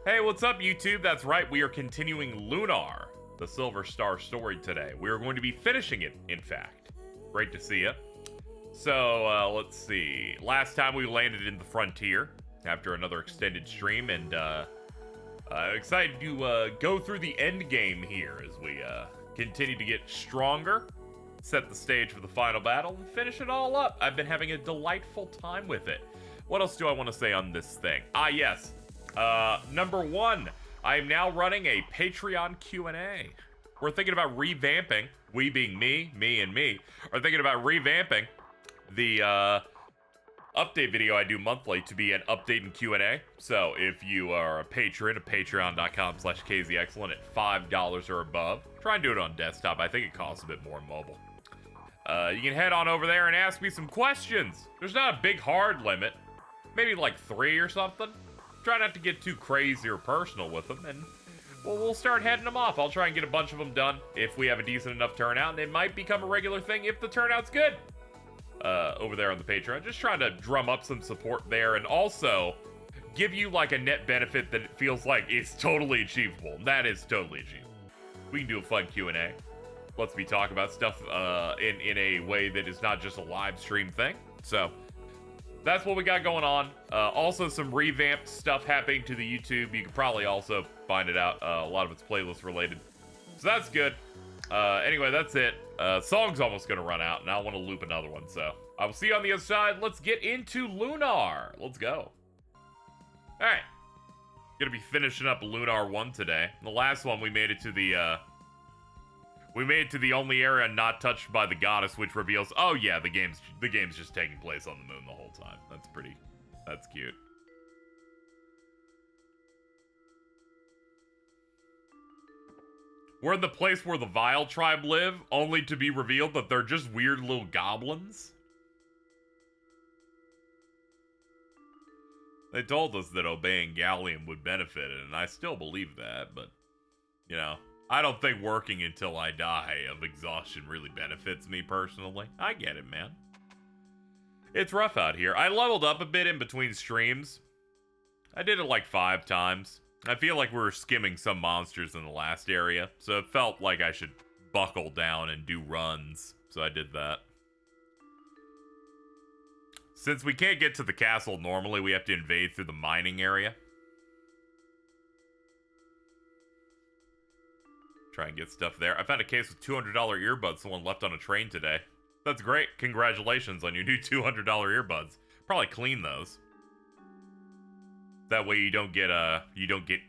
Hey, what's up, YouTube? That's right, we are continuing Lunar, the Silver Star story today. We are going to be finishing it, in fact. Great to see you. So, let's see. Last time we landed in the frontier after another extended stream, and excited to go through the end game here as we continue to get stronger, set the stage for the final battle, and finish it all up. I've been having a delightful time with it. What else do I want to say on this thing? Yes. Number one, I am now running a Patreon Q&A. We're thinking about revamping, we being me, and me, are thinking about revamping the update video I do monthly to be an update and Q&A. So if you are a patron at patreon.com/KZXcellent at $5 or above, try and do it on desktop. I think it costs a bit more mobile. You can head on over there and ask me some questions. There's not a big hard limit. Maybe like 3 or something. Try not to get too crazy or personal with them, and we'll start heading them off. I'll try and get a bunch of them done if we have a decent enough turnout, and it might become a regular thing if the turnout's good. Over there on the Patreon, just trying to drum up some support there, and also give you like a net benefit that it feels like it's totally achievable. That is totally achievable. We can do a fun Q&A. Lets me talk about stuff in a way that is not just a live stream thing. So that's what we got going on. Also some revamped stuff happening to the YouTube. You can probably also find it out. A lot of it's playlist related. So that's good. Anyway, that's it. Song's almost gonna run out, and I want to loop another one, so I will see you on the other side. Let's get into Lunar. Let's go. Alright. Gonna be finishing up Lunar 1 today. The last one we made it to the only area not touched by the goddess, which reveals, oh yeah, the game's just taking place on the moon the whole time. That's cute. We're in the place where the Vile tribe live, only to be revealed that they're just weird little goblins. They told us that obeying Ghaleon would benefit it, and I still believe that, but, you know, I don't think working until I die of exhaustion really benefits me personally. I get it, man. It's rough out here. I leveled up a bit in between streams. I did it like 5 times. I feel like we were skimming some monsters in the last area, so it felt like I should buckle down and do runs, so I did that. Since we can't get to the castle normally, we have to invade through the mining area. Try and get stuff there. I found a case with $200 earbuds someone left on a train today. That's great. Congratulations on your new $200 earbuds. Probably clean those. That way you don't get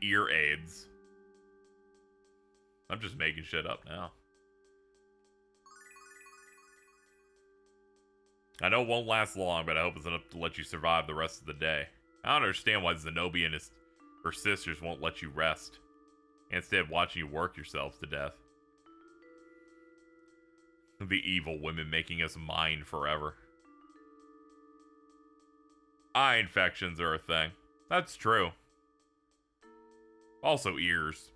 ear aids. I'm just making shit up now. I know it won't last long, but I hope it's enough to let you survive the rest of the day. I don't understand why Zenobia and her sisters won't let you rest, instead watching you work yourselves to death. The evil women making us mine forever. Eye infections are a thing. That's true. Also ears.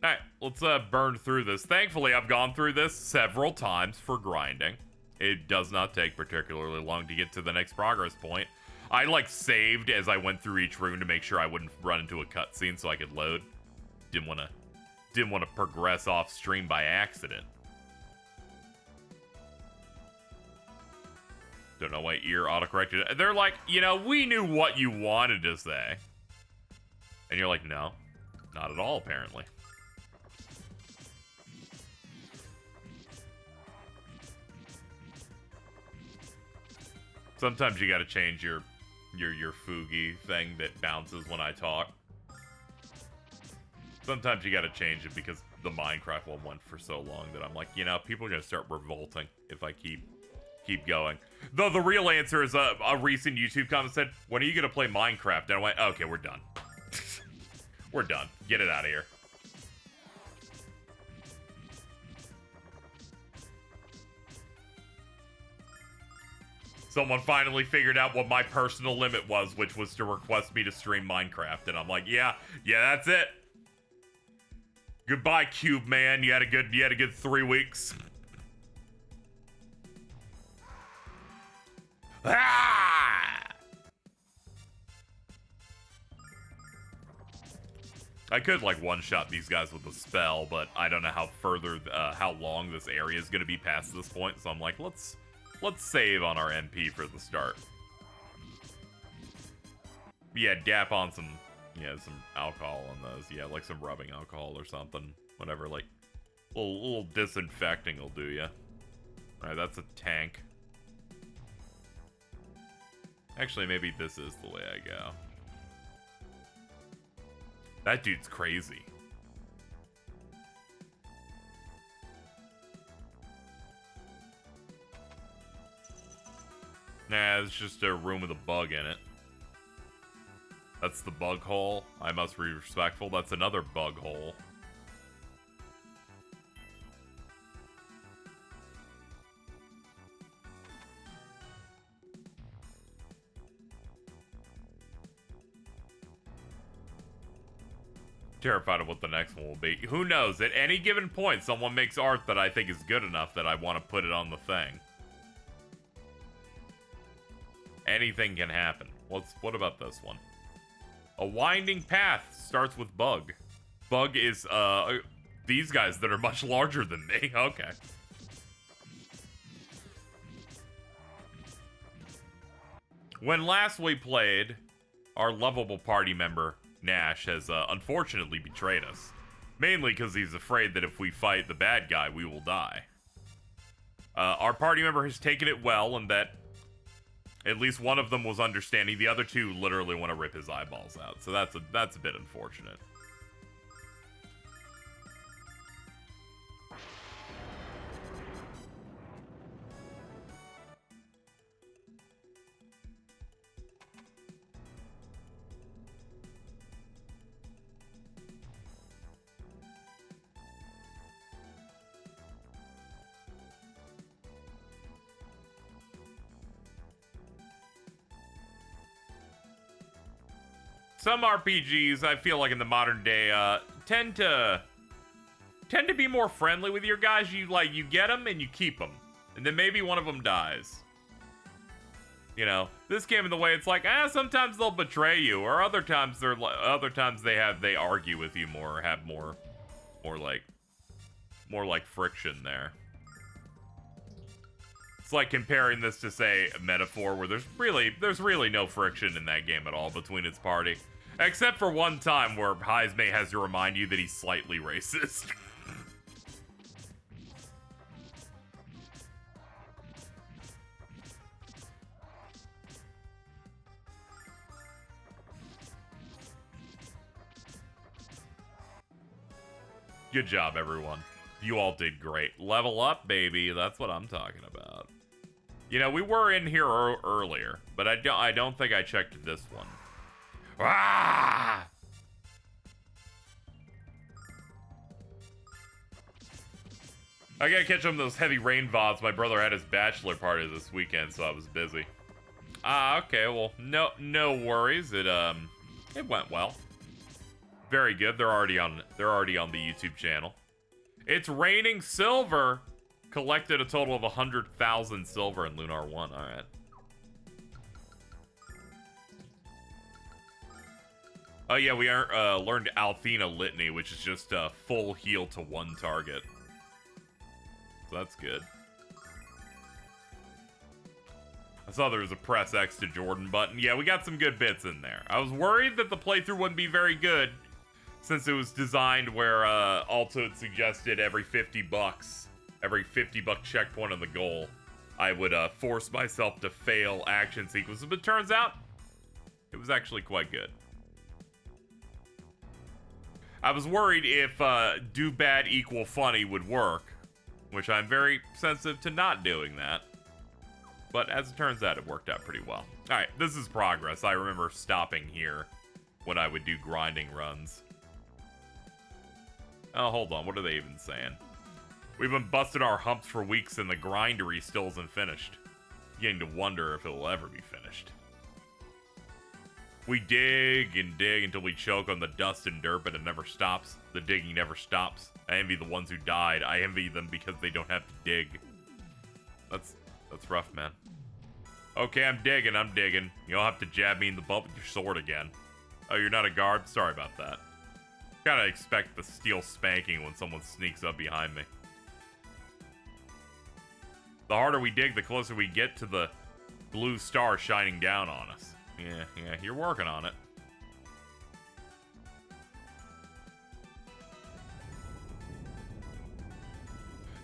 Alright, let's burn through this. Thankfully, I've gone through this several times for grinding. It does not take particularly long to get to the next progress point. I, like, saved as I went through each room to make sure I wouldn't run into a cutscene so I could load. Didn't want to progress off stream by accident. Don't know why ear autocorrected it. They're like, you know, we knew what you wanted to say. And you're like, no, not at all, apparently. Sometimes you gotta change your Fugi thing that bounces when I talk. Sometimes you gotta change it because the Minecraft one went for so long that I'm like, you know, people are gonna start revolting if I keep going. Though the real answer is a recent YouTube comment said, when are you gonna play Minecraft? And I went, okay, we're done. We're done. Get it out of here. Someone finally figured out what my personal limit was, which was to request me to stream Minecraft. And I'm like, yeah, that's it. Goodbye, Cube Man. You had a good 3 weeks. Ah! I could, like, one-shot these guys with a spell, but I don't know how long this area is going to be past this point, so I'm like, let's save on our MP for the start. Yeah, dap on some alcohol on those. Yeah, like some rubbing alcohol or something. Whatever, like, a little disinfecting will do ya. Alright, that's a tank. Actually, maybe this is the way I go. That dude's crazy. Nah, it's just a room with a bug in it. That's the bug hole. I must be respectful. That's another bug hole. Terrified of what the next one will be. Who knows? At any given point, someone makes art that I think is good enough that I want to put it on the thing. Anything can happen. What about this one? A winding path starts with bug. Bug is these guys that are much larger than me. Okay. When last we played, our lovable party member Nash has unfortunately betrayed us. Mainly because he's afraid that if we fight the bad guy, we will die. Our party member has taken it well, and that at least one of them was understanding. The other two literally want to rip his eyeballs out. So that's a bit unfortunate. Some RPGs, I feel like in the modern day, tend to be more friendly with your guys. You get them and you keep them, and then maybe one of them dies. You know, this game in the way it's like, sometimes they'll betray you, or other times they argue with you more, or have more like friction there. It's like comparing this to, say, a Metaphor, where there's really no friction in that game at all between its party. Except for one time where Heismay has to remind you that he's slightly racist. Good job, everyone. You all did great. Level up, baby. That's what I'm talking about. You know, we were in here earlier, but I don't think I checked this one. Ah! I gotta catch up on those heavy rain VODs. My brother had his bachelor party this weekend, so I was busy. Okay, well, no worries. It went well. Very good. They're already on the YouTube channel. It's raining silver. Collected a total of 100,000 silver in Lunar 1. All right. Oh yeah, we learned Althena Litany, which is just a full heal to one target. So that's good. I saw there was a press X to Jordan button. Yeah, we got some good bits in there. I was worried that the playthrough wouldn't be very good, since it was designed where Alto had suggested every $50, every $50 checkpoint on the goal, I would force myself to fail action sequences. But it turns out, it was actually quite good. I was worried if do bad equal funny would work, which I'm very sensitive to not doing that. But as it turns out, it worked out pretty well. Alright, this is progress. I remember stopping here when I would do grinding runs. Oh, hold on. What are they even saying? We've been busting our humps for weeks and the grindery still isn't finished. Beginning to wonder if it will ever be finished. We dig and dig until we choke on the dust and dirt, but it never stops. The digging never stops. I envy the ones who died. I envy them because they don't have to dig. That's rough, man. Okay, I'm digging. You don't have to jab me in the butt with your sword again. Oh, you're not a guard? Sorry about that. Gotta expect the steel spanking when someone sneaks up behind me. The harder we dig, the closer we get to the blue star shining down on us. Yeah, you're working on it.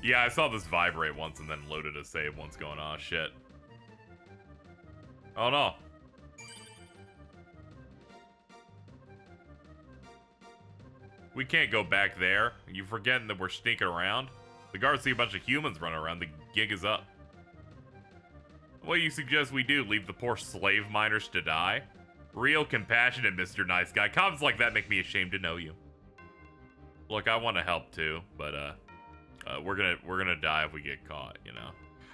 Yeah, I saw this vibrate once and then loaded a save once going, oh shit. Oh no. We can't go back there. You forgetting that we're sneaking around? The guards see a bunch of humans running around. The gig is up. What do you suggest we do? Leave the poor slave miners to die? Real compassionate, Mr. Nice Guy. Comments like that make me ashamed to know you. Look, I want to help too, but we're gonna die if we get caught, you know.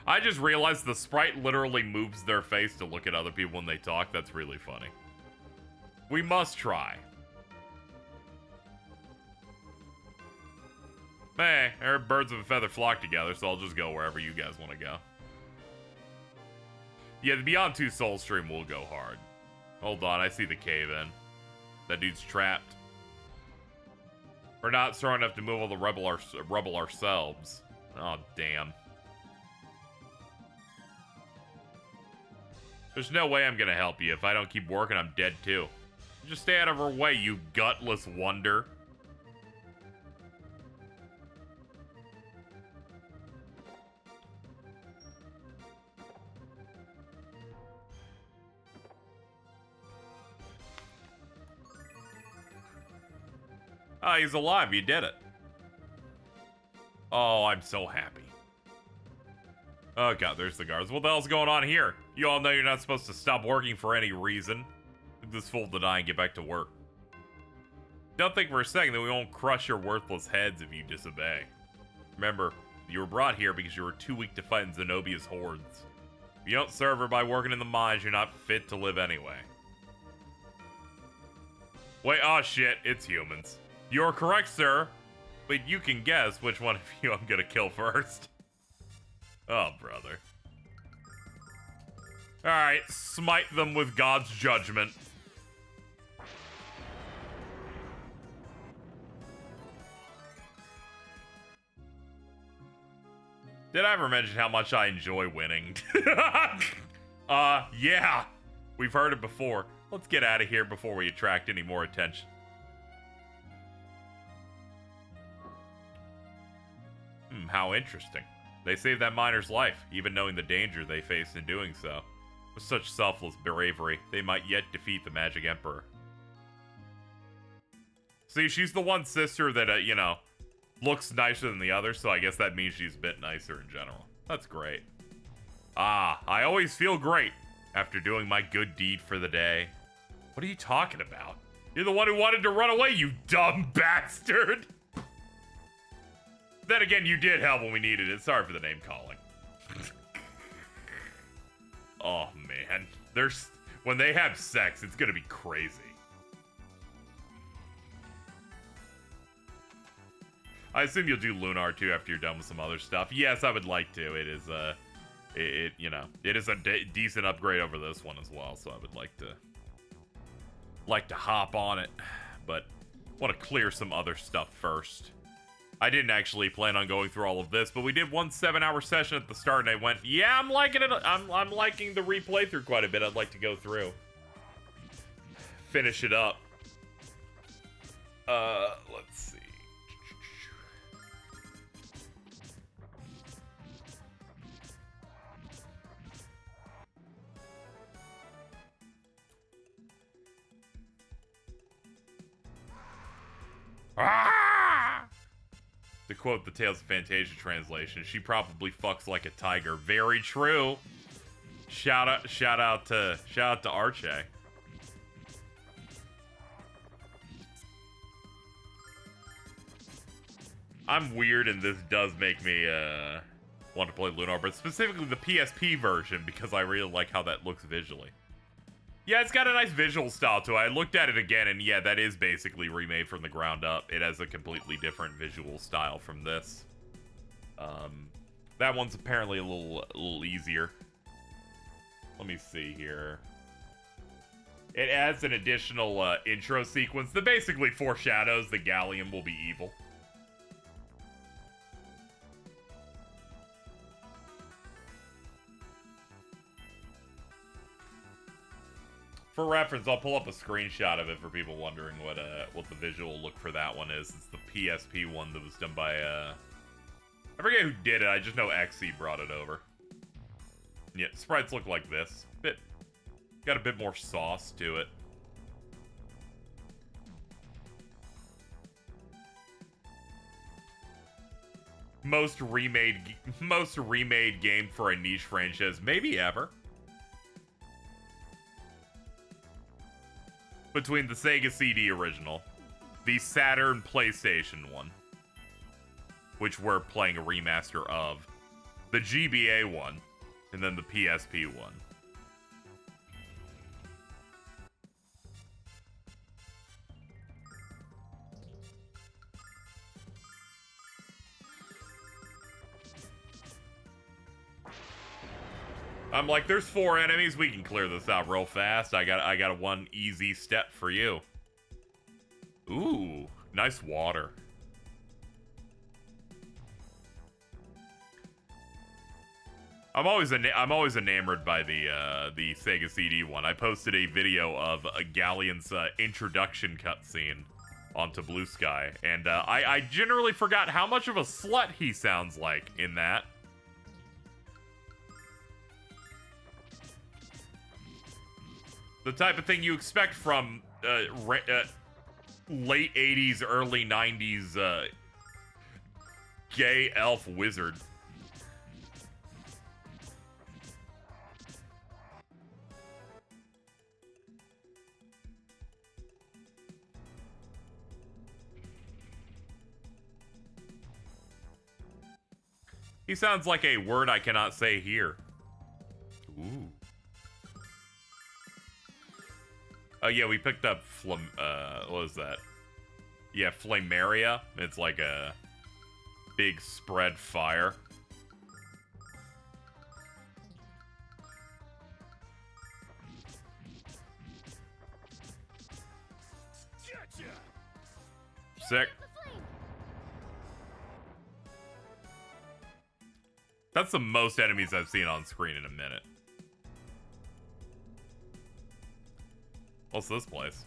I just realized the sprite literally moves their face to look at other people when they talk. That's really funny. We must try. Hey, I heard birds of a feather flock together, so I'll just go wherever you guys want to go. Yeah, the Beyond 2 Soul stream will go hard. Hold on, I see the cave in. That dude's trapped. We're not strong enough to move all the rubble ourselves. Oh, damn. There's no way I'm gonna help you. If I don't keep working, I'm dead too. Just stay out of our way, you gutless wonder. Oh, he's alive. You did it. Oh, I'm so happy. Oh, God, there's the guards. What the hell's going on here? You all know you're not supposed to stop working for any reason. Leave this fool to die and get back to work. Don't think for a second that we won't crush your worthless heads if you disobey. Remember, you were brought here because you were too weak to fight in Zenobia's hordes. If you don't serve her by working in the mines, you're not fit to live anyway. Wait, oh shit, it's humans. You're correct, sir. But you can guess which one of you I'm gonna kill first. Oh, brother. Alright, smite them with God's judgment. Did I ever mention how much I enjoy winning? Yeah. We've heard it before. Let's get out of here before we attract any more attention. How interesting. They saved that miner's life, even knowing the danger they faced in doing so. With such selfless bravery, they might yet defeat the Magic Emperor. See, she's the one sister that, you know, looks nicer than the others, so I guess that means she's a bit nicer in general. That's great. Ah, I always feel great after doing my good deed for the day. What are you talking about? You're the one who wanted to run away, you dumb bastard! Then again, you did help when we needed it. Sorry for the name calling. Oh, man. When they have sex, it's gonna be crazy. I assume you'll do Lunar too after you're done with some other stuff. Yes, I would like to. It is you know, it is a decent upgrade over this one as well, so I would like to hop on it, but want to clear some other stuff first. I didn't actually plan on going through all of this, but we did one 7-hour session at the start, and I went, yeah, I'm liking it. I'm liking the replay through quite a bit. I'd like to go through, finish it up. Let's see. Ah! To quote the Tales of Fantasia translation, she probably fucks like a tiger. Very true. Shout out to Arche. I'm weird, and this does make me want to play Lunar, but specifically the PSP version because I really like how that looks visually. Yeah, it's got a nice visual style to it. I looked at it again, and yeah, that is basically remade from the ground up. It has a completely different visual style from this. That one's apparently a little easier. Let me see here. It adds an additional intro sequence that basically foreshadows that Ghaleon will be evil. For reference, I'll pull up a screenshot of it for people wondering what the visual look for that one is. It's the PSP one that was done by I forget who did it. I just know XE brought it over. Yeah, sprites look like this. Got a bit more sauce to it. Most remade game for a niche franchise, maybe ever. Between the Sega CD original, the Saturn PlayStation one, which we're playing a remaster of, the GBA one, and then the PSP one. I'm like, there's 4 enemies. We can clear this out real fast. I got one easy step for you. Ooh, nice water. I'm always enamored by the Sega CD one. I posted a video of a Ghaleon's introduction cutscene onto Blue Sky, and I generally forgot how much of a slut he sounds like in that. The type of thing you expect from late 80s, early 90s gay elf wizard. He sounds like a word I cannot say here. Ooh. Oh yeah, we picked up what is that? Yeah, Flameria. It's like a big spread fire. Sick. That's the most enemies I've seen on screen in a minute. What's this place?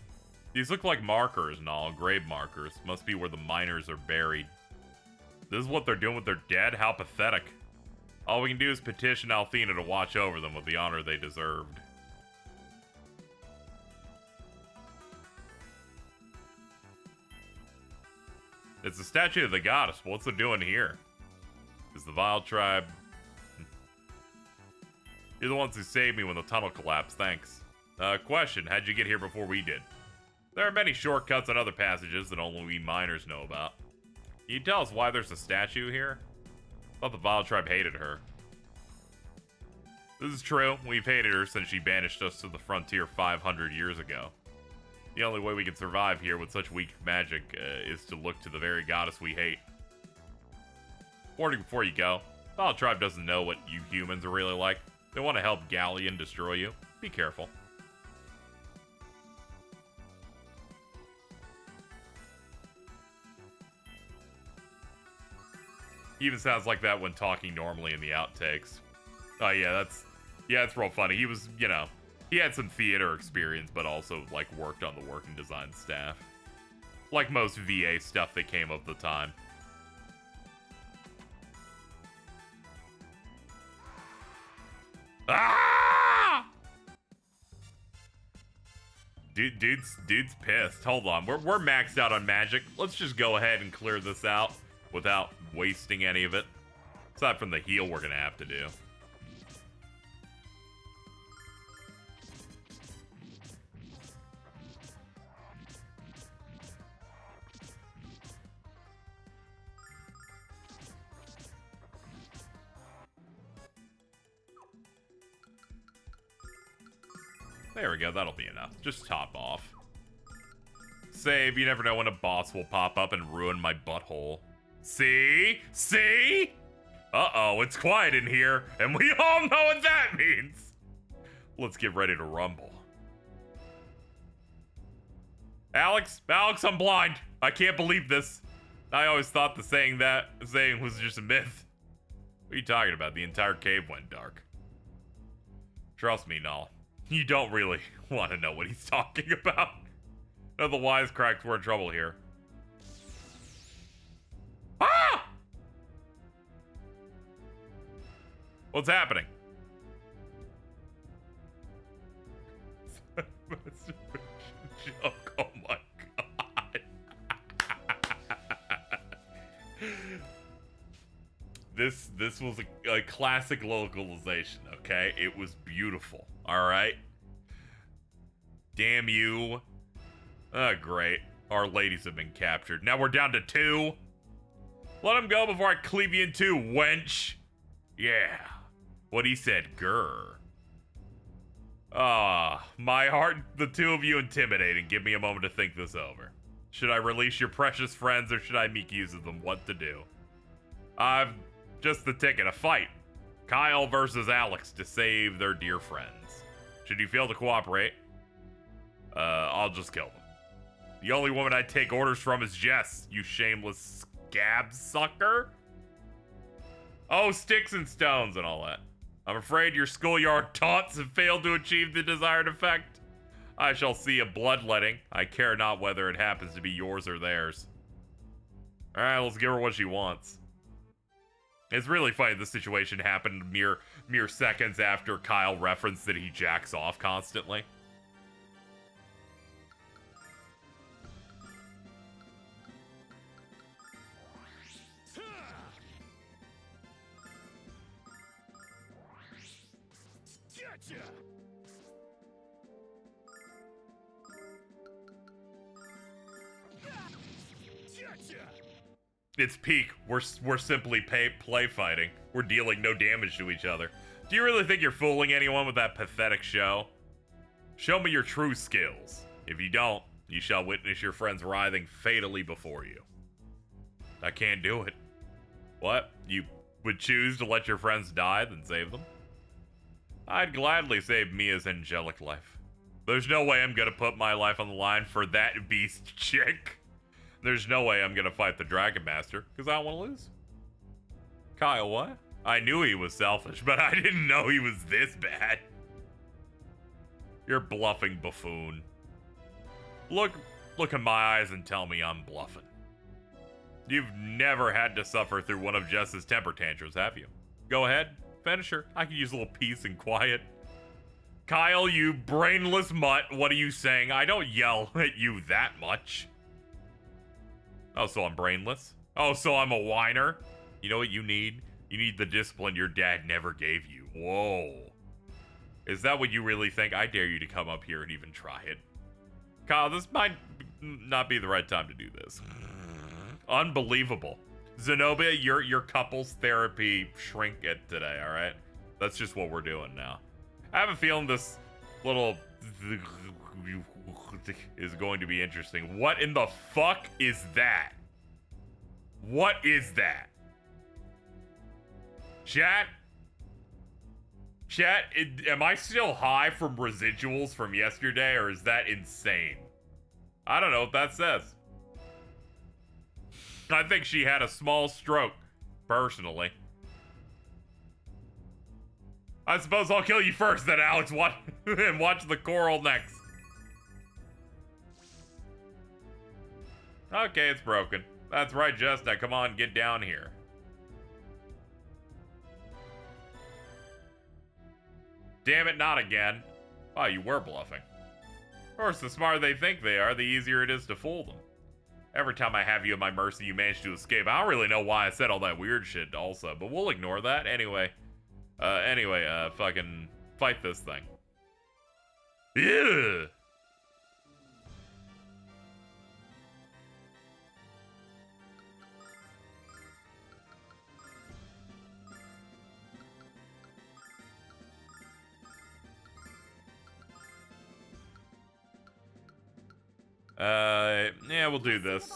These look like markers and all, grave markers. Must be where the miners are buried. This is what they're doing with their dead? How pathetic. All we can do is petition Althena to watch over them with the honor they deserved. It's a statue of the goddess. What's it doing here? Is the Vile Tribe... You're the ones who saved me when the tunnel collapsed, thanks. Question, how'd you get here before we did? There are many shortcuts and other passages that only we miners know about. Can you tell us why there's a statue here? I thought the Vile Tribe hated her. This is true. We've hated her since she banished us to the frontier 500 years ago. The only way we can survive here with such weak magic is to look to the very goddess we hate. Warning before you go. The Vile Tribe doesn't know what you humans are really like. They want to help Ghaleon destroy you. Be careful. He even sounds like that when talking normally in the outtakes. Oh yeah, that's real funny. He was, you know, he had some theater experience, but also, like, worked on the working design staff. Like most VA stuff that came of the time. Ah! Dude's pissed. Hold on, we're maxed out on magic. Let's just go ahead and clear this out without wasting any of it. Aside from the heal we're gonna have to do. There we go, that'll be enough. Just top off. Save, you never know when a boss will pop up and ruin my butthole. See? See? Uh-oh, it's quiet in here, and we all know what that means. Let's get ready to rumble. Alex, I'm blind. I can't believe this. I always thought the saying was just a myth. What are you talking about? The entire cave went dark. Trust me, Null. You don't really want to know what he's talking about. No, the wisecracks were in trouble here. Ah! What's happening? Joke. Oh my god. This was a classic localization, okay? It was beautiful. Alright? Damn you. Oh, great. Our ladies have been captured. Now we're down to 2. Let him go before I cleave you in 2, wench. Yeah. What he said, grr. My heart, the 2 of you intimidating. Give me a moment to think this over. Should I release your precious friends or should I make use of them? What to do? I've just the ticket, a fight. Kyle versus Alex to save their dear friends. Should you fail to cooperate, I'll just kill them. The only woman I take orders from is Jess, you shameless scab sucker. Oh, sticks and stones and all that. I'm afraid your schoolyard taunts have failed to achieve the desired effect. I shall see a bloodletting. I care not whether it happens to be yours or theirs. Alright, let's give her what she wants. It's really funny this situation happened mere seconds after Kyle referenced that he jacks off constantly. Gotcha. It's peak. We're simply play fighting. We're dealing no damage to each other. Do you really think you're fooling anyone with that pathetic show? Show me your true skills. If you don't, you shall witness your friends writhing fatally before you. I can't do it. What? You would choose to let your friends die than save them? I'd gladly save Mia's angelic life. There's no way I'm gonna put my life on the line for that beast chick. There's no way I'm gonna fight the Dragon Master, because I don't want to lose. Kyle, what? I knew he was selfish, but I didn't know he was this bad. You're bluffing, buffoon. Look in my eyes and tell me I'm bluffing. You've never had to suffer through one of Jess's temper tantrums, have you? Go ahead, finish her. I could use a little peace and quiet. Kyle, you brainless mutt, what are you saying? I don't yell at you that much. Oh, so I'm brainless? Oh, so I'm a whiner? You know what you need? You need the discipline your dad never gave you. Whoa. Is that what you really think? I dare you to come up here and even try it. Kyle, this might not be the right time to do this. Unbelievable. Zenobia, your couples therapy shrink it today, alright? That's just what we're doing now. I have a feeling this little is going to be interesting. What in the fuck is that? What is that? Chat, am I still high from residuals from yesterday, or is that insane? I don't know what that says. I think she had a small stroke, personally. I suppose I'll kill you first then, Alex, and watch the coral next. Okay, it's broken. That's right, Jess. Now come on, get down here. Damn it, not again. Oh, you were bluffing. Of course, the smarter they think they are, the easier it is to fool them. Every time I have you at my mercy, you manage to escape. I don't really know why I said all that weird shit also, but we'll ignore that. Anyway, fucking fight this thing. Yeah. Yeah, we'll do this.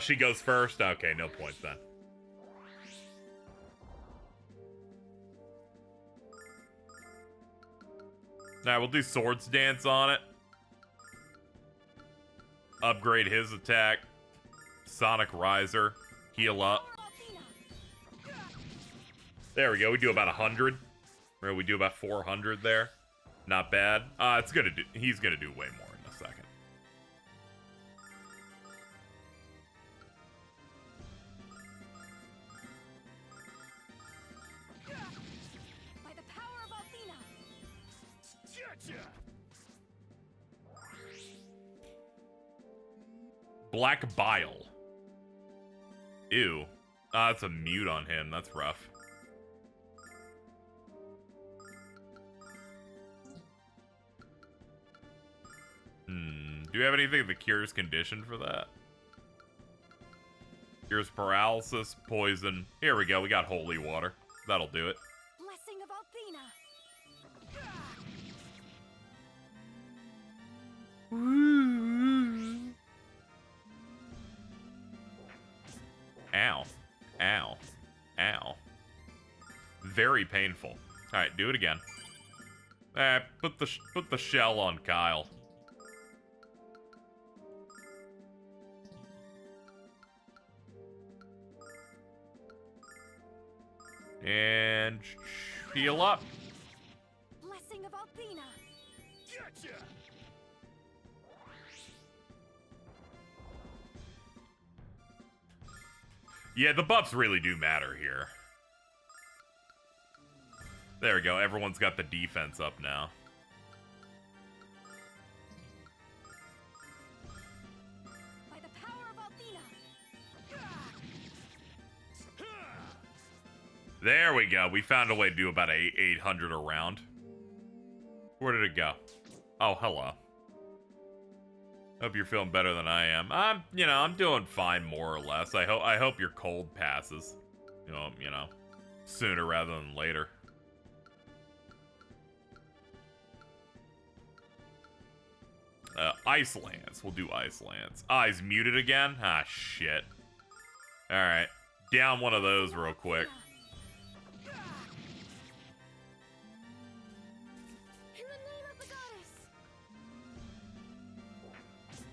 She goes first? Okay, no points then. Alright, we'll do Swords Dance on it. upgrade his attack. Sonic Riser. Heal up. There we go. We do about 100. Or we do about 400 there. Not bad. He's gonna do way more in a second. By the power of Athena. Gotcha. Black Bile. Ew. That's a mute on him. That's rough. Do you have anything that cures condition for that? Cures paralysis, poison. Here we go. We got holy water. That'll do it. Blessing of Athena. Ow. Ow. Ow. Very painful. Alright, do it again. Put the shell on Kyle. And heal up. Blessing of Athena. Gotcha. Yeah, the buffs really do matter here. There we go. Everyone's got the defense up now. By the power of Athena. There we go. We found a way to do about 800 a round. Where did it go? Oh, hello. Hope you're feeling better than I am. I'm doing fine more or less. I hope your cold passes. You know, sooner rather than later. Ice Lance. We'll do Ice Lance. He's muted again? Ah, shit. Alright. Down one of those real quick.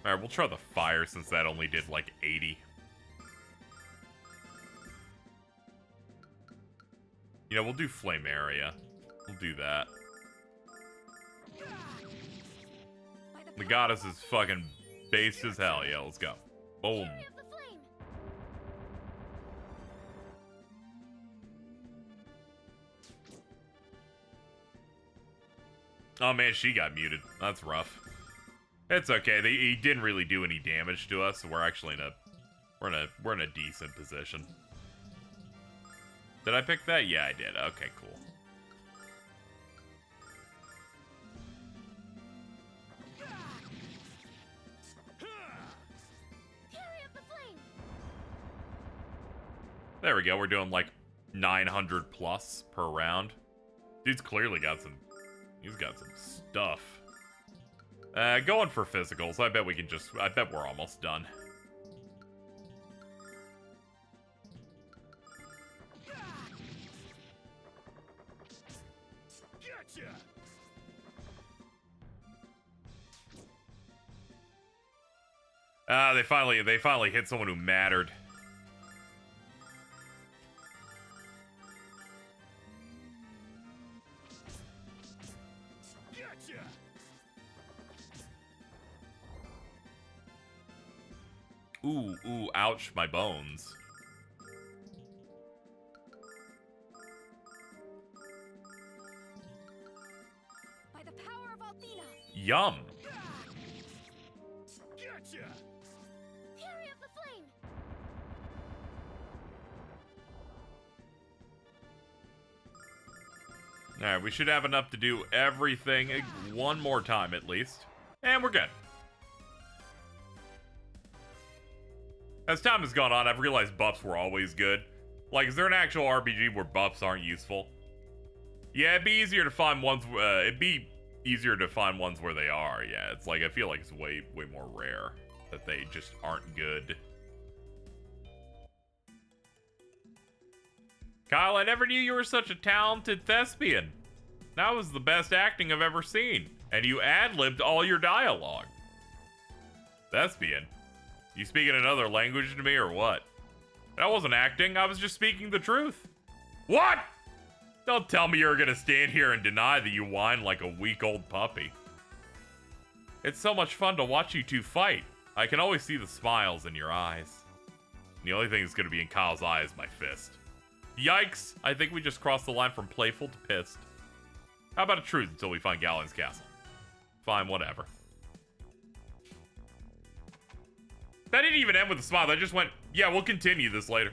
Alright, we'll try the fire since that only did like 80. You know, we'll do flame area. We'll do that. The goddess is fucking based as hell. Yeah, let's go. Boom. Oh man, she got muted. That's rough. It's okay. He didn't really do any damage to us, so we're actually we're in a decent position. Did I pick that? Yeah, I did. Okay, cool. There we go. We're doing like 900 plus per round. Dude's clearly got some. He's got some stuff. Going for physicals. I bet we can just. I bet we're almost done. Gotcha. They finally hit someone who mattered. Gotcha. Ooh, ouch, my bones. By the power of Athena. Yum. Gotcha. Fury of the flame. Alright, we should have enough to do everything one more time at least. And we're good. As time has gone on, I've realized buffs were always good. Like, is there an actual RPG where buffs aren't useful? Yeah, it'd be easier to find ones. It'd be easier to find ones where they are. Yeah, it's like I feel like it's way more rare that they just aren't good. Kyle, I never knew you were such a talented thespian. That was the best acting I've ever seen, and you ad-libbed all your dialogue. Thespian? You speaking another language to me or what? That wasn't acting, I was just speaking the truth. What? Don't tell me you're gonna stand here and deny that you whine like a weak old puppy. It's so much fun to watch you two fight. I can always see the smiles in your eyes. The only thing that's gonna be in Kyle's eye is my fist. Yikes, I think we just crossed the line from playful to pissed. How about a truce until we find Ghaleon's castle? Fine, whatever. That didn't even end with a smile. I just went, yeah, we'll continue this later.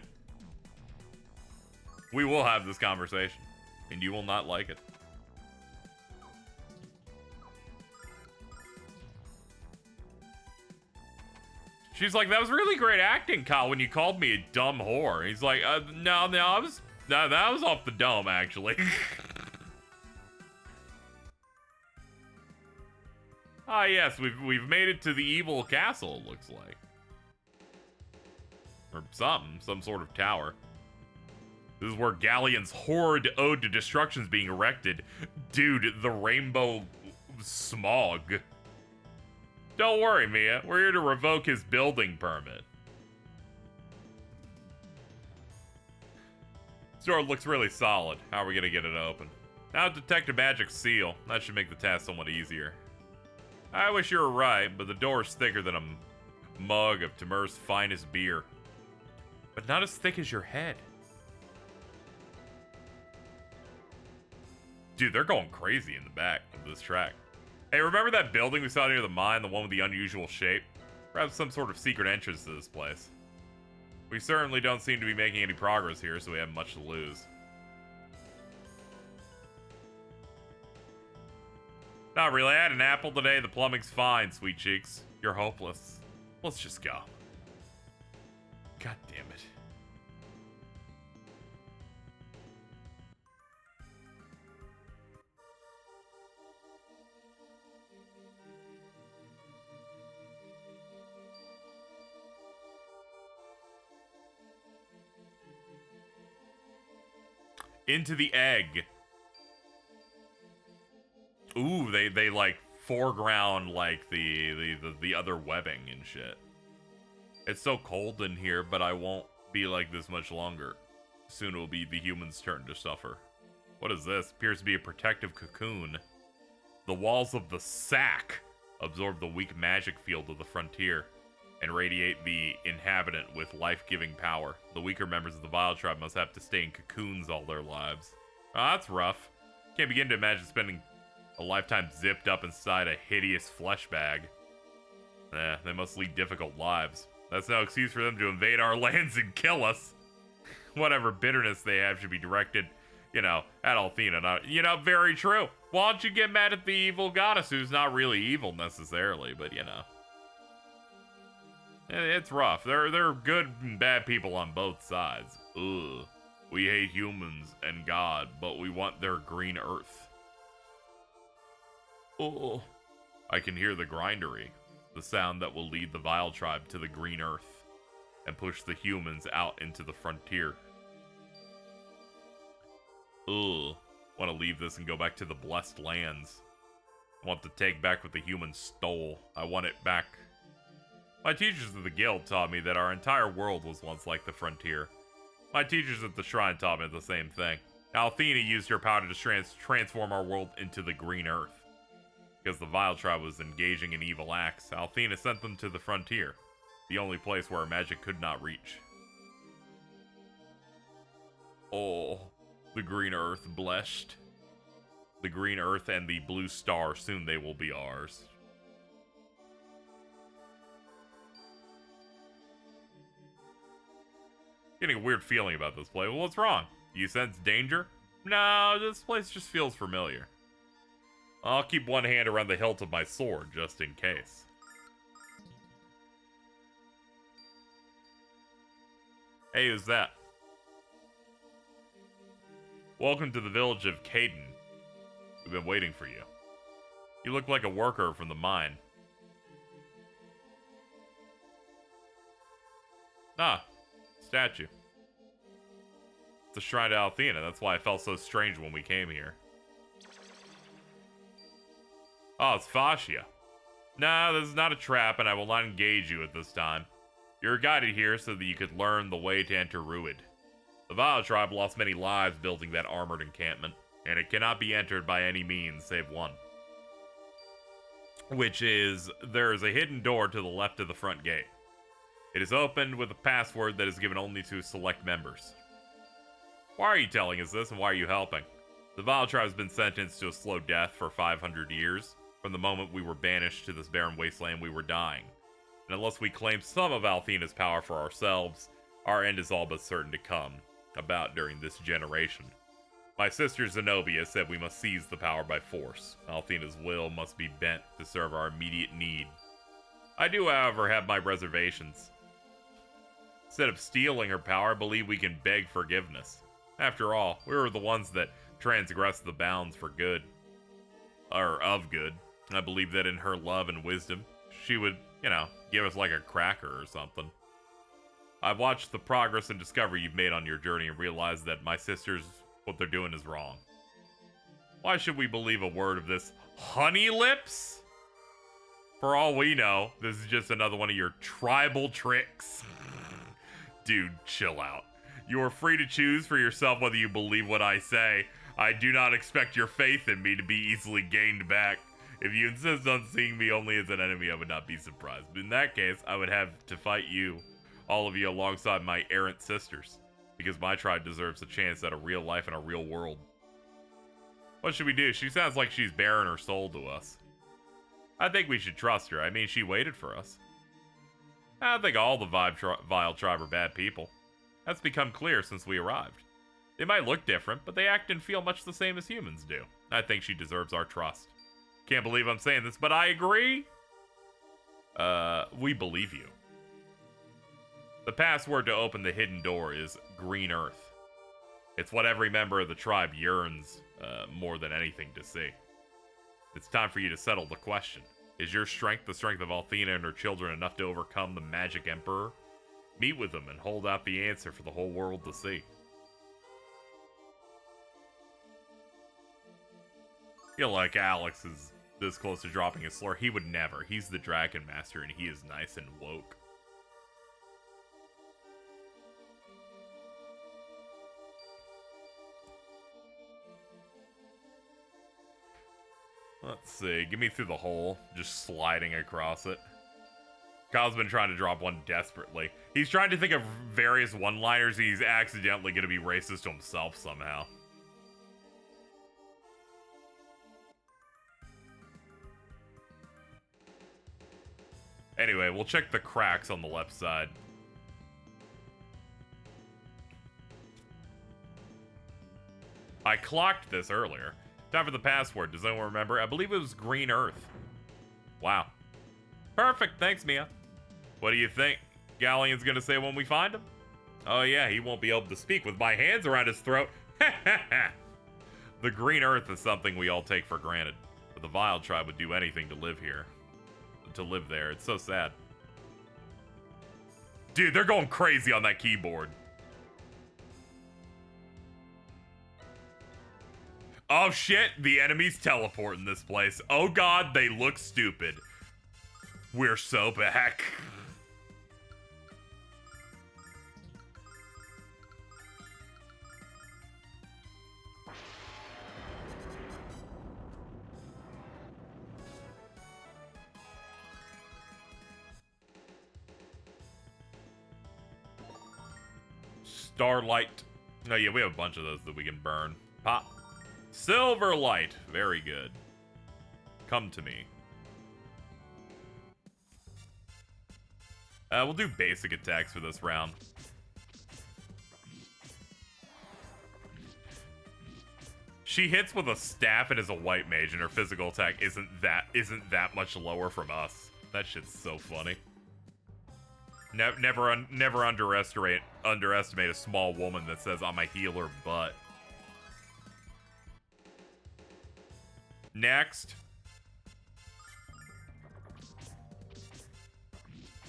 We will have this conversation, and you will not like it. She's like, that was really great acting, Kyle, when you called me a dumb whore. He's like, no, that was off the dome, actually. Ah, yes, we've made it to the evil castle, it looks like. Or something, some sort of tower. This is where Ghaleon's horrid ode to destruction is being erected. Dude, the rainbow smog. Don't worry, Mia. We're here to revoke his building permit. This door looks really solid. How are we gonna get it open? Now detect a magic seal. That should make the task somewhat easier. I wish you were right, but the door's thicker than a mug of Timur's finest beer. But not as thick as your head. Dude, they're going crazy in the back of this track. Hey, remember that building we saw near the mine, the one with the unusual shape? Perhaps some sort of secret entrance to this place. We certainly don't seem to be making any progress here, so we have much to lose. Not really. I had an apple today. The plumbing's fine, sweet cheeks. You're hopeless. Let's just go. God damn it. Into the egg. Ooh, they like foreground like the other webbing and shit. It's so cold in here, but I won't be like this much longer. Soon it will be the human's turn to suffer. What is this? Appears to be a protective cocoon. The walls of the sack absorb the weak magic field of the frontier and radiate the inhabitant with life-giving power. The weaker members of the Vile Tribe must have to stay in cocoons all their lives. Oh, that's rough. Can't begin to imagine spending a lifetime zipped up inside a hideous flesh bag. They must lead difficult lives. That's no excuse for them to invade our lands and kill us. Whatever bitterness they have should be directed, at Althena. Very true. Why don't you get mad at the evil goddess who's not really evil necessarily, but It's rough. There are good and bad people on both sides. Ugh. We hate humans and God, but we want their green earth. Oh. I can hear the grindery, the sound that will lead the Vile Tribe to the green earth and push the humans out into the frontier. Ugh. Want to leave this and go back to the blessed lands. I want to take back what the humans stole. I want it back. My teachers of the guild taught me that our entire world was once like the frontier. My teachers at the shrine taught me the same thing. Althena used her power to transform our world into the green earth. Because the Vile Tribe was engaging in evil acts, Althena sent them to the frontier, the only place where our magic could not reach. Oh, the green earth blessed. The green earth and the blue star, soon they will be ours. Getting a weird feeling about this place. Well, what's wrong? You sense danger? No, this place just feels familiar. I'll keep one hand around the hilt of my sword, just in case. Hey, who's that? Welcome to the village of Caden. We've been waiting for you. You look like a worker from the mine. Ah, statue. It's a shrine to Althena. That's why it felt so strange when we came here. Oh, it's Fascia. Nah, this is not a trap, and I will not engage you at this time. You're guided here so that you could learn the way to enter Ruid. The Vile Tribe lost many lives building that armored encampment, and it cannot be entered by any means save one. Which is, there is a hidden door to the left of the front gate. It is opened with a password that is given only to select members. Why are you telling us this, and why are you helping? The Vile Tribe has been sentenced to a slow death for 500 years. From the moment we were banished to this barren wasteland, we were dying. And unless we claim some of Althena's power for ourselves, our end is all but certain to come about during this generation. My sister Zenobia said we must seize the power by force. Althena's will must be bent to serve our immediate need. I do, however, have my reservations. Instead of stealing her power, I believe we can beg forgiveness. After all, we were the ones that transgressed the bounds for good. Or of good. I believe that in her love and wisdom, she would, give us like a cracker or something. I've watched the progress and discovery you've made on your journey and realized that my sisters, what they're doing is wrong. Why should we believe a word of this honey lips? For all we know, this is just another one of your tribal tricks. Dude, chill out. You are free to choose for yourself whether you believe what I say. I do not expect your faith in me to be easily gained back. If you insist on seeing me only as an enemy, I would not be surprised. But in that case, I would have to fight you, all of you, alongside my errant sisters. Because my tribe deserves a chance at a real life in a real world. What should we do? She sounds like she's bearing her soul to us. I think we should trust her. I mean, she waited for us. I don't think all the Vile Tribe are bad people. That's become clear since we arrived. They might look different, but they act and feel much the same as humans do. I think she deserves our trust. Can't believe I'm saying this, but I agree. We believe you. The password to open the hidden door is Green Earth. It's what every member of the tribe yearns more than anything to see. It's time for you to settle the question. Is your strength the strength of Althena and her children enough to overcome the Magic Emperor? Meet with them and hold out the answer for the whole world to see. I feel like Alex is this close to dropping a slur. He would never. He's the Dragon Master and he is nice and woke. Let's see. Get me through the hole. Just sliding across it. Kyle's been trying to drop one desperately. He's trying to think of various one-liners. He's accidentally going to be racist to himself somehow. Anyway, we'll check the cracks on the left side. I clocked this earlier. Time for the password. Does anyone remember? I believe it was Green Earth. Wow. Perfect. Thanks, Mia. What do you think Ghaleon's gonna say when we find him? Oh yeah, he won't be able to speak with my hands around his throat. The Green Earth is something we all take for granted. But the Vile Tribe would do anything to live here. To live there. It's so sad. Dude, they're going crazy on that keyboard. Oh shit, the enemies teleport in this place. Oh god, they look stupid. We're so back. Starlight. Oh yeah, we have a bunch of those that we can burn. Pop. Silver light. Very good. Come to me. We'll do basic attacks for this round. She hits with a staff and is a white mage, and her physical attack isn't that much lower from us. That shit's so funny. Never underestimate a small woman that says I'm a healer, but. Next.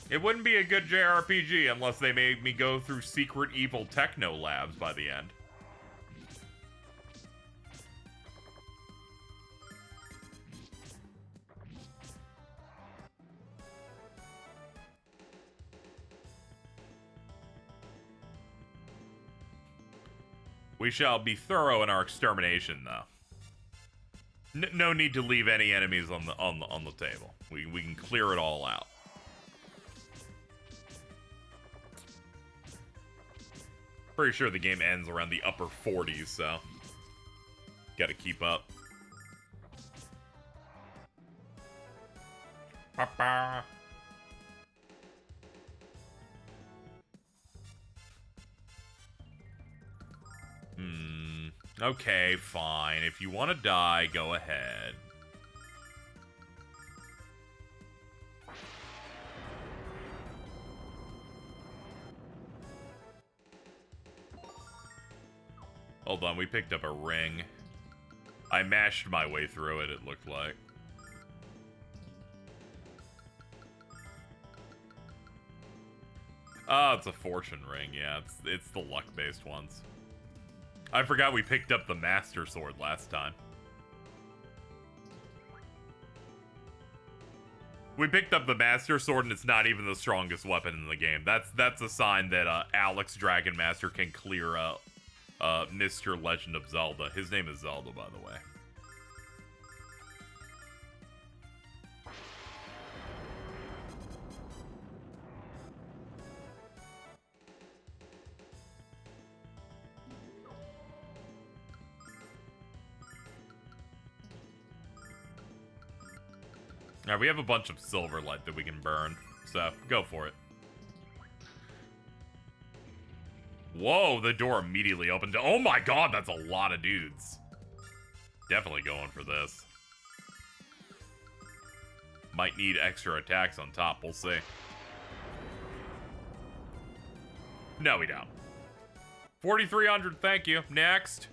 It wouldn't be a good JRPG unless they made me go through secret evil techno labs by the end. We shall be thorough in our extermination, though. No need to leave any enemies on the table. We can clear it all out. Pretty sure the game ends around the upper 40s, so gotta keep up. Papa. Okay, fine. If you want to die, go ahead. Hold on, we picked up a ring. I mashed my way through it, it looked like. Oh, it's a fortune ring. Yeah, it's the luck-based ones. I forgot we picked up the Master Sword last time. We picked up the Master Sword, and it's not even the strongest weapon in the game. That's a sign that Alex Dragon Master can clear Mr. Legend of Zelda. His name is Zelda, by the way. Alright, we have a bunch of silver light that we can burn, so go for it. Whoa, the door immediately opened. Oh my god, that's a lot of dudes. Definitely going for this. Might need extra attacks on top, we'll see. No, we don't. 4,300, thank you. Next.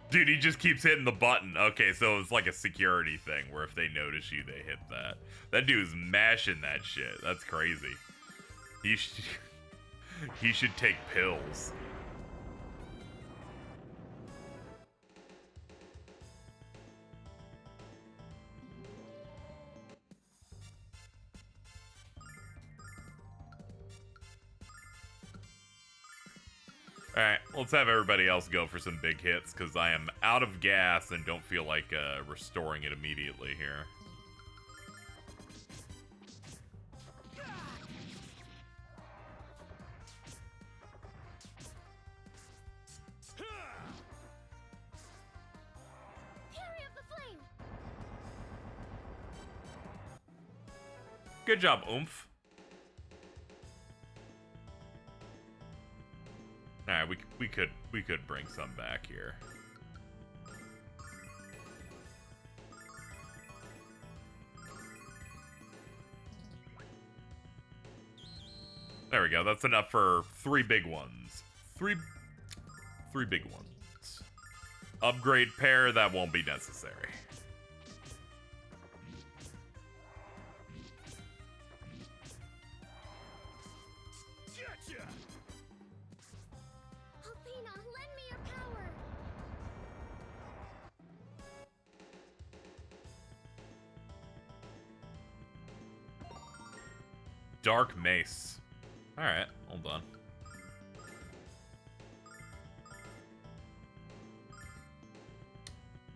Dude, he just keeps hitting the button. Okay, so it's like a security thing where if they notice you, they hit that. That dude's mashing that shit. That's crazy. He should take pills. Alright, let's have everybody else go for some big hits, because I am out of gas and don't feel like restoring it immediately here. Fury of the Flame. Good job, Oomph. Alright, we could bring some back here. There we go. That's enough for 3 big ones. Three big ones. Upgrade pair, that won't be necessary. Athena, lend me your power. Dark Mace. Alright, hold on.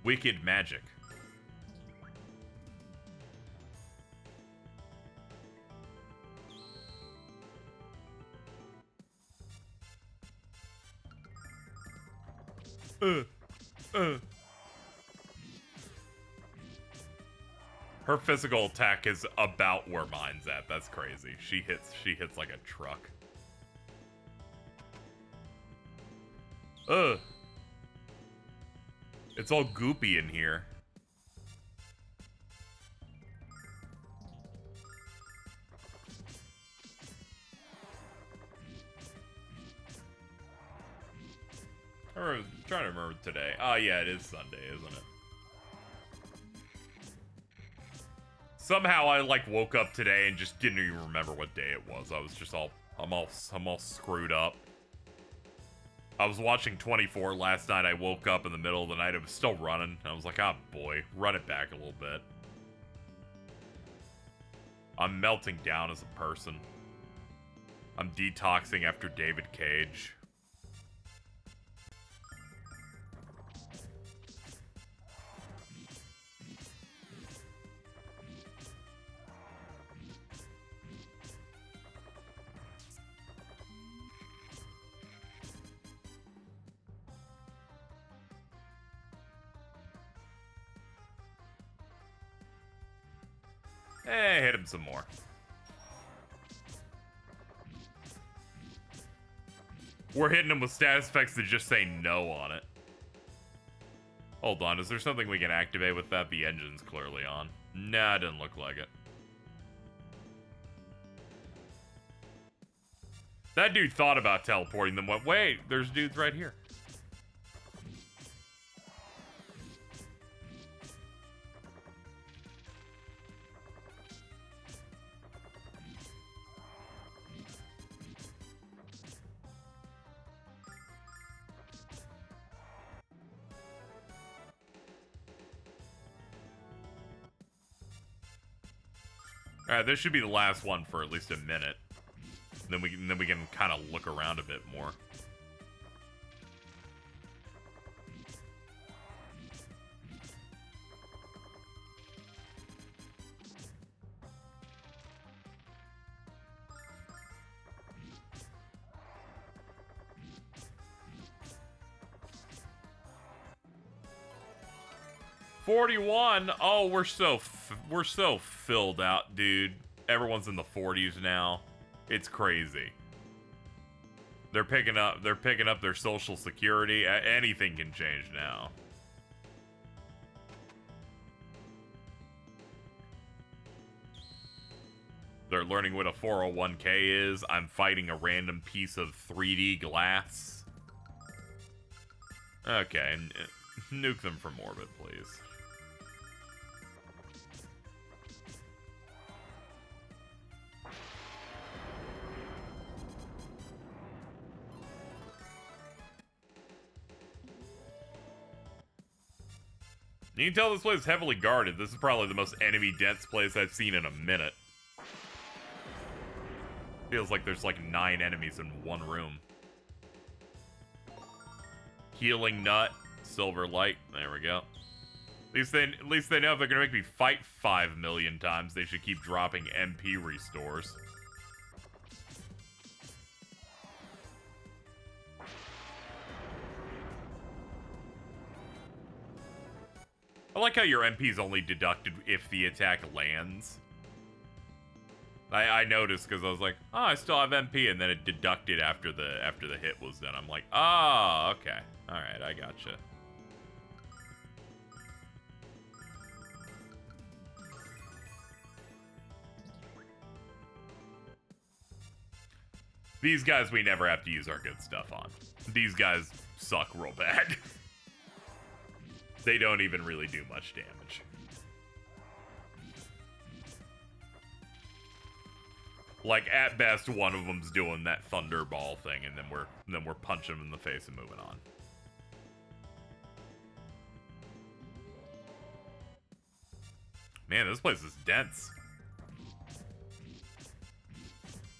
Wicked Magic. Her physical attack is about where mine's at. That's crazy. She hits like a truck. Ugh. It's all goopy in here. I'm trying to remember today. Oh yeah, it is Sunday, isn't it? Somehow I like woke up today and just didn't even remember what day it was. I was just all I'm all screwed up. I was watching 24 last night. I woke up in the middle of the night. It was still running. I was like, oh boy, run it back a little bit. I'm melting down as a person. I'm detoxing after David Cage. Hit him some more. We're hitting him with status effects that just say no on it. Hold on, is there something we can activate with that? The engine's clearly on. Nah, it doesn't look like it. That dude thought about teleporting them, went, wait, there's dudes right here. Alright, this should be the last one for at least a minute. Then we can kind of look around a bit more. $41. Oh, we're so filled out, dude. Everyone's in the 40s now. It's crazy. They're picking up their social security. Anything can change now. They're learning what a 401k is. I'm fighting a random piece of 3D glass. Okay, nuke them from orbit, please. You can tell this place is heavily guarded. This is probably the most enemy-dense place I've seen in a minute. Feels like there's like 9 enemies in one room. Healing nut, silver light. There we go. At least they know if they're gonna make me fight 5 million times, they should keep dropping MP restores. I like how your MP's only deducted if the attack lands. I noticed because I was like, oh, I still have MP, and then it deducted after the hit was done. I'm like, oh, okay. Alright, I gotcha. These guys we never have to use our good stuff on. These guys suck real bad. They don't even really do much damage. Like, at best, one of them's doing that thunderball thing, and then we're punching them in the face and moving on. Man, this place is dense.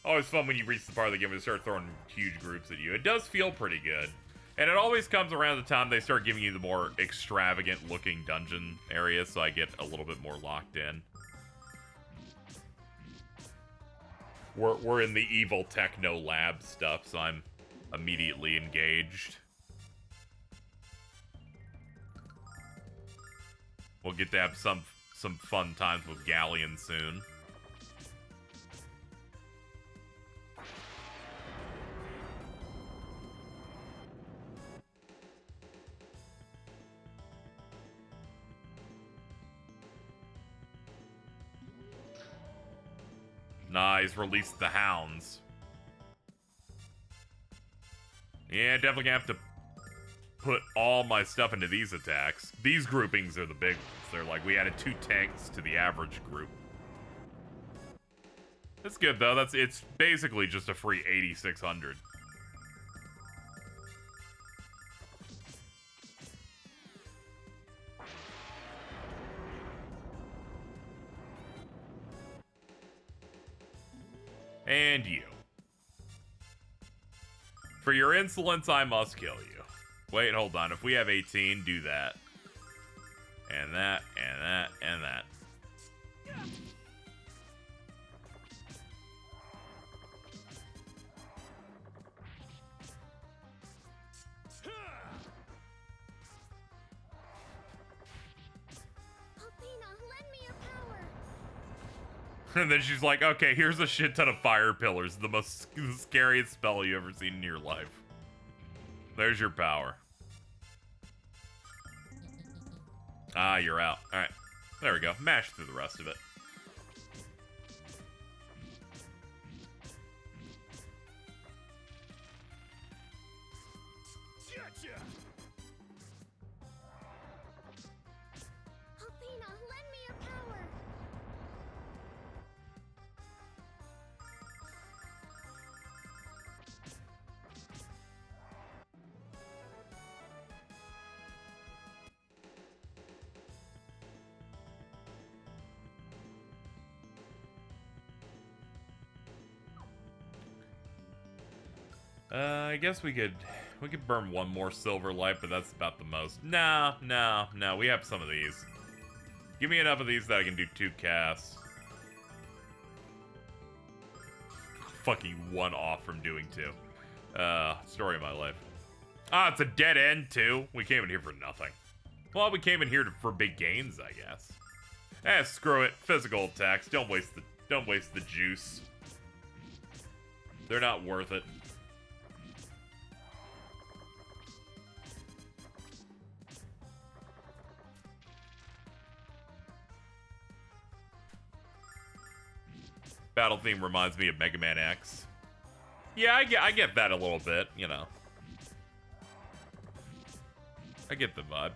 Always fun when you reach the part of the game where they start throwing huge groups at you. It does feel pretty good. And it always comes around the time they start giving you the more extravagant-looking dungeon areas, so I get a little bit more locked in. We're in the evil techno lab stuff, so I'm immediately engaged. We'll get to have some fun times with Ghaleon soon. Nice, release the hounds. Yeah, definitely gonna have to put all my stuff into these attacks. These groupings are the big ones. They're like, we added 2 tanks to the average group. That's good though. It's basically just a free 8600. And you. For your insolence, I must kill you. Wait, hold on. If we have 18, do that. And that, and that, and that. Athena, lend me your power. And then she's like, okay, here's a shit ton of fire pillars. The scariest spell you ever seen in your life. There's your power. Ah, you're out. Alright. There we go. Mash through the rest of it. Athena, lend me your power. I guess we could burn one more silver light, but that's about the most. No, we have some of these. Give me enough of these that I can do 2 casts. Fucking 1 off from doing 2. Story of my life. Ah, it's a dead end too. We came in here for nothing. Well, we came in here for big gains, I guess. Screw it. Physical attacks. Don't waste the juice. They're not worth it. Battle theme reminds me of Mega Man X. Yeah, I get that a little bit, you know. I get the vibe.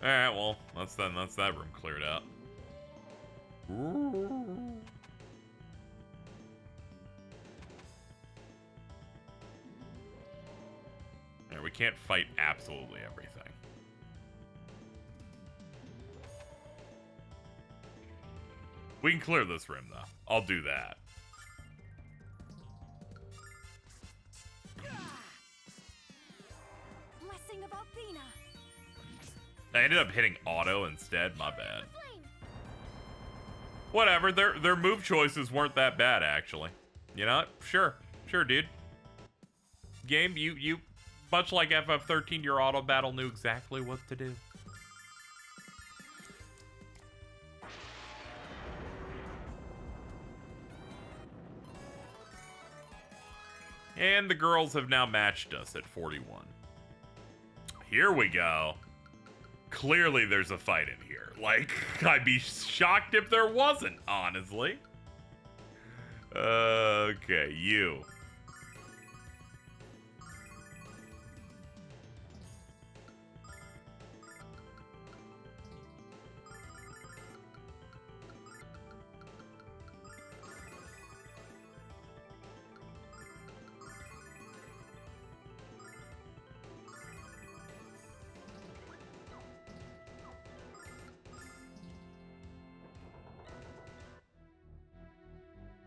Alright, well, that's that room cleared out. Yeah, we can't fight absolutely everything. We can clear this room, though. I'll do that. Blessing of Athena. I ended up hitting auto instead. My bad. Flame. Whatever. Their move choices weren't that bad, actually. You know what? Sure, dude. Game, you much like FF13, your auto battle knew exactly what to do. And the girls have now matched us at 41. Here we go. Clearly there's a fight in here. Like, I'd be shocked if there wasn't, honestly. Okay, you.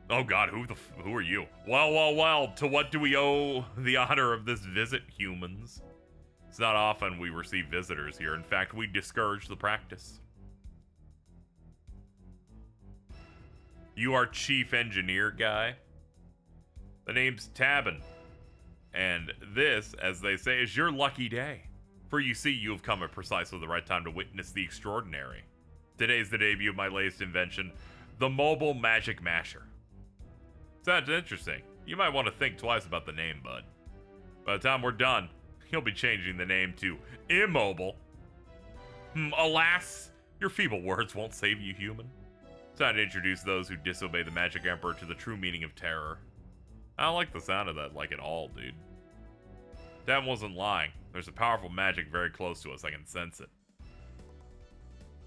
Oh god, who are you? Well, to what do we owe the honor of this visit, humans? It's not often we receive visitors here. In fact, we discourage the practice. You are chief engineer guy? The name's Tabin. And this, as they say, is your lucky day. For you see, you have come at precisely the right time to witness the extraordinary. Today's the debut of my latest invention, the Mobile Magic Masher. Sounds interesting. You might want to think twice about the name, bud. By the time we're done, you'll be changing the name to Immobile. Alas, your feeble words won't save you, human. It's time to introduce those who disobey the Magic Emperor to the true meaning of terror. I don't like the sound of that, like, at all, dude. Dan wasn't lying. There's a powerful magic very close to us. I can sense it.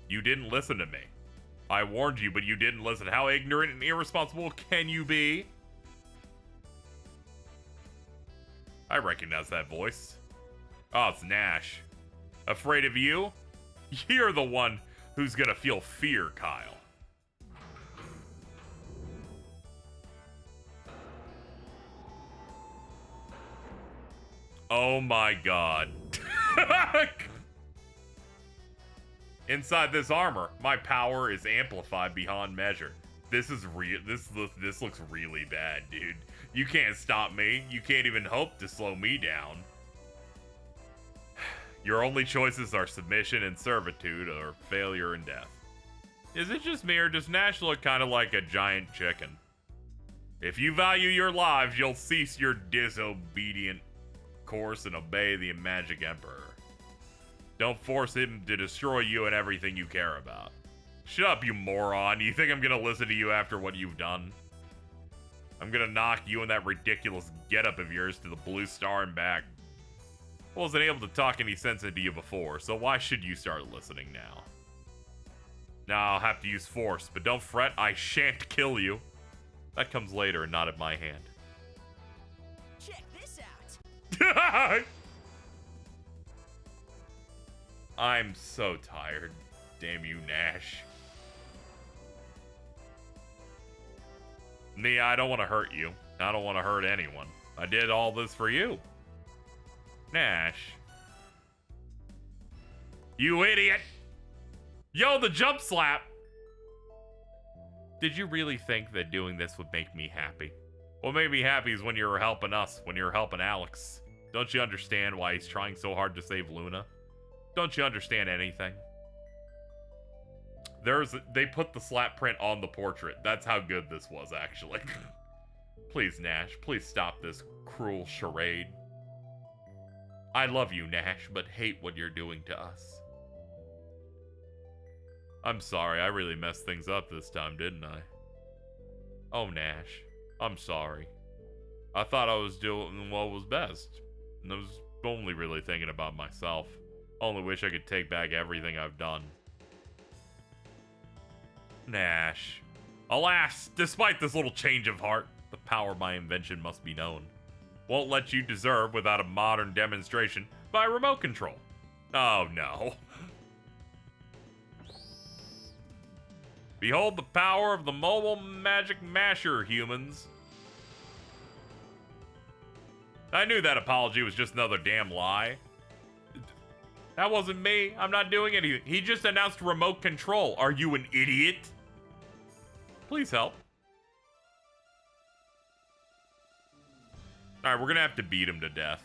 You didn't listen to me. I warned you, but you didn't listen. How ignorant and irresponsible can you be? I recognize that voice. Oh, it's Nash. Afraid of you? You're the one who's gonna feel fear, Kyle. Oh my god. Inside this armor, my power is amplified beyond measure. This is real. This looks really bad, dude. You can't stop me. You can't even hope to slow me down. Your only choices are submission and servitude, or failure and death. Is it just me, or does Nash look kind of like a giant chicken? If you value your lives, you'll cease your disobedient course and obey the Magic Emperor. Don't force him to destroy you and everything you care about. Shut up, you moron. You think I'm gonna listen to you after what you've done? I'm gonna knock you and that ridiculous getup of yours to the Blue Star and back. I wasn't able to talk any sense into you before, so why should you start listening now? Now I'll have to use force, but don't fret, I shan't kill you. That comes later and not at my hand. Check this out. I'm so tired. Damn you, Nash. Nia, I don't want to hurt you. I don't want to hurt anyone. I did all this for you. Nash. You idiot! Yo, the jump slap! Did you really think that doing this would make me happy? What made me happy is when you were helping us, when you were helping Alex. Don't you understand why he's trying so hard to save Luna? Don't you understand anything? They put the slap print on the portrait. That's how good this was, actually. Please, Nash, please stop this cruel charade. I love you, Nash, but hate what you're doing to us. I'm sorry, I really messed things up this time, didn't I? Oh, Nash, I'm sorry. I thought I was doing what was best, and I was only really thinking about myself. Only wish I could take back everything I've done. Nash. Alas, despite this little change of heart, the power of my invention must be known. Won't let you deserve without a modern demonstration by remote control. Oh no. Behold the power of the mobile magic masher, humans. I knew that apology was just another damn lie. That wasn't me. I'm not doing anything. He just announced remote control. Are you an idiot? Please help. Alright, we're gonna have to beat him to death.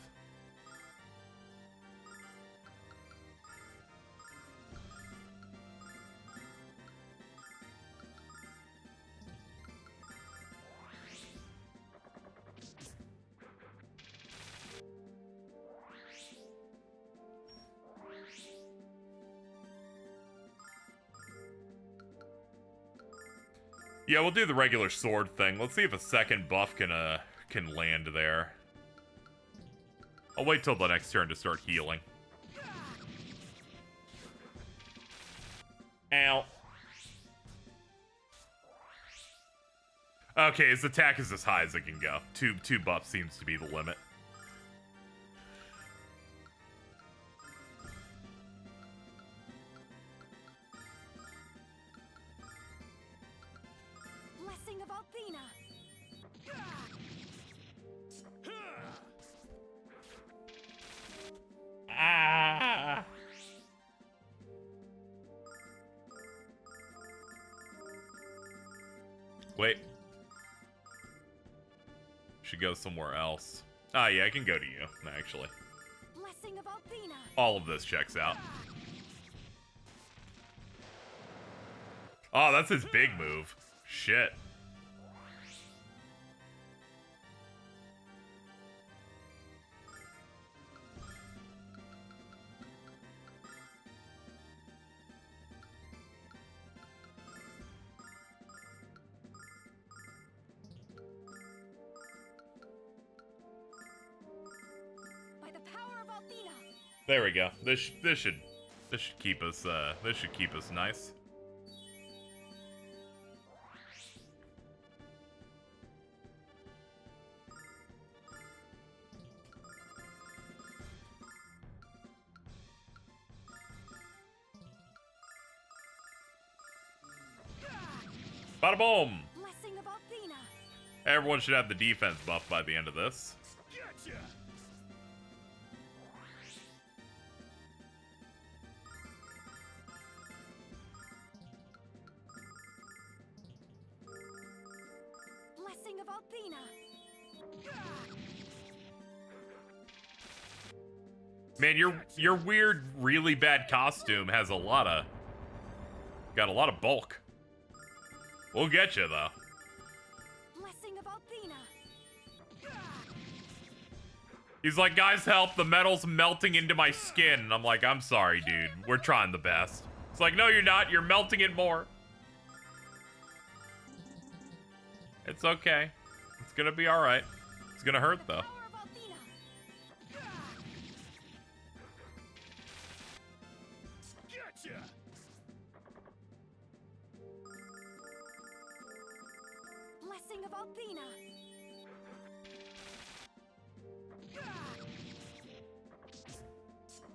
Yeah, we'll do the regular sword thing. Let's see if a second buff can land there. I'll wait till the next turn to start healing. Ow. Okay, his attack is as high as it can go. Two buffs seems to be the limit. Blessing of Althena. Ah! Wait. Should go somewhere else. Ah, yeah, I can go to you, actually. Blessing of Althena. All of this checks out. Oh, that's his big move. Shit. By the power of Althena. There we go. This should This should keep us nice. Bada boom! Blessing of Athena. Everyone should have the defense buff by the end of this. Gotcha. Blessing of Athena. Man, your weird, really bad costume has got a lot of bulk. We'll get you though. Blessing of Athena. He's like, guys, help! The metal's melting into my skin. And I'm like, I'm sorry, dude. We're trying the best. It's like, no, you're not. You're melting it more. It's okay. It's gonna be all right. It's gonna hurt though. Power of Athena. Gotcha. Blessing of Athena.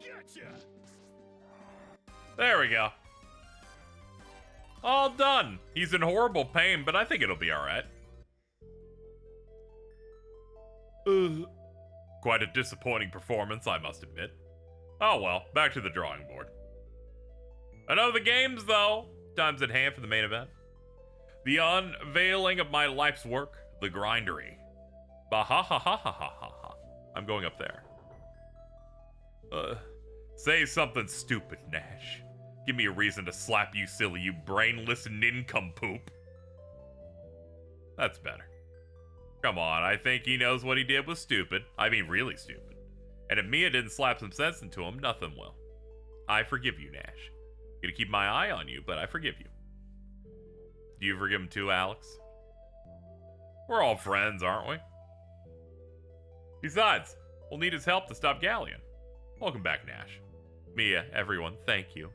Gotcha. There we go. All done. He's in horrible pain, but I think it'll be all right. Quite a disappointing performance, I must admit. Oh well, back to the drawing board. Enough of the games, though. Time's at hand for the main event. The unveiling of my life's work, the grindery. Bah-ha-ha-ha-ha-ha-ha. I'm going up there. Say something stupid, Nash. Give me a reason to slap you silly, you brainless nincompoop. That's better. Come on, I think he knows what he did was stupid. I mean, really stupid. And if Mia didn't slap some sense into him, nothing will. I forgive you, Nash. Gonna keep my eye on you, but I forgive you. Do you forgive him too, Alex? We're all friends, aren't we? Besides, we'll need his help to stop Ghaleon. Welcome back, Nash. Mia, everyone, thank you.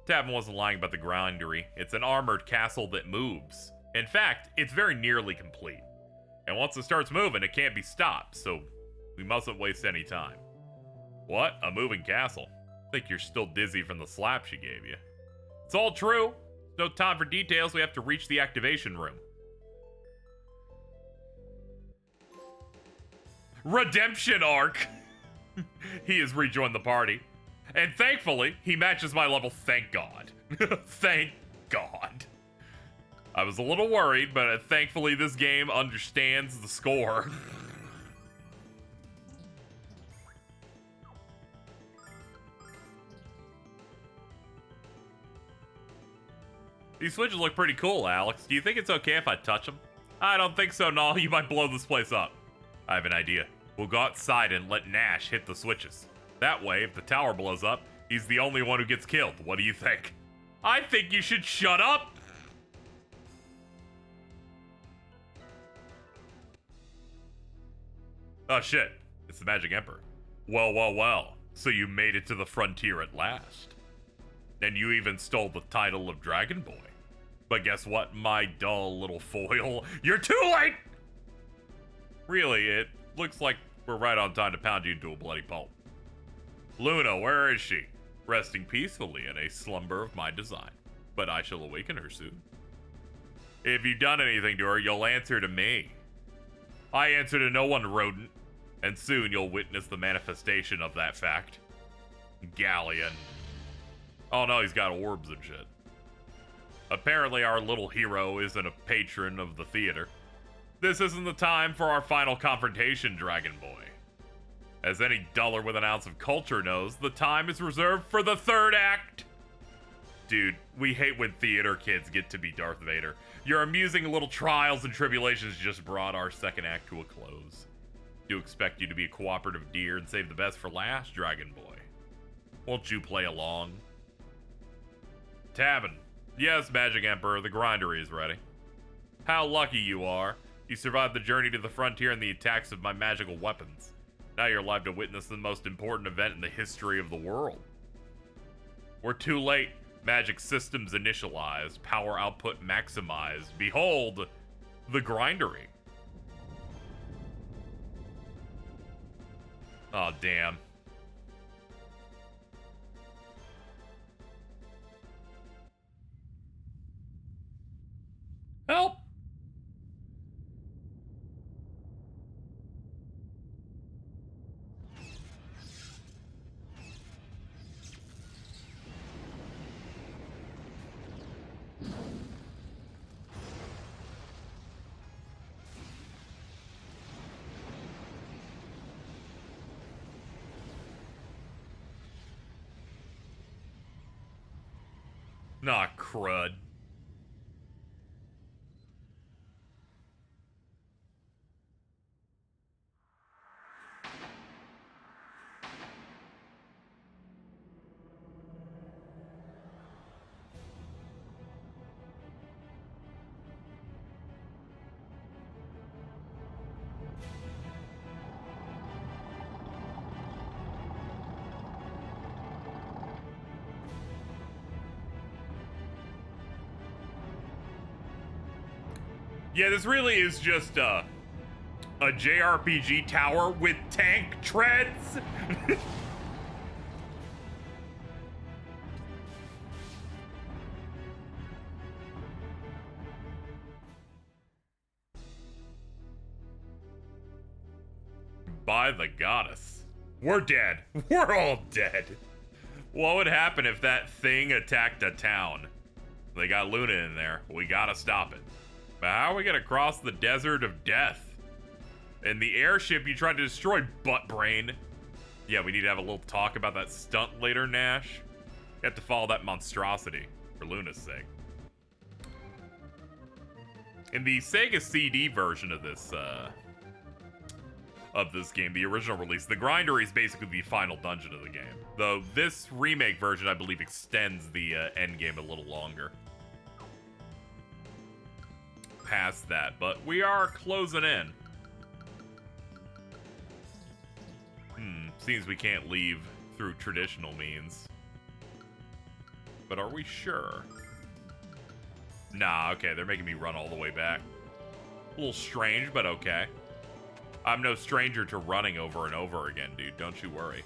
Tavin wasn't lying about the grindery. It's an armored castle that moves. In fact, it's very nearly complete. And once it starts moving, it can't be stopped, so we mustn't waste any time. What? A moving castle? I think you're still dizzy from the slap she gave you. It's all true. No time for details, we have to reach the activation room. Redemption arc! He has rejoined the party. And thankfully, he matches my level, thank God. Thank God. I was a little worried, but thankfully this game understands the score. These switches look pretty cool, Alex. Do you think it's okay if I touch them? I don't think so, Null. You might blow this place up. I have an idea. We'll go outside and let Nash hit the switches. That way, if the tower blows up, he's the only one who gets killed. What do you think? I think you should shut up! Oh shit, it's the Magic Emperor. Well, well, well. So you made it to the frontier at last. And you even stole the title of Dragon Boy. But guess what, my dull little foil? You're too late! Really, it looks like we're right on time to pound you into a bloody pulp. Luna, where is she? Resting peacefully in a slumber of my design. But I shall awaken her soon. If you've done anything to her, you'll answer to me. I answer to no one, rodent. And soon you'll witness the manifestation of that fact. Ghaleon. Oh no, he's got orbs and shit. Apparently our little hero isn't a patron of the theater. This isn't the time for our final confrontation, Dragon Boy. As any duller with an ounce of culture knows, the time is reserved for the third act. Dude, we hate when theater kids get to be Darth Vader. Your amusing little trials and tribulations just brought our second act to a close. Do expect you to be a cooperative deer and save the best for last, Dragon Boy. Won't you play along? Tavin. Yes, Magic Emperor, the grindery is ready. How lucky you are. You survived the journey to the frontier and the attacks of my magical weapons. Now you're alive to witness the most important event in the history of the world. We're too late. Magic systems initialized. Power output maximized. Behold, the grindery. Oh, damn. Help! Nah, crud. Yeah, this really is just a JRPG tower with tank treads. By the goddess. We're dead. We're all dead. What would happen if that thing attacked a town? They got Luna in there. We gotta stop it. But how are we gonna cross the desert of death? And the airship you tried to destroy, butt brain. Yeah, we need to have a little talk about that stunt later, Nash. You have to follow that monstrosity for Luna's sake. In the Sega CD version of this game, the original release, the grindery is basically the final dungeon of the game. Though this remake version, I believe, extends the end game a little longer. Past that, but we are closing in. Seems we can't leave through traditional means. But are we sure? Nah, okay, they're making me run all the way back. A little strange, but okay. I'm no stranger to running over and over again, dude. Don't you worry.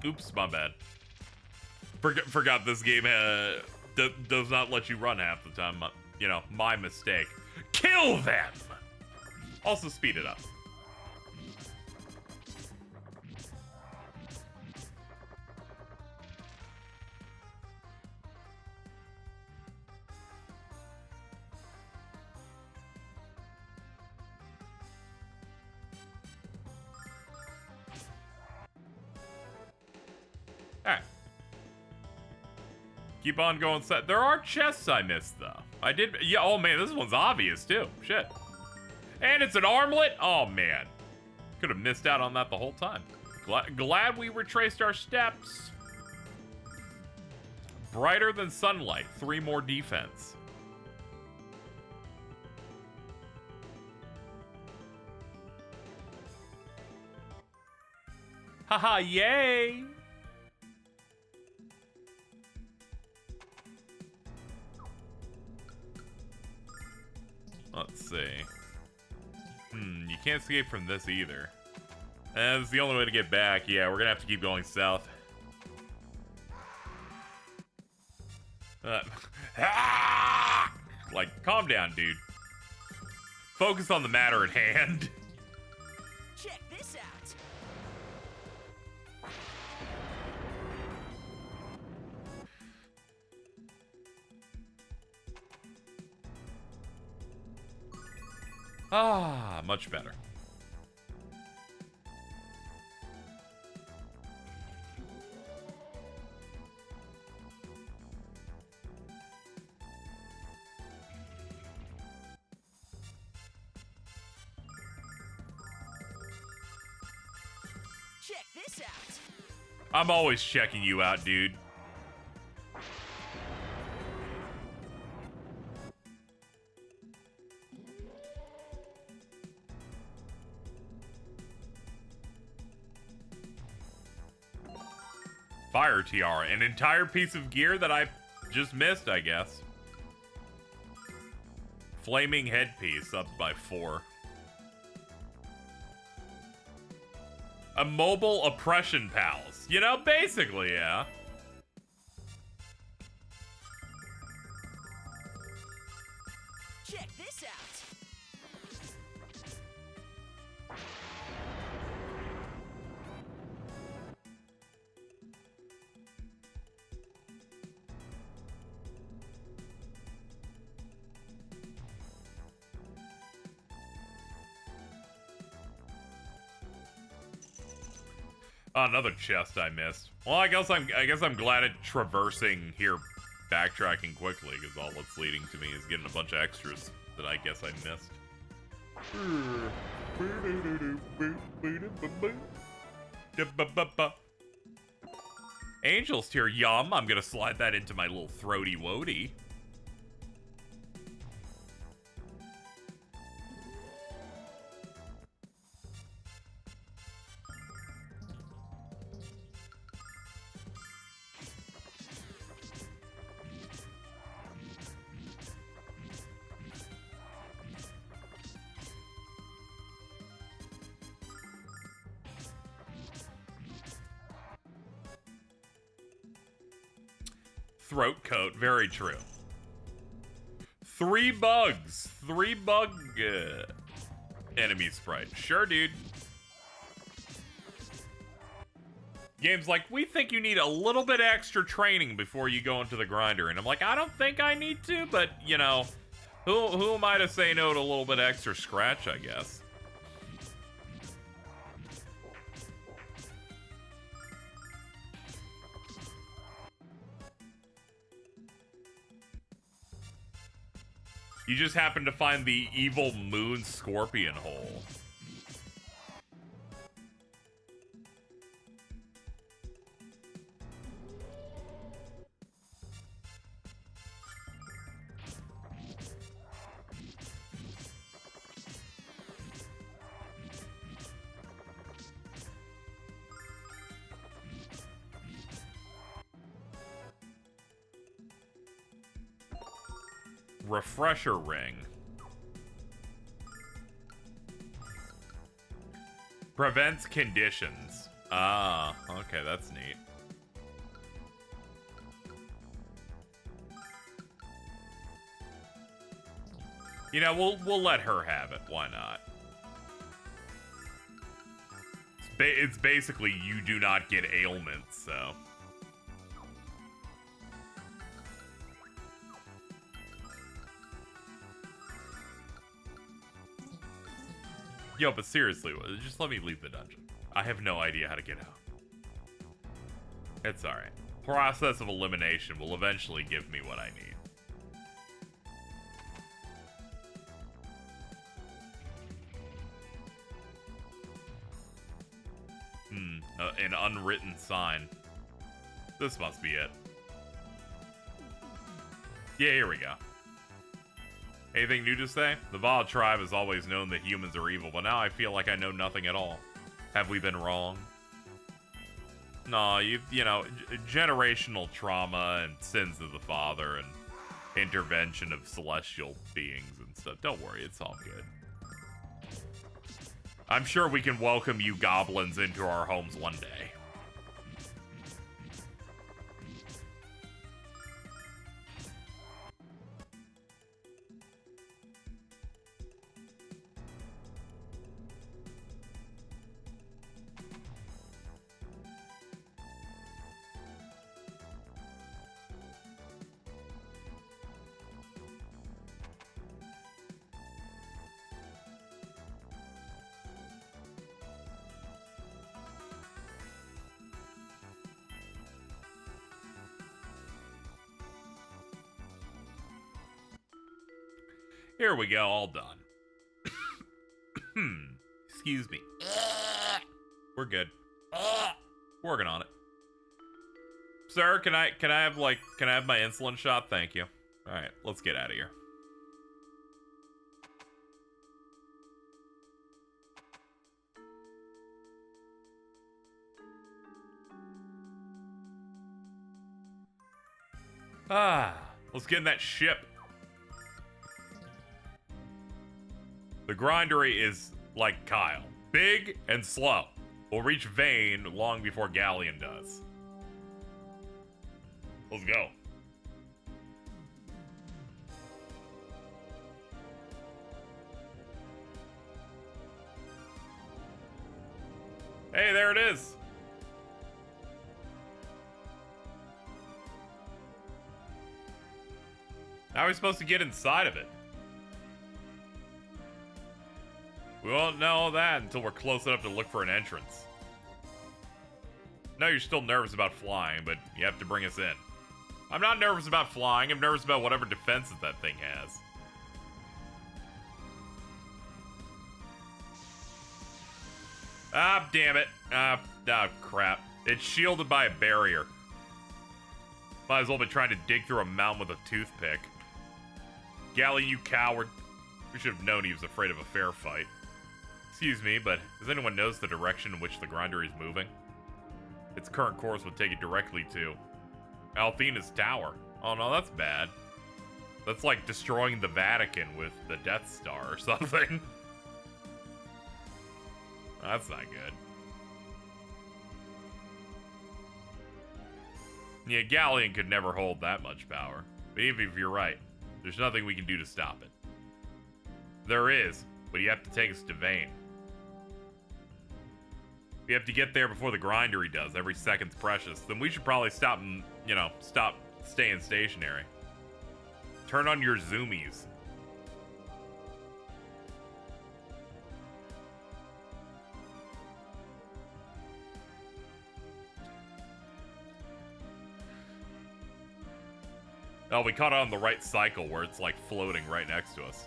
Oops, my bad. Forgot this game does not let you run half the time. You know, my mistake. Kill them! Also speed it up. Alright. Keep on going. There are chests I missed, though. I did. Yeah, oh man, this one's obvious, too. Shit. And it's an armlet? Oh, man. Could have missed out on that the whole time. Glad we retraced our steps. Brighter than sunlight. 3 more defense. Haha, yay! Let's see. You can't escape from this either. That's the only way to get back. Yeah, we're gonna have to keep going south. Like, calm down, dude. Focus on the matter at hand. Check this out. Ah, much better. this out. I'm always checking you out, dude. Fire tiara, an entire piece of gear that I just missed, I guess. Flaming headpiece, up by 4. A mobile oppression palace. You know, basically, yeah. Check this out. Oh, another chest I missed. Well, I guess I'm glad at traversing here, backtracking quickly, because all that's leading to me is getting a bunch of extras that I guess I missed. Angel's tier, yum. I'm gonna slide that into my little throaty woady. Throat coat, very true. 3 bugs. 3 bug enemy sprite. Sure, dude. Game's like, we think you need a little bit extra training before you go into the grinder. And I'm like, I don't think I need to, but, you know, who am I to say no to a little bit extra scratch, I guess? You just happen to find the evil moon scorpion hole. Refresher ring. Prevents conditions. Ah, okay, that's neat. You know, we'll let her have it. Why not? It's basically you do not get ailments, so. Yo, but seriously, just let me leave the dungeon. I have no idea how to get out. It's alright. Process of elimination will eventually give me what I need. An unwritten sign. This must be it. Yeah, here we go. Anything new to say? The Vaal tribe has always known that humans are evil, but now I feel like I know nothing at all. Have we been wrong? No, you know, generational trauma and sins of the father and intervention of celestial beings and stuff. Don't worry, it's all good. I'm sure we can welcome you goblins into our homes one day. Here we go, all done. Excuse me. We're good. Working on it. Sir, can I have my insulin shot? Thank you. Alright, let's get out of here. Let's get in that ship. The grindery is like Kyle. Big and slow. We'll reach Vane long before Ghaleon does. Let's go. Hey, there it is. How are we supposed to get inside of it? We won't know that until we're close enough to look for an entrance. No, you're still nervous about flying, but you have to bring us in. I'm not nervous about flying, I'm nervous about whatever defenses that thing has. Ah, damn it. Ah, crap. It's shielded by a barrier. Might as well be trying to dig through a mountain with a toothpick. Ghaleon, you coward. We should have known he was afraid of a fair fight. Excuse me, but does anyone notice the direction in which the grinder is moving? Its current course would take it directly to Althena's tower. Oh no, that's bad. That's like destroying the Vatican with the Death Star or something. That's not good. Yeah, Ghaleon could never hold that much power. But even if you're right, there's nothing we can do to stop it. There is, but you have to take us to Vane. We have to get there before the grindery does. Every second's precious. Then we should probably stop and, stop staying stationary. Turn on your zoomies. Oh, we caught it on the right cycle where it's like floating right next to us.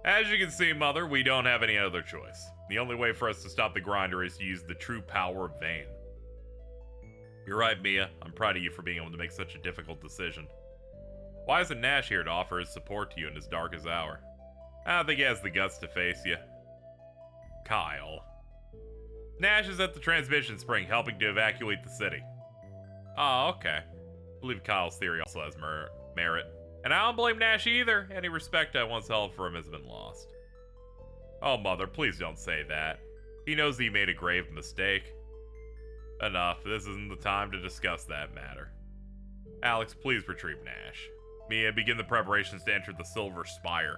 As you can see, Mother, we don't have any other choice. The only way for us to stop the grinder is to use the true power of Vane. You're right, Mia. I'm proud of you for being able to make such a difficult decision. Why isn't Nash here to offer his support to you in his darkest hour? I don't think he has the guts to face you. Kyle. Nash is at the transmission spring helping to evacuate the city. Oh, okay. I believe Kyle's theory also has merit. And I don't blame Nash either. Any respect I once held for him has been lost. Oh, Mother, please don't say that. He knows he made a grave mistake. Enough. This isn't the time to discuss that matter. Alex, please retrieve Nash. Mia, begin the preparations to enter the Silver Spire.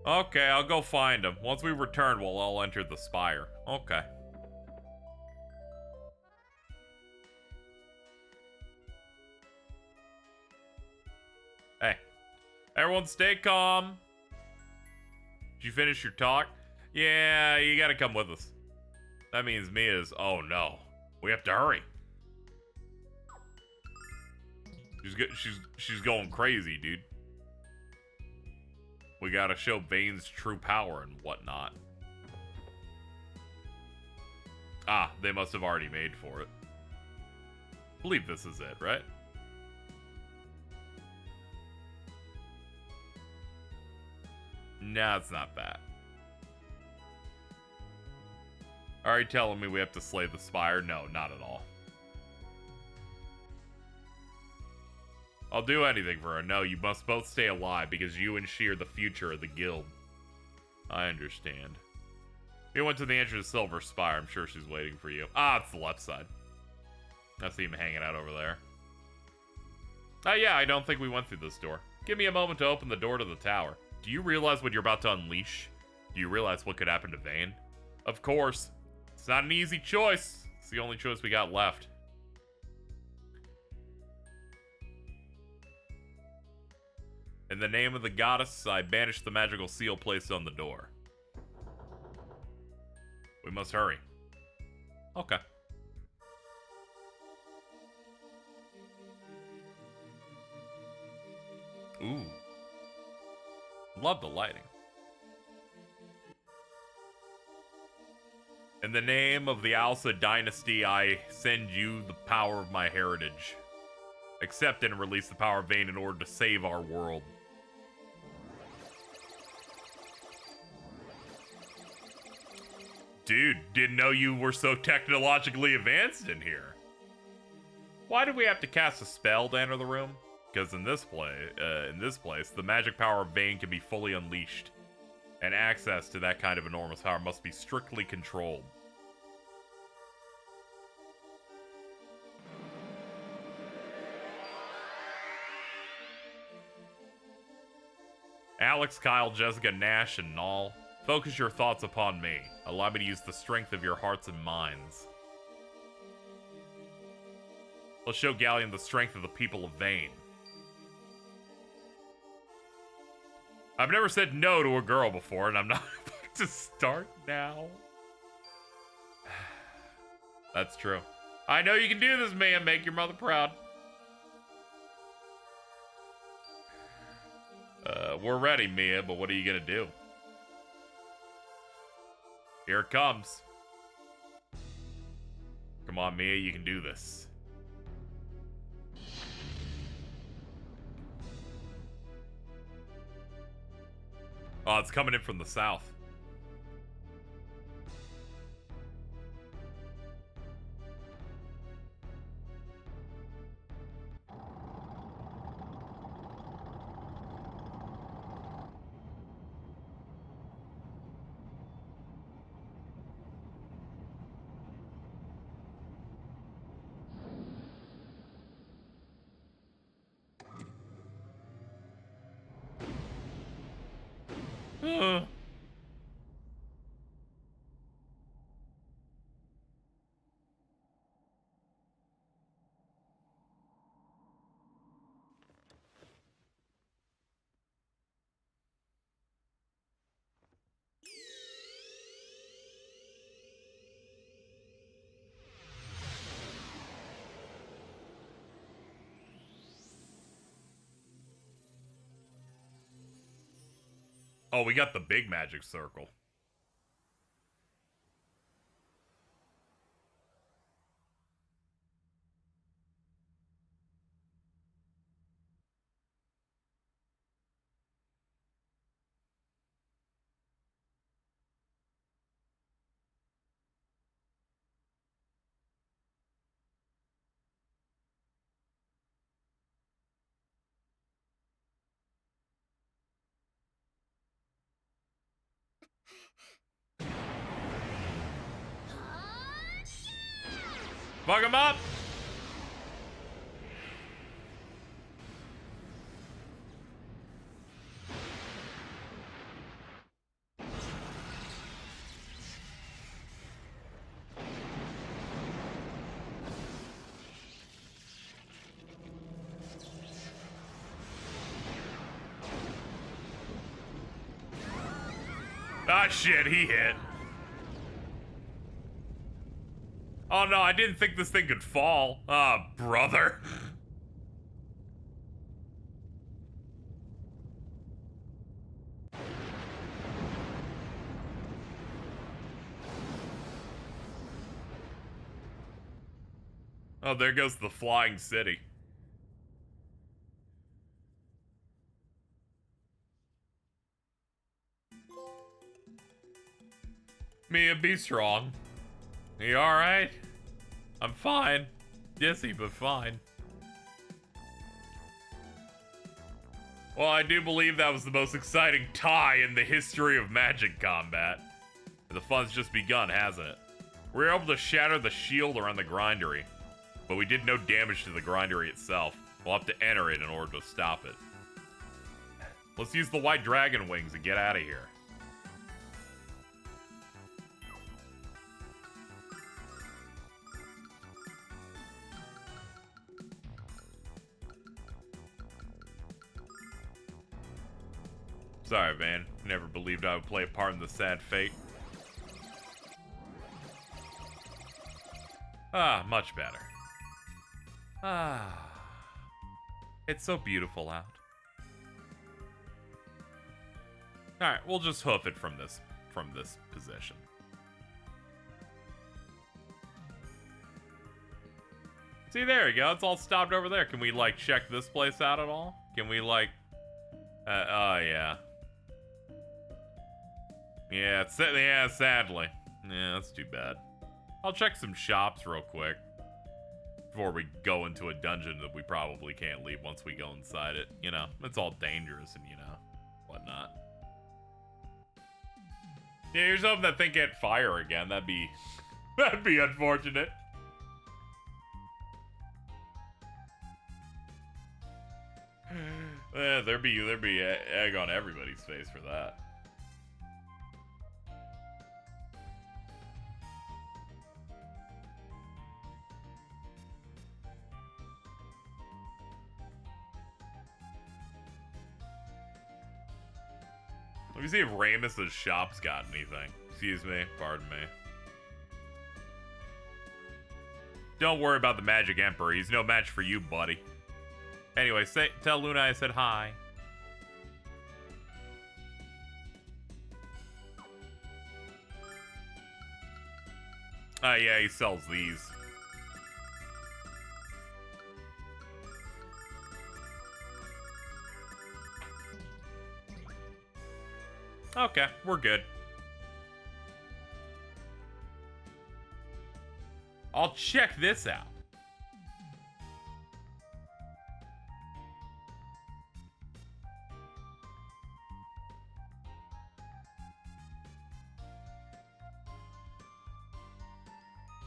Okay, I'll go find him. Once we return, we'll all enter the Spire. Okay. Hey. Everyone stay calm. Did you finish your talk? Yeah, you gotta come with us. That means Mia's, oh no. We have to hurry. She's going crazy, dude. We gotta show Vane's true power and whatnot. Ah, they must have already made for it. I believe this is it, right? Nah, it's not that. Are you telling me we have to slay the Spire? No, not at all. I'll do anything for her. No, you must both stay alive because you and she are the future of the guild. I understand. We went to the entrance of Silver Spire. I'm sure she's waiting for you. Ah, it's the left side. I see him hanging out over there. Oh yeah, I don't think we went through this door. Give me a moment to open the door to the tower. Do you realize what you're about to unleash? Do you realize what could happen to Vane? Of course. It's not an easy choice. It's the only choice we got left. In the name of the goddess, I banish the magical seal placed on the door. must hurry. Okay. Ooh. Love the lighting. In the name of the Alsa dynasty, I send you the power of my heritage. Accept and release the power of Vayne in order to save our world. Dude, didn't know you were so technologically advanced in here. Why did we have to cast a spell to enter the room? Because in this place, the magic power of Vayne can be fully unleashed, and access to that kind of enormous power must be strictly controlled. Alex, Kyle, Jessica, Nash, and Null, focus your thoughts upon me. Allow me to use the strength of your hearts and minds. Let's show Ghaleon the strength of the people of Vayne. I've never said no to a girl before, and I'm not about to start now. That's true. I know you can do this, man. Make your mother proud. We're ready, Mia, but what are you gonna do? Here it comes. Come on, Mia, you can do this. Oh, it's coming in from the south. Oh, we got the big magic circle. Fuck him up! Ah, shit, he hit. Oh no, I didn't think this thing could fall. Ah, brother. Oh, there goes the flying city. Mia, be strong. You alright? I'm fine. Dizzy, but fine. Well, I do believe that was the most exciting tie in the history of Magic combat. The fun's just begun, hasn't it? We were able to shatter the shield around the grindery, but we did no damage to the grindery itself. We'll have to enter it in order to stop it. Let's use the white dragon wings and get out of here. Sorry, man. Never believed I would play a part in the sad fate. Ah, much better. Ah. It's so beautiful out. Alright, we'll just hoof it from this position. See, there you go. It's all stopped over there. Can we, like, check this place out at all? Can we, like... oh, yeah. Yeah, sadly. Yeah, that's too bad. I'll check some shops real quick before we go into a dungeon that we probably can't leave once we go inside it. You know, it's all dangerous and, you know, whatnot. Yeah, here's hoping that thing can't fire again. That'd be unfortunate. There'd be egg on everybody's face for that. Let me see if Ramus's shop's got anything. Excuse me, pardon me. Don't worry about the Magic Emperor. He's no match for you, buddy. Anyway, tell Luna I said hi. Yeah, he sells these. Okay, we're good. I'll check this out.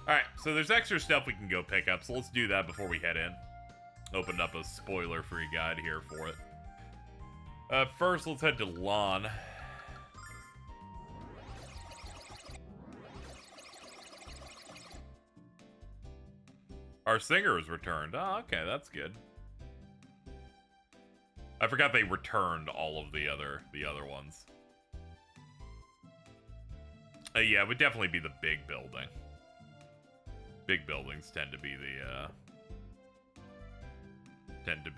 Alright, so there's extra stuff we can go pick up, so let's do that before we head in. Opened up a spoiler-free guide here for it. First, let's head to Lawn. Our singer is returned. Oh, okay, that's good. I forgot they returned all of the other ones. Yeah, it would definitely be the big building. Big buildings tend to be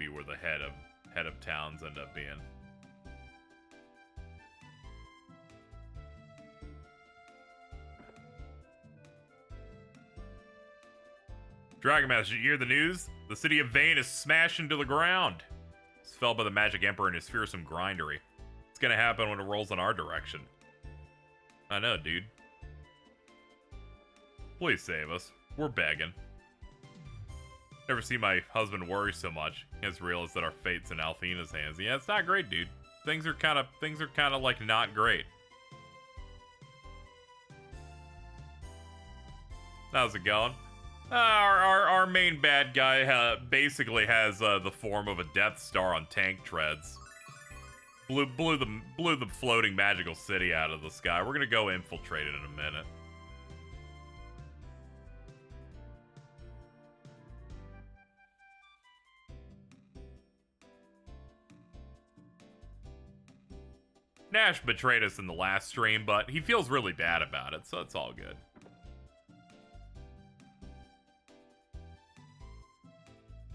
where the head of towns end up being. Dragon Master, you hear the news? The city of Vane is smashed into the ground. It's felled by the Magic Emperor and his fearsome grindery. It's gonna happen when it rolls in our direction. I know, dude. Please save us. We're begging. Never seen my husband worry so much. He has realized that our fate's in Althena's hands. Yeah, it's not great, dude. Things are kind of like not great. How's it going? Our main bad guy basically has the form of a Death Star on tank treads. Blew the floating magical city out of the sky. We're gonna go infiltrate it in a minute. Nash betrayed us in the last stream, but he feels really bad about it, so it's all good.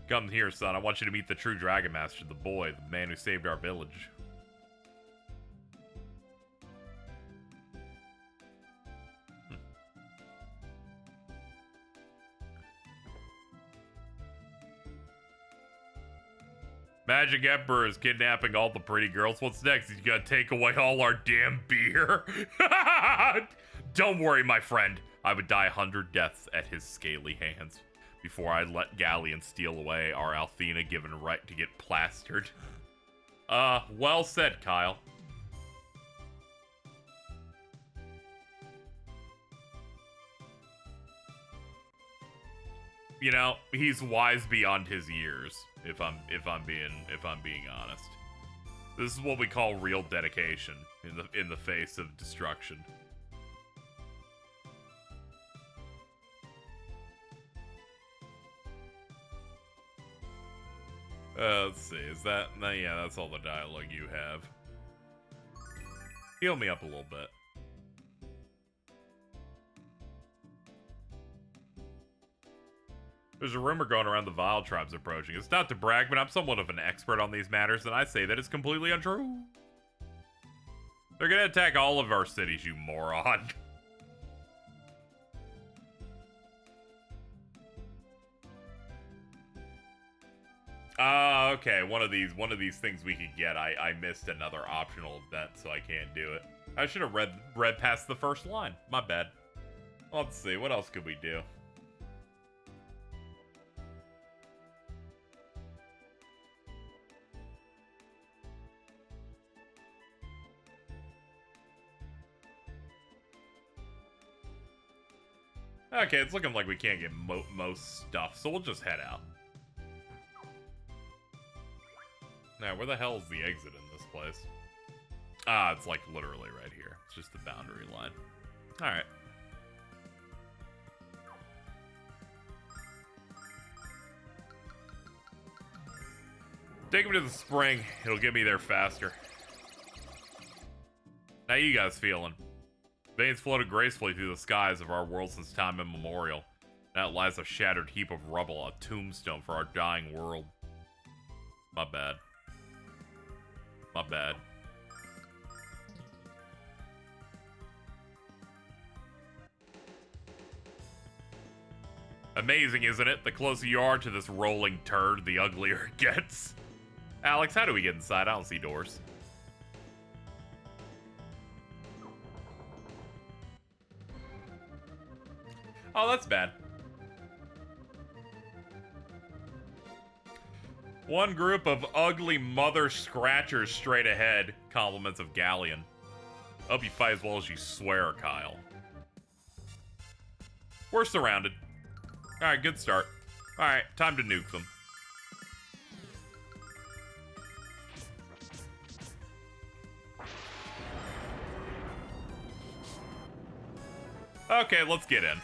Come here, son. I want you to meet the true Dragon Master, the boy, the man who saved our village. Magic Emperor is kidnapping all the pretty girls. What's next? He's gonna take away all our damn beer. Don't worry, my friend. I would die 100 deaths at his scaly hands before I let Ghaleon steal away our Althena given right to get plastered. Well said, Kyle. You know, he's wise beyond his years, if I'm being honest. This is what we call real dedication in the face of destruction. Let's see, is that... yeah, that's all the dialogue you have. Heal me up a little bit. There's a rumor going around the Vile tribes approaching. It's not to brag, but I'm somewhat of an expert on these matters, and I say that it's completely untrue. They're gonna attack all of our cities, you moron. Okay. One of these things we could get. I missed another optional event, so I can't do it. I should have read past the first line. My bad. Let's see. What else could we do? Okay, it's looking like we can't get most stuff, so we'll just head out. Now, where the hell is the exit in this place? Ah, it's like literally right here. It's just the boundary line. Alright. Take him to the spring. It'll get me there faster. How you guys feeling? Veins floated gracefully through the skies of our world since time immemorial. Now it lies a shattered heap of rubble, a tombstone for our dying world. My bad. My bad. Amazing, isn't it? The closer you are to this rolling turd, the uglier it gets. Alex, how do we get inside? I don't see doors. Oh, that's bad. One group of ugly mother scratchers straight ahead. Compliments of Ghaleon. Hope you fight as well as you swear, Kyle. We're surrounded. Alright, good start. Alright, time to nuke them. Okay, let's get in.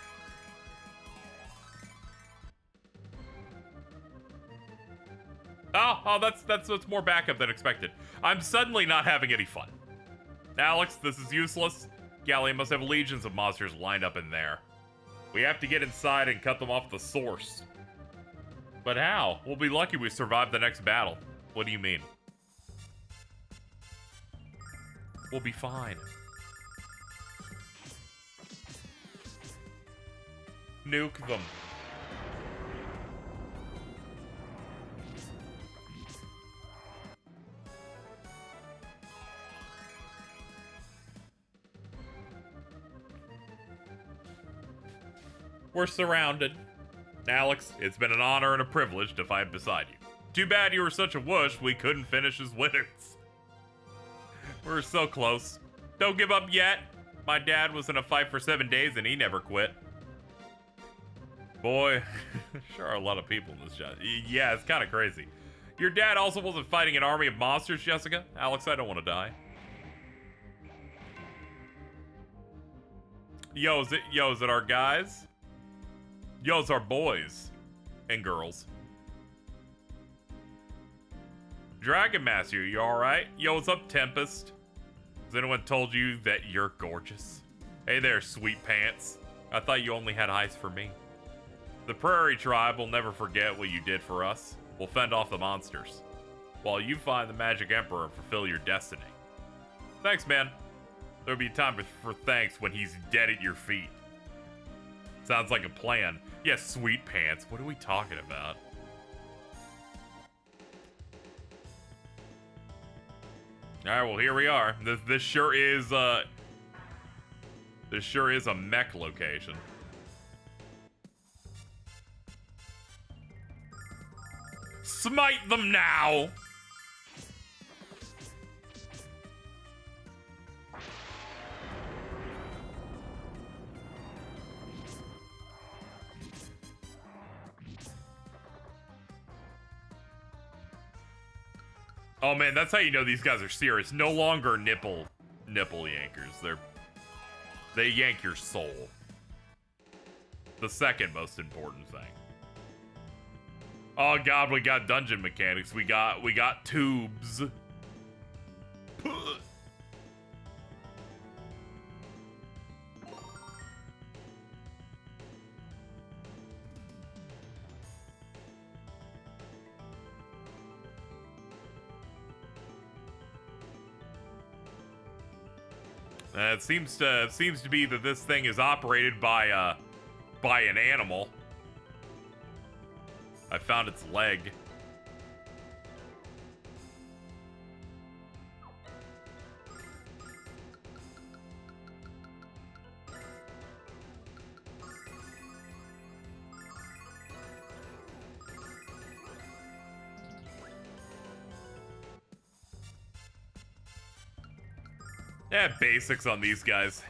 Oh, that's more backup than expected. I'm suddenly not having any fun. Alex, this is useless. Ghaleon must have legions of monsters lined up in there. We have to get inside and cut them off the source. But how? We'll be lucky we survive the next battle. What do you mean? We'll be fine. Nuke them. We're surrounded. Alex, it's been an honor and a privilege to fight beside you. Too bad you were such a wuss we couldn't finish as winners. We're so close. Don't give up yet. My dad was in a fight for 7 days and he never quit. Boy, sure are a lot of people in this job. Yeah, it's kind of crazy. Your dad also wasn't fighting an army of monsters, Jessica? Alex, I don't want to die. Yo, is it our guys? Yo, it's our boys and girls. Dragon Master, you alright? Yo, what's up, Tempest? Has anyone told you that you're gorgeous? Hey there, sweet pants. I thought you only had eyes for me. The Prairie Tribe will never forget what you did for us. We'll fend off the monsters, while you find the Magic Emperor and fulfill your destiny. Thanks, man. There'll be time for thanks when he's dead at your feet. Sounds like a plan. Yes, sweet pants. What are we talking about? Alright, well, here we are. This sure is a mech location. Smite them now! Oh man, that's how you know these guys are serious. No longer nipple yankers. They yank your soul. The second most important thing. Oh god, we got dungeon mechanics. We got tubes. It seems to be that this thing is operated by an animal. I found its leg. Yeah, basics on these guys.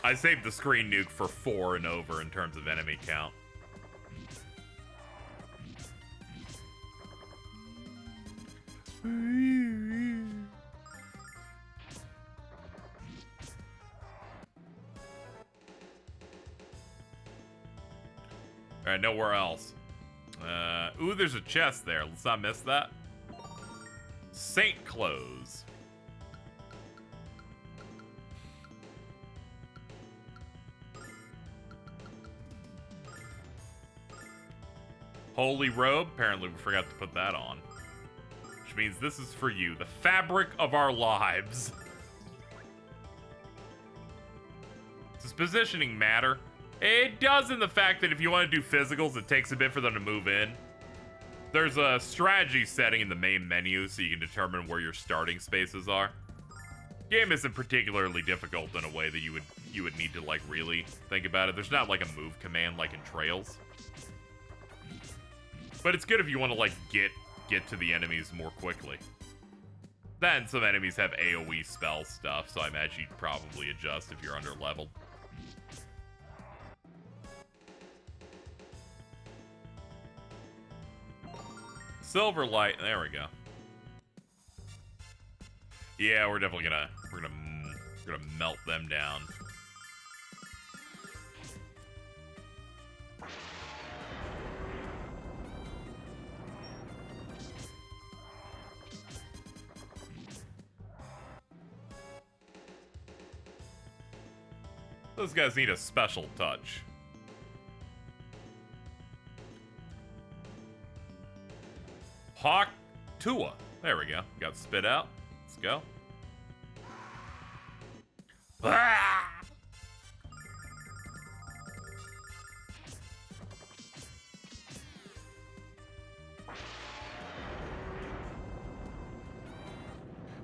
I saved the screen nuke for 4 and over in terms of enemy count. Alright, nowhere else. Ooh, there's a chest there. Let's not miss that. Saint clothes. Holy robe. Apparently we forgot to put that on. Which means this is for you. The fabric of our lives. Does positioning matter? It does in the fact that if you want to do physicals, it takes a bit for them to move in. There's a strategy setting in the main menu so you can determine where your starting spaces are. Game isn't particularly difficult in a way that you would need to like really think about it. There's not like a move command like in Trails. But it's good if you want to like get to the enemies more quickly. Then some enemies have AoE spell stuff, so I imagine you'd probably adjust if you're under leveled. Silver light, there we go. Yeah, we're definitely gonna melt them down. Those guys need a special touch. Hawk Tua. There we go. Got spit out. Let's go. Ah!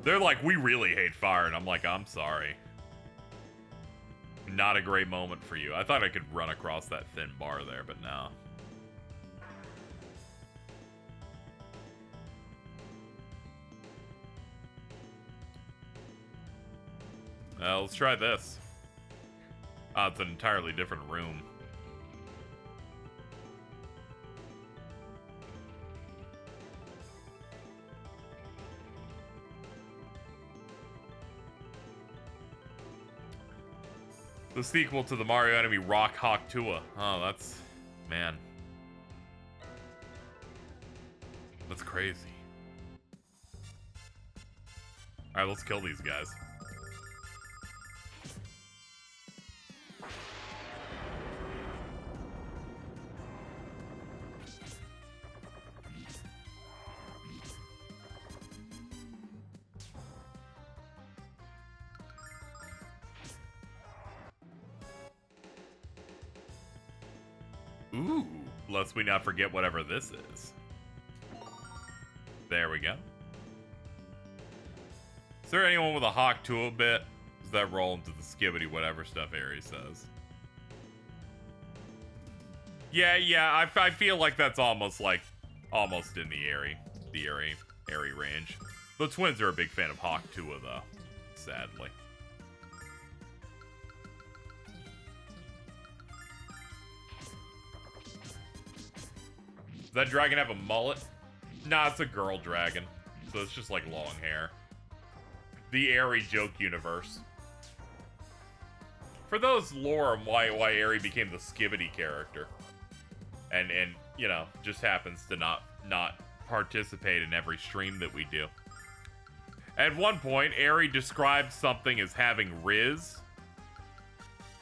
They're like, we really hate fire, and I'm like, I'm sorry. Not a great moment for you. I thought I could run across that thin bar there, but no. Let's try this. Oh, it's an entirely different room. The sequel to the Mario enemy Rock Hawk Tua. Oh, that's... man. That's crazy. Alright, let's kill these guys. Ooh, lest we not forget whatever this is. There we go. Is there anyone with a Hawk Tua bit? Does that roll into the skibbity whatever stuff Aerie says? Yeah, I feel like that's almost in the Aerie range. The twins are a big fan of Hawk Tua though, sadly. Does that dragon have a mullet? Nah, it's a girl dragon. So it's just like long hair. The Aerie joke universe. For those lore on why Aerie became the skibbity character. And you know, just happens to not participate in every stream that we do. At one point, Aerie described something as having Riz.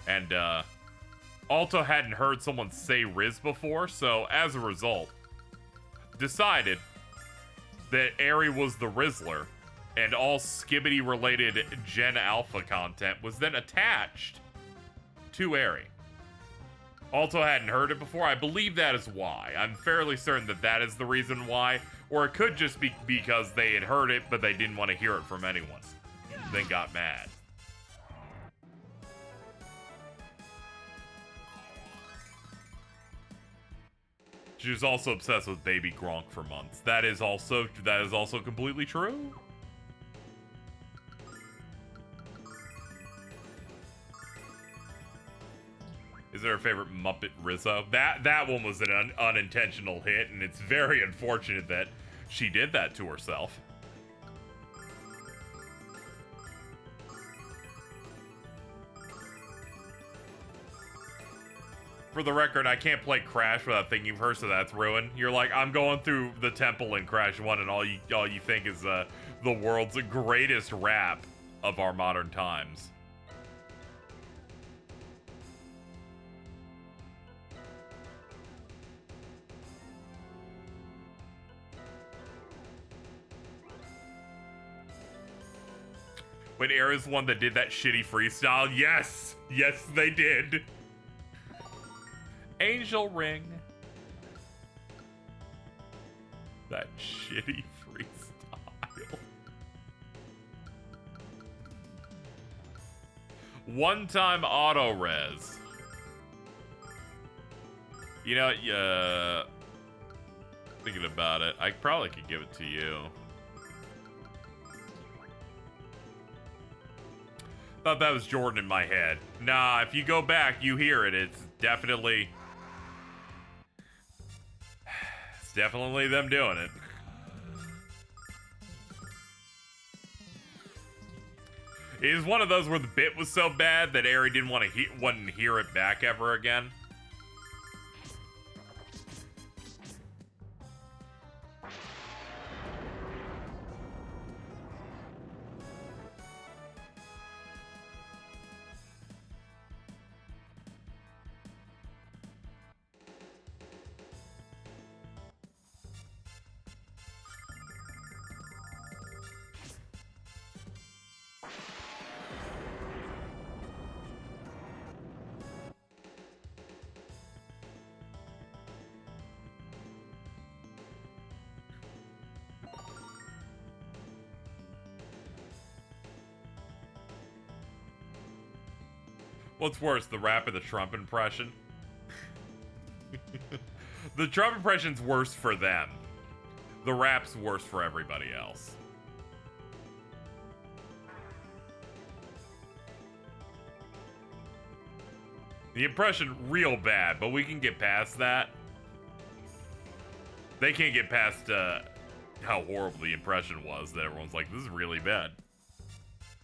And Alto hadn't heard someone say Riz before, so as a result, decided that Aerie was the Rizzler and all Skibbity-related Gen Alpha content was then attached to Aerie. Also hadn't heard it before. I believe that is why. I'm fairly certain that that is the reason why. Or it could just be because they had heard it, but they didn't want to hear it from anyone. Then got mad. She was also obsessed with Baby Gronk for months. That is also completely true. Is there a favorite Muppet Rizzo? That one was an unintentional hit, and it's very unfortunate that she did that to herself. For the record, I can't play Crash without thinking of her, so that's ruined. You're like, I'm going through the temple in Crash 1, and all you think is the world's greatest rap of our modern times. When Aerie's the one that did that shitty freestyle, yes! Yes, they did! Angel Ring. That shitty freestyle. One-time auto-res. You know, thinking about it, I probably could give it to you. Thought that was Jordan in my head. Nah, if you go back, you hear it. It's definitely them doing it. It is one of those where the bit was so bad that Aerie didn't want to hear it back ever again. What's worse, the rap or the Trump impression? The Trump impression's worse for them. The rap's worse for everybody else. The impression real bad, but we can get past that. They can't get past how horrible the impression was that everyone's like, this is really bad.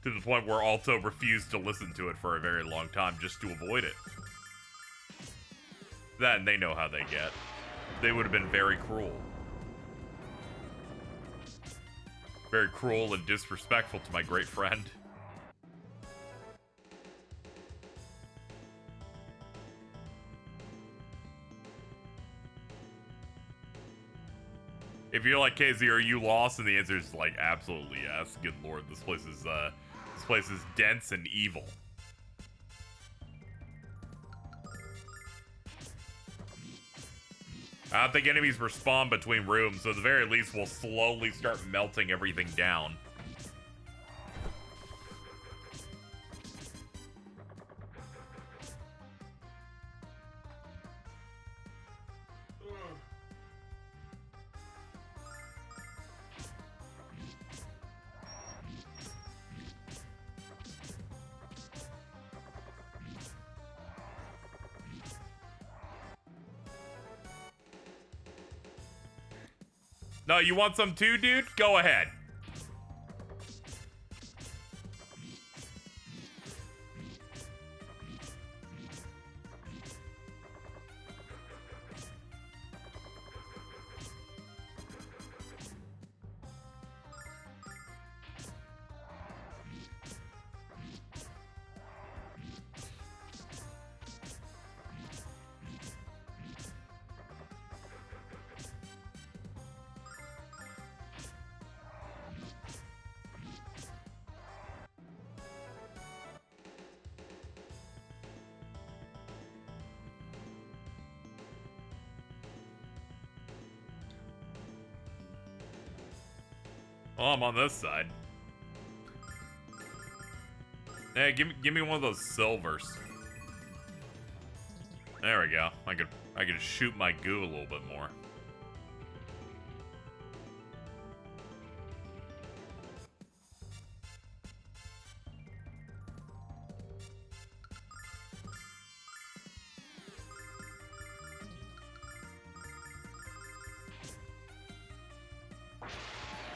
To the point where Alto refused to listen to it for a very long time just to avoid it. That, and they know how they get. They would have been very cruel. Very cruel and disrespectful to my great friend. If you're like, KZ, are you lost? And the answer is like, absolutely yes. Good lord, this place is dense and evil. I don't think enemies respawn between rooms, so at the very least we'll slowly start melting everything down. No, you want some too, dude? Go ahead. Well, I'm on this side. Hey, give me one of those silvers. There we go. I could shoot my goo a little bit more.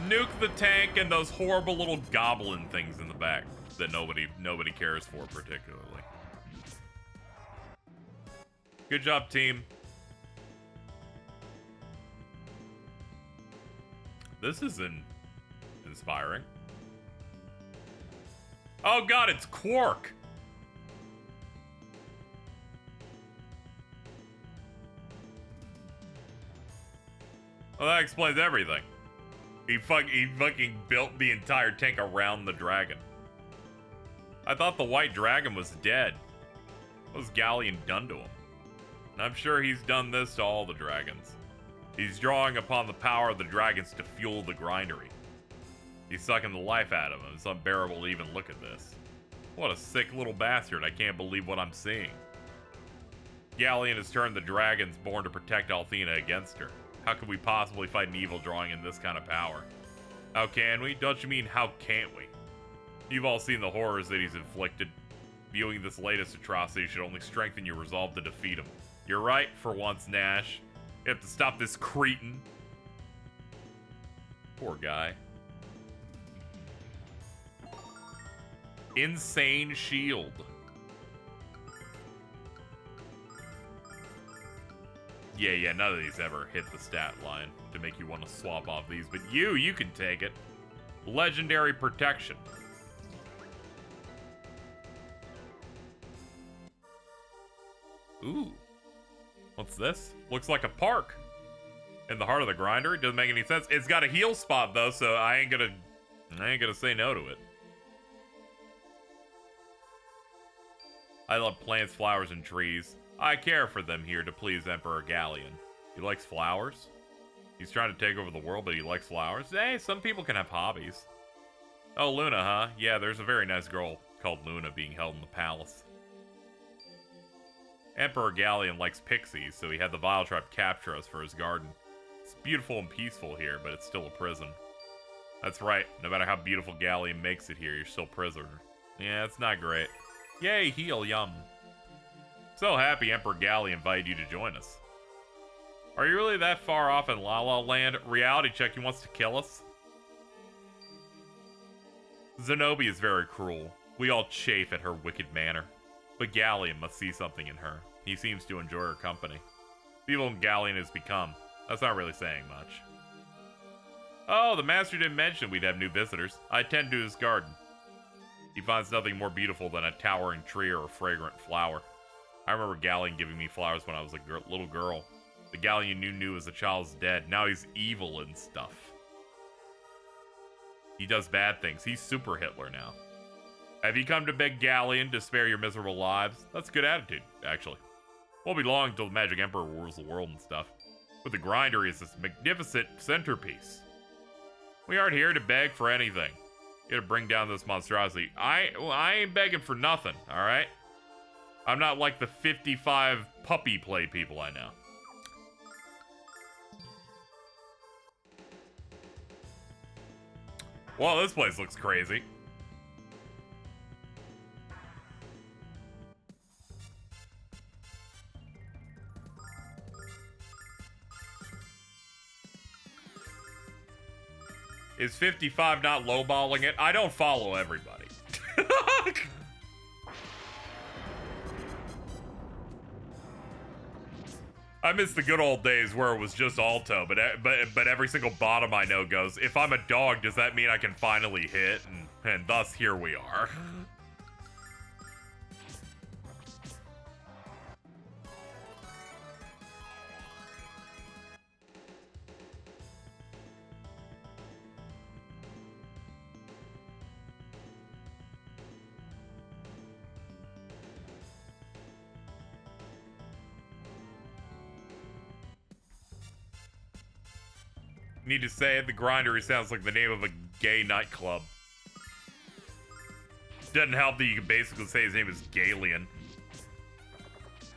Nuke the tank and those horrible little goblin things in the back that nobody cares for particularly. Good job, team. This is inspiring. Oh god, it's Quark! Well, that explains everything. He fucking built the entire tank around the dragon. I thought the white dragon was dead. What was Ghaleon done to him? And I'm sure he's done this to all the dragons. He's drawing upon the power of the dragons to fuel the grindery. He's sucking the life out of him. It's unbearable to even look at this. What a sick little bastard. I can't believe what I'm seeing. Ghaleon has turned the dragons born to protect Althena against her. How could we possibly fight an evil drawing in this kind of power? How can we? Don't you mean how can't we? You've all seen the horrors that he's inflicted. Viewing this latest atrocity should only strengthen your resolve to defeat him. You're right, for once, Nash. You have to stop this cretin. Poor guy. Insane shield. Yeah, none of these ever hit the stat line to make you want to swap off these, but you can take it. Legendary protection. Ooh. What's this? Looks like a park. In the heart of the grinder? It doesn't make any sense. It's got a heal spot though, so I ain't gonna say no to it. I love plants, flowers, and trees. I care for them here to please Emperor Ghaleon. He likes flowers? He's trying to take over the world, but he likes flowers? Hey, some people can have hobbies. Oh, Luna, huh? Yeah, there's a very nice girl called Luna being held in the palace. Emperor Ghaleon likes pixies, so he had the Vile Tribe capture us for his garden. It's beautiful and peaceful here, but it's still a prison. That's right, no matter how beautiful Ghaleon makes it here, you're still prisoner. Yeah, it's not great. Yay, heal, yum. So happy Emperor Ghaleon invited you to join us. Are you really that far off in La La Land? Reality check, he wants to kill us? Zenobia is very cruel. We all chafe at her wicked manner. But Ghaleon must see something in her. He seems to enjoy her company. The evil Ghaleon has become. That's not really saying much. Oh, the master didn't mention we'd have new visitors. I tend to his garden. He finds nothing more beautiful than a towering tree or a fragrant flower. I remember Ghaleon giving me flowers when I was a little girl. The Ghaleon you knew as a child's dead. Now he's evil and stuff. He does bad things. He's Super Hitler now. Have you come to beg Ghaleon to spare your miserable lives? That's a good attitude, actually. Won't be long until the Magic Emperor rules the world and stuff. But the grinder is this magnificent centerpiece. We aren't here to beg for anything. Here to bring down this monstrosity. I ain't begging for nothing, alright? I'm not like the 55 puppy play people I know. Well, this place looks crazy. Is 55 not lowballing it? I don't follow everybody. I miss the good old days where it was just Alto, but every single bottom I know goes, if I'm a dog, does that mean I can finally hit? And thus, here we are. Need to say it, the Grindery sounds like the name of a gay nightclub. Doesn't help that you can basically say his name is Ghaleon.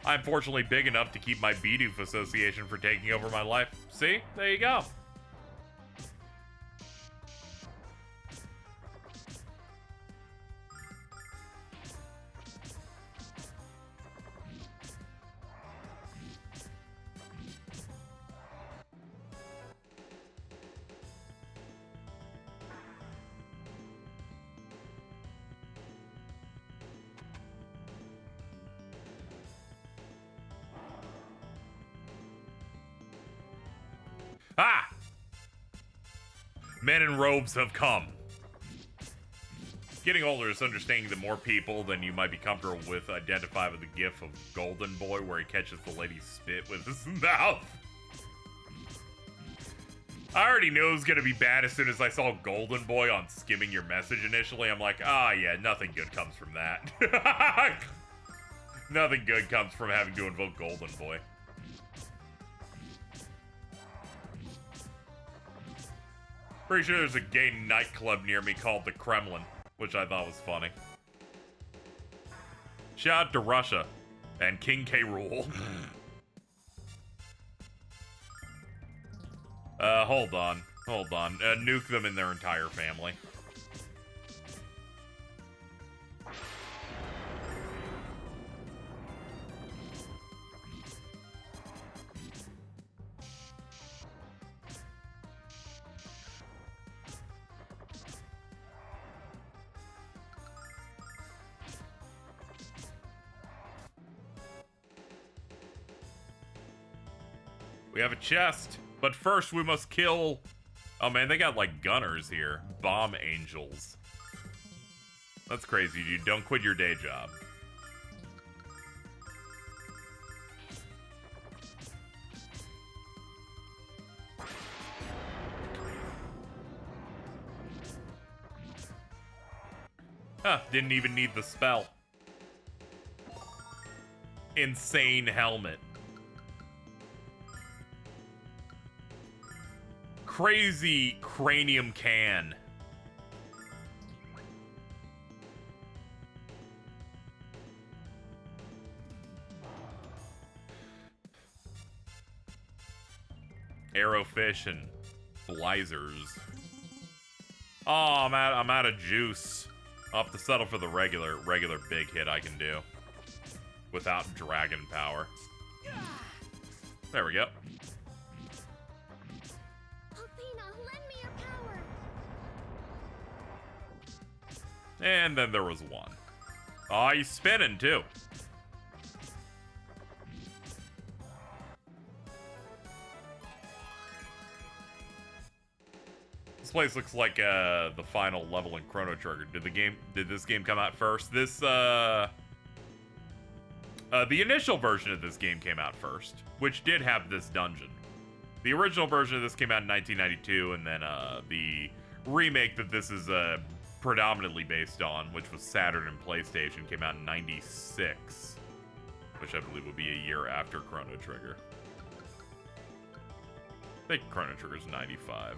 I'm fortunately big enough to keep my Bidoof association from taking over my life. See? There you go. Ah! Men in robes have come. Getting older is understanding that more people than you might be comfortable with identify with the gif of Golden Boy where he catches the lady's spit with his mouth. I already knew it was going to be bad as soon as I saw Golden Boy on skimming your message initially. I'm like, ah, yeah, nothing good comes from that. Nothing good comes from having to invoke Golden Boy. Pretty sure there's a gay nightclub near me called the Kremlin, which I thought was funny. Shout out to Russia and King K. Rool. Hold on. Nuke them and their entire family. We have a chest, but first we must kill... Oh man, they got like gunners here. Bomb angels. That's crazy, dude. Don't quit your day job. Huh, didn't even need the spell. Insane helmet. Crazy cranium can. Arrowfish and blizers. Oh, I'm out of juice. I'll have to settle for the regular big hit I can do without dragon power. There we go. And then there was one. Oh, he's spinning too. This place looks like the final level in Chrono Trigger. Did this game come out first? The initial version of this game came out first, which did have this dungeon. The original version of this came out in 1992, and then the remake that this is predominantly based on, which was Saturn and PlayStation, came out in 96, which I believe would be a year after Chrono Trigger. I think Chrono Trigger's 95.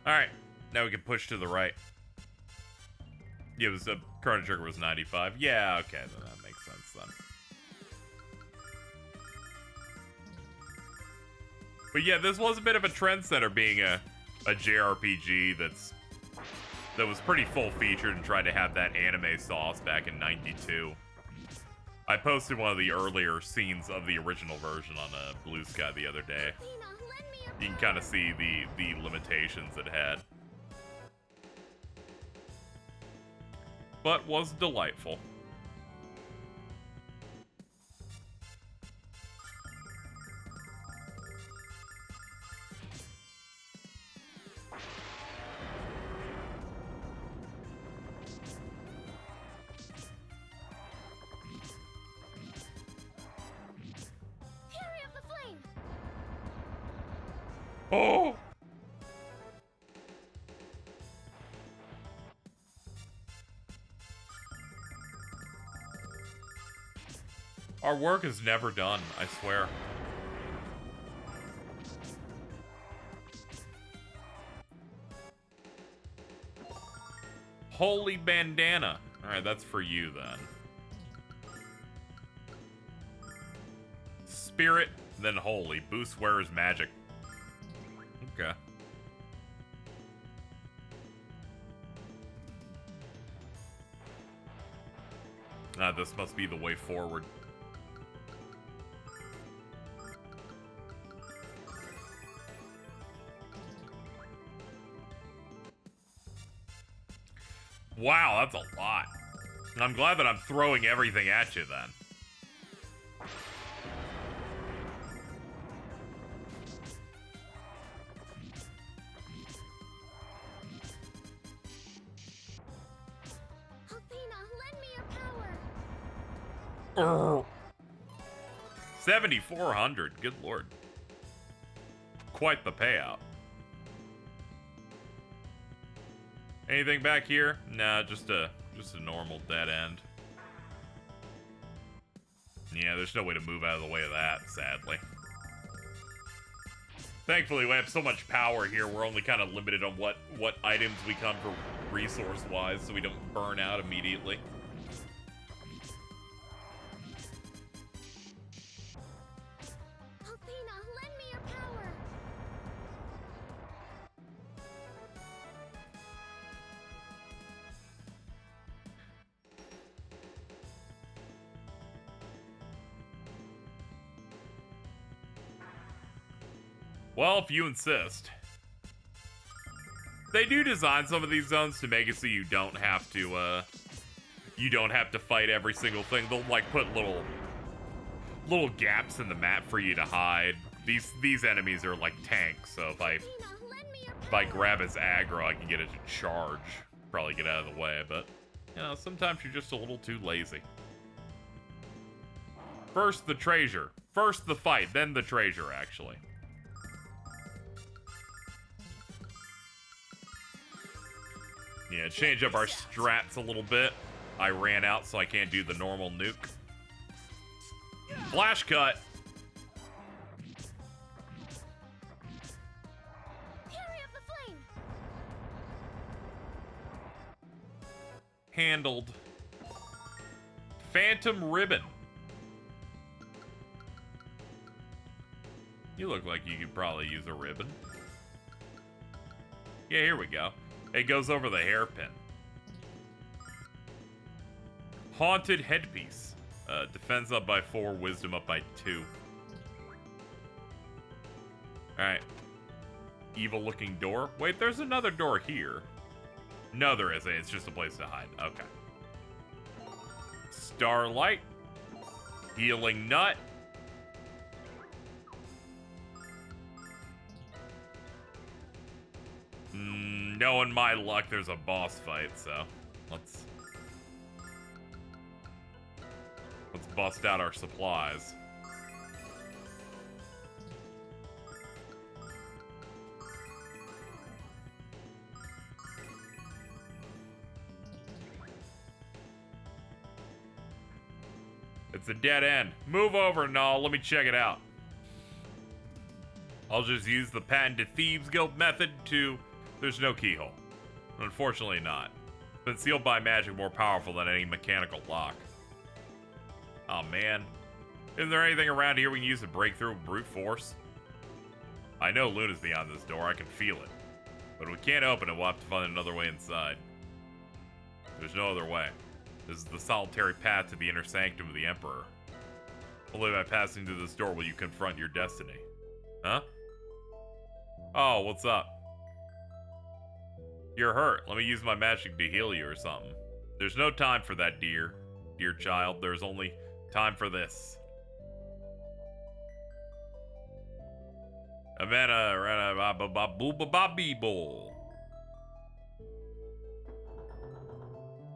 Alright. Now we can push to the right. Yeah, it was Chrono Trigger was 95. Yeah, okay, then that makes sense then. But yeah, this was a bit of a trendsetter being a JRPG that was pretty full-featured and tried to have that anime sauce back in 92. I posted one of the earlier scenes of the original version on Blue Sky the other day. You can kind of see the limitations it had. But was delightful. Oh! Our work is never done, I swear. Holy bandana. Alright, that's for you then. Spirit, then holy. Boost wearer's magic. Okay. This must be the way forward. Wow, that's a lot. I'm glad that I'm throwing everything at you then. Athena, lend me your power. 7,400. Good lord. Quite the payout. Anything back here? Nah, just a normal dead end. Yeah, there's no way to move out of the way of that, sadly. Thankfully, we have so much power here, we're only kind of limited on what items we come for resource-wise, so we don't burn out immediately. Athena, lend me your power. Well, if you insist. They do design some of these zones to make it so you don't have to fight every single thing. They'll like put little gaps in the map for you to hide. These enemies are like tanks, so if I grab his aggro, I can get it to charge. Probably get out of the way, but you know, sometimes you're just a little too lazy. First the treasure. First the fight, then the treasure, actually. Yeah, change up our strats a little bit. I ran out, so I can't do the normal nuke. Flash cut. Carry up the flame. Handled. Phantom ribbon. You look like you could probably use a ribbon. Yeah, here we go. It goes over the hairpin. Haunted headpiece. Defense up by 4, wisdom up by 2. Alright. Evil looking door. Wait, there's another door here. No, there isn't. It's just a place to hide. Okay. Starlight. Healing nut. Knowing my luck, there's a boss fight, so let's bust out our supplies. It's a dead end. Move over, Null. Let me check it out. I'll just use the patented Thieves Guild method to... There's no keyhole. Unfortunately not. It's been sealed by magic more powerful than any mechanical lock. Oh man. Isn't there anything around here we can use to break through with brute force? I know Luna's beyond this door, I can feel it. But if we can't open it, we'll have to find another way inside. There's no other way. This is the solitary path to the inner sanctum of the Emperor. Only by passing through this door will you confront your destiny. Huh? Oh, what's up? You're hurt. Let me use my magic to heal you or something. There's no time for that, dear child. There's only time for this.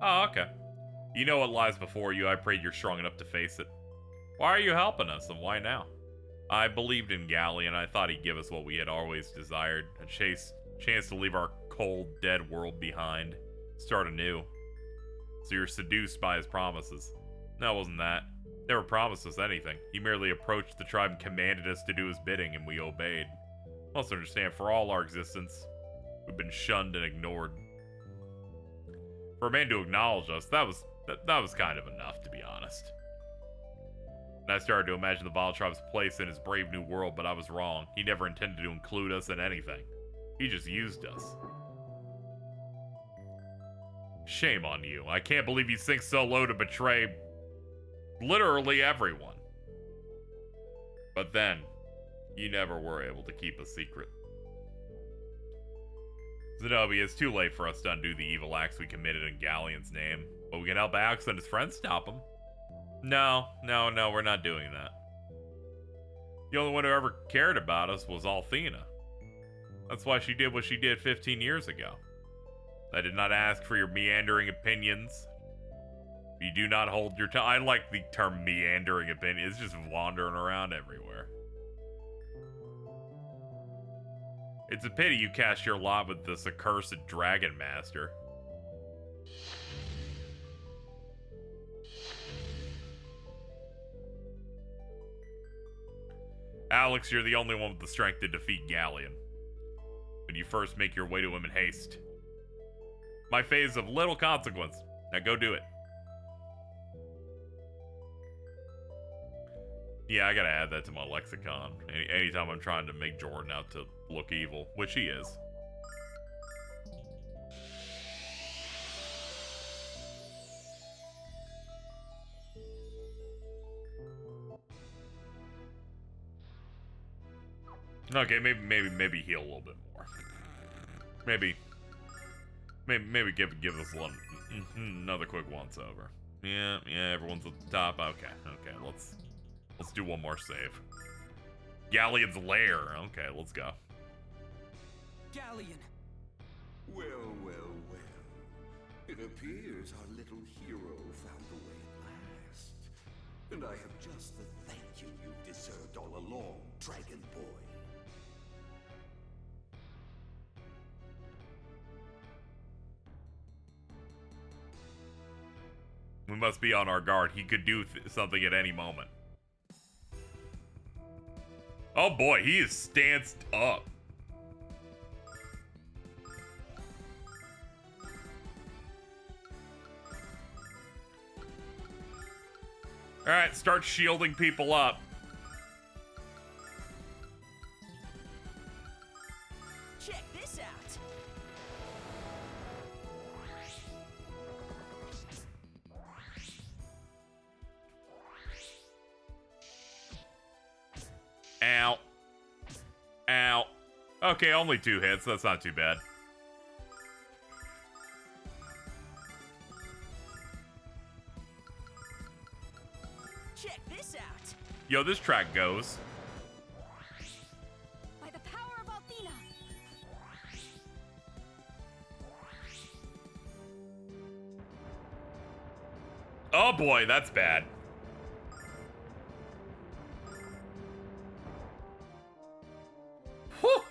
Oh, okay. You know what lies before you. I prayed you're strong enough to face it. Why are you helping us, and why now? I believed in Ghaleon. I thought he'd give us what we had always desired. A chance to leave our cold, dead world behind. Start anew. So you're seduced by his promises. No, it wasn't that. Never promised us anything. He merely approached the tribe and commanded us to do his bidding, and we obeyed. Must understand, for all our existence, we've been shunned and ignored. For a man to acknowledge us, that was kind of enough, to be honest. And I started to imagine the Vile Tribe's place in his brave new world, but I was wrong. He never intended to include us in anything. He just used us. Shame on you. I can't believe you sink so low to betray literally everyone. But then, you never were able to keep a secret. Zenobia, it's too late for us to undo the evil acts we committed in Ghaleon's name. But we can help Alex and his friends stop him. No, we're not doing that. The only one who ever cared about us was Althena. That's why she did what she did 15 years ago. I did not ask for your meandering opinions. You do not hold your tongue. I like the term meandering opinion. It's just wandering around everywhere. It's a pity you cast your lot with this accursed Dragon Master. Alex, you're the only one with the strength to defeat Ghaleon. But you first make your way to him in haste. My fate is of little consequence. Now go do it. Yeah, I gotta add that to my lexicon. Anytime I'm trying to make Jordan out to look evil, which he is. Okay, maybe heal a little bit more. Maybe give us another quick once over. Yeah, everyone's at the top. Okay, let's do one more save. Ghaleon's lair. Okay, let's go. Ghaleon. Well. It appears our little hero found the way at last. And I have just the thank you you've deserved all along, Dragon Boy. We must be on our guard. He could do something at any moment. Oh boy, he is stanced up. Alright, start shielding people up. Check this out. Ow. Ow. Okay, only 2 hits. That's not too bad. Check this out. Yo, this track goes. By the power of Althena. Oh boy, that's bad. Whew.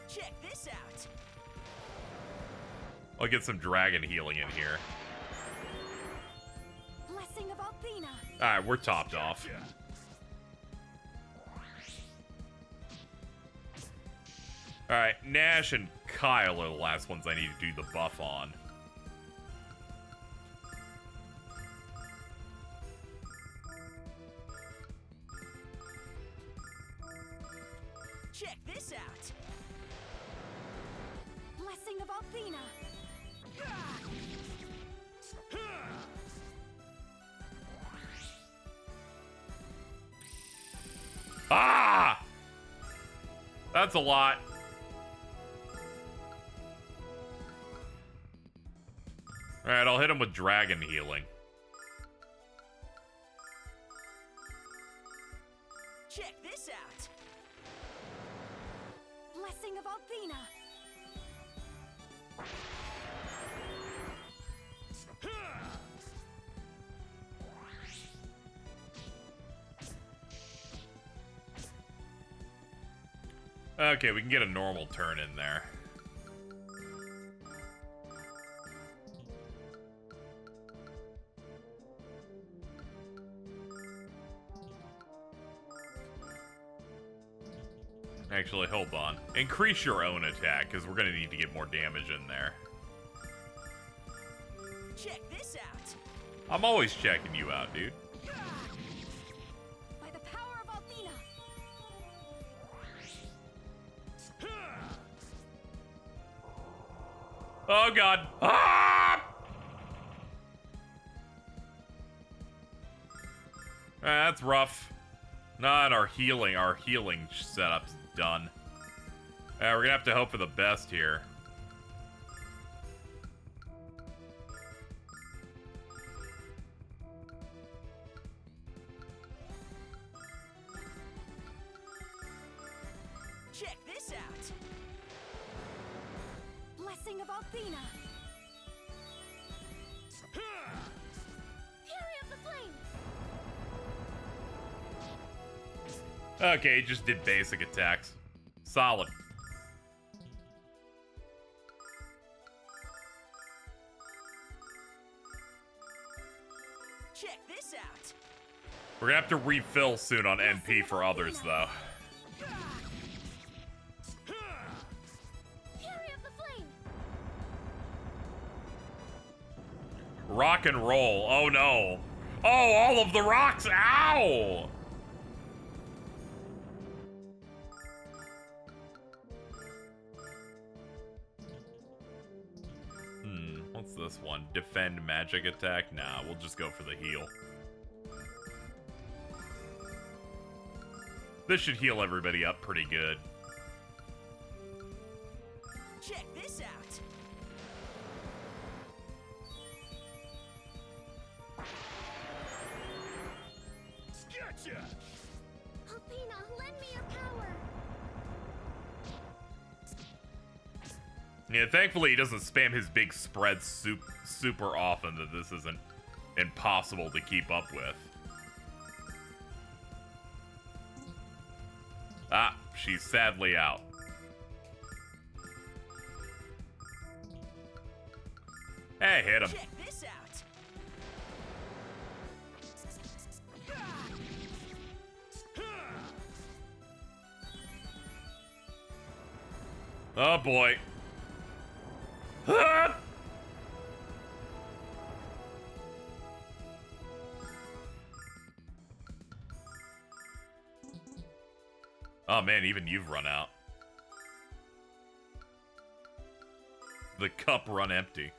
Check this out. I'll get some dragon healing in here. Blessing of Althena. Alright, we're topped off. Alright, Nash and Kyle are the last ones I need to do the buff on. Check this out. Blessing of Althena. Ah! That's a lot. Alright, I'll hit him with dragon healing. Check this out. Blessing of Althena. Okay, we can get a normal turn in there. Actually, hold on. Increase your own attack, because we're going to need to get more damage in there. Check this out. I'm always checking you out, dude. By the power of Althena. Oh, God. Ah! That's rough. Not our healing. Our healing setup's done. We're gonna have to hope for the best here. Check this out. Blessing of Althena. Fury of the Flame. Okay, just did basic attacks. Solid. Check this out. We're gonna have to refill soon on MP for others, though. Fury of the Flame. Rock and roll. Oh, no. Oh, all of the rocks. Ow! What's this one? Defend magic attack? Nah, we'll just go for the heal. This should heal everybody up pretty good. Check this out. Gotcha. Althena, lend me your power. Yeah, thankfully he doesn't spam his big spread super often that this isn't impossible to keep up with. Ah, she's sadly out. Hey, hit him. Check this out. Oh boy. Ah! Oh man, even you've run out. The cup run empty.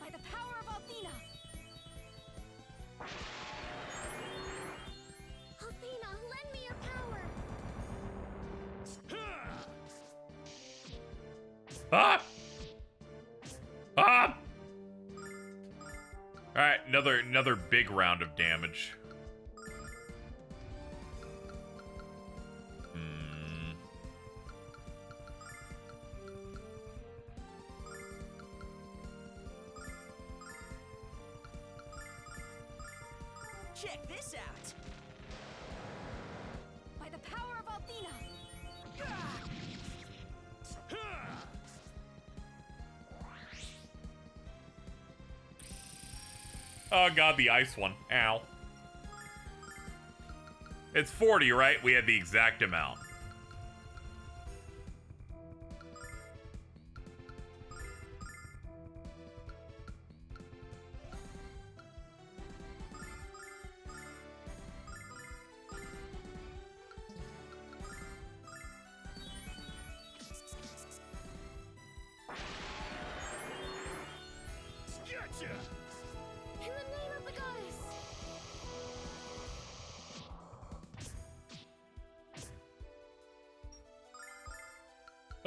By the power of Althena. Althena, lend me your power. Ah! Ah! Alright, another big round of damage. Check this out. By the power of Althena. Oh god, the ice one. Ow. It's 40, right? We had the exact amount. Gotcha. In the name of the goddess.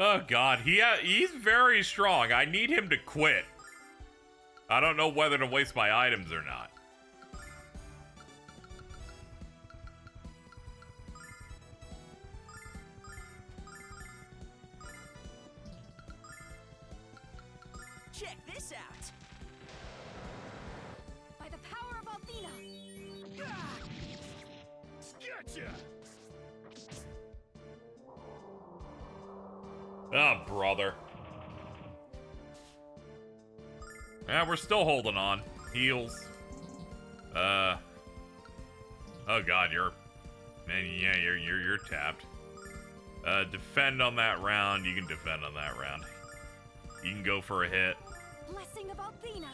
Oh god, he's very strong. I need him to quit. I don't know whether to waste my items or not. Check this out. By the power of Althena. Gotcha. Oh, brother. Yeah, we're still holding on. Heals. Oh god, you're tapped. Defend on that round. You can defend on that round. You can go for a hit. Blessing of Althena.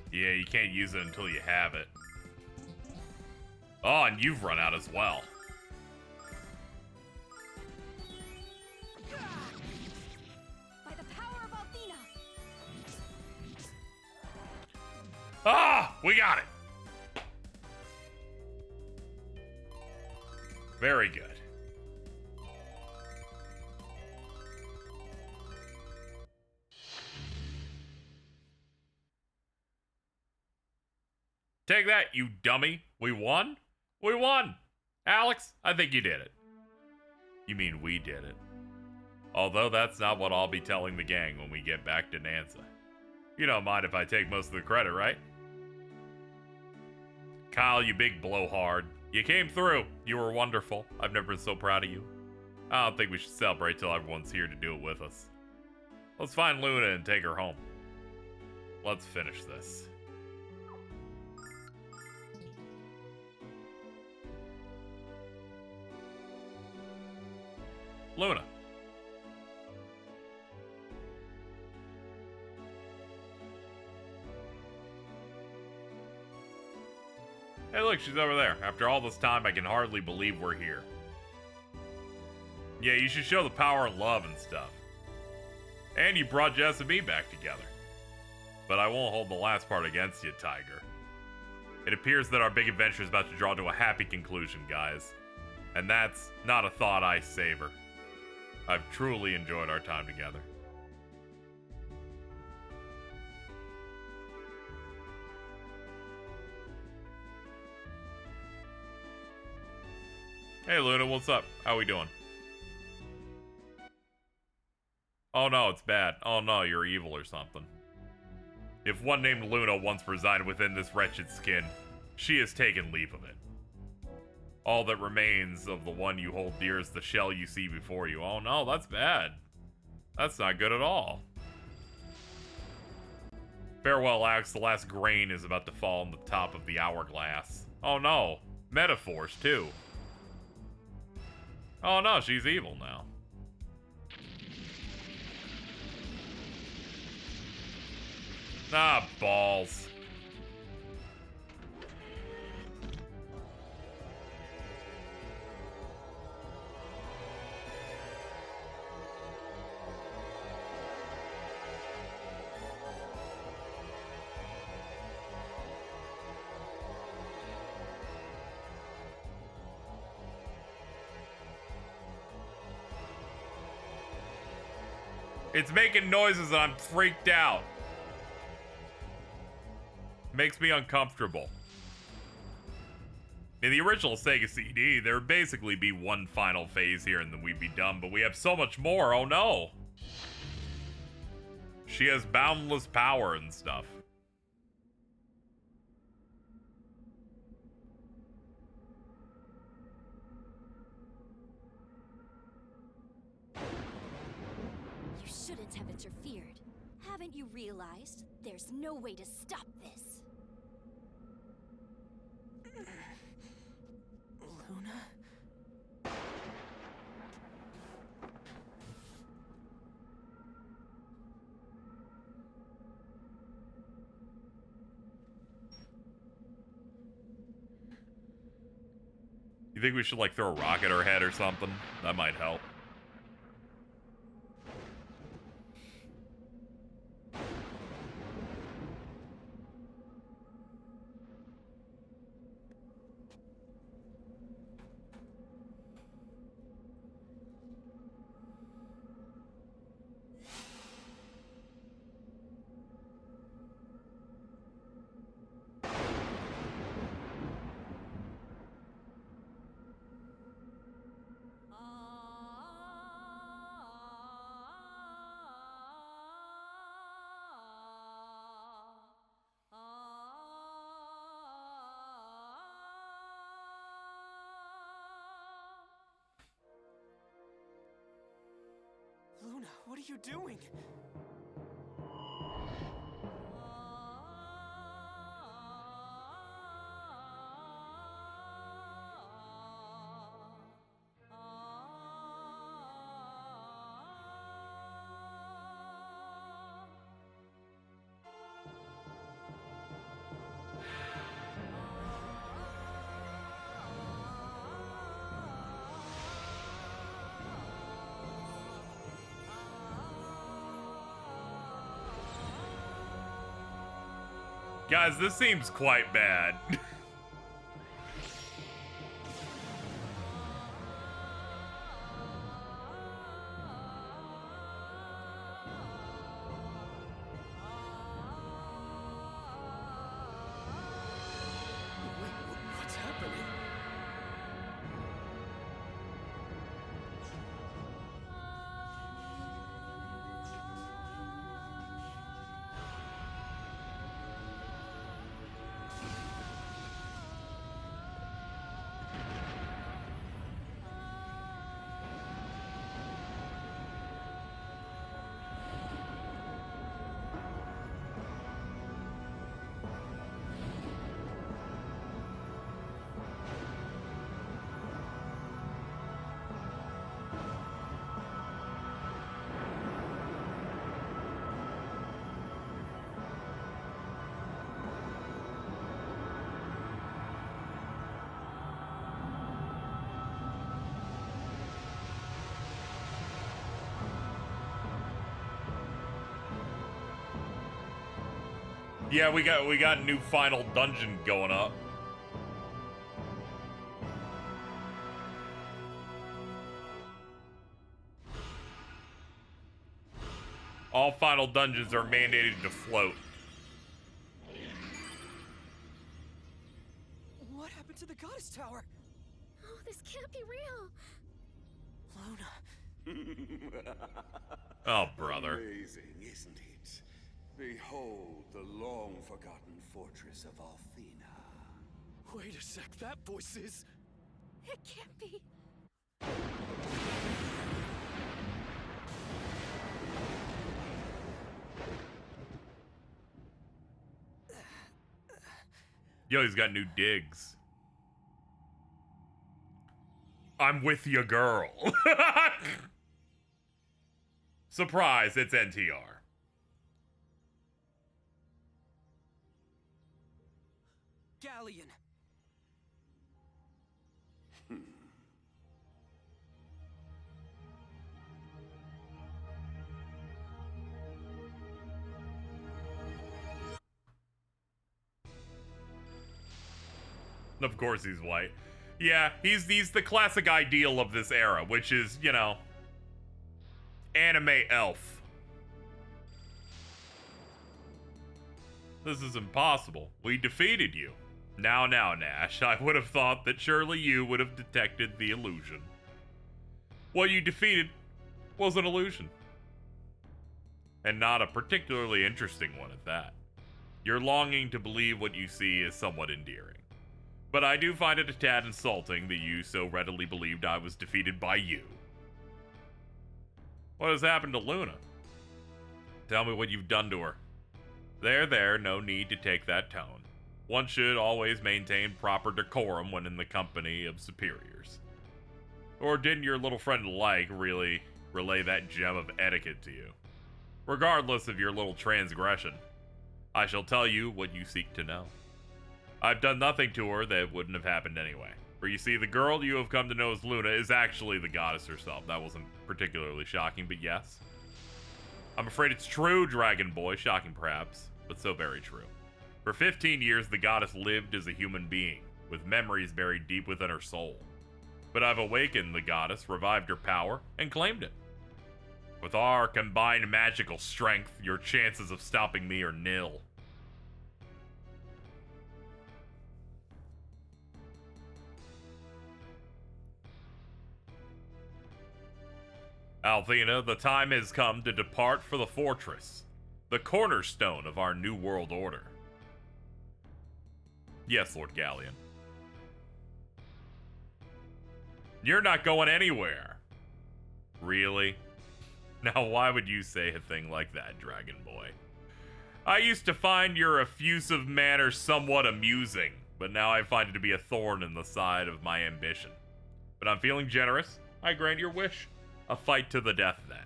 Yeah, you can't use it until you have it. Oh, and you've run out as well. By the power of Althena. Ah! We got it! Very good. Take that, you dummy. We won? We won! Alex, I think you did it. You mean we did it. Although that's not what I'll be telling the gang when we get back to Nansa. You don't mind if I take most of the credit, right? Kyle, you big blowhard. You came through. You were wonderful. I've never been so proud of you. I don't think we should celebrate till everyone's here to do it with us. Let's find Luna and take her home. Let's finish this. Luna. Hey, look, she's over there. After all this time, I can hardly believe we're here. Yeah, you should show the power and love and stuff. And you brought Jess and me back together. But I won't hold the last part against you, Tiger. It appears that our big adventure is about to draw to a happy conclusion, guys. And that's not a thought I savor. I've truly enjoyed our time together. Hey Luna, what's up? How we doing? Oh no, it's bad. Oh no, you're evil or something. If one named Luna once resided within this wretched skin, she has taken leave of it. All that remains of the one you hold dear is the shell you see before you. Oh no, that's bad. That's not good at all. Farewell, Alex. The last grain is about to fall on the top of the hourglass. Oh no. Metaphors, too. Oh no, she's evil now. Ah, balls. It's making noises and I'm freaked out. Makes me uncomfortable. In the original Sega CD, there would basically be one final phase here and then we'd be done, but we have so much more, oh no. She has boundless power and stuff. You shouldn't have interfered. Haven't you realized there's no way to stop this? Luna? You think we should, like, throw a rock at her head or something? That might help. Luna, what are you doing? Guys, this seems quite bad. What's happening? Yeah, we got a new final dungeon going up. All final dungeons are mandated to float. What happened to the goddess tower? Oh, this can't be real. Luna. Oh, brother. Amazing, isn't it? Behold the long-forgotten fortress of Althena. Wait a sec, that voice is... It can't be. Yo, he's got new digs. I'm with ya, girl. Surprise, it's NTR. Ghaleon. Of course he's white. Yeah, he's the classic ideal of this era, which is, you know, anime elf. This is impossible. We defeated you. Now, Nash, I would have thought that surely you would have detected the illusion. What you defeated was an illusion. And not a particularly interesting one at that. Your longing to believe what you see is somewhat endearing. But I do find it a tad insulting that you so readily believed I was defeated by you. What has happened to Luna? Tell me what you've done to her. There, no need to take that tone. One should always maintain proper decorum when in the company of superiors. Or didn't your little friend really relay that gem of etiquette to you? Regardless of your little transgression, I shall tell you what you seek to know. I've done nothing to her that wouldn't have happened anyway. For you see, the girl you have come to know as Luna is actually the goddess herself. That wasn't particularly shocking, but yes. I'm afraid it's true, Dragon Boy. Shocking perhaps, but so very true. For 15 years, the goddess lived as a human being, with memories buried deep within her soul. But I've awakened the goddess, revived her power, and claimed it. With our combined magical strength, your chances of stopping me are nil. Althena, the time has come to depart for the fortress, the cornerstone of our new world order. Yes, Lord Ghaleon. You're not going anywhere. Really? Now, why would you say a thing like that, Dragon Boy? I used to find your effusive manner somewhat amusing, but now I find it to be a thorn in the side of my ambition. But I'm feeling generous. I grant your wish. A fight to the death, then.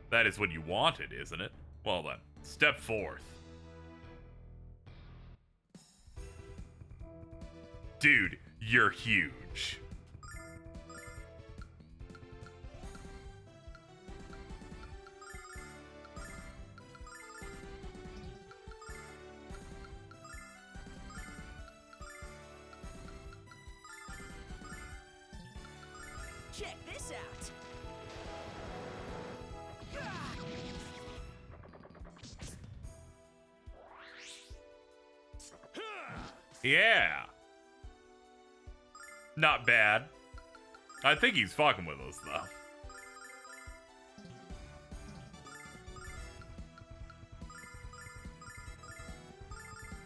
That is what you wanted, isn't it? Well then, step forth. Dude, you're huge. Check this out. Yeah. Not bad. I think he's fucking with us, though.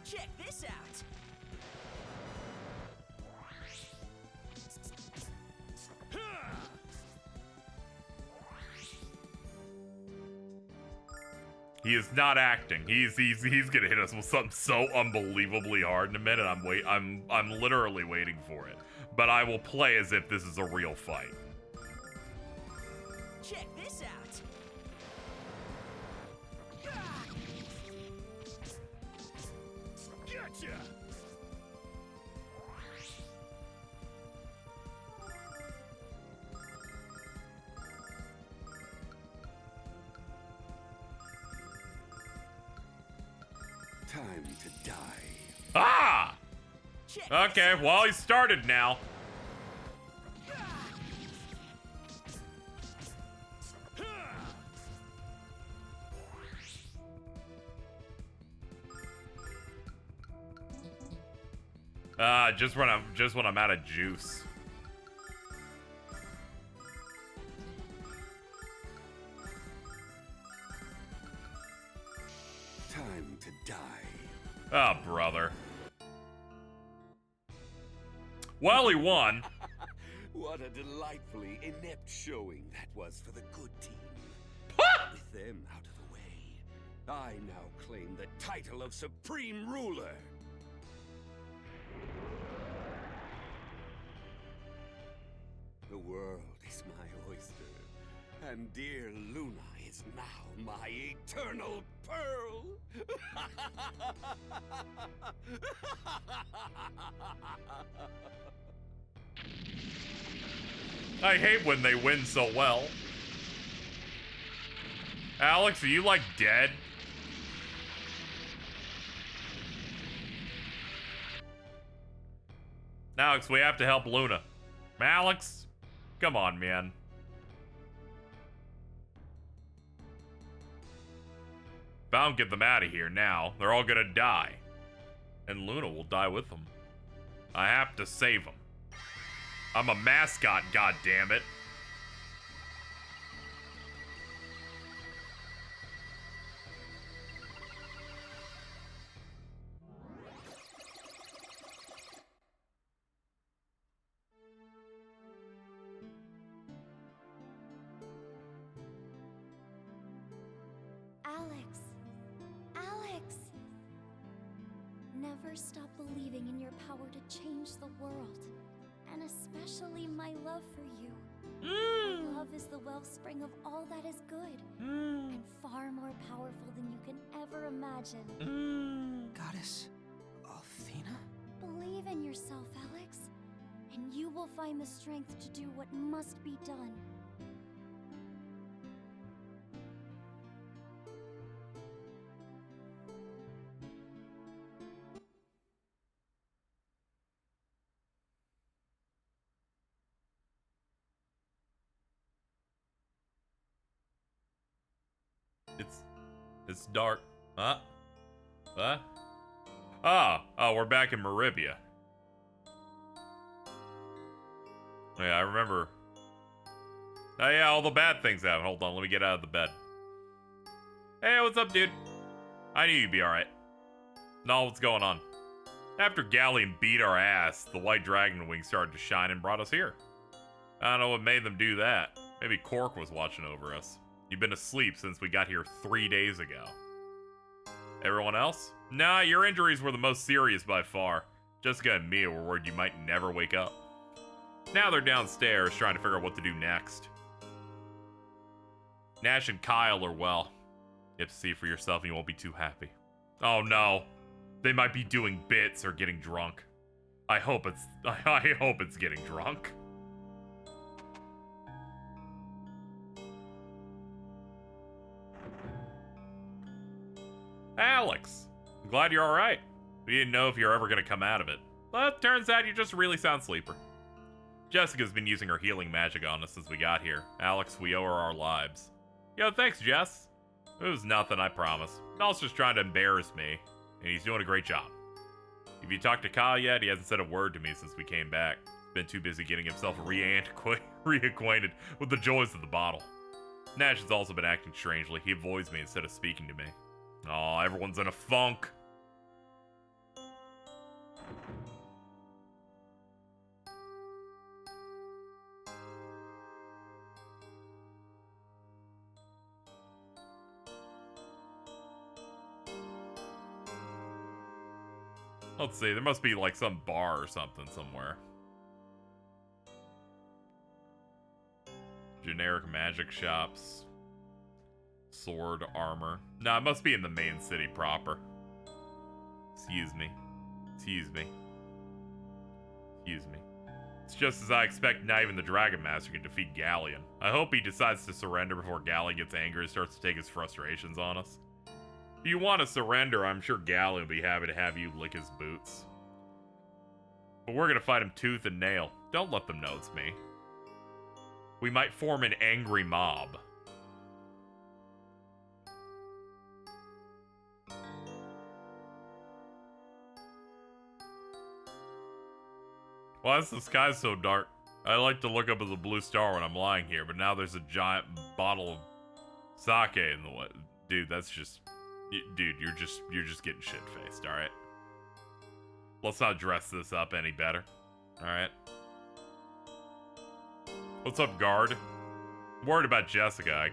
Check this out. He is not acting. He's gonna hit us with something so unbelievably hard in a minute. I'm literally waiting for it. But I will play as if this is a real fight. Check this out. Gotcha. Time to die. Ah! Check Okay, well, he started now. Just when I'm out of juice. Time to die. Oh, brother. Well, he won. What a delightfully inept showing that was for the good team. With them out of the way, I now claim the title of Supreme Ruler. The world is my oyster, and dear Luna is now my eternal pearl. I hate when they win so well. Alex, are you like dead? Alex, we have to help Luna. Alex, come on, man. If I don't get them out of here now, they're all gonna die. And Luna will die with them. I have to save them. I'm a mascot, goddammit. Alex. Alex! Never stop believing in your power to change the world. And especially my love for you. My love is the wellspring of all that is good. And far more powerful than you can ever imagine. Goddess Athena? Believe in yourself, Alex. will find the strength to do what must be done. It's dark. Huh? Huh? Oh, we're back in Maribia. Yeah, I remember. Oh yeah, all the bad things happen. Hold on, let me get out of the bed. Hey, what's up, dude? I knew you'd be alright. No, what's going on? After Ghaleon beat our ass, the white dragon wings started to shine and brought us here. I don't know what made them do that. Maybe Cork was watching over us. You've been asleep since we got here 3 days ago. Everyone else? Nah, your injuries were the most serious by far. Jessica and Mia were worried you might never wake up. Now they're downstairs trying to figure out what to do next. Nash and Kyle are well. You have to see for yourself and you won't be too happy. Oh no. They might be doing bits or getting drunk. I hope it's getting drunk. Alex, I'm glad you're alright. We didn't know if you're ever gonna come out of it. But turns out you just a really sound sleeper. Jessica's been using her healing magic on us since we got here. Alex, we owe her our lives. Yo, thanks, Jess. It was nothing, I promise. Nall's just trying to embarrass me, and he's doing a great job. If you talked to Kyle yet, he hasn't said a word to me since we came back. He's been too busy getting himself reacquainted with the joys of the bottle. Nash has also been acting strangely. He avoids me instead of speaking to me. Oh, everyone's in a funk. Let's see, there must be like some bar or something somewhere. Generic magic shops. Sword, armor. Nah, it must be in the main city proper. Excuse me. Excuse me. Excuse me. It's just as I expect, not even the Dragon Master can defeat Ghaleon. I hope he decides to surrender before Ghaleon gets angry and starts to take his frustrations on us. If you want to surrender, I'm sure Ghaleon will be happy to have you lick his boots. But we're gonna fight him tooth and nail. Don't let them know it's me. We might form an angry mob. Why is the sky so dark? I like to look up at the blue star when I'm lying here, but now there's a giant bottle of sake in the way. Dude, that's just... Dude, you're just getting shit-faced, alright? Let's not dress this up any better. Alright? What's up, guard? I'm worried about Jessica. I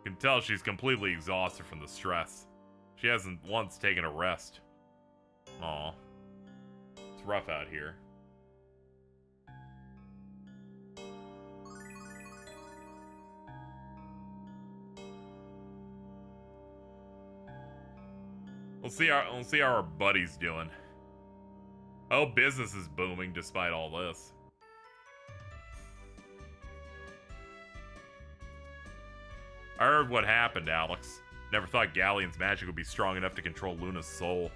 can tell she's completely exhausted from the stress. She hasn't once taken a rest. Aw. It's rough out here. We'll see how our buddy's doing. Oh, business is booming despite all this. I heard what happened, Alex. Never thought Ghaleon's magic would be strong enough to control Luna's soul.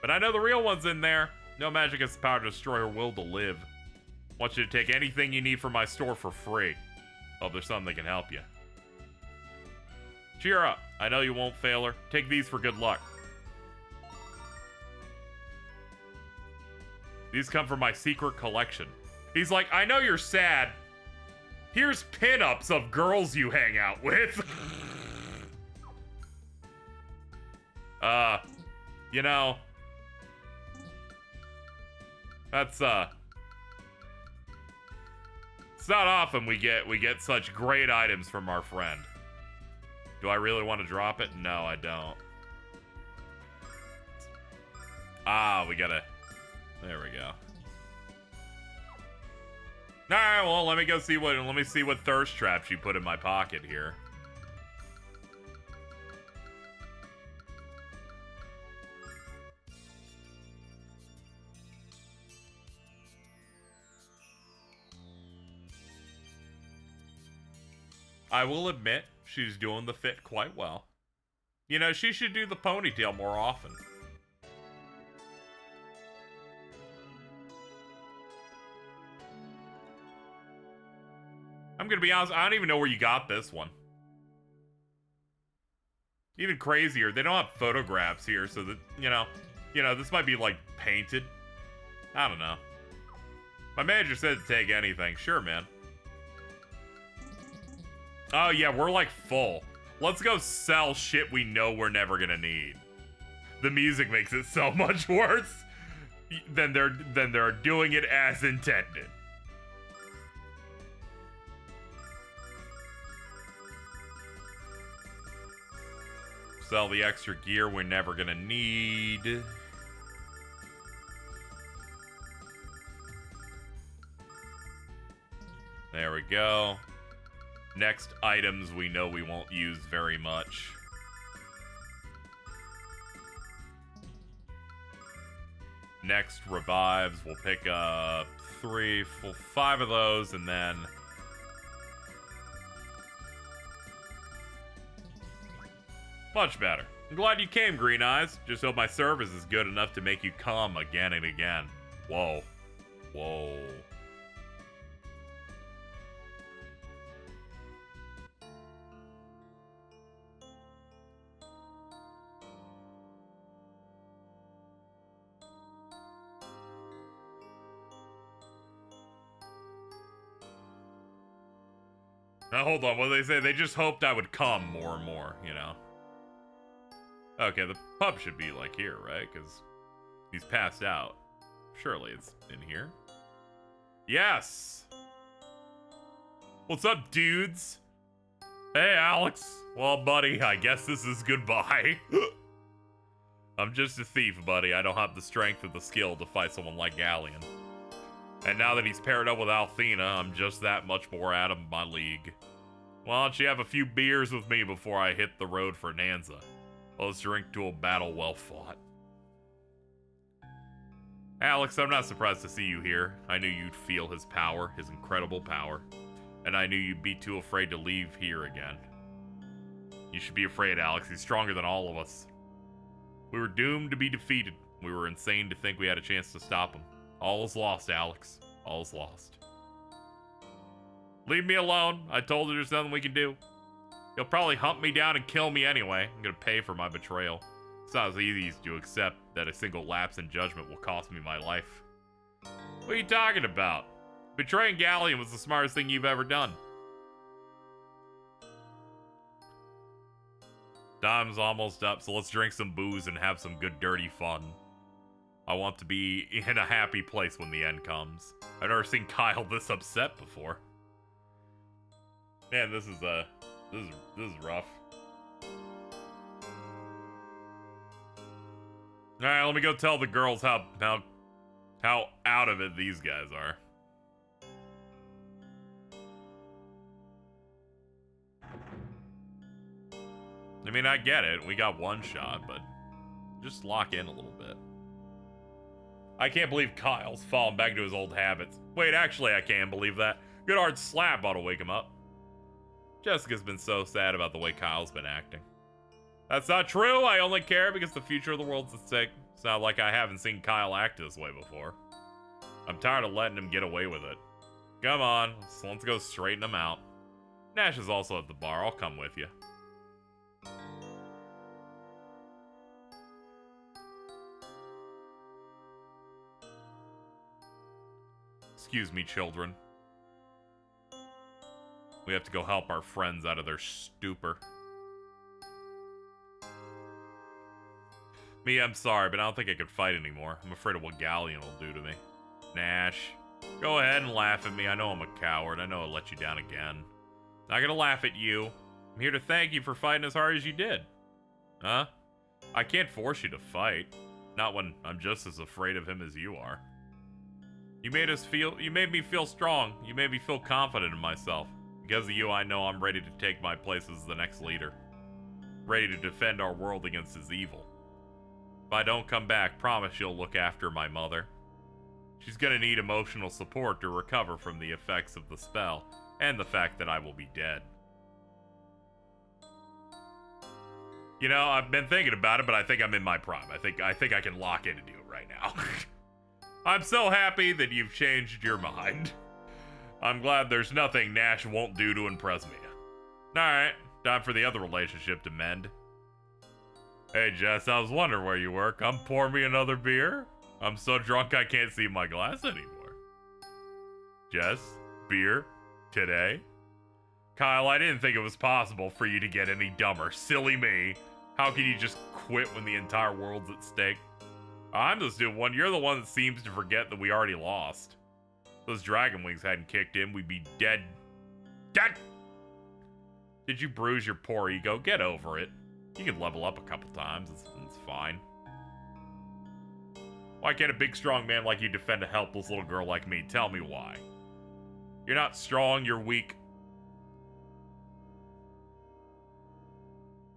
But I know the real one's in there. No magic has the power to destroy her will to live. Want you to take anything you need from my store for free. Hope there's something that can help you. Cheer up. I know you won't fail her. Take these for good luck. These come from my secret collection. He's like, I know you're sad. Here's pinups of girls you hang out with. You know, that's, it's not often we get such great items from our friend. Do I really want to drop it? No, I don't. Ah, we gotta... There we go. Alright, well, let me see what thirst traps you put in my pocket here. I will admit, she's doing the fit quite well. You know, she should do the ponytail more often. I'm gonna be honest, I don't even know where you got this one. Even crazier, they don't have photographs here, so that, you know, this might be, like, painted. I don't know. My manager said to take anything. Sure, man. Oh, yeah, we're, like, full. Let's go sell shit we know we're never gonna need. The music makes it so much worse than they're doing it as intended. Sell the extra gear we're never gonna need. There we go. Next items we know we won't use very much. Next revives, we'll pick up 5 of those, and then much better. I'm glad you came, Green Eyes. Just hope my service is good enough to make you come again and again. Whoa. Whoa. Now, hold on, what did they say? They just hoped I would come more and more, you know? Okay, the pub should be, like, here, right? Because he's passed out. Surely it's in here. Yes! What's up, dudes? Hey, Alex. Well, buddy, I guess this is goodbye. I'm just a thief, buddy. I don't have the strength or the skill to fight someone like Ghaleon. And now that he's paired up with Althena, I'm just that much more out of my league. Why don't you have a few beers with me before I hit the road for Nanza? Let's drink to a battle well fought. Alex, I'm not surprised to see you here. I knew you'd feel his power, his incredible power. And I knew you'd be too afraid to leave here again. You should be afraid, Alex. He's stronger than all of us. We were doomed to be defeated. We were insane to think we had a chance to stop him. All is lost, Alex. All is lost. Leave me alone. I told you there's nothing we can do. He'll probably hunt me down and kill me anyway. I'm gonna pay for my betrayal. It's not as easy as to accept that a single lapse in judgment will cost me my life. What are you talking about? Betraying Ghaleon was the smartest thing you've ever done. Time's almost up, so let's drink some booze and have some good dirty fun. I want to be in a happy place when the end comes. I've never seen Kyle this upset before. Man, this is rough. Alright, let me go tell the girls how out of it these guys are. I mean, I get it. We got one shot, but just lock in a little bit. I can't believe Kyle's fallen back to his old habits. Wait, actually, I can believe that. Good hard slap ought to wake him up. Jessica's been so sad about the way Kyle's been acting. That's not true. I only care because the future of the world's at stake. It's not like I haven't seen Kyle act this way before. I'm tired of letting him get away with it. Come on, let's go straighten him out. Nash is also at the bar. I'll come with you. Excuse me, children. We have to go help our friends out of their stupor. Me, I'm sorry, but I don't think I can fight anymore. I'm afraid of what Ghaleon will do to me. Nash, go ahead and laugh at me. I know I'm a coward. I know I'll let you down again. Not gonna laugh at you. I'm here to thank you for fighting as hard as you did. Huh? I can't force you to fight. Not when I'm just as afraid of him as you are. You made me feel strong. You made me feel confident in myself. Because of you, I know I'm ready to take my place as the next leader. Ready to defend our world against his evil. If I don't come back, promise you'll look after my mother. She's gonna need emotional support to recover from the effects of the spell, and the fact that I will be dead. You know, I've been thinking about it, but I think I'm in my prime. I think I can lock in and do it right now. I'm so happy that you've changed your mind. I'm glad there's nothing Nash won't do to impress me. Alright, time for the other relationship to mend. Hey Jess, I was wondering where you were. Come pour me another beer? I'm so drunk I can't see my glass anymore. Jess, beer? Today? Kyle, I didn't think it was possible for you to get any dumber. Silly me. How can you just quit when the entire world's at stake? I'm just doing one. You're the one that seems to forget that we already lost. If those dragon wings hadn't kicked in, we'd be dead. Dead! Did you bruise your poor ego? Get over it. You can level up a couple times. It's fine. Why can't a big, strong man like you defend a helpless little girl like me? Tell me why. You're not strong, you're weak.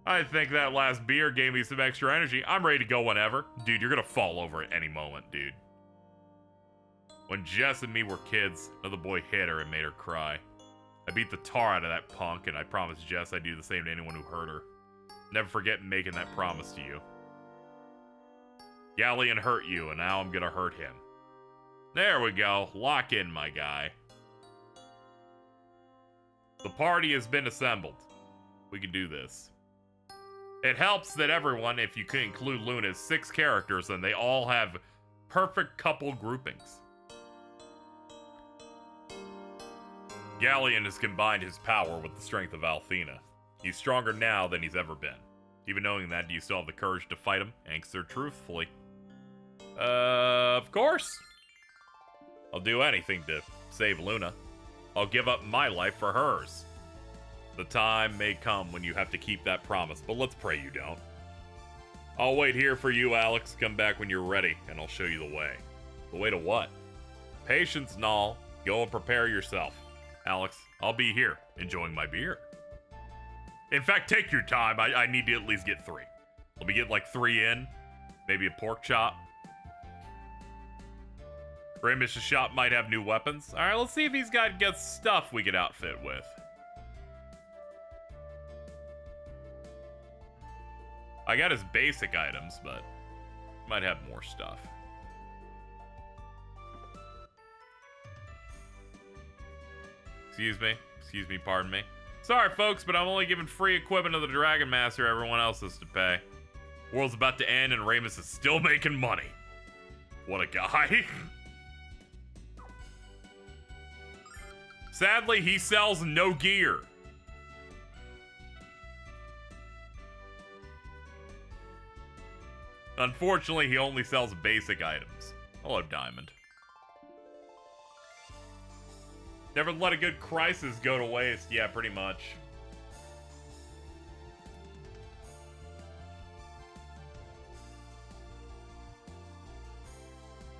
I think that last beer gave me some extra energy. I'm ready to go whenever. Dude, you're gonna fall over at any moment, dude. When Jess and me were kids, another boy hit her and made her cry. I beat the tar out of that punk, and I promised Jess I'd do the same to anyone who hurt her. Never forget making that promise to you. Ghaleon hurt you, and now I'm gonna hurt him. There we go. Lock in, my guy. The party has been assembled. We can do this. It helps that everyone, if you could include Luna, is 6 characters, and they all have perfect couple groupings. Ghaleon has combined his power with the strength of Althena. He's stronger now than he's ever been. Even knowing that, do you still have the courage to fight him? Answer truthfully. Of course. I'll do anything to save Luna. I'll give up my life for hers. The time may come when you have to keep that promise, but let's pray you don't. I'll wait here for you, Alex. Come back when you're ready, and I'll show you the way. The way to what? Patience and all. Go and prepare yourself. Alex, I'll be here, enjoying my beer. In fact, take your time. I need to at least get 3. Let me get like 3 in. Maybe a pork chop. Ramish's shop might have new weapons. Alright, let's see if he's got stuff we could outfit with. I got his basic items, but might have more stuff. Excuse me, pardon me. Sorry, folks, but I'm only giving free equipment to the Dragon Master. Everyone else has to pay. World's about to end, and Ramus is still making money. What a guy. Sadly, he sells no gear. Unfortunately, he only sells basic items. Hello, Diamond. Never let a good crisis go to waste. Yeah, pretty much.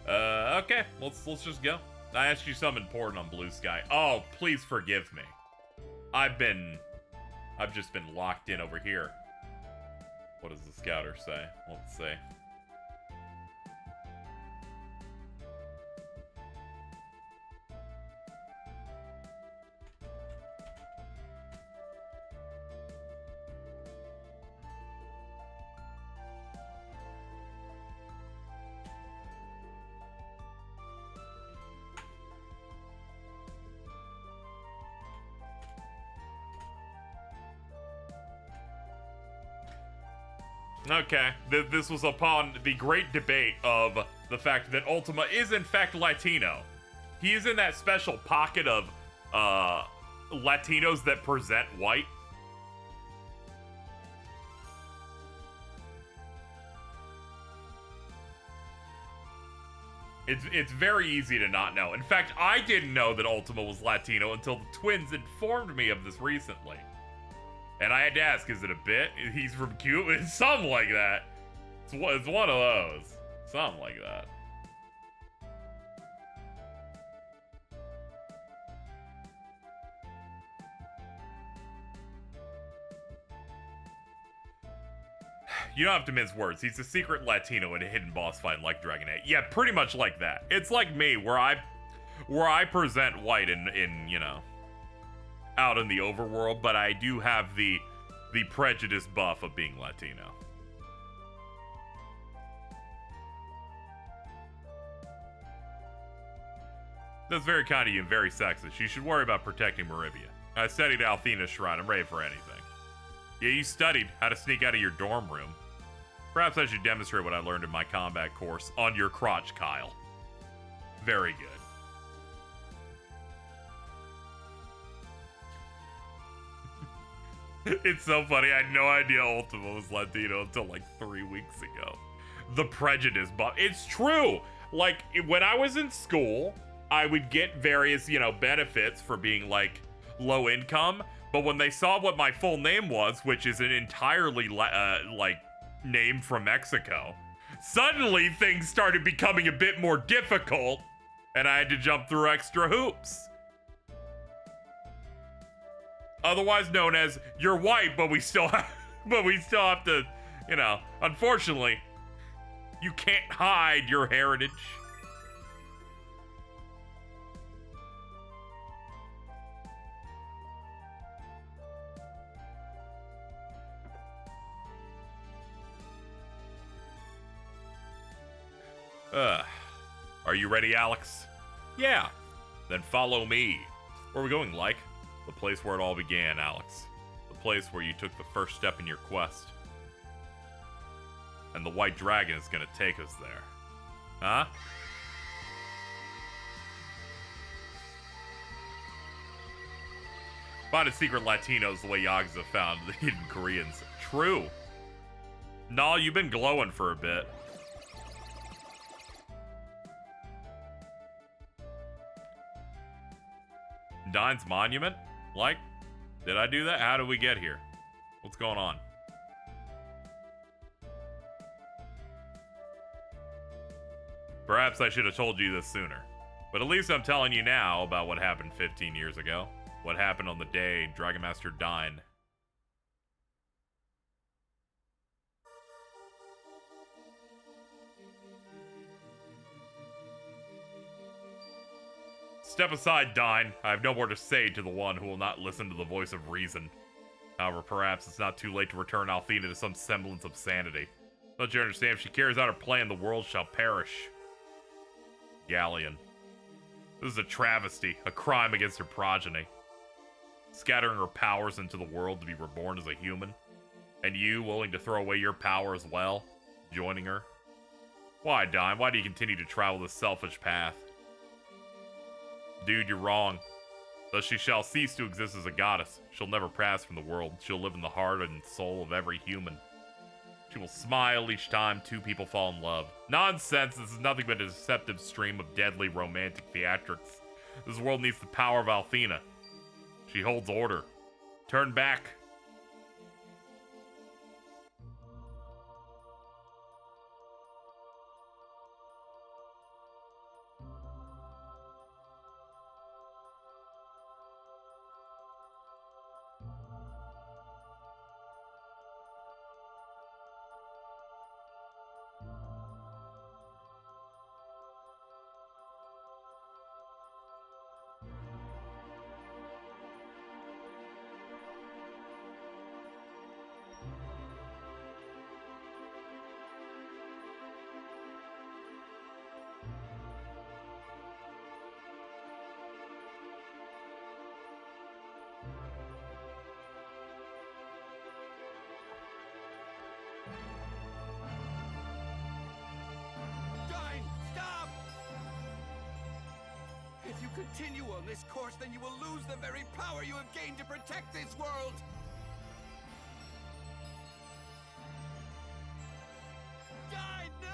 Okay. Let's just go. I asked you something important on Blue Sky. Oh, please forgive me. I've just been locked in over here. What does the scouter say? Let's see. Okay, this was upon the great debate of the fact that Ultima is in fact Latino. He is in that special pocket of Latinos that present white. It's very easy to not know. In fact, I didn't know that Ultima was Latino until the twins informed me of this recently. And I had to ask, is it a bit? He's from Cuba? It's something like that. It's one of those. Something like that. You don't have to mince words. He's a secret Latino in a hidden boss fight like Dragon 8. Yeah, pretty much like that. It's like me, where I present white in you know, out in the overworld, but I do have the the prejudice buff of being Latino. That's very kind of you and very sexist. You should worry about protecting Maribia. I studied Althena's shrine. I'm ready for anything. Yeah, you studied how to sneak out of your dorm room. Perhaps I should demonstrate what I learned in my combat course on your crotch, Kyle. Very good. It's so funny. I had no idea Ultima was Latino until like 3 weeks ago. The prejudice buff. It's true. Like, when I was in school, I would get various, benefits for being, like, low income. But when they saw what my full name was, which is an entirely, name from Mexico, suddenly things started becoming a bit more difficult, and I had to jump through extra hoops. Otherwise known as, you're white, but we still have to, unfortunately, you can't hide your heritage. Are you ready, Alex? Yeah. Then follow me. Where are we going, like? The place where it all began, Alex. The place where you took the first step in your quest. And the White Dragon is gonna take us there. Huh? Find a secret Latinos the way Yakuza found the hidden Koreans. True. No, you've been glowing for a bit. Dine's monument? Like, did I do that? How did we get here? What's going on? Perhaps I should have told you this sooner. But at least I'm telling you now about what happened 15 years ago. What happened on the day Dragon Master Dine. Step aside, Dine. I have no more to say to the one who will not listen to the voice of reason. However, perhaps it's not too late to return Althena to some semblance of sanity. Don't you understand? If she carries out her plan, the world shall perish. Ghaleon. This is a travesty, a crime against her progeny. Scattering her powers into the world to be reborn as a human. And you, willing to throw away your power as well, joining her? Why, Dime? Why do you continue to travel this selfish path? Dude, you're wrong. Thus she shall cease to exist as a goddess. She'll never pass from the world. She'll live in the heart and soul of every human. She will smile each time two people fall in love. Nonsense! This is nothing but a deceptive stream of deadly romantic theatrics. This world needs the power of Althena. She holds order. Turn back. If you continue on this course, then you will lose the very power you have gained to protect this world! Die, no!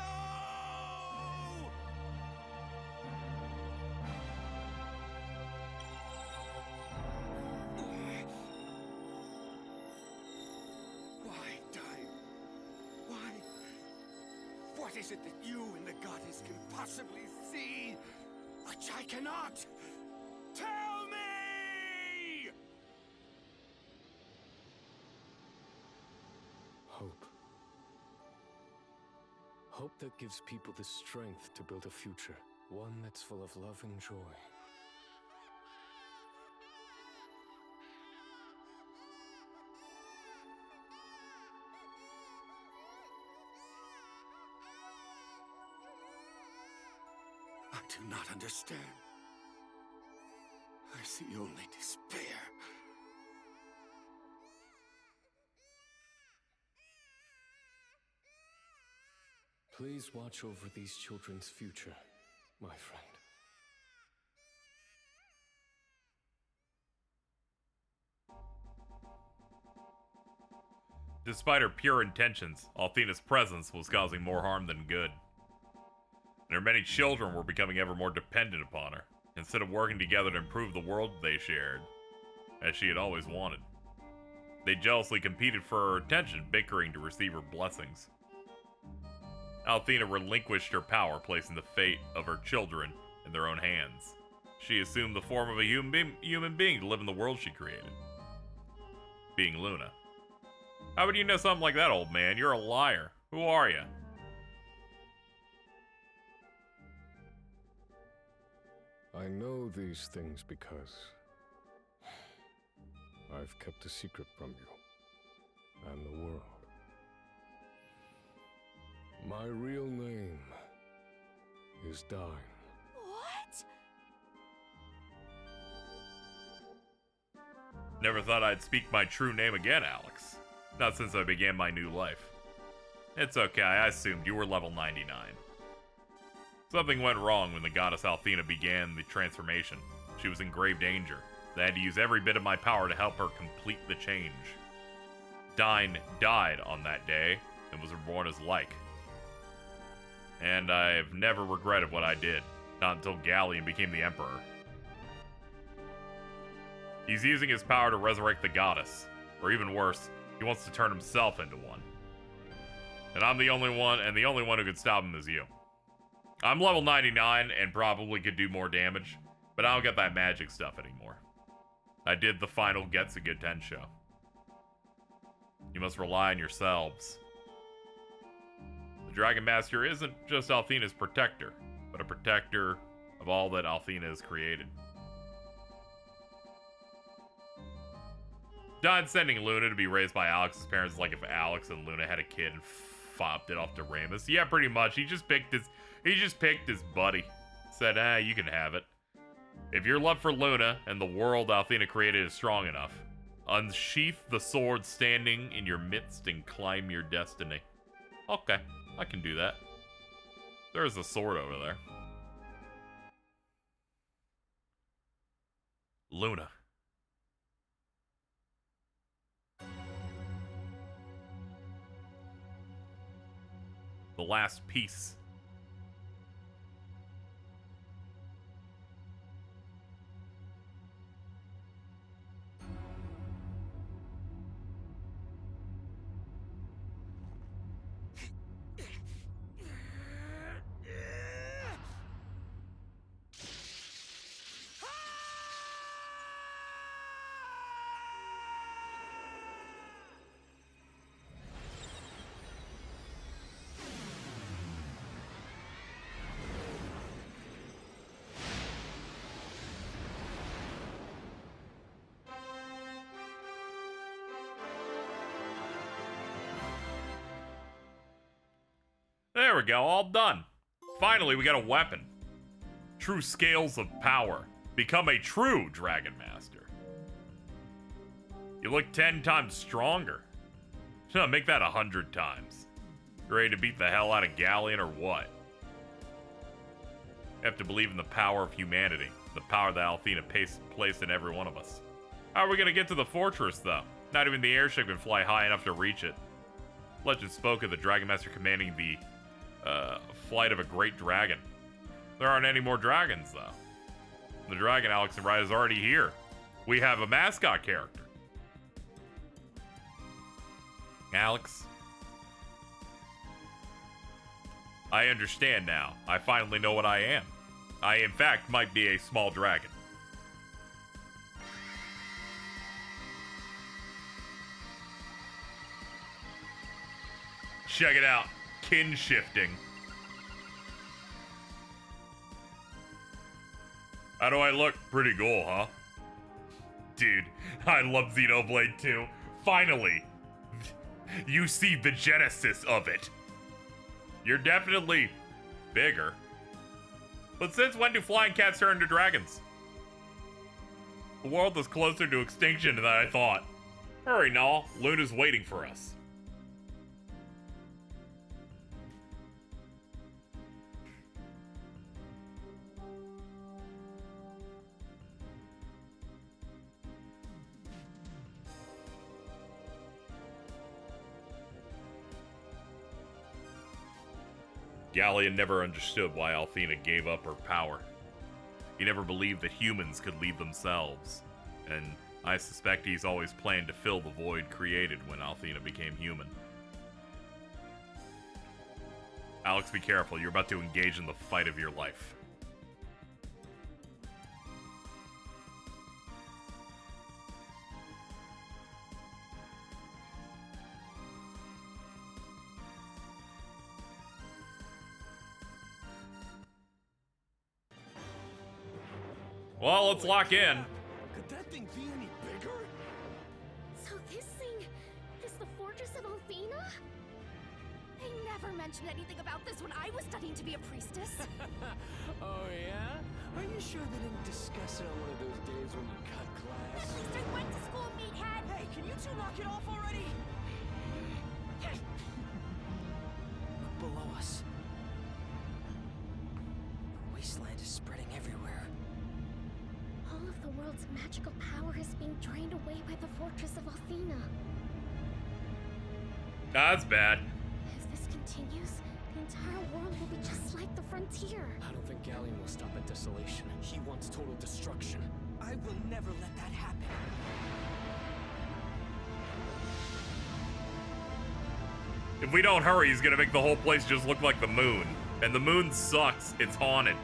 Why, Die? Why? What is it that you and the goddess can possibly see? Which I cannot! Tell me! Hope. Hope that gives people the strength to build a future. One that's full of love and joy. understand. I see only despair. Please watch over these children's future, my friend. Despite her pure intentions, Althena's presence was causing more harm than good. And her many children were becoming ever more dependent upon her, instead of working together to improve the world they shared, as she had always wanted. They jealously competed for her attention, bickering to receive her blessings. Althena relinquished her power, placing the fate of her children in their own hands. She assumed the form of a human being to live in the world she created. Being Luna. How would you know something like that, old man? You're a liar. Who are you? I know these things because I've kept a secret from you and the world. My real name is Dine. What? Never thought I'd speak my true name again, Alex. Not since I began my new life. It's okay, I assumed you were level 99. Something went wrong when the goddess Althena began the transformation. She was in grave danger. I had to use every bit of my power to help her complete the change. Dine died on that day and was reborn as Like. And I've never regretted what I did, not until Ghaleon became the Emperor. He's using his power to resurrect the goddess, or even worse, he wants to turn himself into one. And I'm the only one, and the only one who could stop him is you. I'm level 99 and probably could do more damage, but I don't get that magic stuff anymore. I did the final Gets a Good 10 show. You must rely on yourselves. The Dragon Master isn't just Althena's protector, but a protector of all that Althena has created. Died sending Luna to be raised by Alex's parents, like if Alex and Luna had a kid and fopped it off to Ramus. Yeah, pretty much. He just picked his buddy. Said, you can have it. If your love for Luna and the world Althena created is strong enough, unsheath the sword standing in your midst and climb your destiny. Okay, I can do that. There's a sword over there. Luna. The last piece. There we go, all done. Finally, we got a weapon. True scales of power. Become a true Dragon Master. You look 10 times stronger. Make that 100 times. You ready to beat the hell out of Ghaleon or what? You have to believe in the power of humanity. The power that Althena placed in every one of us. How are we going to get to the fortress, though? Not even the airship can fly high enough to reach it. Legend spoke of the Dragon Master commanding the flight of a great dragon. There aren't any more dragons, though. The dragon Alex and Ride is already here. We have a mascot character. Alex. I understand now. I finally know what I am. I, in fact, might be a small dragon. Check it out. Kin shifting. How do I look? Pretty cool, huh? Dude, I love Xenoblade 2. Finally! You see the genesis of it. You're definitely bigger. But since when do flying cats turn into dragons? The world is closer to extinction than I thought. Hurry, Null. Luna's waiting for us. Ghaleon never understood why Althena gave up her power. He never believed that humans could lead themselves, and I suspect he's always planned to fill the void created when Althena became human. Alex, be careful. You're about to engage in the fight of your life. Well, let's lock in. Could that thing be any bigger? So this thing is the Fortress of Althena? They never mentioned anything about this when I was studying to be a priestess. Oh yeah? Are you sure they didn't discuss it on one of those days when you cut class? At least I went to school, meathead! Hey, can you two knock it off already? Look below us. The wasteland is spreading everywhere. All of the world's magical power is being drained away by the Fortress of Althena. That's bad. If this continues, the entire world will be just like the frontier. I don't think Ghaleon will stop at desolation. He wants total destruction. I will never let that happen. If we don't hurry, he's gonna make the whole place just look like the moon. And the moon sucks. It's haunted.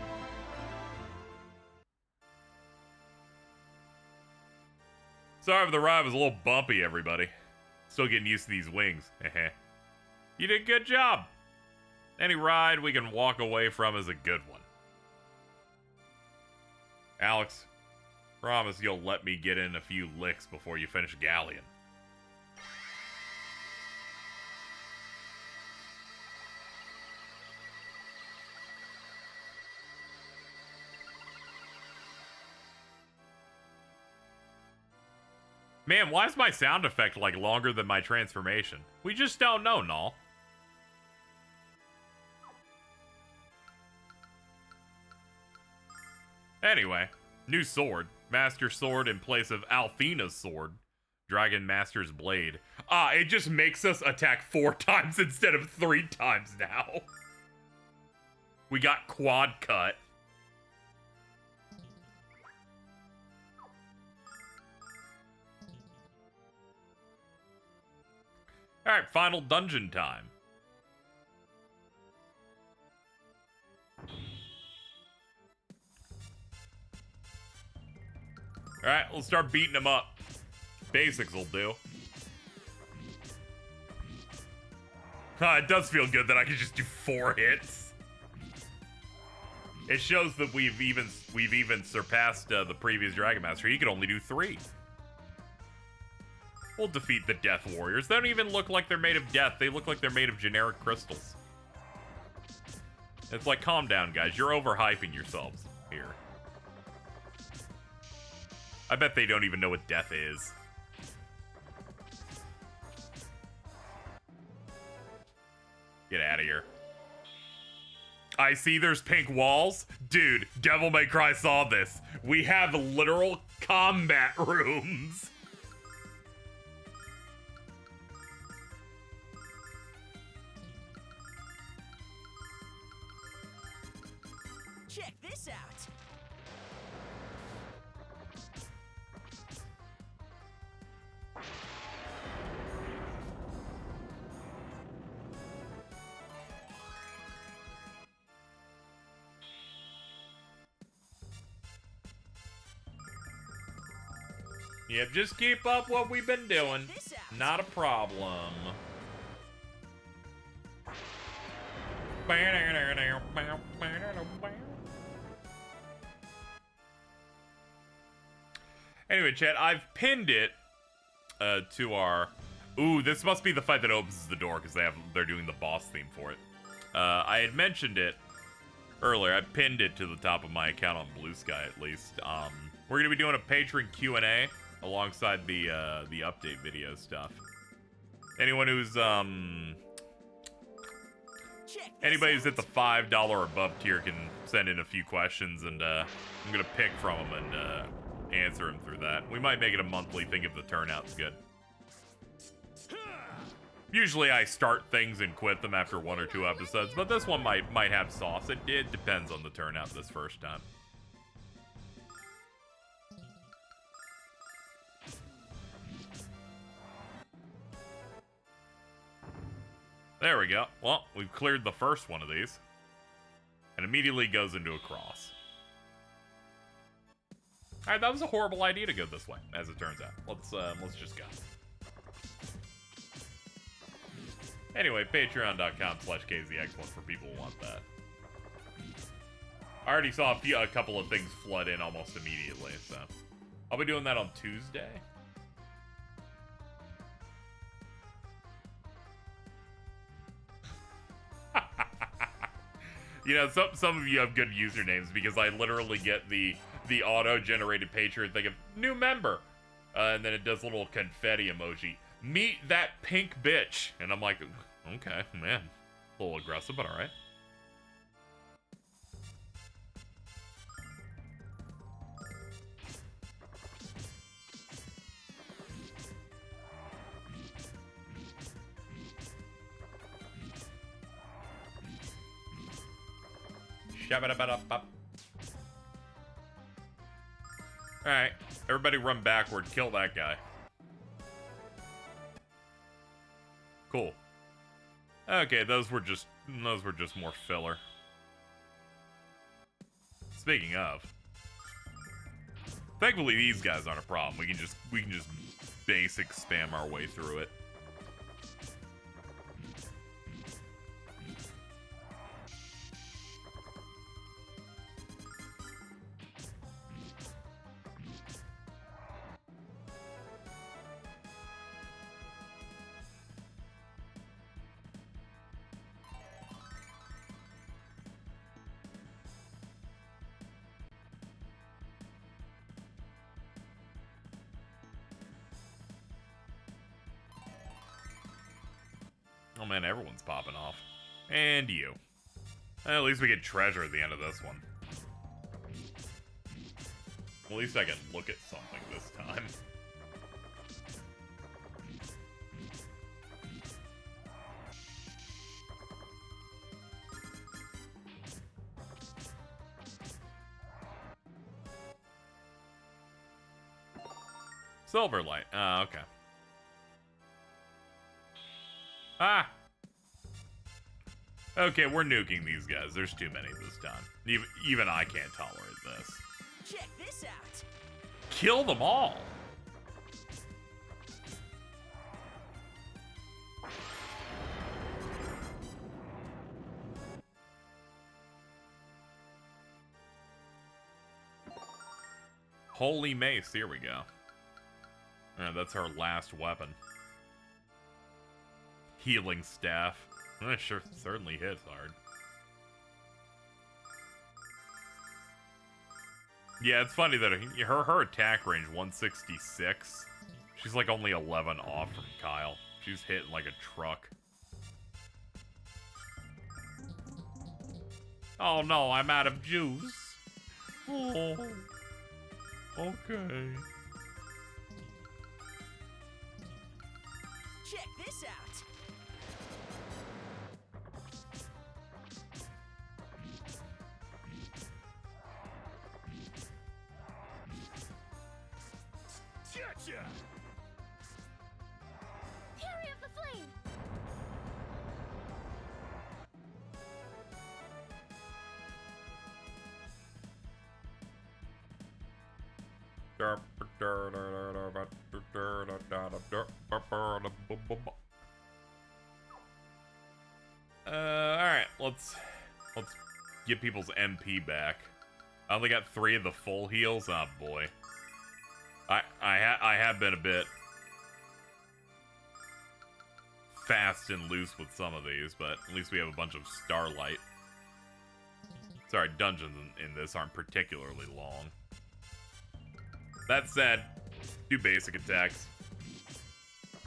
Sorry if the ride was a little bumpy, everybody. Still getting used to these wings. You did a good job. Any ride we can walk away from is a good one. Alex, promise you'll let me get in a few licks before you finish Ghaleon. Man, why is my sound effect like longer than my transformation? We just don't know, Null. Anyway, new sword. Master sword in place of Althena's sword. Dragon Master's blade. Ah, it just makes us attack 4 times instead of 3 times now. We got quad cut. Alright, final dungeon time. Alright, let's start beating him up. Basics will do. It does feel good that I can just do 4 hits. It shows that we've even surpassed the previous Dragon Master. He could only do 3. We'll defeat the Death Warriors. They don't even look like they're made of death. They look like they're made of generic crystals. It's like, calm down, guys. You're overhyping yourselves here. I bet they don't even know what death is. Get out of here. I see there's pink walls. Dude, Devil May Cry saw this. We have literal combat rooms. Check this out. Yep, just keep up what we've been doing. Check this out. Not a problem. Anyway, chat, I've pinned it to our... Ooh, this must be the fight that opens the door because they're doing the boss theme for it. I had mentioned it earlier. I pinned it to the top of my account on Blue Sky, at least. We're gonna be doing a patron Q&A alongside the update video stuff. Anyone who's anybody who's at the $5 or above tier can send in a few questions, and I'm gonna pick from them and answer them through that. We might make it a monthly thing if the turnout's good. Usually I start things and quit them after 1 or 2 episodes, but this one might have sauce. It depends on the turnout this first time. There we go. Well, we've cleared the first one of these. And immediately goes into a cross. Alright, that was a horrible idea to go this way, as it turns out. Let's just go. Anyway, patreon.com/KZXcellent for people who want that. I already saw a couple of things flood in almost immediately, so I'll be doing that on Tuesday. You know, some of you have good usernames because I literally get the auto-generated Patreon thing of new member, and then it does a little confetti emoji. Meet that pink bitch, and I'm like, okay, man, a little aggressive, but all right. Shabba-dabba-dabba. Alright, everybody run backward, kill that guy. Cool. Okay, those were just more filler. Speaking of, thankfully these guys aren't a problem. We can just basic spam our way through it. Oh man, everyone's popping off. And you. At least we get treasure at the end of this one. At least I can look at something this time. Silverlight. Oh, okay. Ah! Okay, we're nuking these guys. There's too many this time. Even I can't tolerate this. Check this out. Kill them all! Holy mace, here we go. That's our last weapon. Healing staff. Sure, certainly hits hard. Yeah, it's funny that her attack range 166. She's like only 11 off from Kyle. She's hitting like a truck. Oh no, I'm out of juice. Oh. Okay. Check this out. Gotcha! Fury of the Flame! Alright, let's get people's MP back. I only got 3 of the full heals. Oh boy. I have been a bit fast and loose with some of these, but at least we have a bunch of Starlight. Sorry, dungeons in this aren't particularly long. That said, do basic attacks.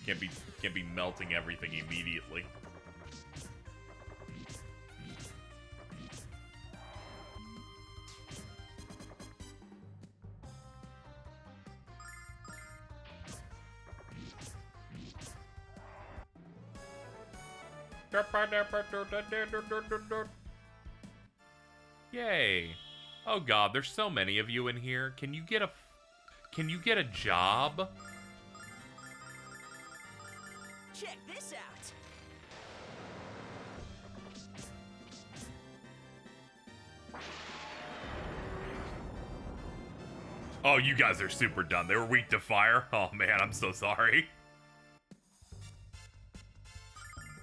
Can't be melting everything immediately. Yay. Oh god, there's so many of you in here. Can you get a job? Check this out. Oh, you guys are super done. They were weak to fire. Oh man, I'm so sorry.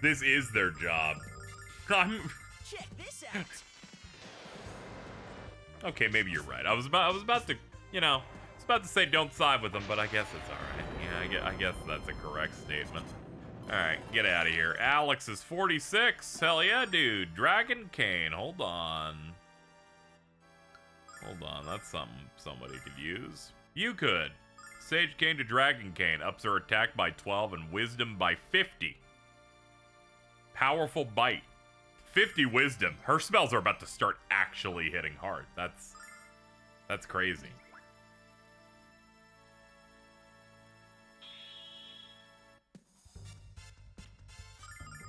This is their job. Check this out. Okay, maybe you're right. I was about to, you know, I was about to say don't side with them, but I guess it's all right. Yeah, I guess that's a correct statement. All right, get out of here. Alex is 46. Hell yeah, dude. Dragon Cane. Hold on. Hold on. That's something somebody could use. You could. Sage Cane to Dragon Cane. Ups her attack by 12 and wisdom by 50. Powerful bite. 50 wisdom. Her spells are about to start actually hitting hard. That's crazy.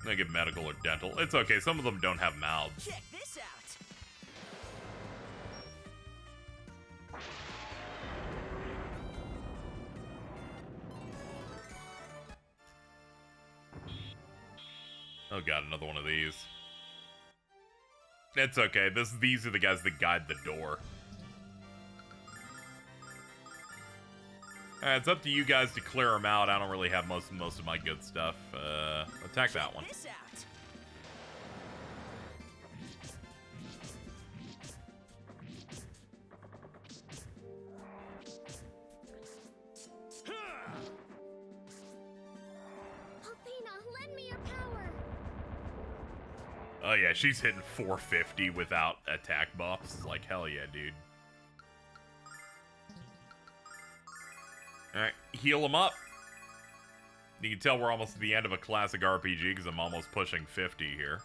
They get medical or dental. It's okay. Some of them don't have mouths. Check this out. Oh god, another one of these. It's okay. These are the guys that guide the door. Alright, it's up to you guys to clear them out. I don't really have most of my good stuff. Attack that one. This out. Athena, lend me your power. Oh yeah, she's hitting 450 without attack buffs. Like, hell yeah, dude. Alright, heal him up. You can tell we're almost at the end of a classic RPG because I'm almost pushing 50 here.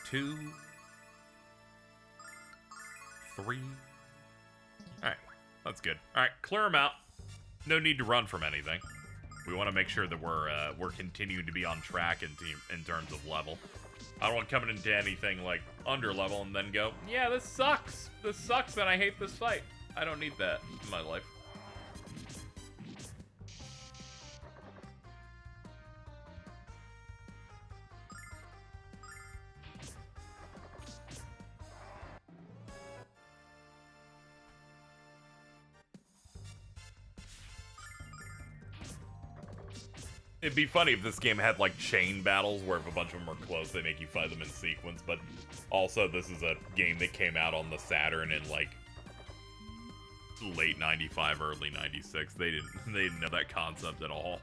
Two. 3. Alright, that's good. Alright, clear them out. No need to run from anything. We want to make sure that we're continuing to be on track in terms of level. I don't want coming into anything like under level and then go, yeah, this sucks. This sucks and I hate this fight. I don't need that in my life. It'd be funny if this game had, like, chain battles, where if a bunch of them are close, they make you fight them in sequence, but also this is a game that came out on the Saturn in, like, late 95, early 96. They didn't know that concept at all.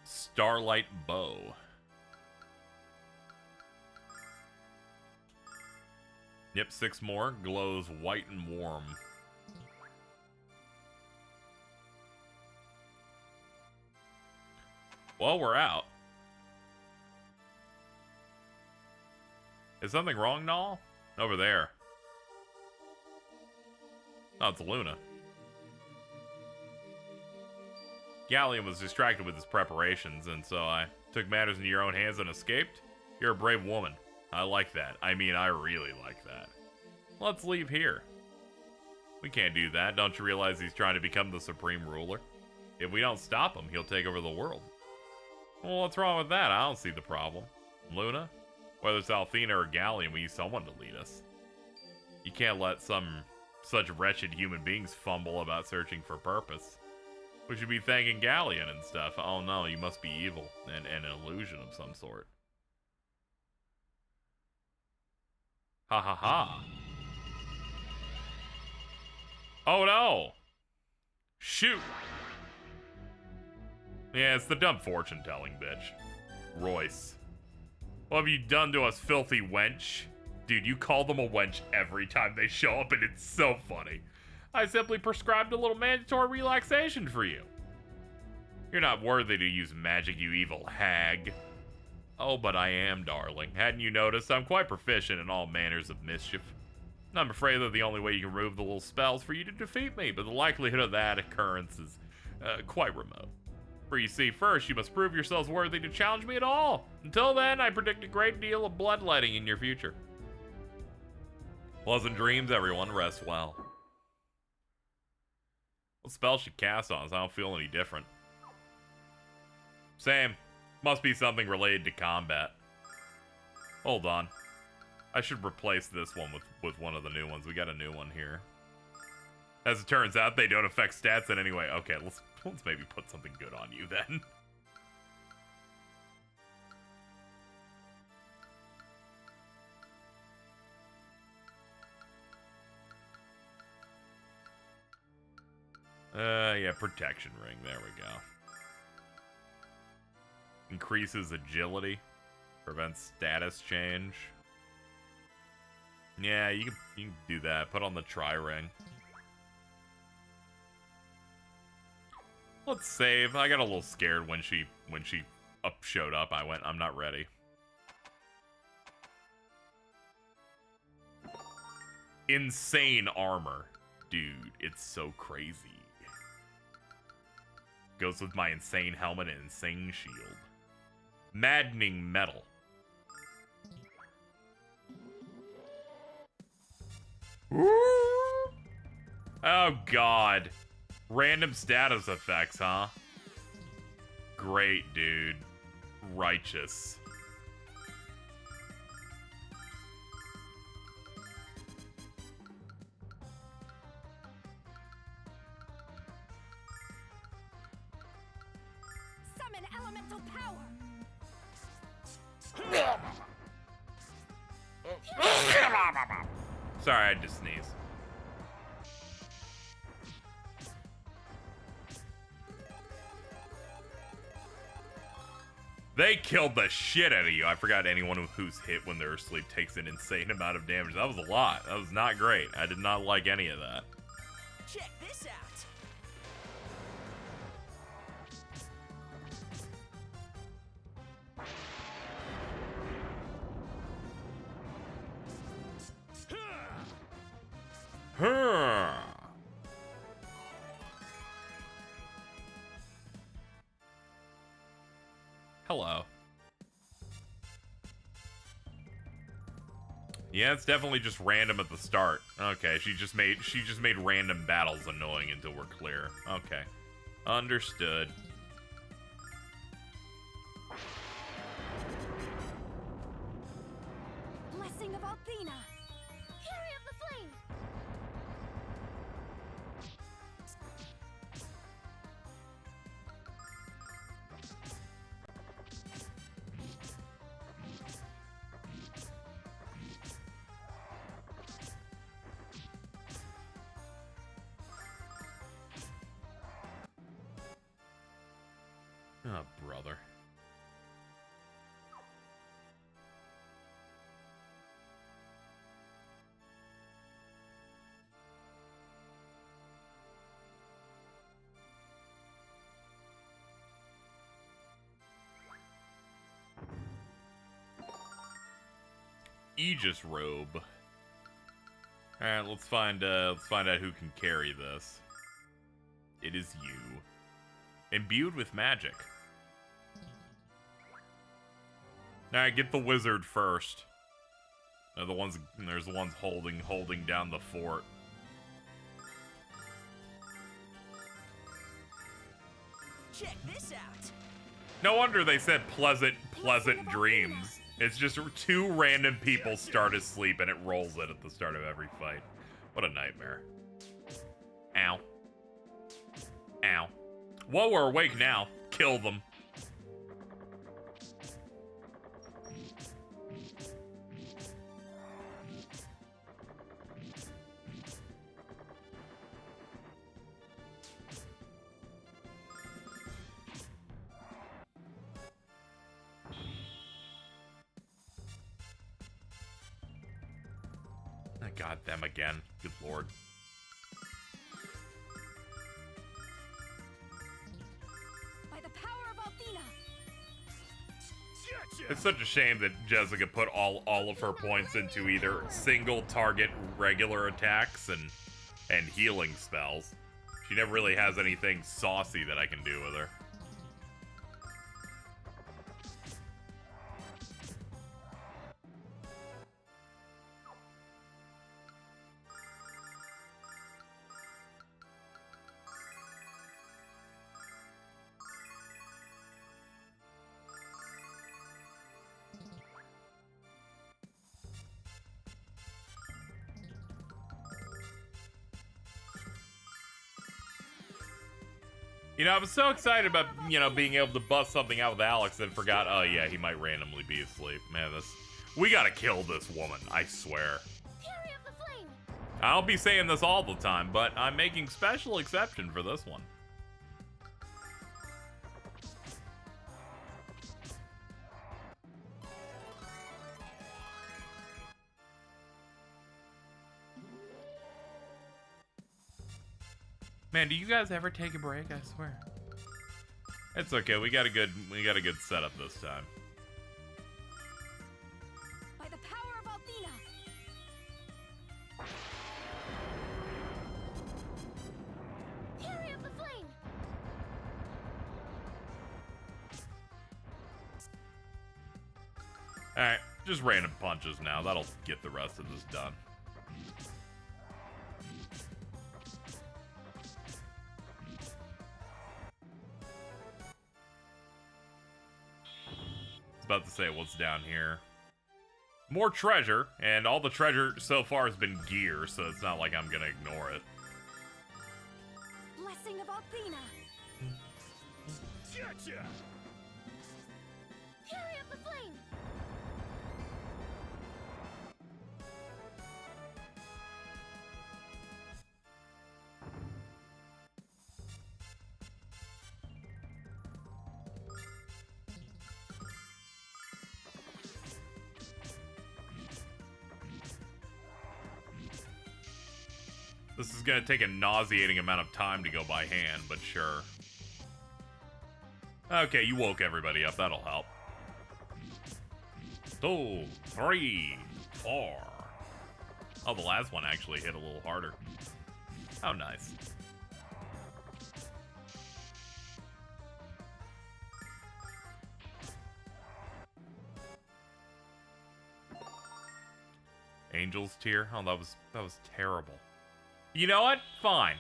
Starlight Bow. Yep, 6 more. Glows white and warm. Well, we're out. Is something wrong, Null? Over there. Oh, it's Luna. Ghaleon was distracted with his preparations, and so I took matters into your own hands and escaped. You're a brave woman. I like that. I mean, I really like that. Let's leave here. We can't do that. Don't you realize he's trying to become the supreme ruler? If we don't stop him, he'll take over the world. Well, what's wrong with that? I don't see the problem. Luna? Whether it's Athena or Ghaleon, we need someone to lead us. You can't let such wretched human beings fumble about searching for purpose. We should be thanking Ghaleon and stuff. Oh no, you must be evil and an illusion of some sort. Ha ha ha. Oh no! Shoot! Yeah, it's the dumb fortune-telling bitch. Royce. What have you done to us, filthy wench? Dude, you call them a wench every time they show up, and it's so funny. I simply prescribed a little mandatory relaxation for you. You're not worthy to use magic, you evil hag. Oh, but I am, darling. Hadn't you noticed? I'm quite proficient in all manners of mischief. I'm afraid that the only way you can remove the little spells for you to defeat me, but the likelihood of that occurrence is quite remote. For you see, first, you must prove yourselves worthy to challenge me at all. Until then, I predict a great deal of bloodletting in your future. Pleasant dreams, everyone. Rest well. What spell should cast on us? I don't feel any different. Same. Must be something related to combat. Hold on. I should replace this one with one of the new ones. We got a new one here. As it turns out, they don't affect stats in any way. Okay, let's maybe put something good on you then. Yeah, protection ring. There we go. Increases agility. Prevents status change. Yeah, you can do that. Put on the tri-ring. Let's save. I got a little scared when she showed up. I went, I'm not ready. Insane armor. Dude, it's so crazy. Goes with my insane helmet and insane shield. Maddening metal. Oh god. Random status effects, huh? Great, dude. Righteous. Summon elemental power. Sorry, I had to sneeze. They killed the shit out of you. I forgot anyone who's hit when they're asleep takes an insane amount of damage. That was a lot. That was not great. I did not like any of that. Check this out. Hello. Yeah, it's definitely just random at the start. Okay, she just made random battles annoying until we're clear. Okay. Understood. Blessing of Athena. Fury of the flame. Oh, brother. Aegis robe. All right, let's find out who can carry this. It is you. Imbued with magic. All right, get the wizard first. There's the ones holding down the fort. Check this out. No wonder they said pleasant dreams. It's just two random people start asleep and it rolls it at the start of every fight. What a nightmare. Ow. Ow. Whoa, we're awake now. Kill them. Oh, God, them again. Good lord. By the power of Althena. It's such a shame that Jessica put all of her points into either single target regular attacks and healing spells. She never really has anything saucy that I can do with her. You know, I was so excited about, you know, being able to bust something out with Alex and forgot, oh yeah, he might randomly be asleep. Man, we gotta kill this woman, I swear. Fury of the Flame. I'll be saying this all the time, but I'm making special exception for this one. Man, do you guys ever take a break? I swear. It's okay. We got a good setup this time. By the power of Althena. Fury of the Flame. All right, just random punches now. That'll get the rest of this done. About to say what's down here. More treasure, and all the treasure so far has been gear, so it's not like I'm gonna ignore it. Blessing of Althena. Gotcha! Fury of the Flame. This is gonna take a nauseating amount of time to go by hand, but sure. Okay, you woke everybody up. That'll help. 2, 3, 4. Oh, the last one actually hit a little harder. Oh, nice. Angel's Tear? Oh, that was terrible. You know what? Fine.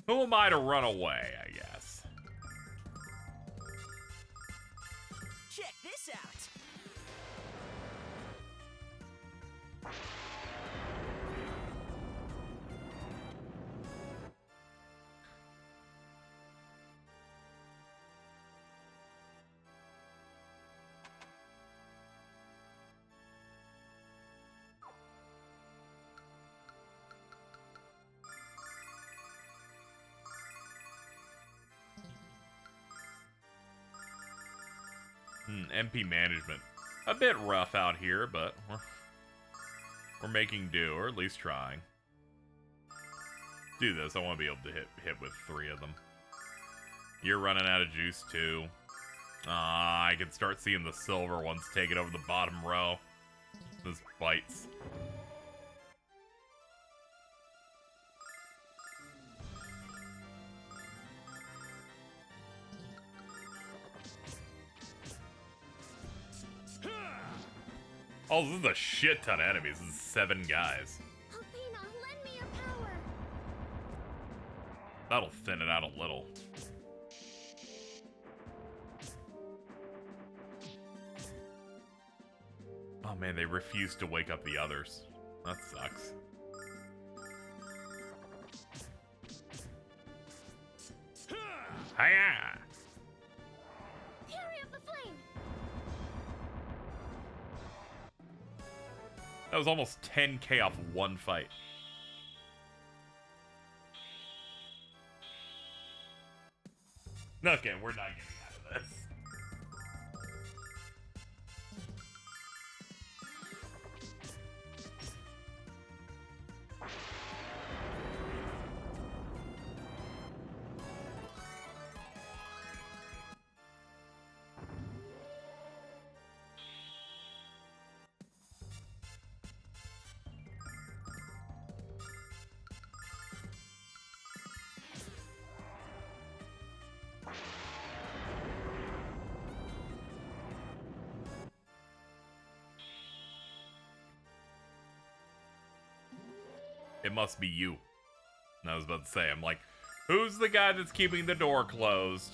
Who am I to run away, I guess? Check this out. MP management. A bit rough out here, but we're making do, or at least trying. Do this. I want to be able to hit with 3 of them. You're running out of juice, too. I can start seeing the silver ones taking over the bottom row. This bites. Oh, this is a shit ton of enemies. This is 7 guys. Althena, lend me your power. That'll thin it out a little. Oh man, they refuse to wake up the others. That sucks. Hiya! Fury of the Flame. That was almost 10k off one fight. Okay, we're not getting out of this. It must be you. And I was about to say, I'm like, who's the guy that's keeping the door closed?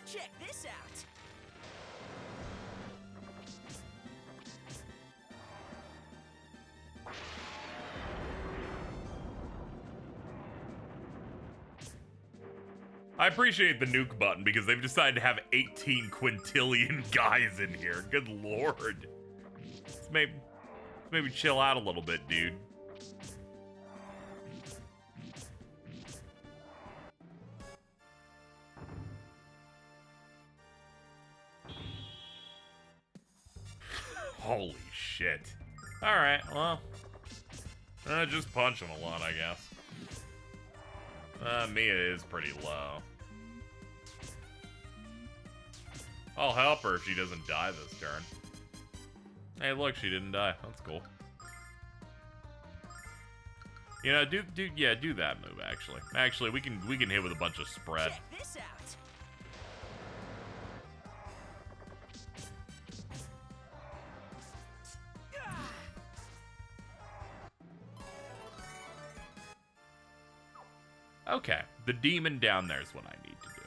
Check this out. I appreciate the nuke button because they've decided to have 18 quintillion guys in here. Good lord. Maybe chill out a little bit, dude. Holy shit. Alright, well. Just punch him a lot, I guess. Mia is pretty low. I'll help her if she doesn't die this turn. Hey, look, she didn't die. That's cool. You know, do that move, actually. Actually, we can hit with a bunch of spread. Check this out. Okay, the demon down there is what I need to do.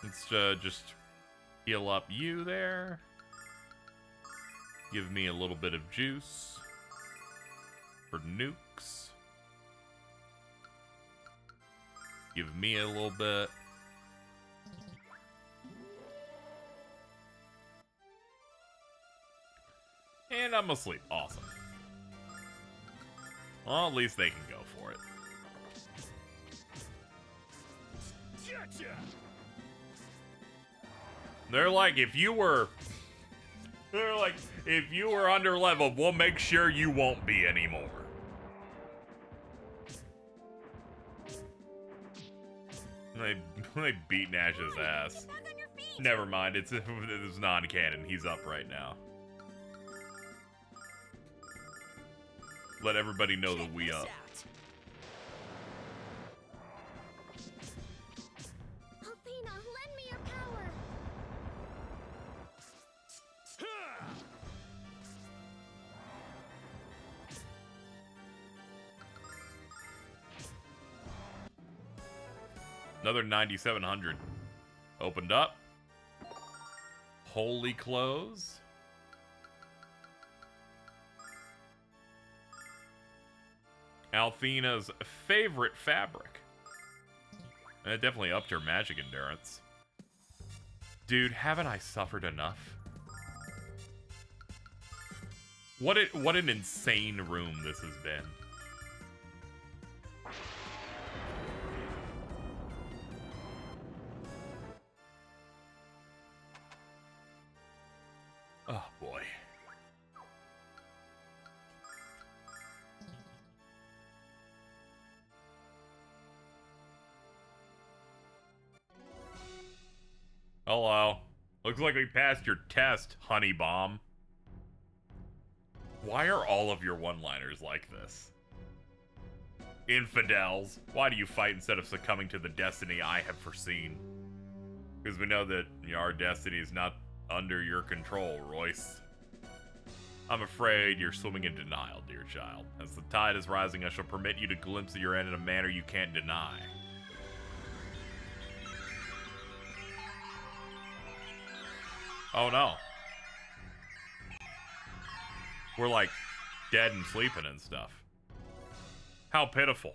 Let's just heal up you there. Give me a little bit of juice for nukes. Give me a little bit. And I'm asleep. Awesome. Well, at least they can go for it. Gotcha. They're like, if you were under level, we'll make sure you won't be anymore. They beat Nash's ass. Never mind, it's non-canon. He's up right now. Let everybody know that we up. Althena, lend me your power. Another 9,700. Opened up. Holy clothes. Althena's favorite fabric. And it definitely upped her magic endurance. Dude, haven't I suffered enough? What an insane room this has been. Oh boy. Hello. Looks like we passed your test, honey bomb. Why are all of your one-liners like this? Infidels, why do you fight instead of succumbing to the destiny I have foreseen? Because we know that our destiny is not under your control, Royce. I'm afraid you're swimming in denial, dear child. As the tide is rising, I shall permit you to glimpse your end in a manner you can't deny. Oh no. We're like dead and sleeping and stuff. How pitiful.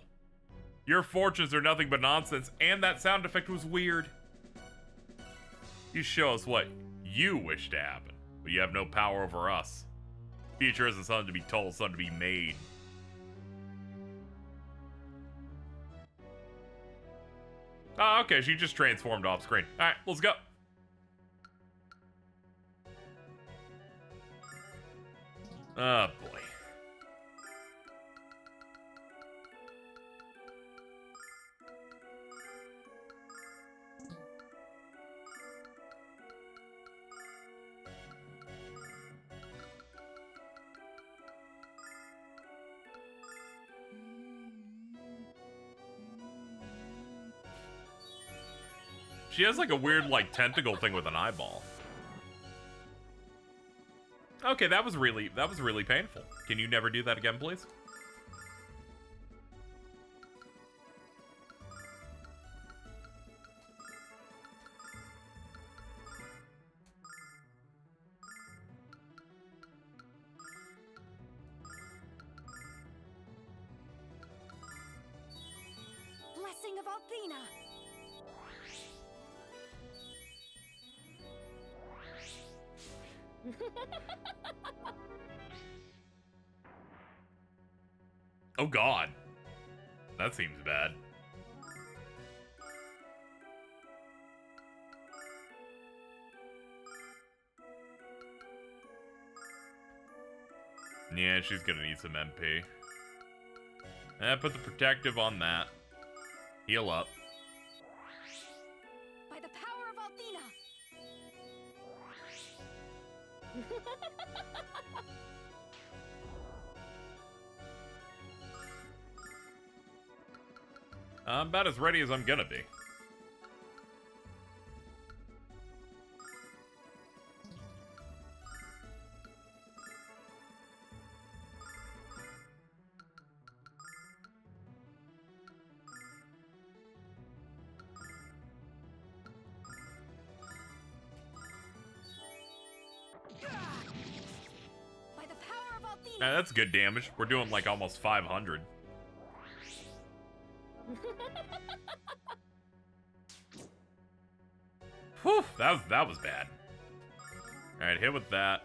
Your fortunes are nothing but nonsense, and that sound effect was weird. You show us what you wish to happen, but you have no power over us. Future isn't something to be told, something to be made. Oh, okay, she just transformed off screen. Alright, let's go. Oh boy. She has like a weird like tentacle thing with an eyeball. Okay, that was really painful. Can you never do that again, please? Blessing of Althena. Oh god. That seems bad. Yeah, she's gonna need some MP. Put the protective on that. Heal up. By the power of Althena. I'm about as ready as I'm gonna be. By the power of Althena. Now, that's good damage. We're doing like almost 500. Whew, that was bad. All right, hit with that.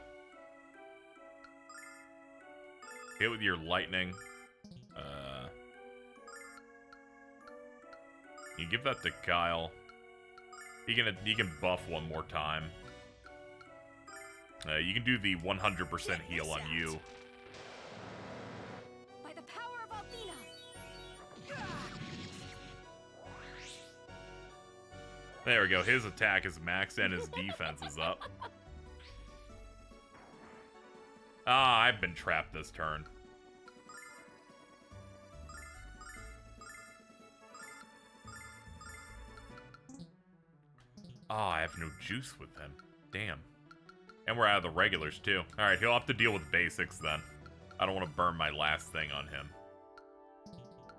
Hit with your lightning. You give that to Kyle. He can buff one more time. You can do the 100% heal on you. By the power of Althena. There we go. His attack is maxed and his defense is up. Ah, I've been trapped this turn. Ah, I have no juice with him. Damn. And we're out of the regulars, too. Alright, he'll have to deal with basics, then. I don't want to burn my last thing on him.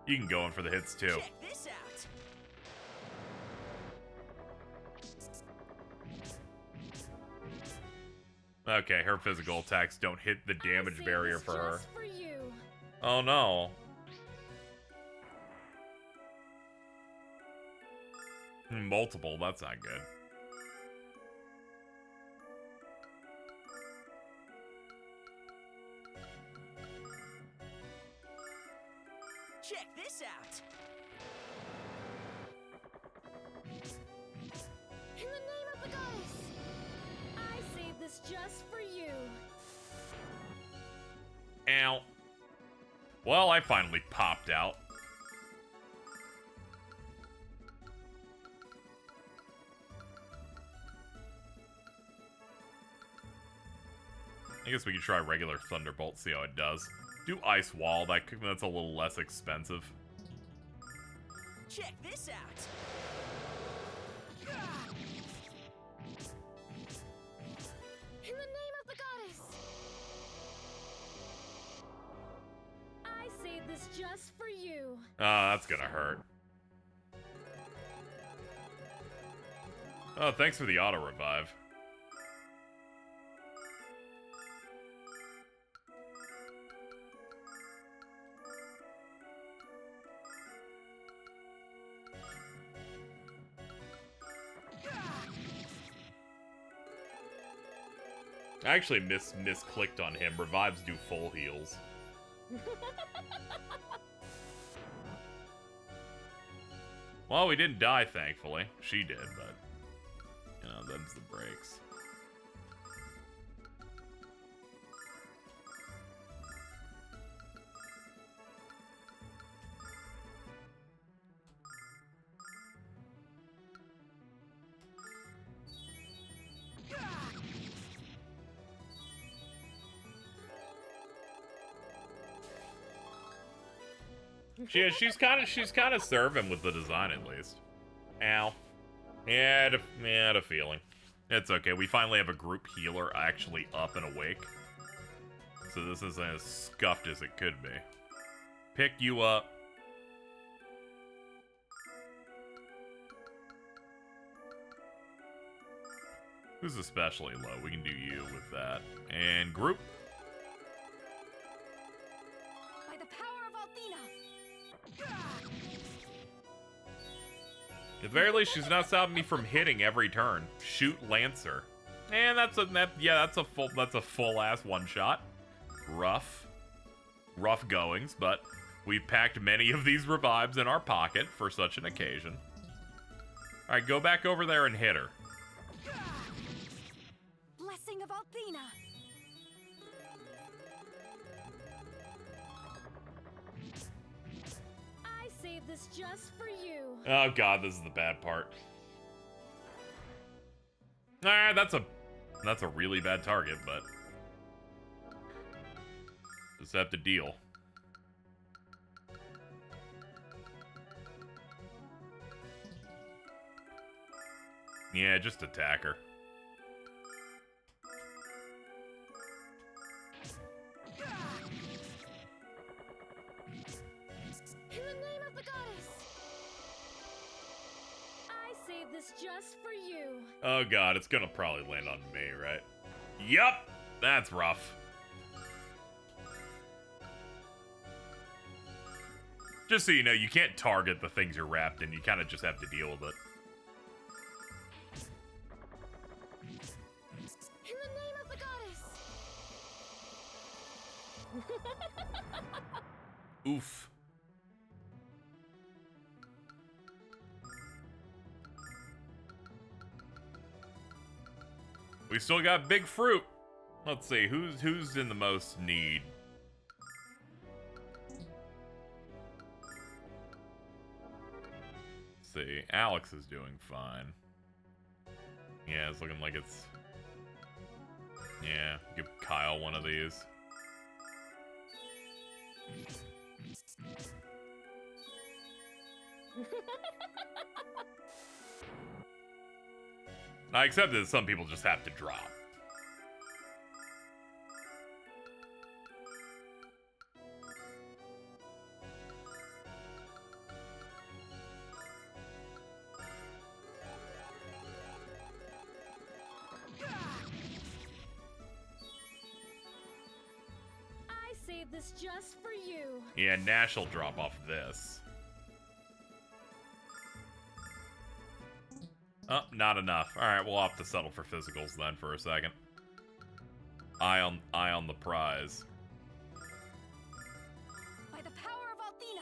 You can go in for the hits, too. Check this out. Okay, her physical attacks don't hit the damage barrier for her. Just for you. Oh, no. Multiple, that's not good. Check this out. In the name of the goddess, I saved this just for you. Ow. Well, I finally popped out. I guess we can try regular Thunderbolt, see how it does. Do Ice Wall, that's a little less expensive. Check this out. In the name of the goddess, I saved this just for you. Ah, that's gonna hurt. Oh, thanks for the auto revive. I actually misclicked on him. Revives do full heals. Well, we didn't die, thankfully. She did, but... You know, them's the breaks. She's kind of serving with the design at least. Ow. Yeah, I had a feeling. It's okay. We finally have a group healer actually up and awake. So this isn't as scuffed as it could be. Pick you up. Who's especially low? We can do you with that. And group. By the power of Althena. At the very least, she's not stopping me from hitting every turn. Shoot Lancer. And that's a full ass one shot. Rough goings, but we've packed many of these revives in our pocket for such an occasion. All right, go back over there and hit her. Blessing of Althena. I saved this just for you. Oh god, this is the bad part. Alright, that's a really bad target, but just have to deal. Yeah, just attack her. In the name of the goddess. I saved this just for you. Oh god, it's gonna probably land on me, right? Yup! That's rough. Just so you know, you can't target the things you're wrapped in. You kind of just have to deal with it. In the name of the goddess. Oof. We still got big fruit. Let's see, who's in the most need? Let's see, Alex is doing fine. Yeah, it's looking like it's... Yeah, give Kyle one of these. I accept that some people just have to drop. I saved this just for you. Yeah, Nash will drop off this. Oh, not enough. Alright, we'll have to settle for physicals then for a second. Eye on the prize. By the power of Althena.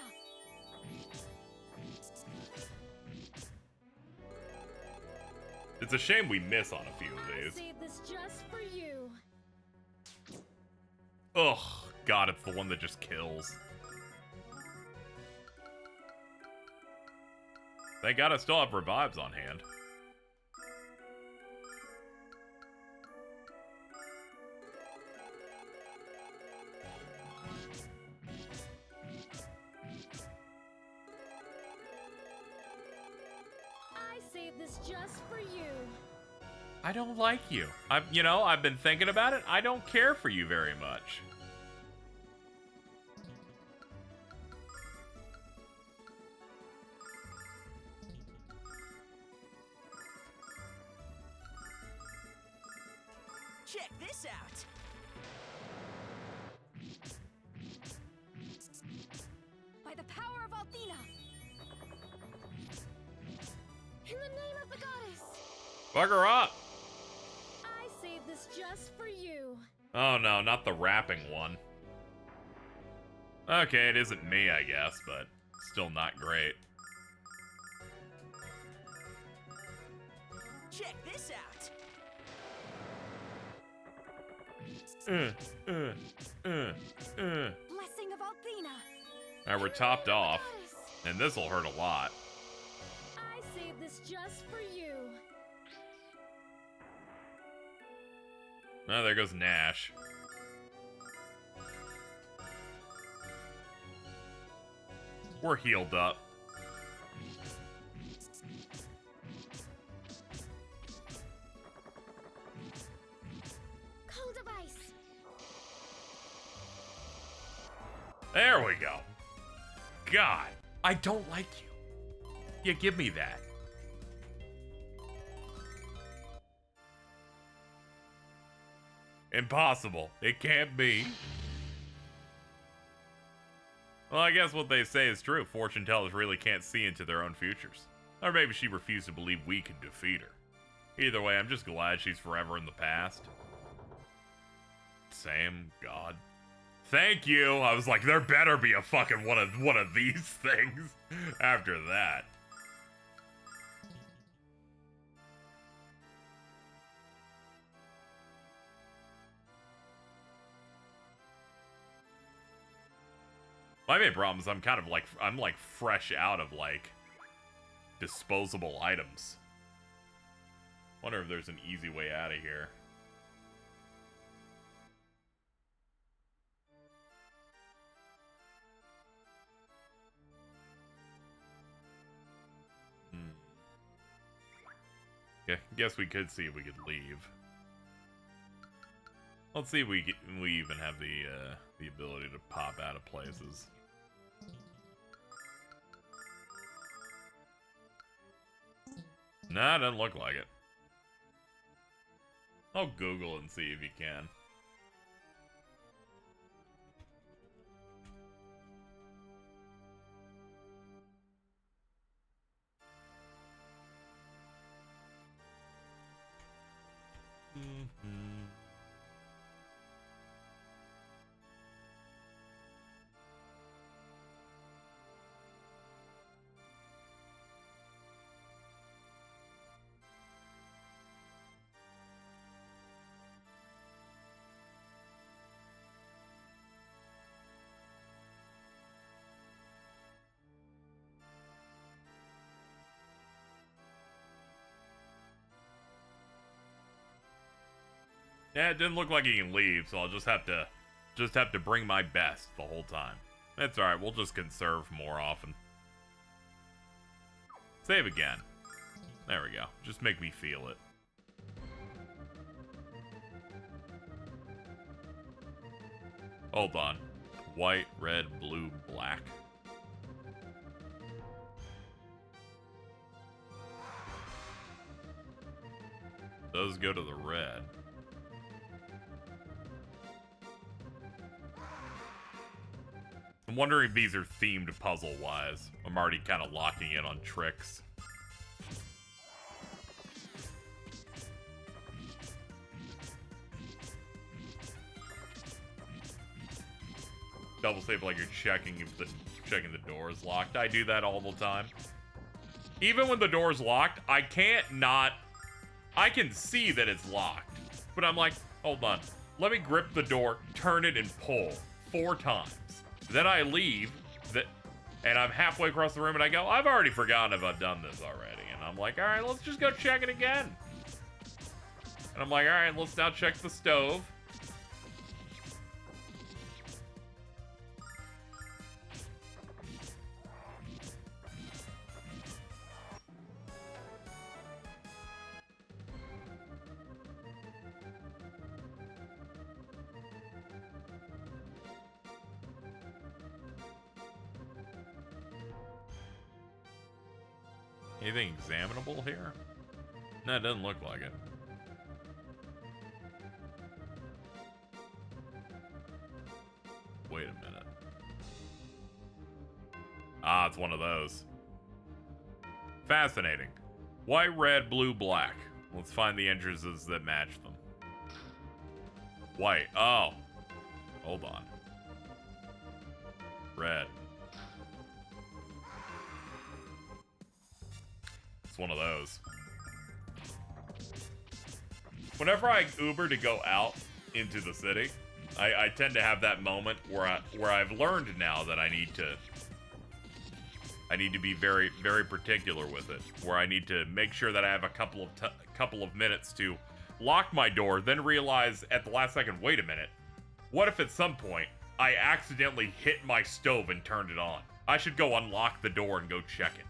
It's a shame we miss on a few of I these. saved this just for you. Ugh, God, it's the one that just kills. Thank God I still have revives on hand. I saved this just for you. I don't like you. I've been thinking about it. I don't care for you very much. Check this out. By the power of Althena. In the name of the goddess. Fuck her up. I saved this just for you. Oh no, not the wrapping one. Okay, it isn't me, I guess, but still not great. Check this out. Blessing of Althena. Alright, we're topped off, and this'll hurt a lot. I saved this just for you. Oh, there goes Nash. We're healed up. Cold device. There we go. God, I don't like you. Yeah, give me that. Impossible. It can't be. Well, I guess what they say is true. Fortune tellers really can't see into their own futures. Or maybe she refused to believe we could defeat her. Either way, I'm just glad she's forever in the past. Sam, God. Thank you. I was like, there better be a fucking one of these things after that. My main problem is I'm like fresh out of like disposable items. Wonder if there's an easy way out of here. Yeah, guess we could see if we could leave. Let's see if we even have the ability to pop out of places. Nah, doesn't look like it. I'll Google and see if you can. Yeah, it didn't look like he can leave, so I'll just have to bring my best the whole time. That's alright, we'll just conserve more often. Save again. There we go. Just make me feel it. Hold on. White, red, blue, black. Those go to the red. I'm wondering if these are themed puzzle-wise. I'm already kind of locking in on tricks. Double save like you're checking the door is locked. I do that all the time. Even when the door's locked, I can't not... I can see that it's locked. But I'm like, hold on. Let me grip the door, turn it, and pull 4 times. Then I leave, and I'm halfway across the room, and I go, I've already forgotten if I've done this already. And I'm like, all right, let's just go check it again. And I'm like, all right, let's now check the stove. Anything examinable here? No, it doesn't look like it. Wait a minute. Ah, it's one of those. Fascinating. White, red, blue, black. Let's find the entrances that match them. White. Oh. Hold on. Red. One of those. Whenever I Uber to go out into the city, I tend to have that moment where I've learned now that I need to be very, very particular with it. Where I need to make sure that I have a couple of minutes to lock my door, then realize at the last second, wait a minute. What if at some point I accidentally hit my stove and turned it on? I should go unlock the door and go check it.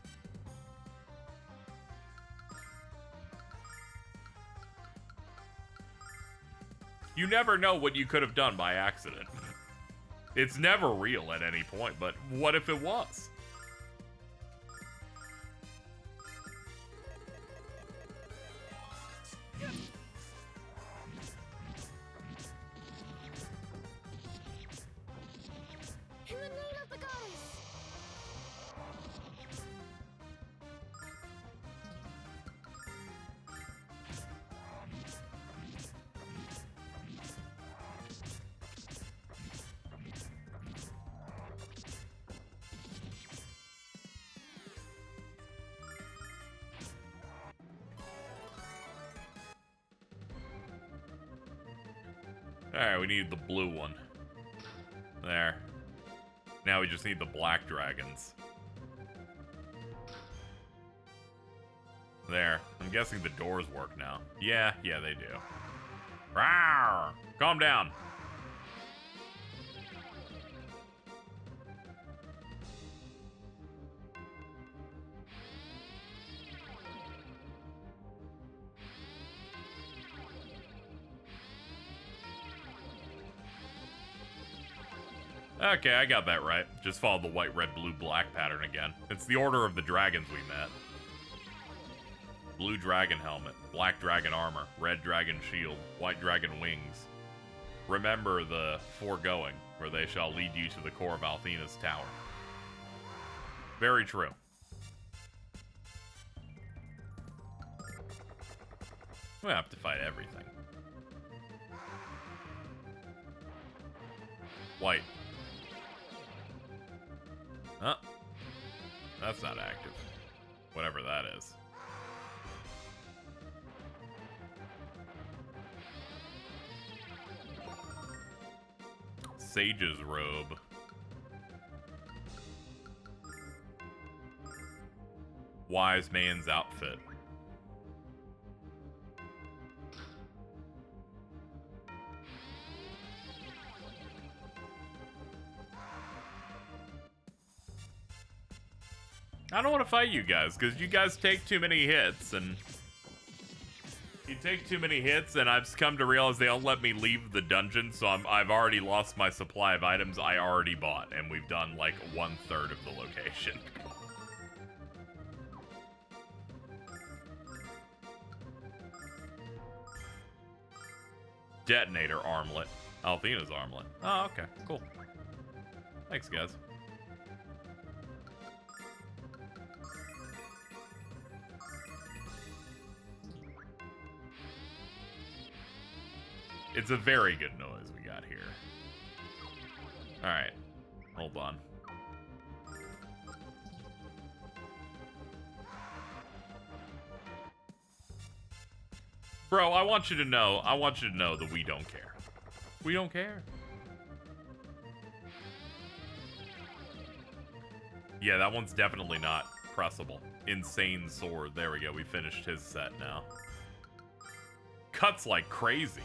You never know what you could have done by accident. It's never real at any point, but what if it was? In the name of the goddess! Alright, we need the blue one. There. Now we just need the black dragons. There. I'm guessing the doors work now. Yeah, they do. Rawr! Calm down. Okay, I got that right. Just follow the white, red, blue, black pattern again. It's the order of the dragons we met. Blue dragon helmet, black dragon armor, red dragon shield, white dragon wings. Remember the foregoing, for they shall lead you to the core of Althena's tower. Very true. We have to fight everything. White. Huh? That's not active. Whatever that is. Sage's robe. Wise man's outfit. I don't want to fight you guys, because you guys take too many hits, and... You take too many hits, and I've come to realize they don't let me leave the dungeon, so I've already lost my supply of items I already bought, and we've done, like, 1/3 of the location. Detonator armlet. Althena's armlet. Oh, okay. Cool. Thanks, guys. It's a very good noise we got here. Alright. Hold on. Bro, I want you to know that we don't care. We don't care. Yeah, that one's definitely not pressable. Insane sword. There we go. We finished his set now. Cuts like crazy.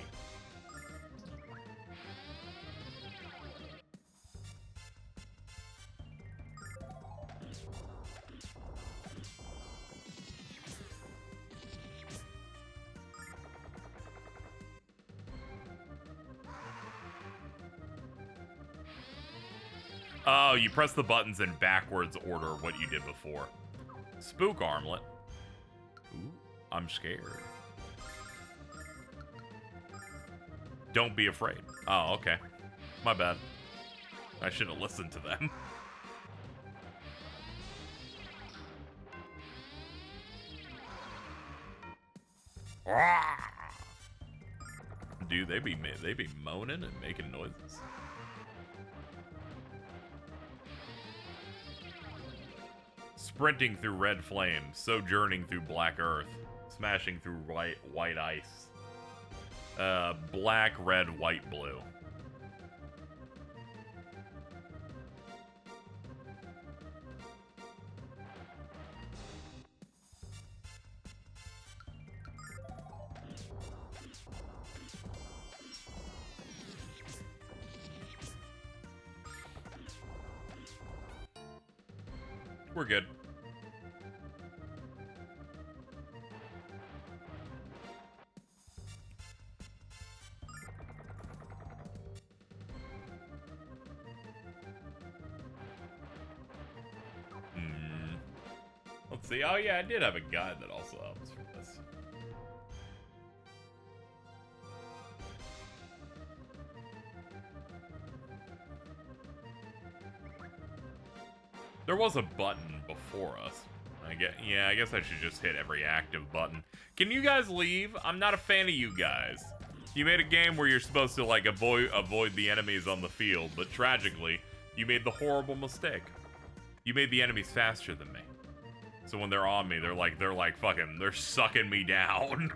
Oh, you press the buttons in backwards order of what you did before. Spook armlet. Ooh, I'm scared. Don't be afraid. Oh, okay. My bad. I should have listened to them. Dude, they be moaning and making noises. Sprinting through red flames, sojourning through black earth, smashing through white ice. Black, red, white, blue. We're good. let's see. Oh yeah, I did have a guide that also helps for this. There was a button before us. I guess I should just hit every active button. Can you guys leave? I'm not a fan of you guys. You made a game where you're supposed to like avoid the enemies on the field, but tragically, you made the horrible mistake. You made the enemies faster than me. So when they're on me, they're like fucking, they're sucking me down.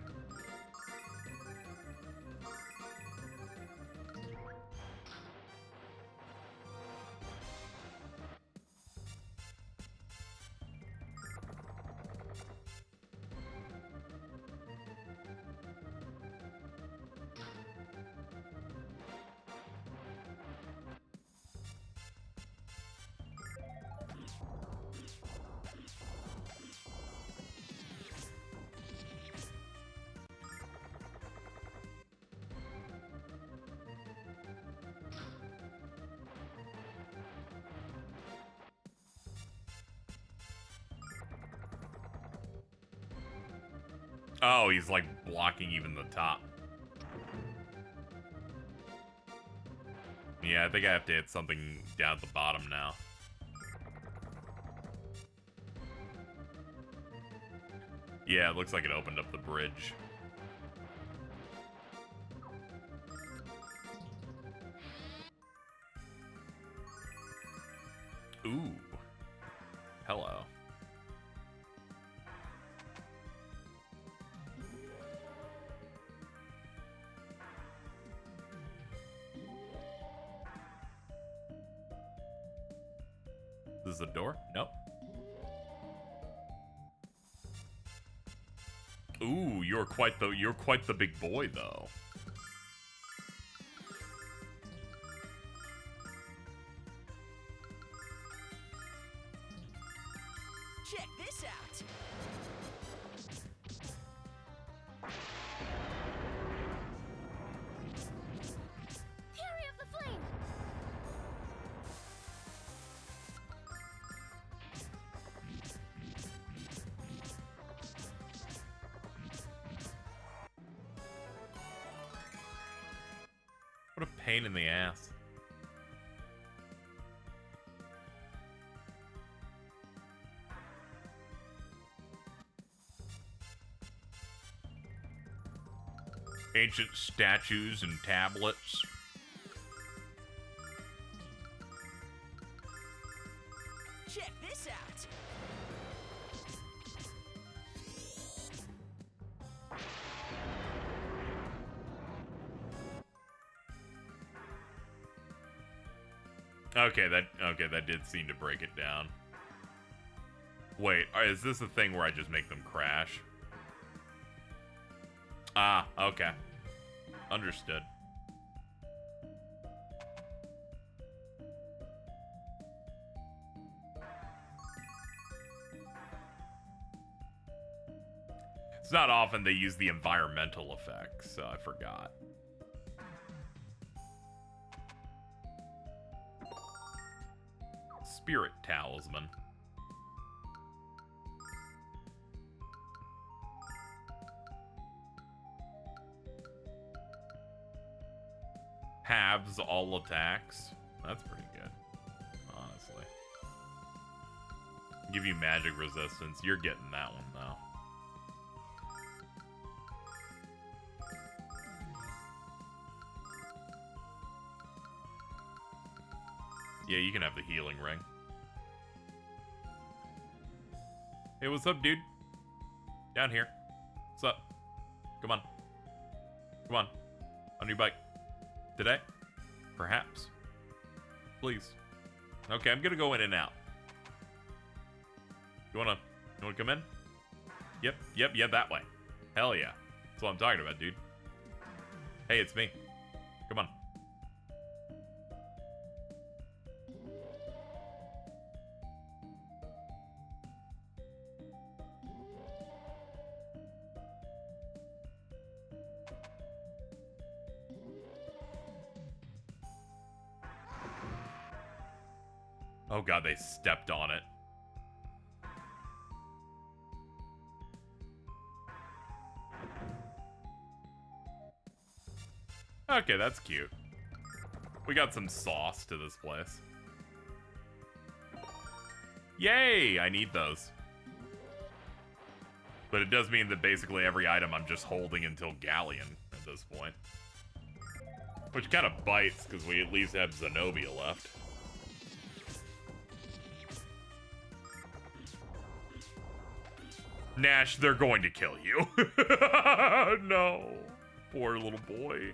Oh, he's like blocking even the top. Yeah, I think I have to hit something down at the bottom now. Yeah, it looks like it opened up the bridge. Ooh. Hello. This is the door? Nope. Ooh, you're quite the big boy though. Check this out. Fury of the Flame! What a pain in the ass. Ancient statues and tablets. Check this out. Okay, that did seem to break it down. Wait, is this a thing where I just make them crash? Ah, okay. Understood. It's not often they use the environmental effects, so I forgot. Spirit Talisman. Halves all attacks. That's pretty good, honestly. Give you magic resistance. You're getting that one, though. Yeah, you can have the healing ring. Hey, what's up, dude? Down here. What's up? Come on. Come on. On your bike. Today? Perhaps. Please. Okay, I'm gonna go in and out. You wanna come in? Yep, that way. Hell yeah. That's what I'm talking about, dude. Hey, it's me. Come on. Oh god, they stepped on it. Okay, that's cute. We got some sauce to this place. Yay! I need those. But it does mean that basically every item I'm just holding until Ghaleon at this point. Which kind of bites, because we at least have Zenobia left. Nash, they're going to kill you. No. Poor little boy.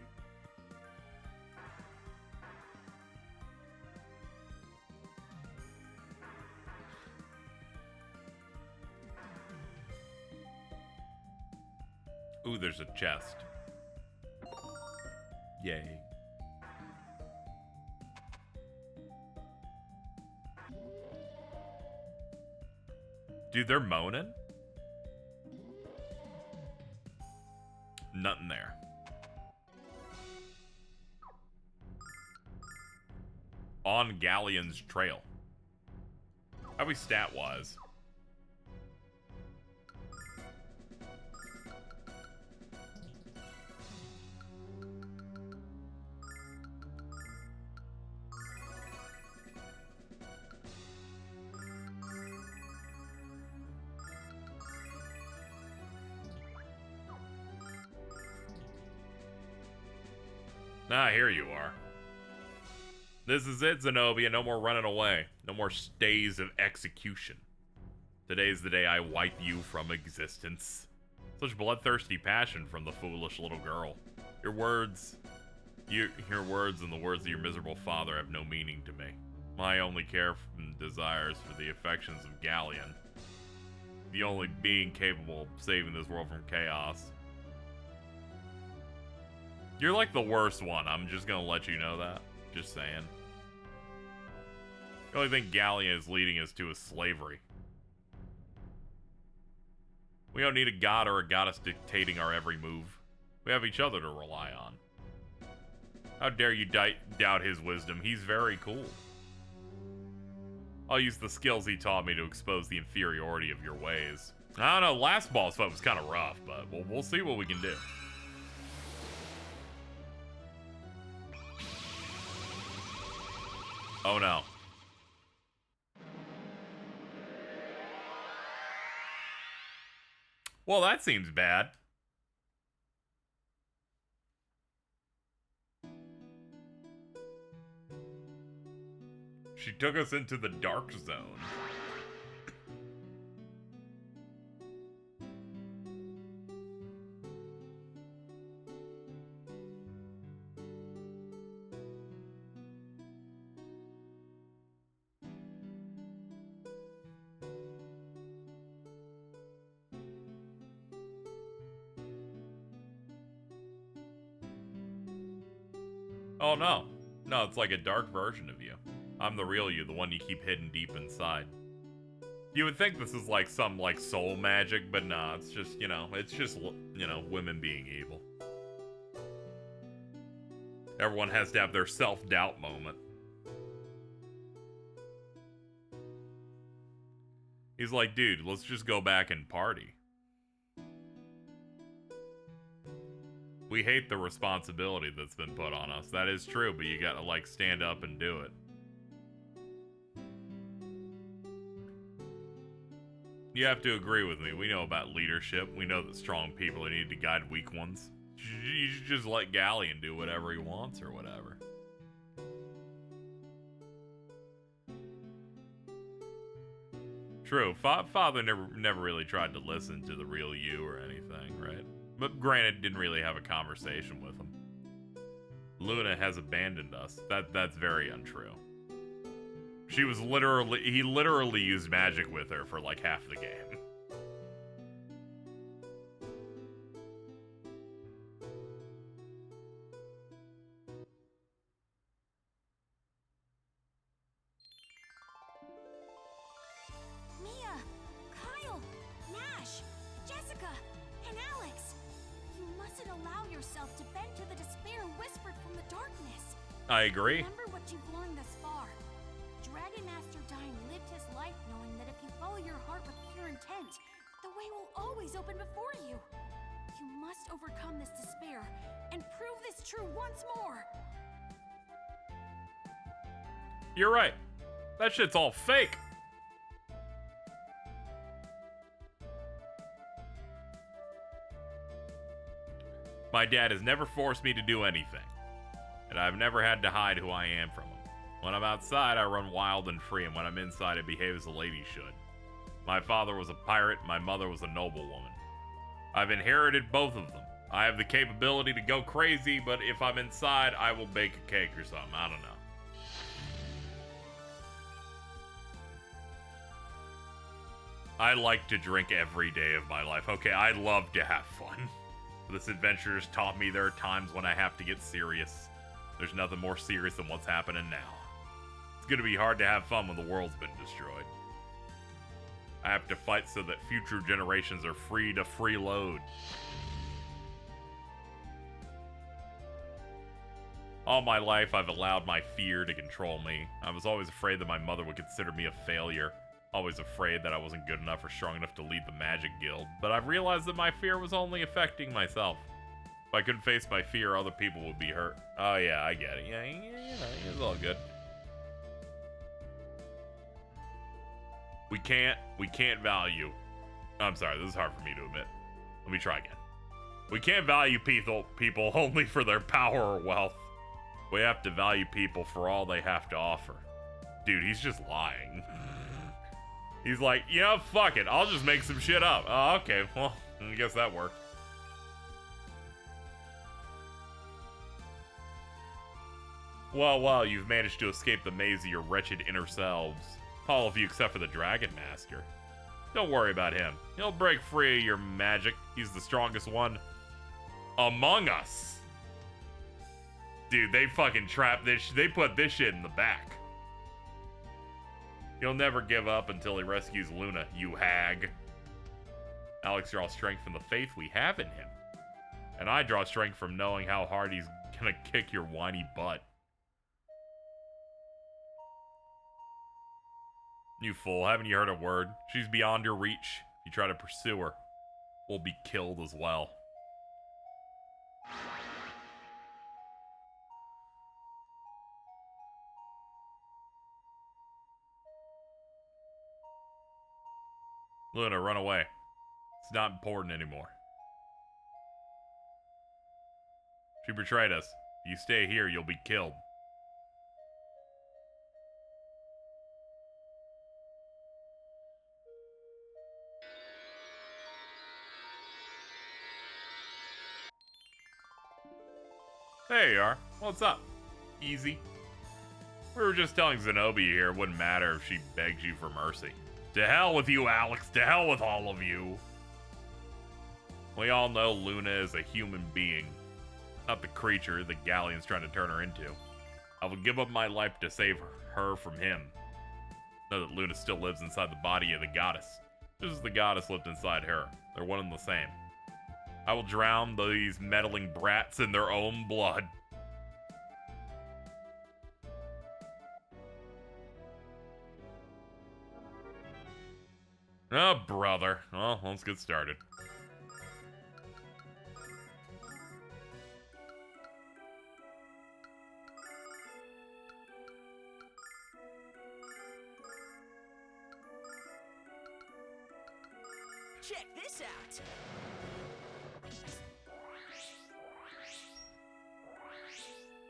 Ooh, there's a chest. Yay. Dude, they're moaning? Nothing there. On Ghaleon's trail. How are we stat-wise? Ah, here you are. This is it, Zenobia. No more running away. No more stays of execution. Today's the day I wipe you from existence. Such bloodthirsty passion from the foolish little girl. Your words and the words of your miserable father have no meaning to me. My only care and desires for the affections of Ghaleon. The only being capable of saving this world from chaos. You're like the worst one. I'm just gonna let you know that. Just saying. The only thing Ghaleon is leading us to is slavery. We don't need a god or a goddess dictating our every move. We have each other to rely on. How dare you doubt his wisdom? He's very cool. I'll use the skills he taught me to expose the inferiority of your ways. I don't know, last boss fight was kind of rough, but we'll see what we can do. Oh no. Well, that seems bad. She took us into the dark zone. Oh no. No, it's like a dark version of you. I'm the real you, the one you keep hidden deep inside. You would think this is like some like soul magic, but nah, it's just, it's just, women being evil. Everyone has to have their self-doubt moment. He's like, dude, let's just go back and party. We hate the responsibility that's been put on us. That is true, but you gotta, like, stand up and do it. You have to agree with me. We know about leadership. We know that strong people need to guide weak ones. You should just let Ghaleon do whatever he wants or whatever. True. Father never really tried to listen to the real you or anything, right? But granted, didn't really have a conversation with him. Luna has abandoned us. That's very untrue. He literally used magic with her for like half the game. Mia, Kyle, Nash, Jessica, and Alex. You mustn't allow yourself to bend to the despair whispered from the darkness. I agree. Remember what you've learned thus far. Dragon Master Dime lived his life knowing that if you follow your heart with pure intent, the way will always open before you. You must overcome this despair and prove this true once more. You're right. That shit's all fake. My dad has never forced me to do anything, and I've never had to hide who I am from him. When I'm outside, I run wild and free, and when I'm inside, I behave as a lady should. My father was a pirate, my mother was a noblewoman. I've inherited both of them. I have the capability to go crazy, but if I'm inside, I will bake a cake or something. I don't know. I like to drink every day of my life. Okay, I love to have fun. This adventure has taught me there are times when I have to get serious. There's nothing more serious than what's happening now. It's gonna be hard to have fun when the world's been destroyed. I have to fight so that future generations are free to freeload. All my life, I've allowed my fear to control me. I was always afraid that my mother would consider me a failure. Always afraid that I wasn't good enough or strong enough to lead the Magic Guild. But I've realized that my fear was only affecting myself. If I couldn't face my fear, other people would be hurt. Oh yeah, I get it. Yeah, you know, it's all good. We can't value. I'm sorry, this is hard for me to admit. Let me try again. We can't value people only for their power or wealth. We have to value people for all they have to offer. Dude, he's just lying. He's like, you know, fuck it. I'll just make some shit up. Oh, okay. Well, I guess that worked. Well, you've managed to escape the maze of your wretched inner selves. All of you except for the Dragon Master. Don't worry about him. He'll break free of your magic. He's the strongest one among us. Dude, they fucking trapped this. They put this shit in the back. He'll never give up until he rescues Luna, you hag. Alex draws strength from the faith we have in him. And I draw strength from knowing how hard he's gonna kick your whiny butt. You fool, haven't you heard a word? She's beyond your reach. If you try to pursue her, we'll be killed as well. Luna, run away. It's not important anymore. She betrayed us. If you stay here, you'll be killed. There you are. What's up? Easy. We were just telling Zenobia here it wouldn't matter if she begs you for mercy. To hell with you, Alex. To hell with all of you. We all know Luna is a human being, not the creature that Ghaleon's trying to turn her into. I will give up my life to save her from him. Know that Luna still lives inside the body of the goddess, just as the goddess lived inside her. They're one and the same. I will drown these meddling brats in their own blood. Oh, brother. Well, let's get started. Check this out.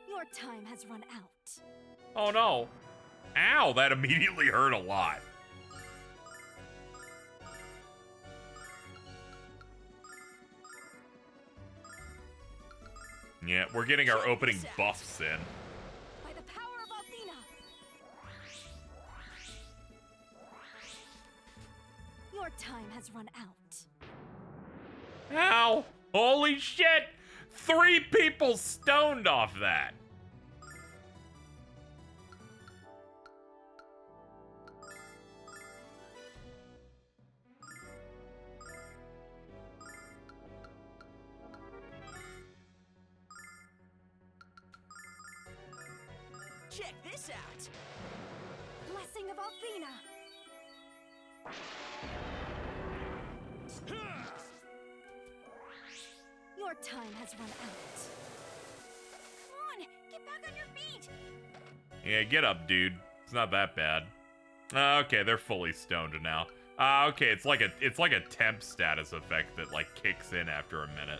Your time has run out. Oh no. Ow, that immediately hurt a lot. Yeah, we're getting our opening buffs in. By the power of Athena. Your time has run out. Ow! Holy shit! 3 people stoned off that. Check this out. Blessing of Athena. Your time has run out. Come on, get back on your feet. Yeah, get up, dude. It's not that bad. Okay, they're fully stoned now. Okay, it's like a temp status effect that like kicks in after a minute.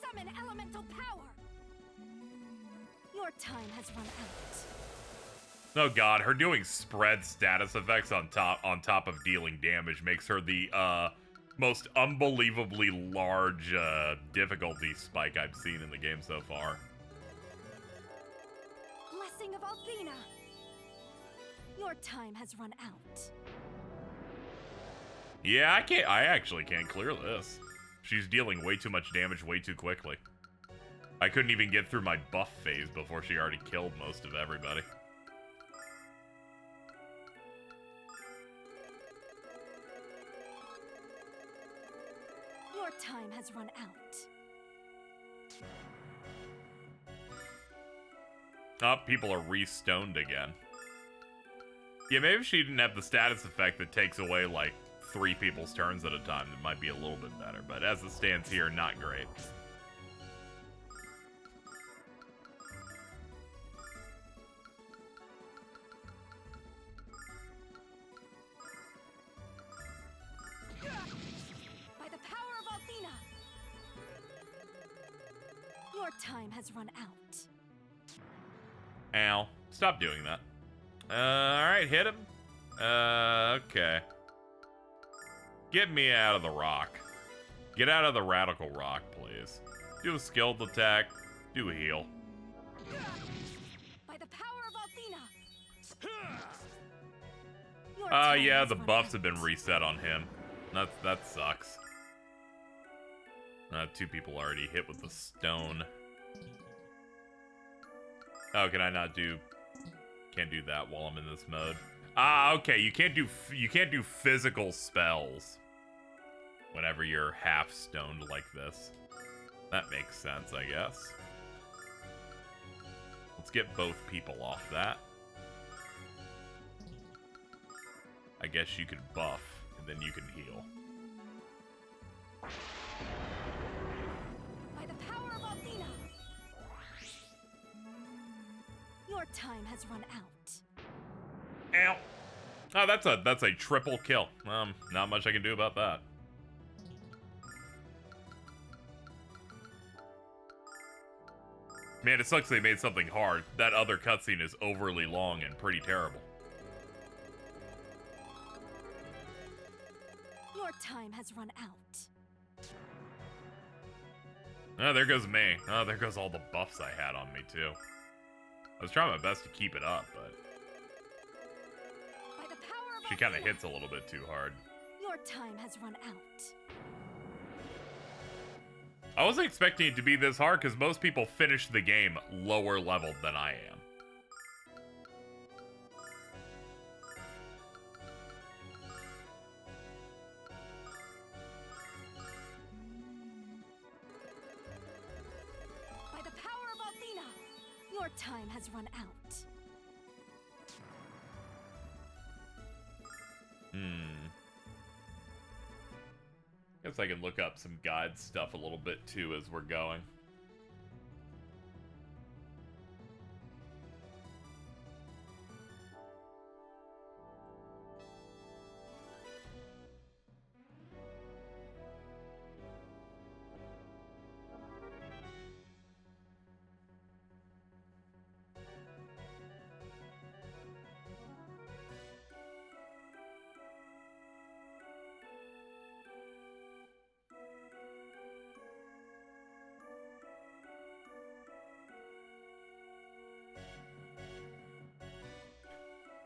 Summon elemental power. Your time has run out. Oh god, her doing spread status effects on top of dealing damage makes her the most unbelievably large difficulty spike I've seen in the game so far. Blessing of Althena. Your time has run out. Yeah, I actually can't clear this. She's dealing way too much damage way too quickly. I couldn't even get through my buff phase before she already killed most of everybody. Your time has run out. Oh, people are re-stoned again. Yeah, maybe if she didn't have the status effect that takes away, like, 3 people's turns at a time, it might be a little bit better. But as it stands here, not great. By the power of Althena. Your time has run out. Ow. Stop doing that. Alright, hit him. Okay. Get me out of the rock. Get out of the radical rock, please. Do a skilled attack. Do a heal. By the power of Althena. Your Oh, time yeah, has the run buffs have been out. reset on him. That sucks. 2 people already hit with the stone. Oh, can I not do... Can't do that while I'm in this mode. Ah, okay, you can't do physical spells whenever you're half stoned like this. That makes sense, I guess. Let's get both people off that. I guess you could buff, and then you can heal. By the power of Althena. Your time has run out. Ow! Oh, that's a triple kill. Not much I can do about that. Man, it sucks they made something hard. That other cutscene is overly long and pretty terrible. Your time has run out. Oh, there goes me. Oh, there goes all the buffs I had on me, too. I was trying my best to keep it up, but By the power of she kind of Althena. hits a little bit too hard. Your time has run out. I wasn't expecting it to be this hard because most people finish the game lower leveled than I am. By the power of Althena. Your time has run out. Guess I can look up some guide stuff a little bit too as we're going.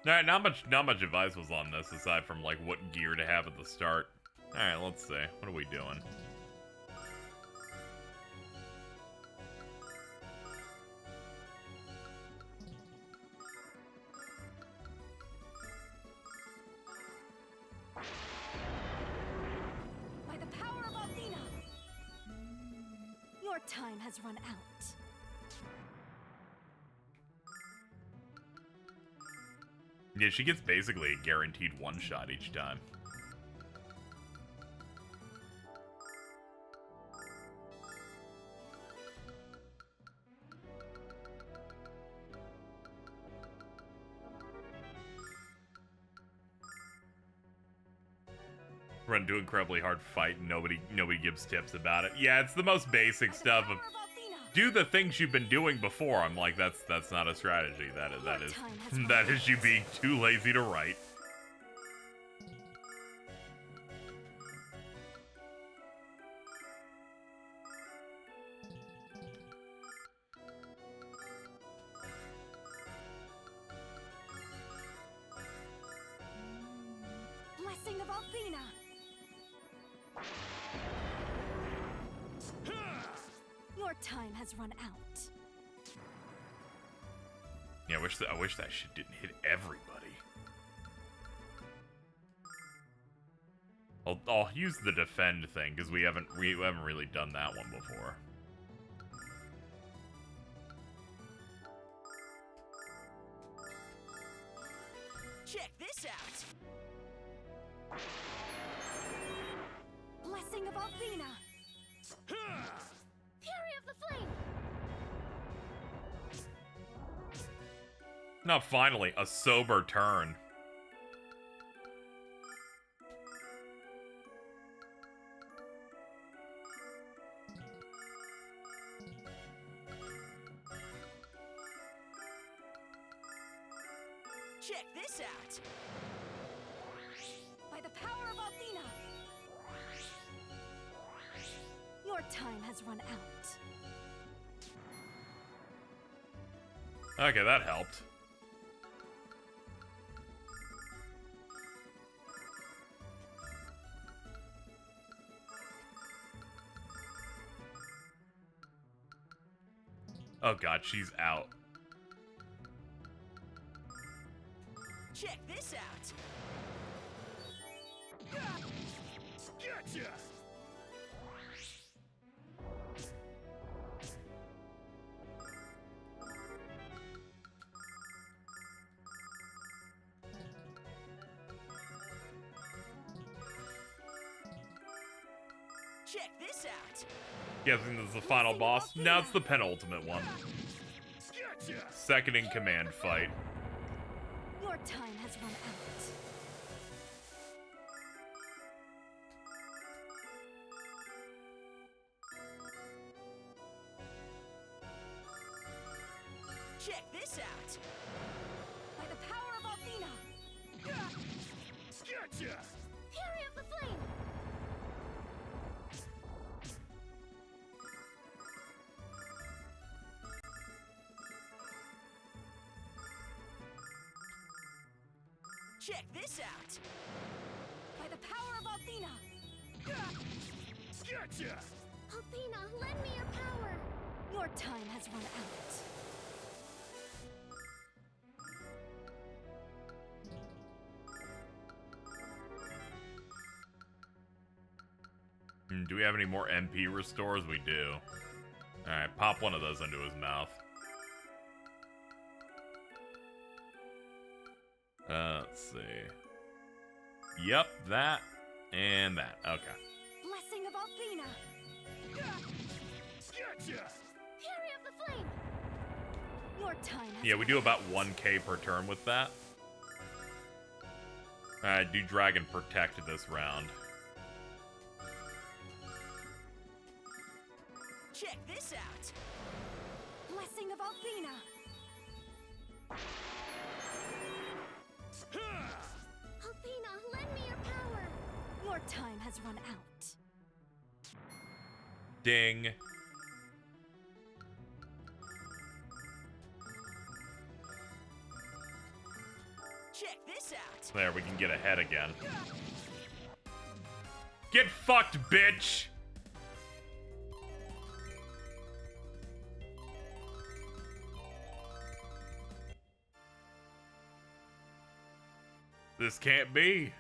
Alright, not much advice was on this aside from like what gear to have at the start. Alright, let's see. What are we doing? By the power of Althena. Your time has run out. Yeah, she gets basically a guaranteed one-shot each time. Run into an incredibly hard fight and nobody gives tips about it. Yeah, it's the most basic stuff of do the things you've been doing before. I'm like, that's not a strategy. That is you being too lazy to write. Blessing of Althena. Your time has run out. Yeah, I wish that shit didn't hit everybody. I'll use the defend thing because we haven't really done that one before. Check this out. Blessing of Althena. Fury of the Flame! Now, finally, a sober turn. Check this out. By the power of Althena. Your time has run out. Okay, that helped. Oh god, she's out. Check this out. Gotcha! Check this out. Guessing this is the final boss. Now it's the penultimate one. Gotcha! Second in command fight. Your time has run out. Check this out. By the power of Althena. Gotcha! Fury of the Flame! Check this out. By the power of Althena. Gotcha! Althena, lend me your power! Your time has run out. Do we have any more MP restores? We do. Alright, pop one of those into his mouth. Let's see. Yep, that and that. Okay. Blessing of Althena. Gotcha! Fury of the Flame! Your time has Yeah, we do about 1k per turn with that. Alright, do Dragon Protect this round. Check this out. Blessing of Althena. Althena, lend me your power! Your time has run out. Ding. Check this out. There, we can get ahead again. Get fucked, bitch! This can't be.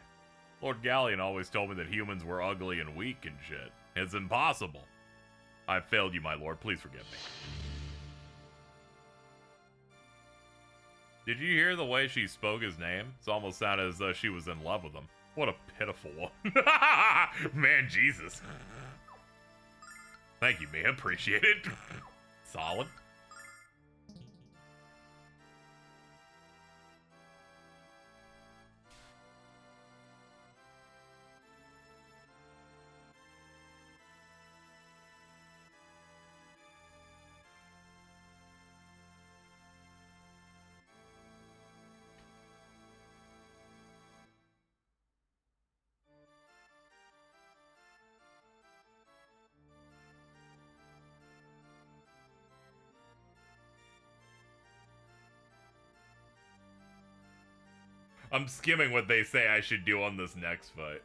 Lord Ghaleon always told me that humans were ugly and weak and shit. It's impossible. I've failed you, my lord. Please forgive me. Did you hear the way she spoke his name? It's almost sounded as though she was in love with him. What a pitiful one. Man, Jesus. Thank you, man. Appreciate it. Solid. I'm skimming what they say I should do on this next fight.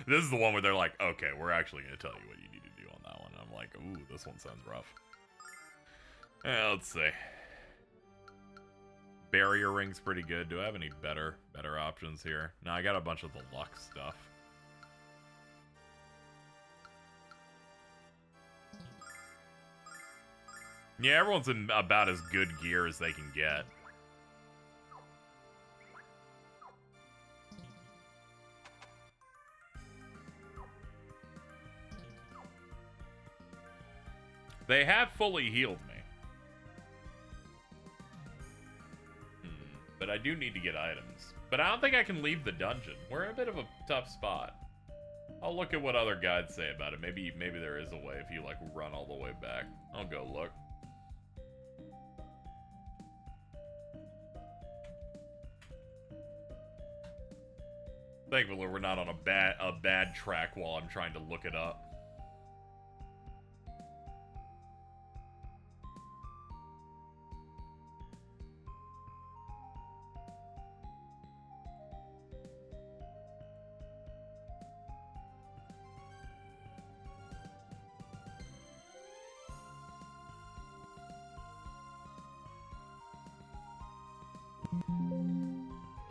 This is the one where they're like, okay, we're actually going to tell you what you need to do on that one. I'm like, ooh, this one sounds rough. Let's see. Barrier ring's pretty good. Do I have any better options here? No, I got a bunch of the luck stuff. Yeah, everyone's in about as good gear as they can get. They have fully healed me. But I do need to get items. But I don't think I can leave the dungeon. We're in a bit of a tough spot. I'll look at what other guides say about it. Maybe there is a way if you, like, run all the way back. I'll go look. Thankfully, we're not on a bad track while I'm trying to look it up.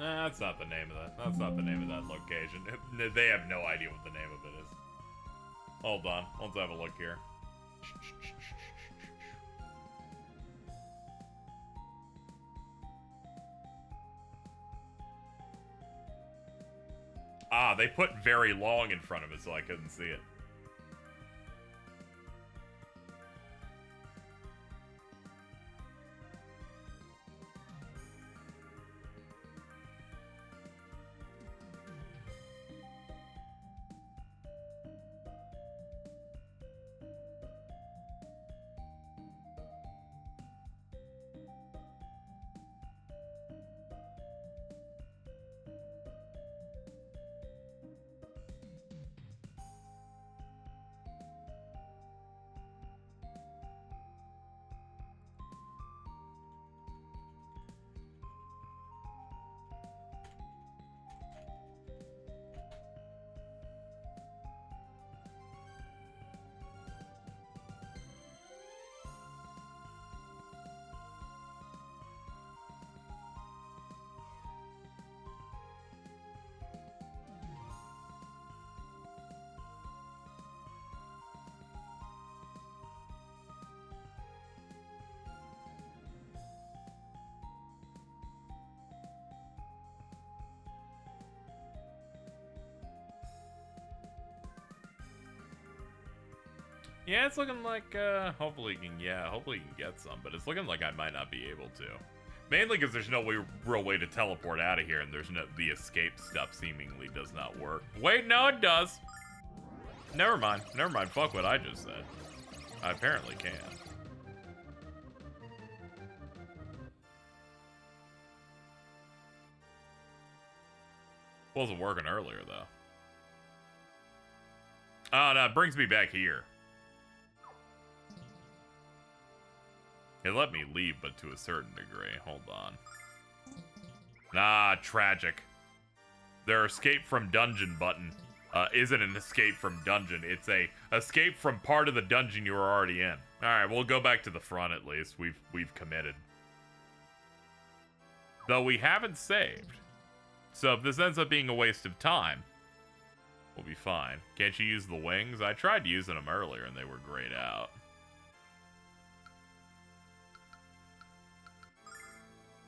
Nah, that's not the name of that. That's not the name of that location. They have no idea what the name of it is. Hold on. Let's have a look here. Ah, they put very long in front of it, so I couldn't see it. Yeah, it's looking like, hopefully you can get some, but it's looking like I might not be able to. Mainly because there's no real way to teleport out of here, and the escape stuff seemingly does not work. Wait, no, it does! Never mind, fuck what I just said. I apparently can. Wasn't working earlier, though. Oh, no, it brings me back here. It let me leave, but to a certain degree. Hold on. Ah, tragic. Their escape from dungeon button isn't an escape from dungeon. It's a escape from part of the dungeon you were already in. All right, we'll go back to the front at least. We've committed. Though we haven't saved. So if this ends up being a waste of time, We'll be fine. Can't you use the wings? I tried using them earlier and they were grayed out.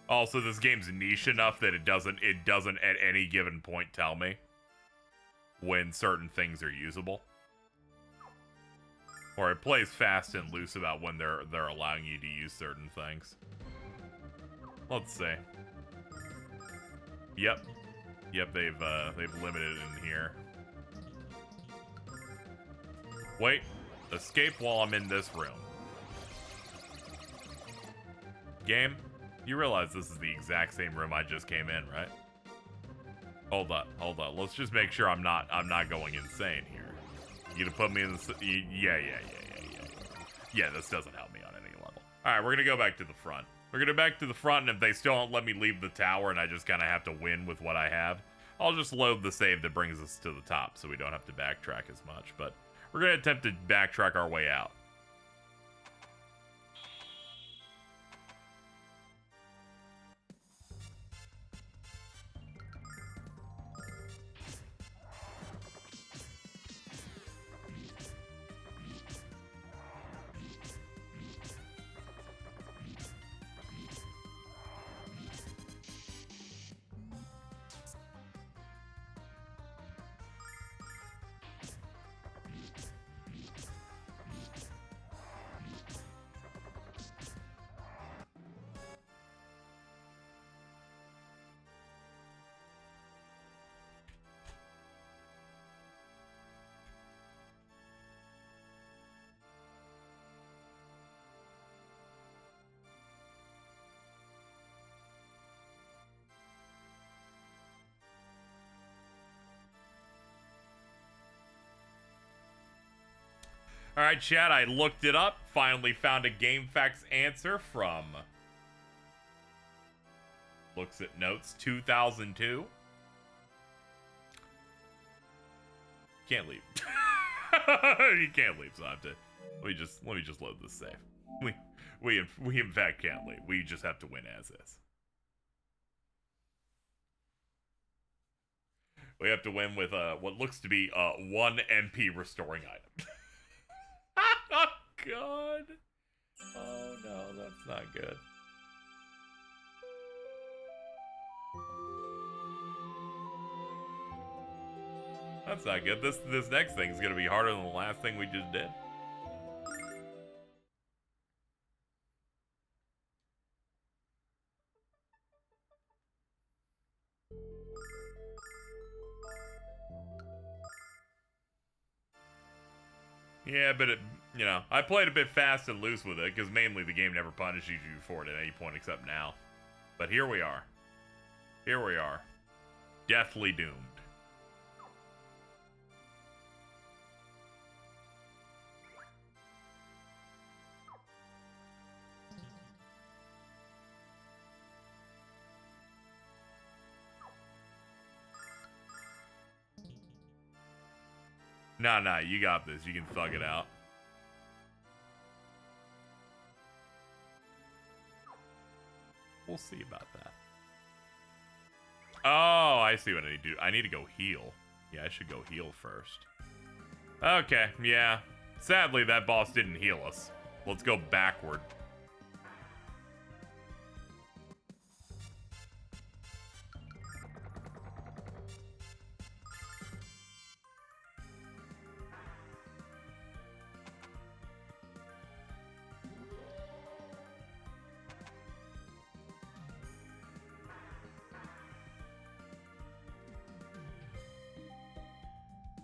Also, this game's niche enough that it doesn't at any given point tell me when certain things are usable. Or it plays fast and loose about when they're allowing you to use certain things. Let's see. Yep. Yep, they've limited it in here. Wait. Escape while I'm in this room. Game, you realize this is the exact same room I just came in, right? Hold up. Let's just make sure I'm not going insane here. You gonna put me in the... Yeah. Yeah, this doesn't help me on any level. Alright, we're gonna go back to the front. We're gonna back to the front, and if they still don't let me leave the tower and I just kind of have to win with what I have, I'll just load the save that brings us to the top so we don't have to backtrack as much. But we're gonna attempt to backtrack our way out. Alright, chat, I looked it up. Finally found a GameFAQs answer from... Looks at notes, 2002. Can't leave. You can't leave, so I have to... Let me just load this save. We in fact can't leave. We just have to win as is. We have to win with what looks to be 1 MP restoring item. Oh, God. Oh, no, that's not good. That's not good. This next thing is going to be harder than the last thing we just did. Yeah, but you know, I played a bit fast and loose with it, because mainly the game never punishes you for it at any point except now. But here we are. Here we are. Deathly doomed. Nah, you got this. You can thug it out. We'll see about that. Oh, I see what I need to do. I need to go heal. Yeah, I should go heal first. Okay, yeah. Sadly, that boss didn't heal us. Let's go backward.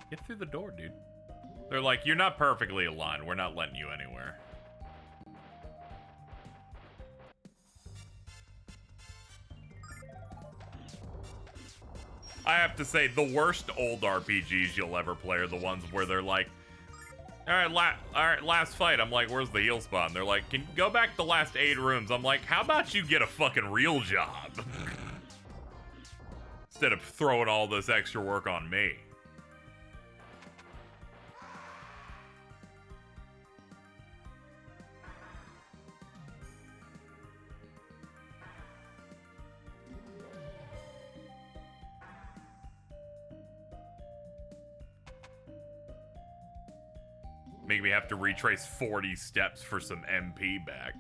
Get through the door, dude. They're like, you're not perfectly aligned. We're not letting you anywhere. I have to say, the worst old RPGs you'll ever play are the ones where they're like, all right, last fight. I'm like, where's the heal spot? And they're like, can you go back the last 8 rooms? I'm like, how about you get a fucking real job? Instead of throwing all this extra work on me. Make me have to retrace 40 steps for some MP back.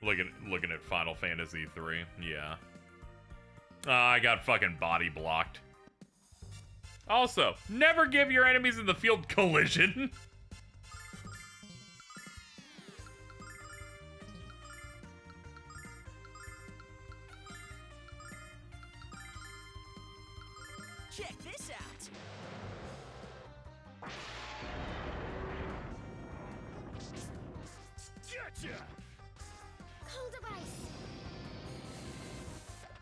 Looking at Final Fantasy 3, yeah. I got fucking body blocked. Also, never give your enemies in the field collision. Check this out. Gotcha! Cold device.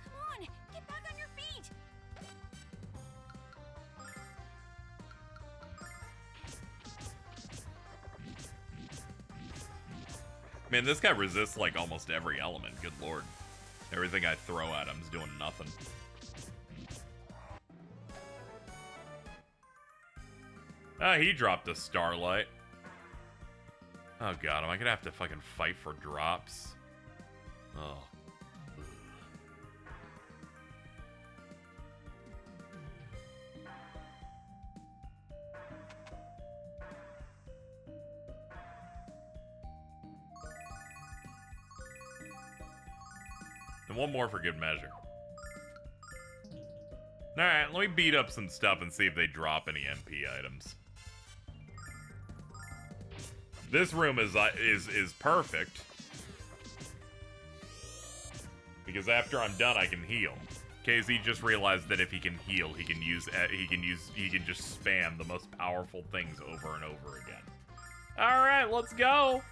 Come on, get back on your feet. Man, this guy resists like almost every element. Good lord. Everything I throw at him's doing nothing. He dropped a starlight. Oh god, am I gonna have to fucking fight for drops? Oh. And one more for good measure. Alright, let me beat up some stuff and see if they drop any MP items. This room is perfect. Because after I'm done, I can heal. KZ just realized that if he can heal, he can just spam the most powerful things over and over again. Alright, let's go!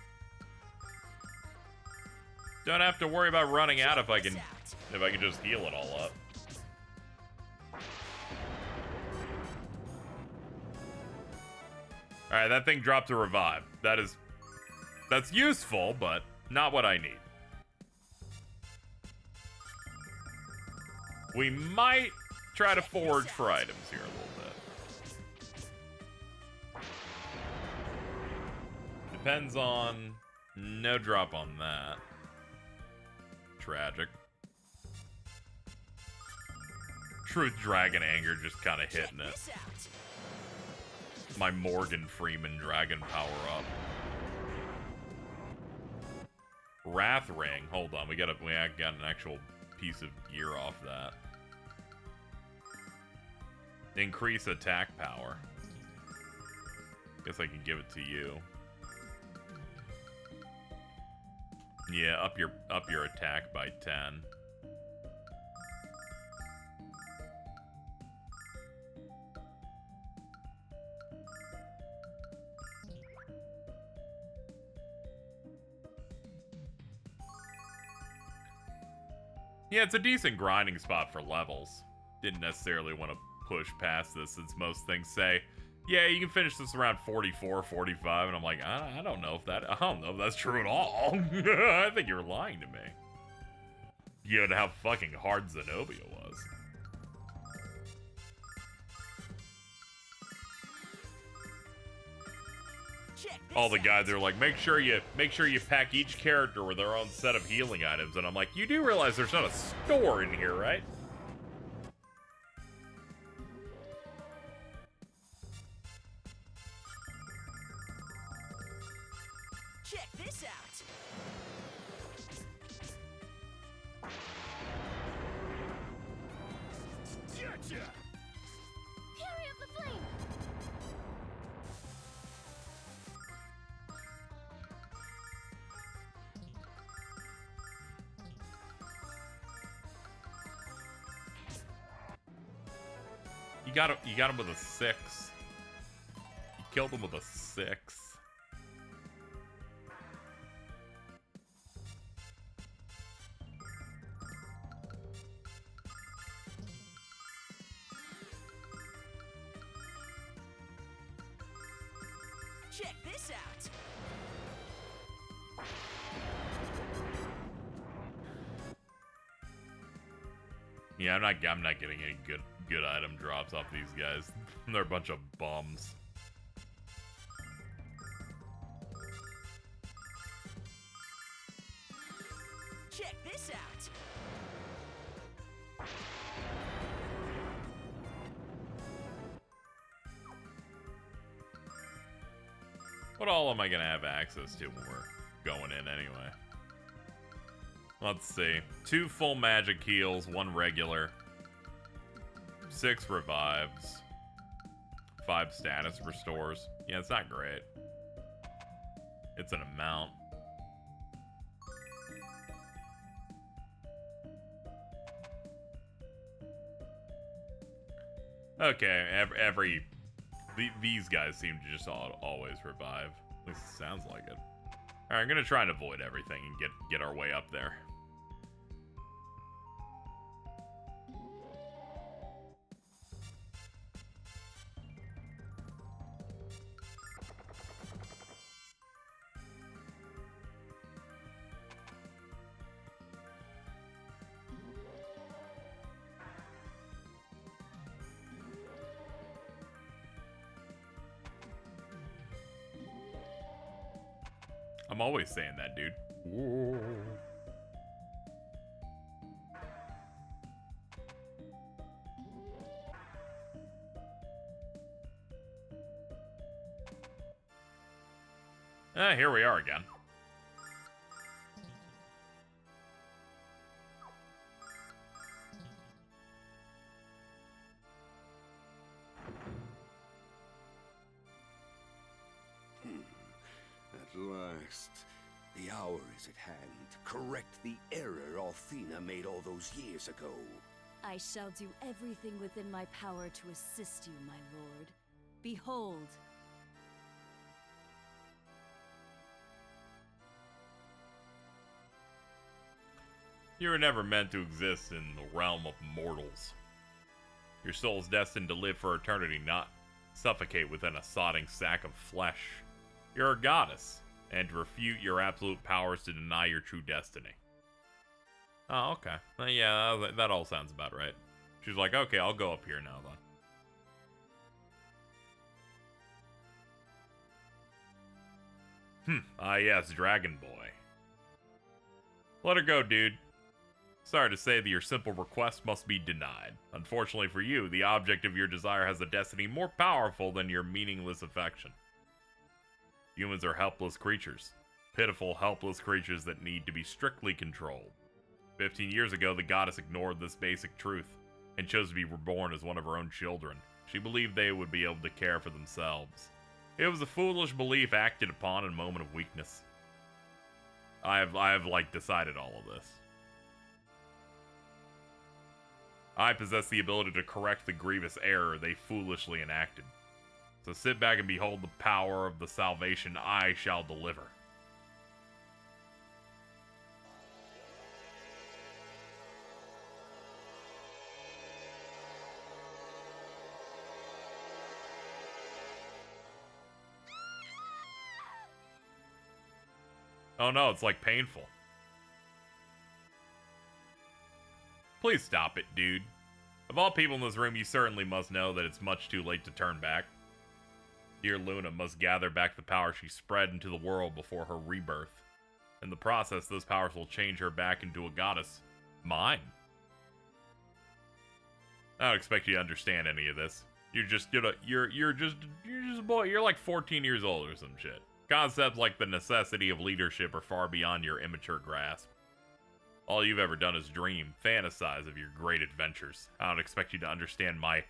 Don't have to worry about running out if I can just heal it all up. Alright, that thing dropped a revive. That's useful, but not what I need. We might try to forge for items here a little bit. Depends on... No drop on that. Tragic. Truth Dragon Anger just kind of hitting it. My Morgan Freeman Dragon power up. Wrath Ring. Hold on, we got an actual piece of gear off that. Increase attack power. Guess I can give it to you. Yeah, up your attack by 10. Yeah, it's a decent grinding spot for levels. Didn't necessarily want to push past this since most things say, yeah, you can finish this around 44, 45, and I'm like, I don't know if that's true at all. I think you're lying to me. You know how fucking hard Zenobia was. All the guys are like, make sure you pack each character with their own set of healing items, and I'm like, you do realize there's not a store in here, right? Check this out. Gotcha! Carry up the flame. You got him with a 6. You killed him with a 6. Check this out. Yeah, I'm not getting any good item drops off these guys. They're a bunch of bums. Check this out. What all am I gonna have access to when we're going in anyway? Let's see. 2 full magic heals, 1 regular, 6 revives, 5 status restores. Yeah, it's not great. It's an amount. Okay, these guys seem to just always revive. At least it sounds like it. Alright, I'm gonna try and avoid everything and get our way up there. I'm always saying that, dude. Whoa. Here we are again. At last, the hour is at hand to correct the error Althena made all those years ago. I shall do everything within my power to assist you, my lord. Behold. You were never meant to exist in the realm of mortals. Your soul is destined to live for eternity, not suffocate within a sodding sack of flesh. You're a goddess, and to refute your absolute powers to deny your true destiny. Oh, okay. Yeah, that all sounds about right. She's like, okay, I'll go up here now, then. Ah yes, Dragon Boy. Let her go, dude. Sorry to say that your simple request must be denied. Unfortunately for you, the object of your desire has a destiny more powerful than your meaningless affection. Humans are helpless creatures. Pitiful, helpless creatures that need to be strictly controlled. 15 years ago, the goddess ignored this basic truth and chose to be reborn as one of her own children. She believed they would be able to care for themselves. It was a foolish belief acted upon in a moment of weakness. I have like decided all of this. I possess the ability to correct the grievous error they foolishly enacted. So sit back and behold the power of the salvation I shall deliver. Oh no, it's like painful. Please stop it, dude. Of all people in this room, you certainly must know that it's much too late to turn back. Dear Luna must gather back the power she spread into the world before her rebirth. In the process, those powers will change her back into a goddess. Mine. I don't expect you to understand any of this. You're just a boy. You're like 14 years old or some shit. Concepts like the necessity of leadership are far beyond your immature grasp. All you've ever done is dream, fantasize of your great adventures. I don't expect you to understand my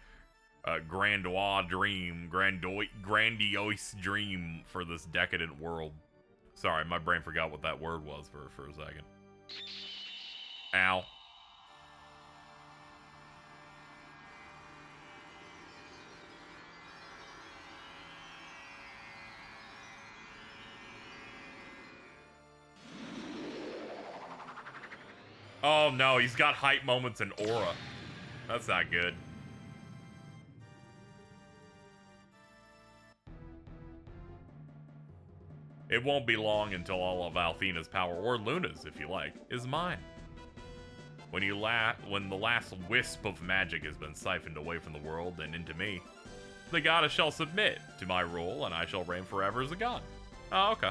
grandiose dream for this decadent world. Sorry, my brain forgot what that word was for a second. Ow. Oh no, he's got hype moments and aura. That's not good. It won't be long until all of Althena's power, or Luna's if you like, is mine. When the last wisp of magic has been siphoned away from the world and into me, the goddess shall submit to my rule and I shall reign forever as a god. Oh, okay.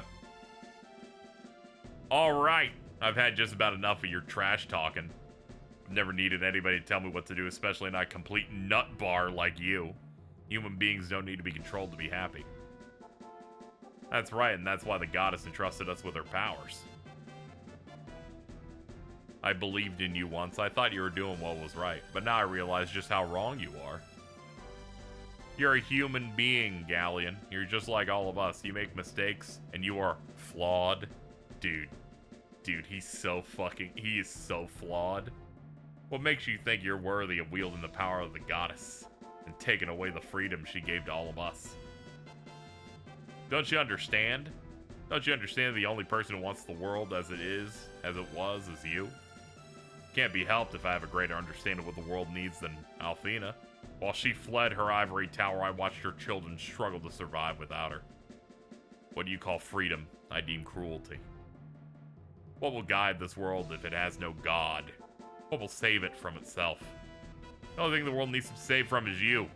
Alright. I've had just about enough of your trash talking. Never needed anybody to tell me what to do, especially not a complete nut bar like you. Human beings don't need to be controlled to be happy. That's right, and that's why the goddess entrusted us with her powers. I believed in you once. I thought you were doing what was right, but now I realize just how wrong you are. You're a human being, Ghaleon. You're just like all of us. You make mistakes, and you are flawed. Dude, he's so fucking... He is so flawed. What makes you think you're worthy of wielding the power of the goddess and taking away the freedom she gave to all of us? Don't you understand? Don't you understand the only person who wants the world as it is, as it was, is you? Can't be helped if I have a greater understanding of what the world needs than Althena. While she fled her ivory tower, I watched her children struggle to survive without her. What do you call freedom? I deem cruelty. What will guide this world if it has no God? What will save it from itself? The only thing the world needs to save from is you.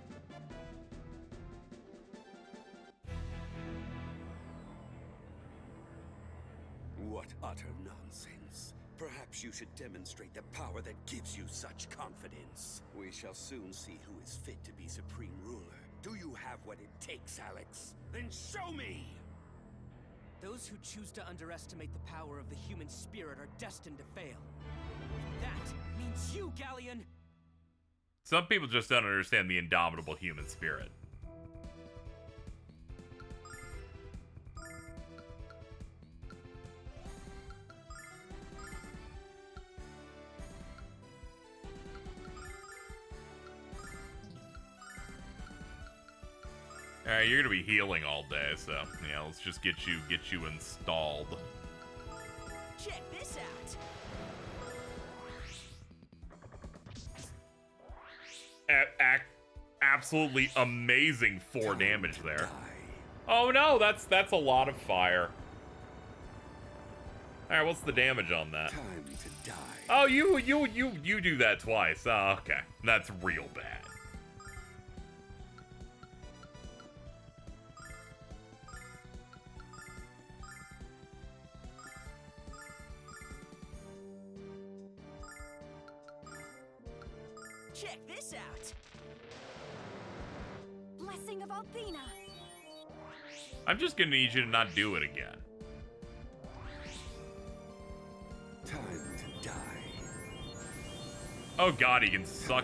What utter nonsense. Perhaps you should demonstrate the power that gives you such confidence. We shall soon see who is fit to be Supreme Ruler. Do you have what it takes, Alex? Then show me! Those who choose to underestimate the power of the human spirit are destined to fail. And that means you, Ghaleon! Some people just don't understand the indomitable human spirit. Alright, you're gonna be healing all day, so yeah, let's just get you installed. Check this out! Absolutely amazing 4 damage there. Oh no, that's a lot of fire. Alright, what's the damage on that? Time to die. Oh, you do that twice. Oh, okay. That's real bad. Check this out! Blessing of Althena. I'm just gonna need you to not do it again. Time to die. Oh god, he can suck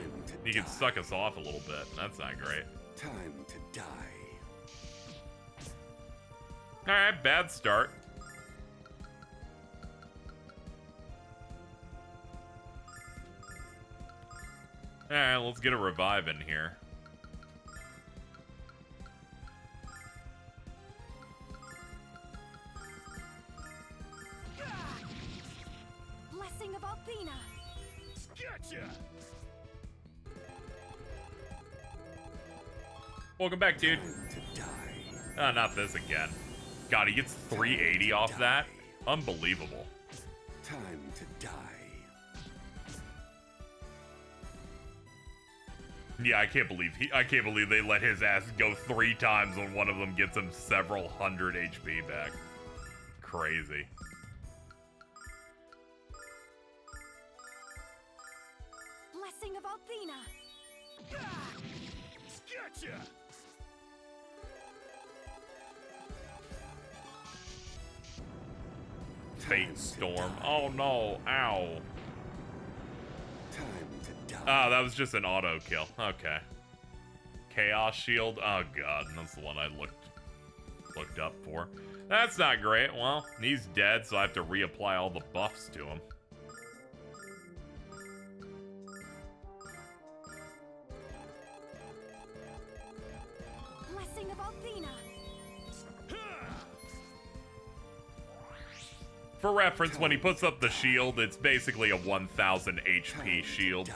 us off a little bit. That's not great. Time to die. Alright, bad start. Alright, let's get a revive in here. Blessing of Althena. Gotcha! Welcome back, dude. Time to die. Ah, not this again. God, he gets 380 off that? Unbelievable. Time to die. Yeah, I can't believe they let his ass go 3 times when one of them gets him several hundred HP back. Crazy. Blessing of Althena. Gotcha! Fate Storm. Oh no, ow. Time to die. Oh, that was just an auto kill. Okay. Chaos Shield. Oh god, that's the one I looked up for. That's not great. Well, he's dead, so I have to reapply all the buffs to him. Blessing of Althena. For reference, when he puts up the shield, it's basically a 1000 HP shield. Die.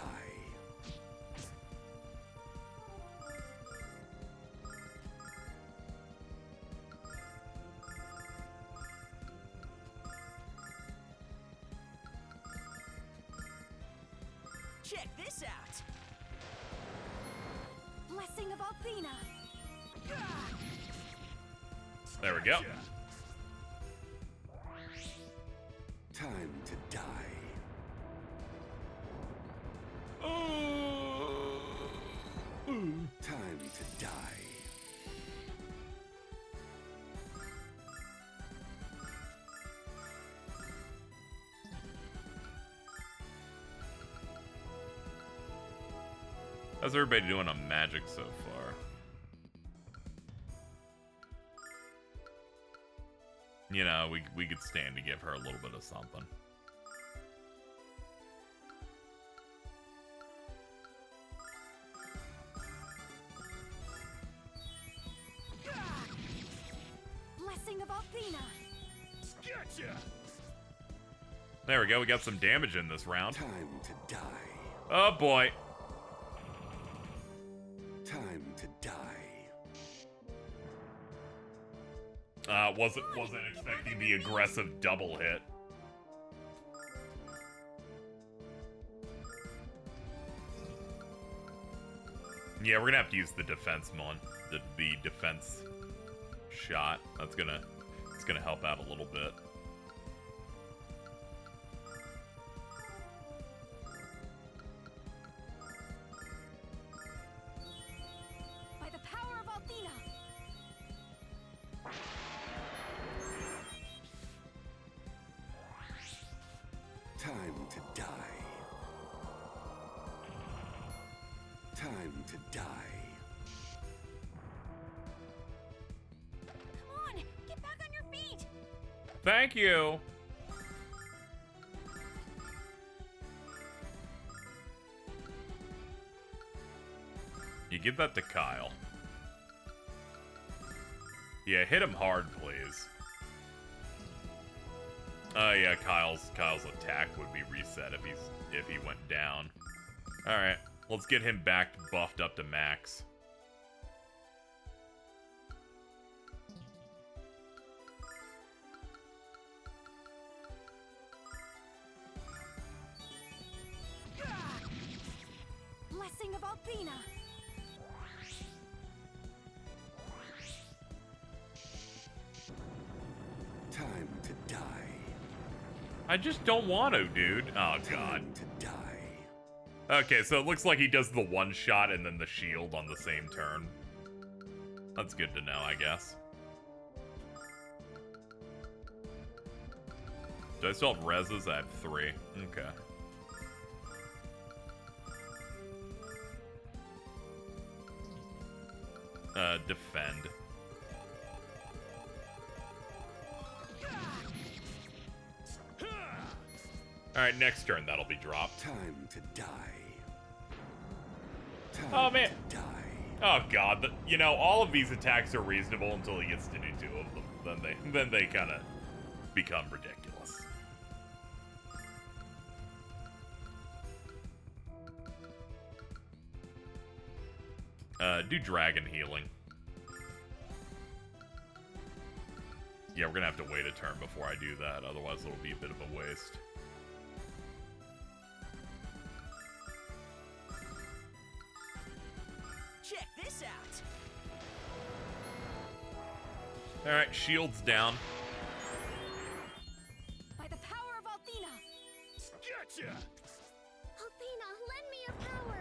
Check this out! Blessing of Althena. There we go. Time to die. How's everybody doing on magic so far? You know, we could stand to give her a little bit of something. Blessing of Athena. Gotcha. There we go. We got some damage in this round. Time to die. Oh boy. Time to die. Wasn't expecting the aggressive double hit. Yeah, we're gonna have to use the defense one, the defense shot. It's gonna help out a little bit. By the power of Athena. Time to die. Time to die. Come on, get back on your feet. Thank you. You give that to Kyle. Yeah, hit him hard, please. Yeah, Kyle's attack would be reset if he went down. All right, let's get him back buffed up to max. Blessing of Athena. Time to die. I just don't want to, dude. Oh, God. Time to die. Okay, so it looks like he does the one shot and then the shield on the same turn. That's good to know, I guess. Do I still have reses? I have 3. Okay. Defend. Alright, next turn that'll be dropped. Time to die. Time Oh, man. to die. Oh god, you know, all of these attacks are reasonable until he gets to do 2 of them. Then they kind of become ridiculous. Do dragon healing. Yeah, we're gonna have to wait a turn before I do that, otherwise it'll be a bit of a waste. Check this out. Alright, shields down. By the power of Athena. Gotcha. Athena, lend me your power.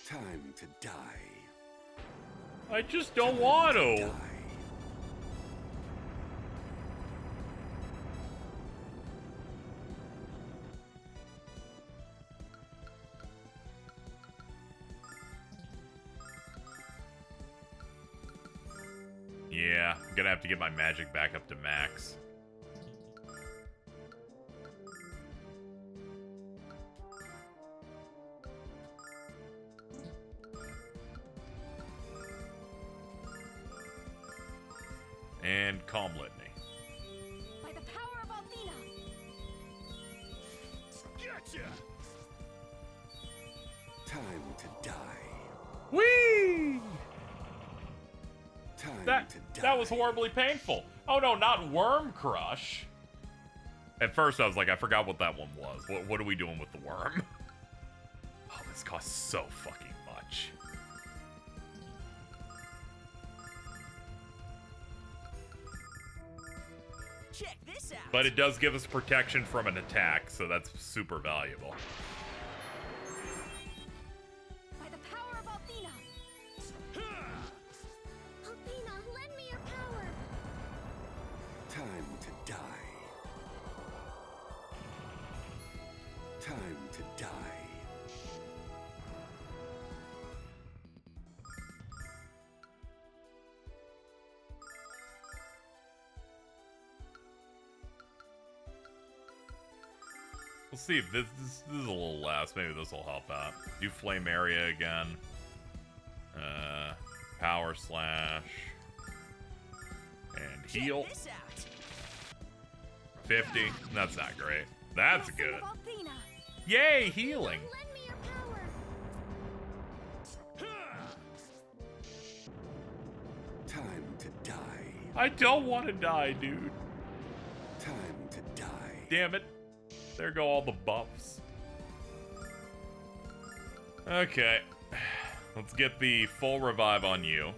Time to die. I just don't want to. Die. Yeah, I'm gonna have to get my magic back up to max. And Calm Litany. By the power of Athena. Gotcha. Time to die. Whee! Time That to die. that was horribly painful. Oh no, not Worm Crush. At first I was like, I forgot what that one was. What are we doing with the worm? Oh, this costs so fucking much. Check this out. But it does give us protection from an attack, so that's super valuable. By the power of Athena. Athena, lend me your power. Time to die. Time to die. We'll see if this is a little less. Maybe this will help out. Do flame area again. Power slash. And heal. 50. That's not great. That's good. Yay, healing. Lend me your power. Time to die. I don't want to die, dude. Time to die. Damn it. There go all the buffs. Okay. Let's get the full revive on you.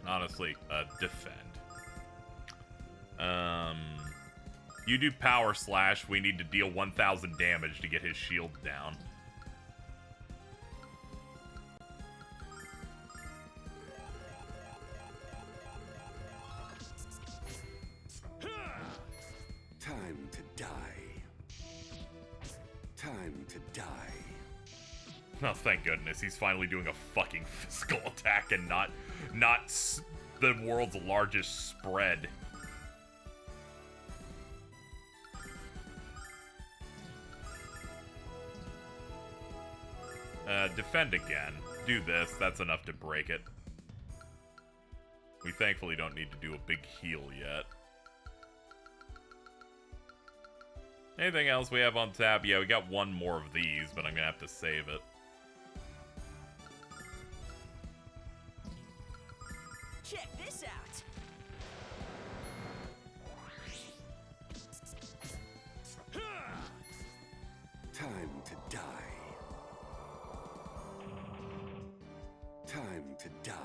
Honestly, defend. You do power slash. We need to deal 1,000 damage to get his shield down. Time to die. Time to die. Oh, thank goodness. He's finally doing a fucking physical attack and not the world's largest spread. Defend again. Do this. That's enough to break it. We thankfully don't need to do a big heal yet. Anything else we have on tap? Yeah, we got one more of these, but I'm gonna have to save it. Check this out. Time to die. Time to die.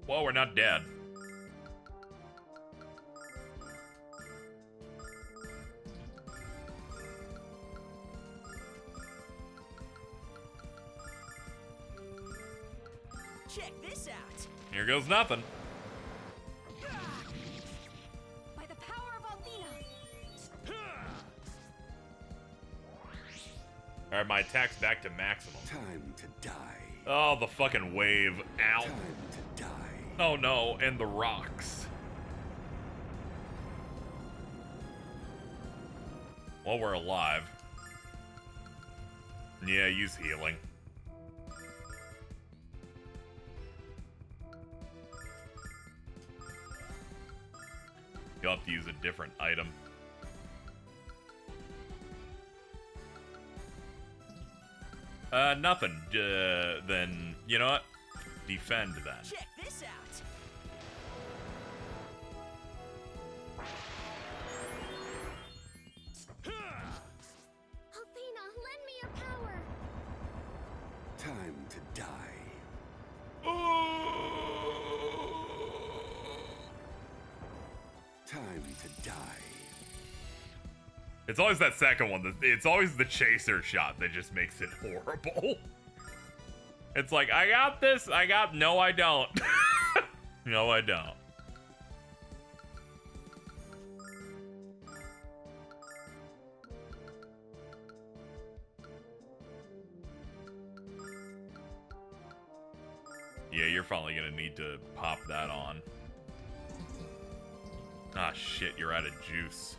Well, we're not dead. Check this out. Here goes nothing. By the power of Althena. Alright, my attack's back to maximum. Time to die. Oh, the fucking wave. Ow. Time to die. Oh no, and the rocks. Well, we're alive. Yeah, use healing. You'll have to use a different item. Nothing. Then, you know what? Defend then. Check this out. Althena, lend me your power. Time to die. Time to die. It's always that second one. It's always the chaser shot that just makes it horrible. It's like, I got this. No, I don't. No, I don't. Yeah, you're probably gonna need to pop that on. Ah, shit, you're out of juice.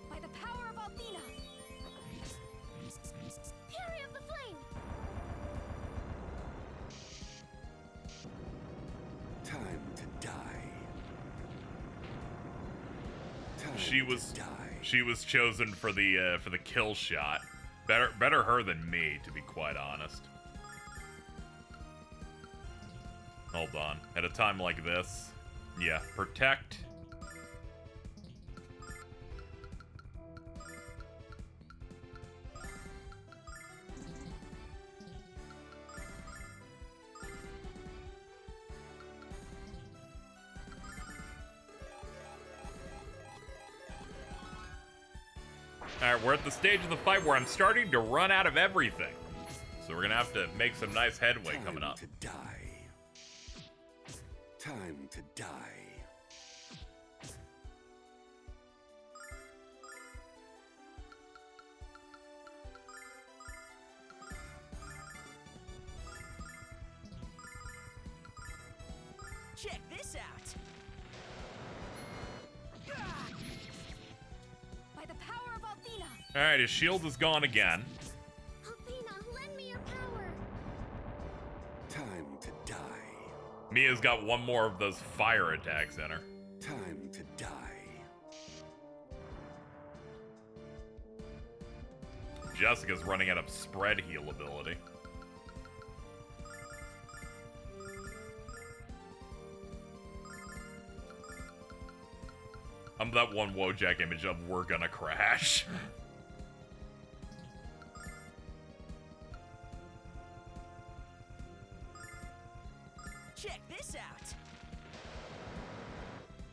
By the power of Althena. Fury of the flame. Time to die. Time to die. She was chosen for the kill shot. Better her than me, to be quite honest. Hold on. At a time like this, yeah, protect. Alright, we're at the stage of the fight where I'm starting to run out of everything. So we're gonna have to make some nice headway coming up. Time to die. Time to die. Check this out. By the power of Althena. All right, his shield is gone again. Athena, lend me your power. Time to die. Mia's got one more of those fire attacks in her. Time to die. Jessica's running out of spread heal ability. I'm that one Wojak image of "we're gonna crash." Check this out.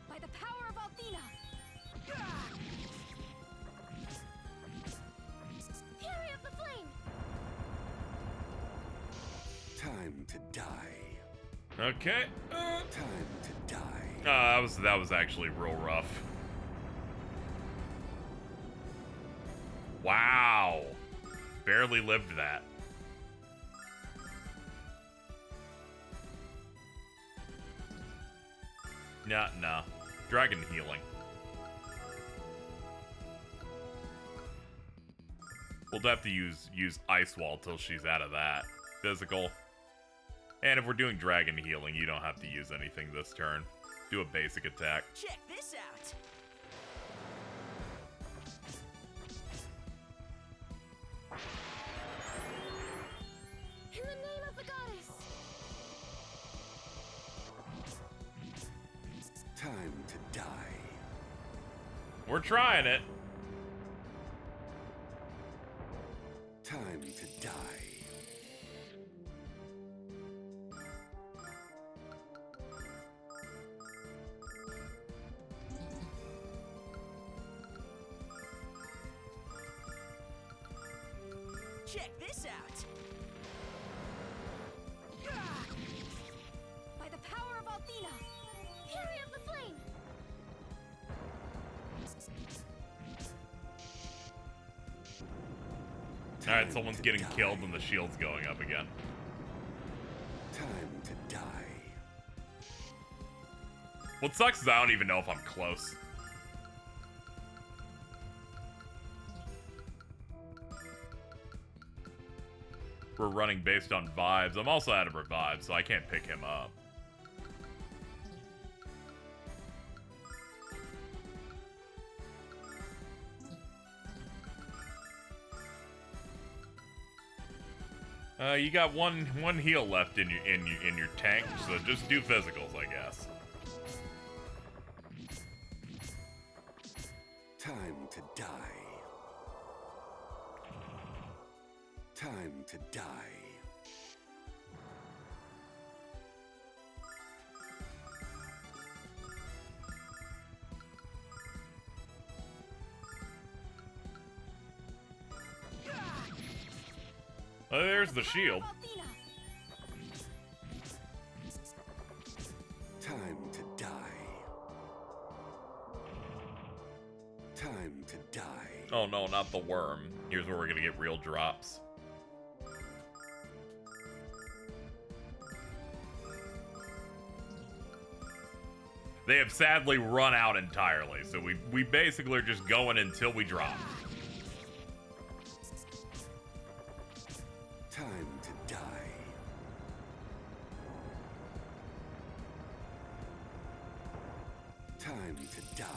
By the power of Althena. Fury of the flame. Time to die. Okay. Time to die. That was actually real rough. Wow. Barely lived that. Nah. Dragon healing. We'll have to use Ice Wall till she's out of that. Physical. And if we're doing dragon healing, you don't have to use anything this turn. Do a basic attack. Check this out. In the name of the goddess. Time to die. We're trying it. Time to die. Check this out. By the power of Althena. Fury of the flame. Alright, someone's getting killed and the shield's going up again. Time to die. What sucks is I don't even know if I'm close. We're running based on vibes. I'm also out of revive, so I can't pick him up. You got one heal left in your tank, so just do physicals, I guess. Time to die. Time to die. Oh, there's the shield. Althena. Time to die. Time to die. Oh no, not the worm. Here's where we're gonna get real drops. They have sadly run out entirely, so we basically are just going until we drop. Time to die. Time to die.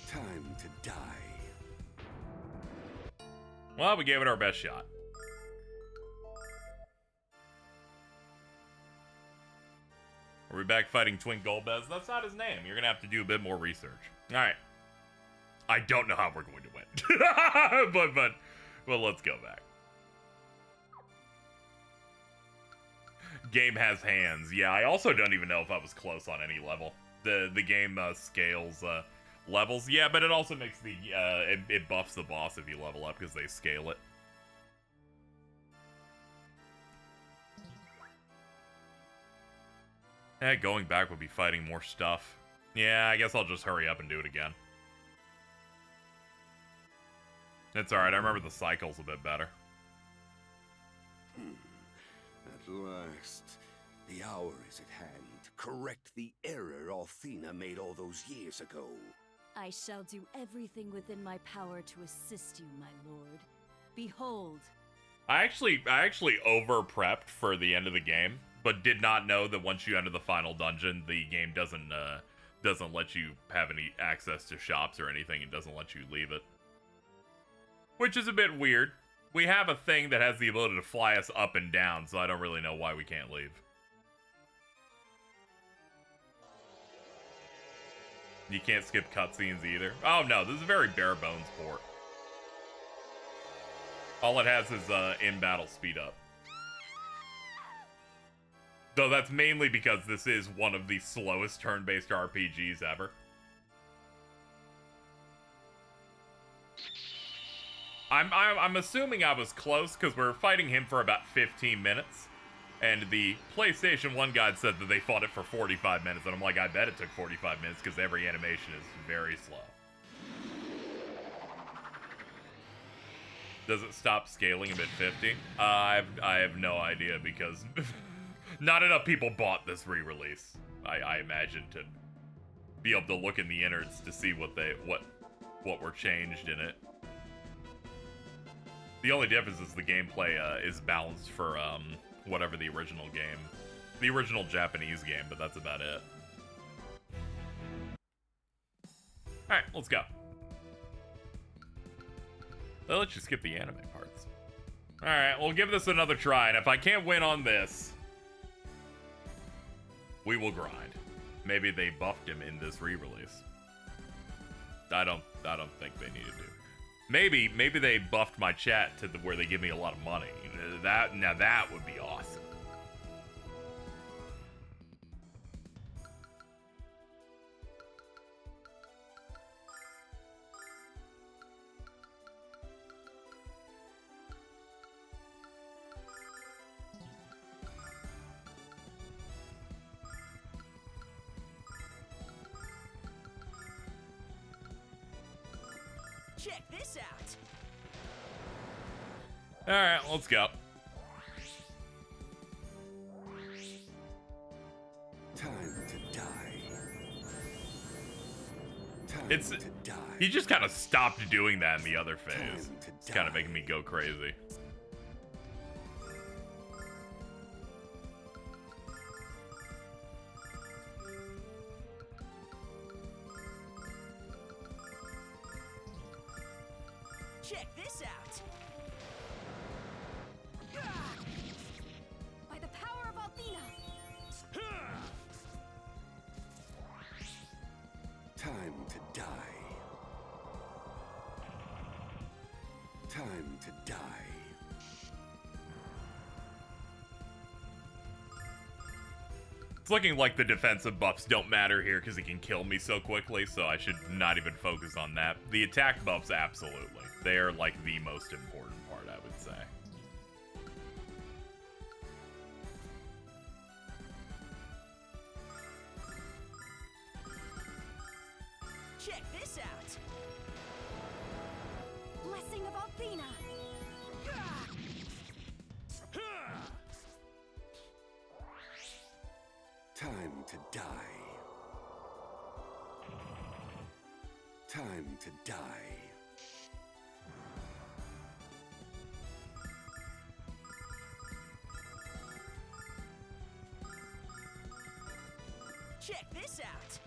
Time to die. Well, we gave it our best shot. Are we back fighting Twin Golbez? That's not his name. You're gonna have to do a bit more research. Alright. I don't know how we're going to win. but let's go back. Game has hands. Yeah, I also don't even know if I was close on any level. The game scales levels. Yeah, but it also makes the it buffs the boss if you level up because they scale it. Going back would be fighting more stuff. Yeah, I guess I'll just hurry up and do it again. It's alright, I remember the cycles a bit better. At last, the hour is at hand. Correct the error Althena made all those years ago. I shall do everything within my power to assist you, my lord. Behold. I actually over-prepped for the end of the game, but did not know that once you enter the final dungeon, the game doesn't let you have any access to shops or anything. It doesn't let you leave it. Which is a bit weird. We have a thing that has the ability to fly us up and down, so I don't really know why we can't leave. You can't skip cutscenes either. Oh no, this is a very bare bones port. All it has is in-battle speed up. Though that's mainly because this is one of the slowest turn-based RPGs ever. I'm assuming I was close because we're fighting him for about 15 minutes. And the PlayStation 1 guide said that they fought it for 45 minutes. And I'm like, I bet it took 45 minutes because every animation is very slow. Does it stop scaling at 50? I have no idea because not enough people bought this re-release. I imagine to be able to look in the innards to see what were changed in it. The only difference is the gameplay is balanced for whatever the original Japanese game, but that's about it. Alright, let's go. They'll let you skip the anime parts. Alright, we'll give this another try, and if I can't win on this, we will grind. Maybe they buffed him in this re-release. I don't think they needed to. Maybe they buffed my chat to where they give me a lot of money. Now that would be awesome. Check this out. All right, let's go. Time to die. Time It's to die. he just kind of stopped doing that in the other phase. It's kind of making me go crazy. Check this out. By the power of Althena. Time to die. Time to die. It's looking like the defensive buffs don't matter here because he can kill me so quickly, so I should not even focus on that. The attack buffs, absolutely. They are like the most important part, I would say. Check this out. Blessing of Althena. Time to die. Time to die. Check this out.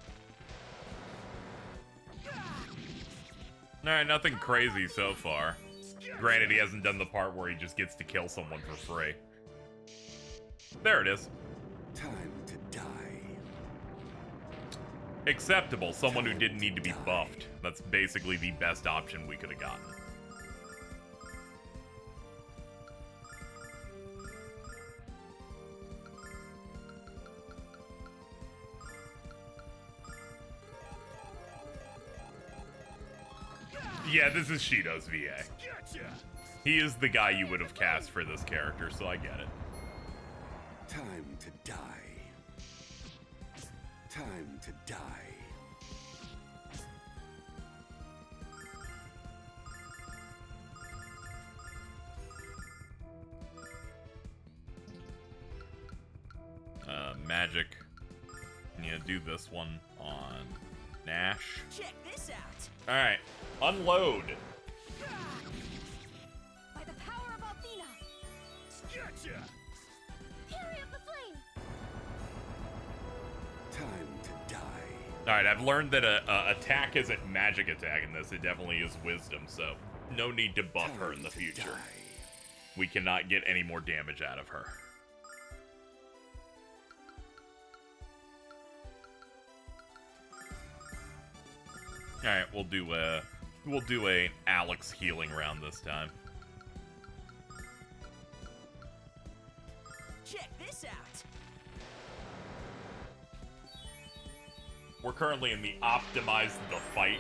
Alright, nothing crazy so far. Granted, he hasn't done the part where he just gets to kill someone for free. There it is. Time to die. Acceptable. Someone who didn't need to be buffed. That's basically the best option we could have gotten. Yeah, this is Shido's VA. He is the guy you would have cast for this character, so I get it. Time to die. Time to die. magic. Yeah, do this one on Nash. Check this out. Alright, unload. By the power of Athena! Gotcha! Fury of the flame! Time to die. Alright, I've learned that a attack isn't magic attack in this. It definitely is wisdom, so no need to buff her in the future. We cannot get any more damage out of her. Alright, we'll do a Alex healing round this time. Check this out. We're currently in the optimize the fight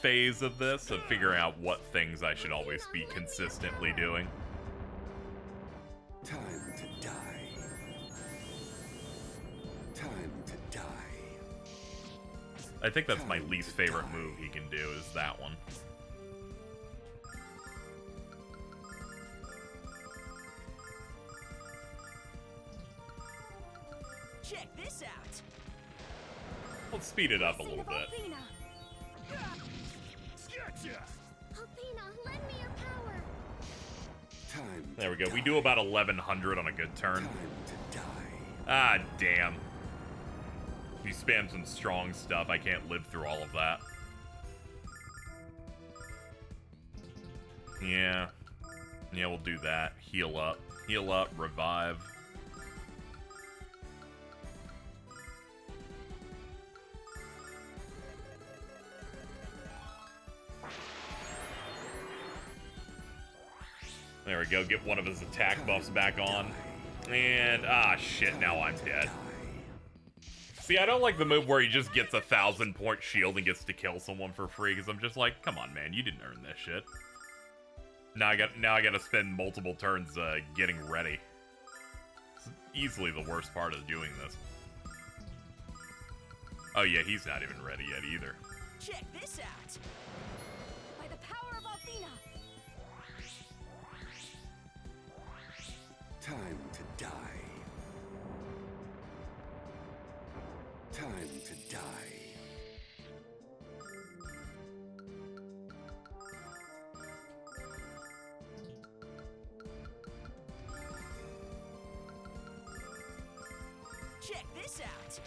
phase of this, of figuring out what things I should always be consistently doing. Time to die. Time to die. I think that's my least favorite move he can do, is that one. Check this out. Let's speed it up a little Of bit. Athena! Gotcha! Athena, lend me your power! Time to There we go. We die. do about 1100 on a good turn. Time to die. Ah, damn. If you spam some strong stuff, I can't live through all of that. Yeah. Yeah, we'll do that. Heal up. Heal up, revive. There we go. Get one of his attack buffs back on. And, ah, shit, now I'm dead. See, I don't like the move where he just gets 1,000-point shield and gets to kill someone for free, because I'm just like, come on, man, you didn't earn this shit. Now I gotta spend multiple turns getting ready. It's easily the worst part of doing this. Oh yeah, he's not even ready yet either. Check this out. By the power of Athena! Time to die. Time to die. Check this out.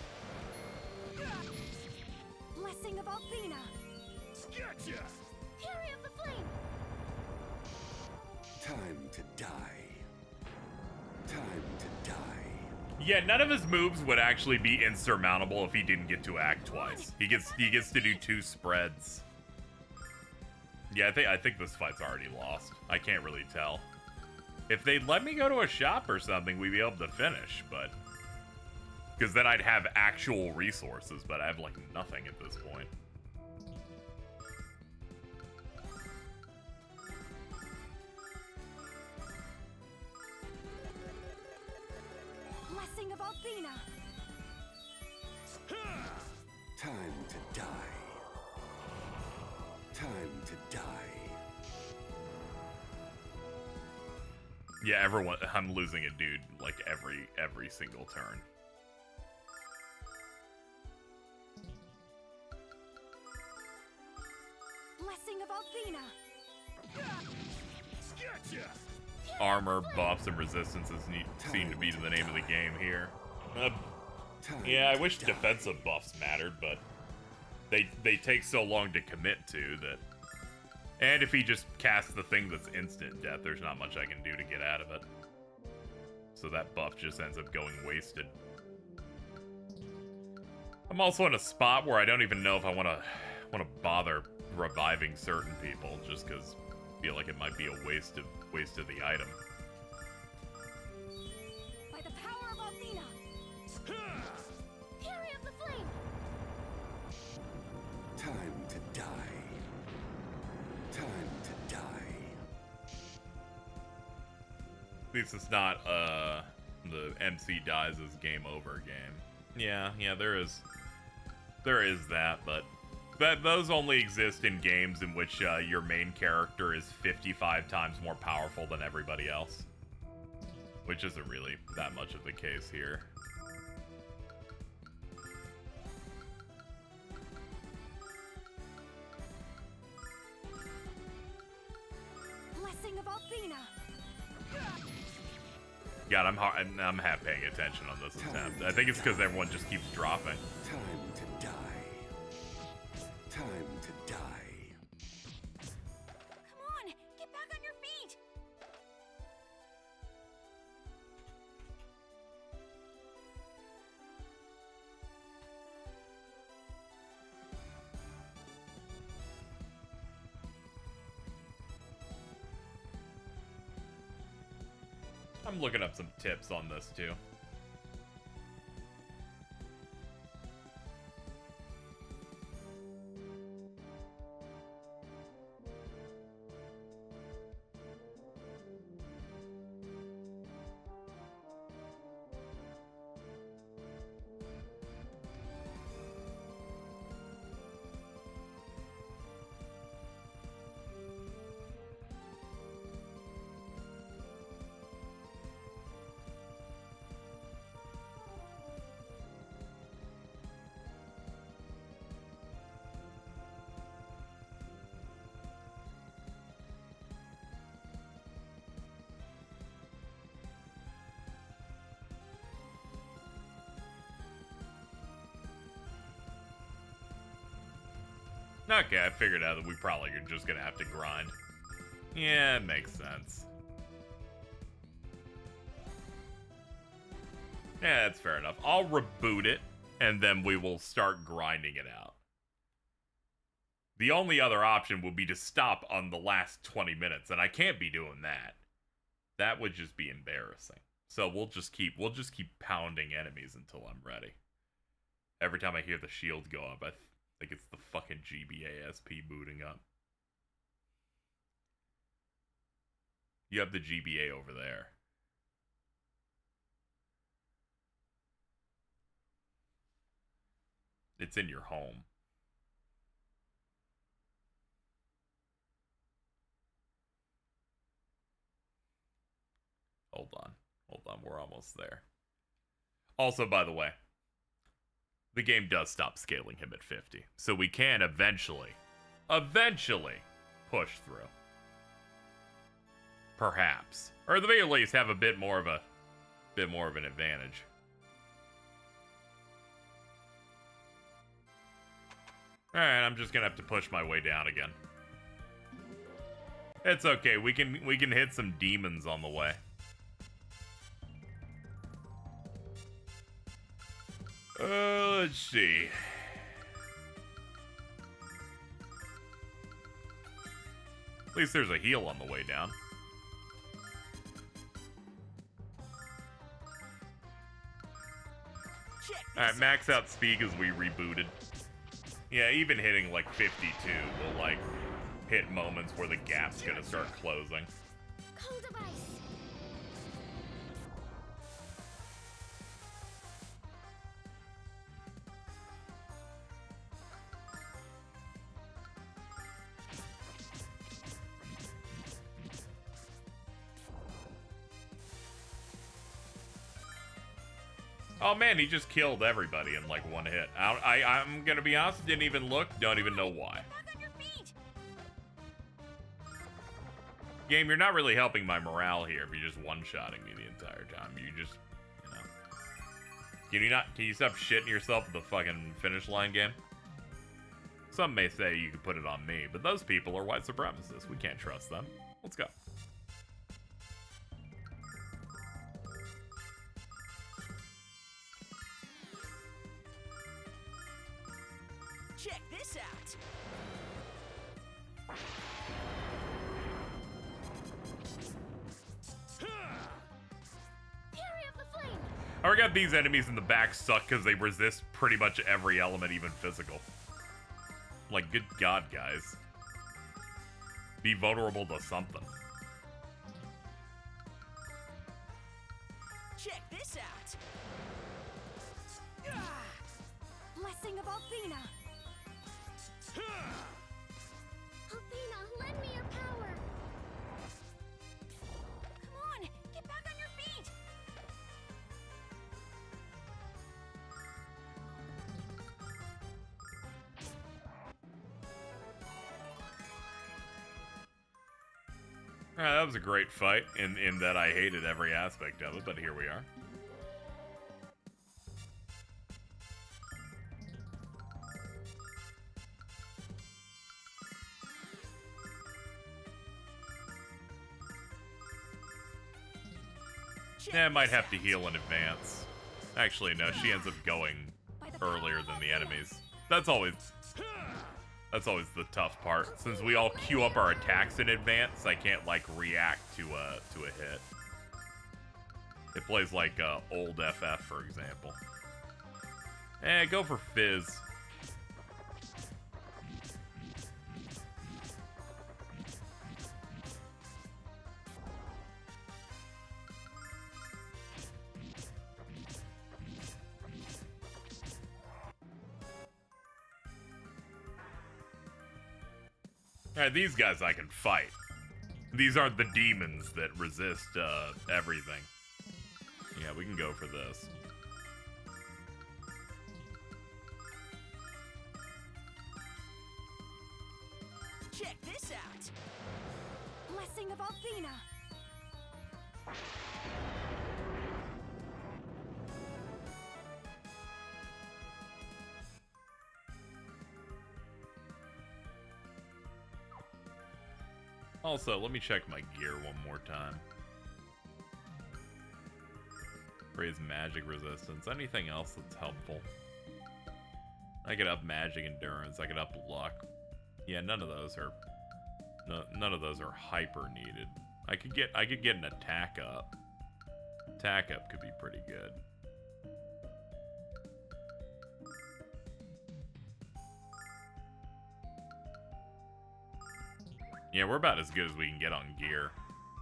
Blessing of Athena! Gotcha! Fury of the flame! Time to die. Time to die. Yeah, none of his moves would actually be insurmountable if he didn't get to act twice. He gets to do 2 spreads. Yeah, I think this fight's already lost. I can't really tell. If they'd let me go to a shop or something, we'd be able to finish, but... Because then I'd have actual resources, but I have, like, nothing at this point. Blessing of Athena! Time to die. Time to die. Yeah, I'm losing a dude, like, every single turn. Blessing of Athena! Gotcha! Armor, buffs, and resistances seem to be the name of the game here. Time Yeah, I to wish die. defensive buffs mattered, but they take so long to commit to that. And if he just casts the thing that's instant death, there's not much I can do to get out of it. So that buff just ends up going wasted. I'm also in a spot where I don't even know if I want to bother reviving certain people, just because I feel like it might be a waste of the item. By the power of Athena! Fury of the flame! Time to die. Time to die. At least it's not the MC dies as game over game. Yeah, there is that, but those only exist in games in which your main character is 55 times more powerful than everybody else, which isn't really that much of the case here. God, I'm half paying attention on this attempt. I think it's because everyone just keeps dropping. Time to die. Time to die. Come on, get back on your feet! I'm looking up some tips on this too. Okay, I figured out that we probably are just gonna have to grind. Yeah, it makes sense. Yeah, that's fair enough. I'll reboot it, and then we will start grinding it out. The only other option would be to stop on the last 20 minutes, and I can't be doing that. That would just be embarrassing. So we'll just keep pounding enemies until I'm ready. Every time I hear the shield go up, I think it's the fucking GBASP booting up. You have the GBA over there. It's in your home. Hold on, we're almost there. Also, by the way, the game does stop scaling him at 50, so we can eventually push through. Perhaps, or at the very least, have a bit more of an advantage. All right, I'm just gonna have to push my way down again. It's okay. We can hit some demons on the way. Let's see. At least there's a heal on the way down. Alright, max out speed as we rebooted. Yeah, even hitting like 52 will like hit moments where the gap's gonna start closing. Cold device. Oh man, he just killed everybody in like one hit. I'm gonna be honest, didn't even look, don't even know why. Back on your feet! Game, you're not really helping my morale here if you're just one-shotting me the entire time. You just, you know. Can you stop shitting yourself at the fucking finish line, game? Some may say you could put it on me, but those people are white supremacists. We can't trust them. Let's go. Check this out! Fury of the flame. I forgot these enemies in the back suck because they resist pretty much every element, even physical. Like, good God, guys. Be vulnerable to something. Check this out! Blessing of Althena! Althena, lend me your power. Come on, get back on your feet! Alright, that was a great fight in that I hated every aspect of it, but here we are. Yeah, I might have to heal in advance. Actually, no, she ends up going earlier than the enemies. That's always the tough part. Since we all queue up our attacks in advance, I can't like react to a hit. It plays like old FF, for example. Go for Fizz. Alright, these guys I can fight. These aren't the demons that resist everything. Yeah, we can go for this. Check this out. Blessing of Althena. Also, let me check my gear one more time. Raise magic resistance. Anything else that's helpful? I could up magic endurance. I could up luck. Yeah, none of those are hyper needed. I could get an attack up. Attack up could be pretty good. Yeah, we're about as good as we can get on gear.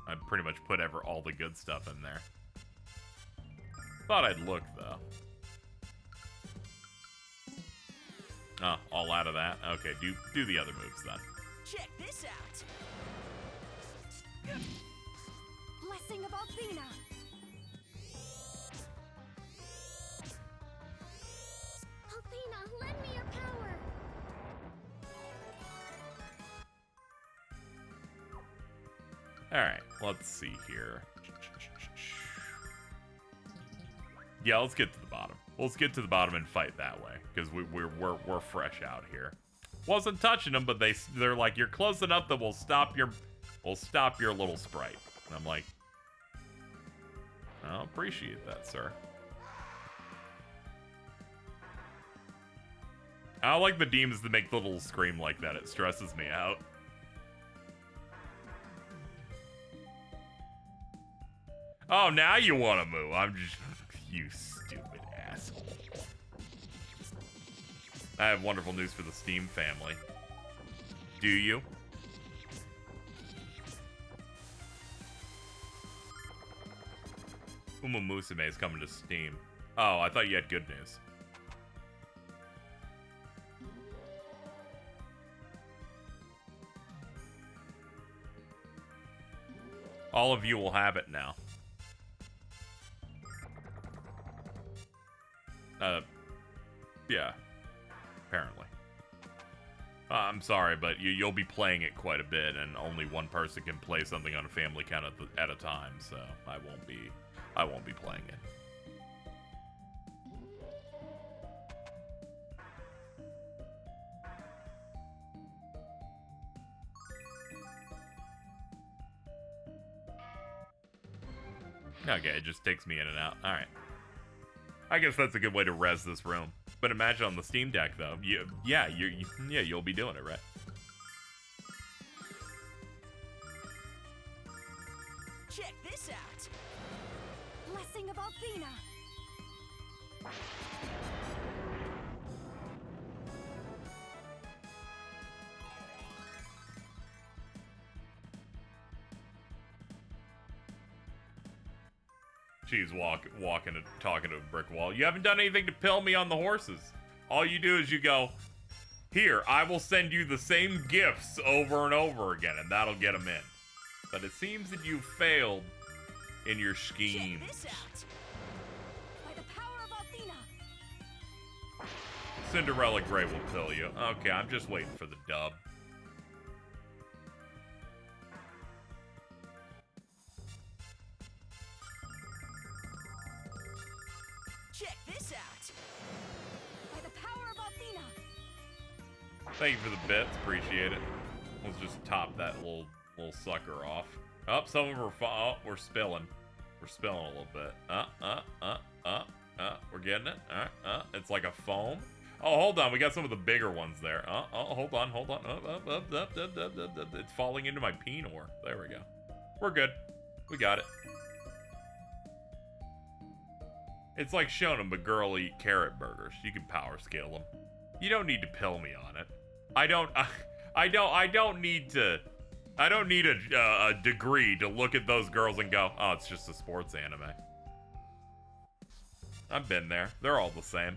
I pretty much put all the good stuff in there. Thought I'd look, though. Oh, all out of that? Okay, do the other moves, then. Check this out. Blessing of Althena. Althena, lend me your power. Alright, let's see here. Yeah, let's get to the bottom. Let's get to the bottom and fight that way, because we're fresh out here. Wasn't touching them, but they're like, you're close enough that we'll stop your little sprite. And I'm like, I appreciate that, sir. I don't like the demons that make the little scream like that. It stresses me out. Oh, now you want to move. I'm just... You stupid asshole. I have wonderful news for the Steam family. Do you? Uma Musume is coming to Steam. Oh, I thought you had good news. All of you will have it now. Yeah. Apparently. I'm sorry, but you'll be playing it quite a bit, and only one person can play something on a family count at a time, so I won't be playing it. Okay, it just takes me in and out. Alright. I guess that's a good way to res this room. But imagine on the Steam Deck, though. You'll be doing it, right? Check this out. Blessing of Althena. She's walking and talking to a brick wall. You haven't done anything to pill me on the horses. All you do is you go, here, I will send you the same gifts over and over again, and that'll get them in. But it seems that you failed in your scheme. Check this out. By the power of Althena. Cinderella Grey will pill you. Okay, I'm just waiting for the dub. Check this out. By the power of Athena. Thank you for the bits. Appreciate it. Let's just top that little sucker off. Oh, some of them are we're spilling. We're spilling a little bit. We're getting it. It's like a foam. Oh, hold on. We got some of the bigger ones there. Hold on. Up. It's falling into my pinor. There we go. We're good. We got it. It's like shonen, but girl eat carrot burgers. You can power scale them. You don't need to pill me on it. I don't need a degree to look at those girls and go, oh, it's just a sports anime. I've been there. They're all the same.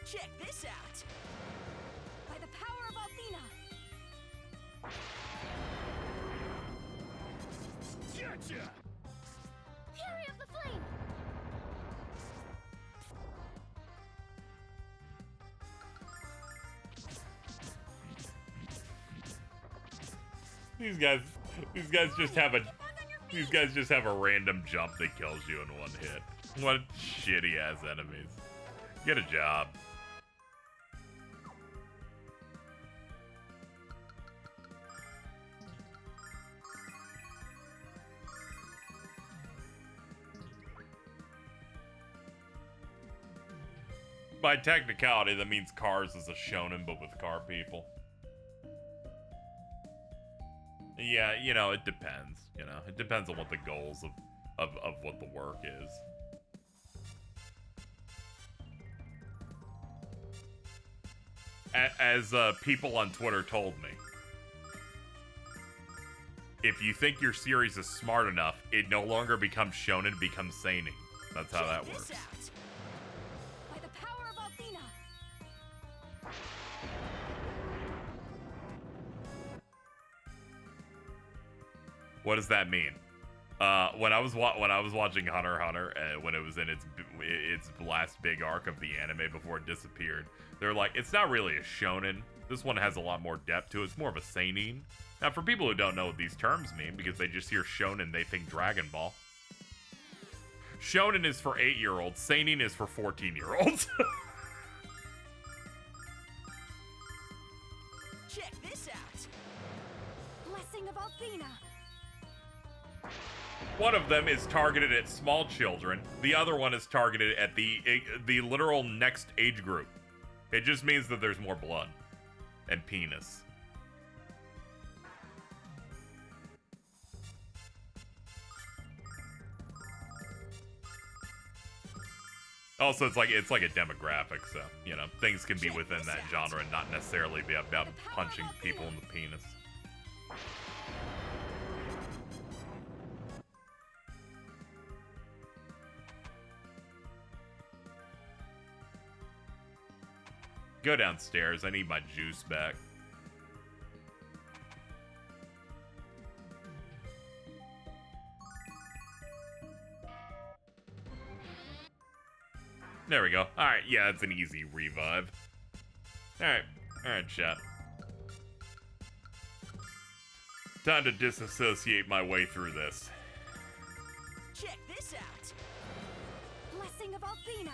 Check this out. By the power of Athena. Gotcha! Fury of the flame! These guys just have a random jump that kills you in one hit. What shitty ass enemies. Get a job. By technicality, that means Cars is a shonen, but with car people. Yeah, you know, it depends. You know, it depends on what the goals of what the work is. As people on Twitter told me, if you think your series is smart enough, it no longer becomes shonen, it becomes seinen. That's how that works. By the power of Athena. What does that mean? When I was watching Hunter x Hunter, when it was in its last big arc of the anime before it disappeared, they're like, it's not really a shonen. This one has a lot more depth to it. It's more of a seinen. Now, for people who don't know what these terms mean, because they just hear shonen, they think Dragon Ball. Shonen is for 8-year-olds. Seinen is for 14-year-olds. Check this out. Blessing of Athena. One of them is targeted at small children. The other one is targeted at the literal next age group. It just means that there's more blood and penis. Also, it's like a demographic, so you know things can be within that genre and not necessarily be about punching people in the penis. Go downstairs. I need my juice back. There we go. Alright, yeah, it's an easy revive. Alright, chat. Time to disassociate my way through this. Check this out. Blessing of Athena.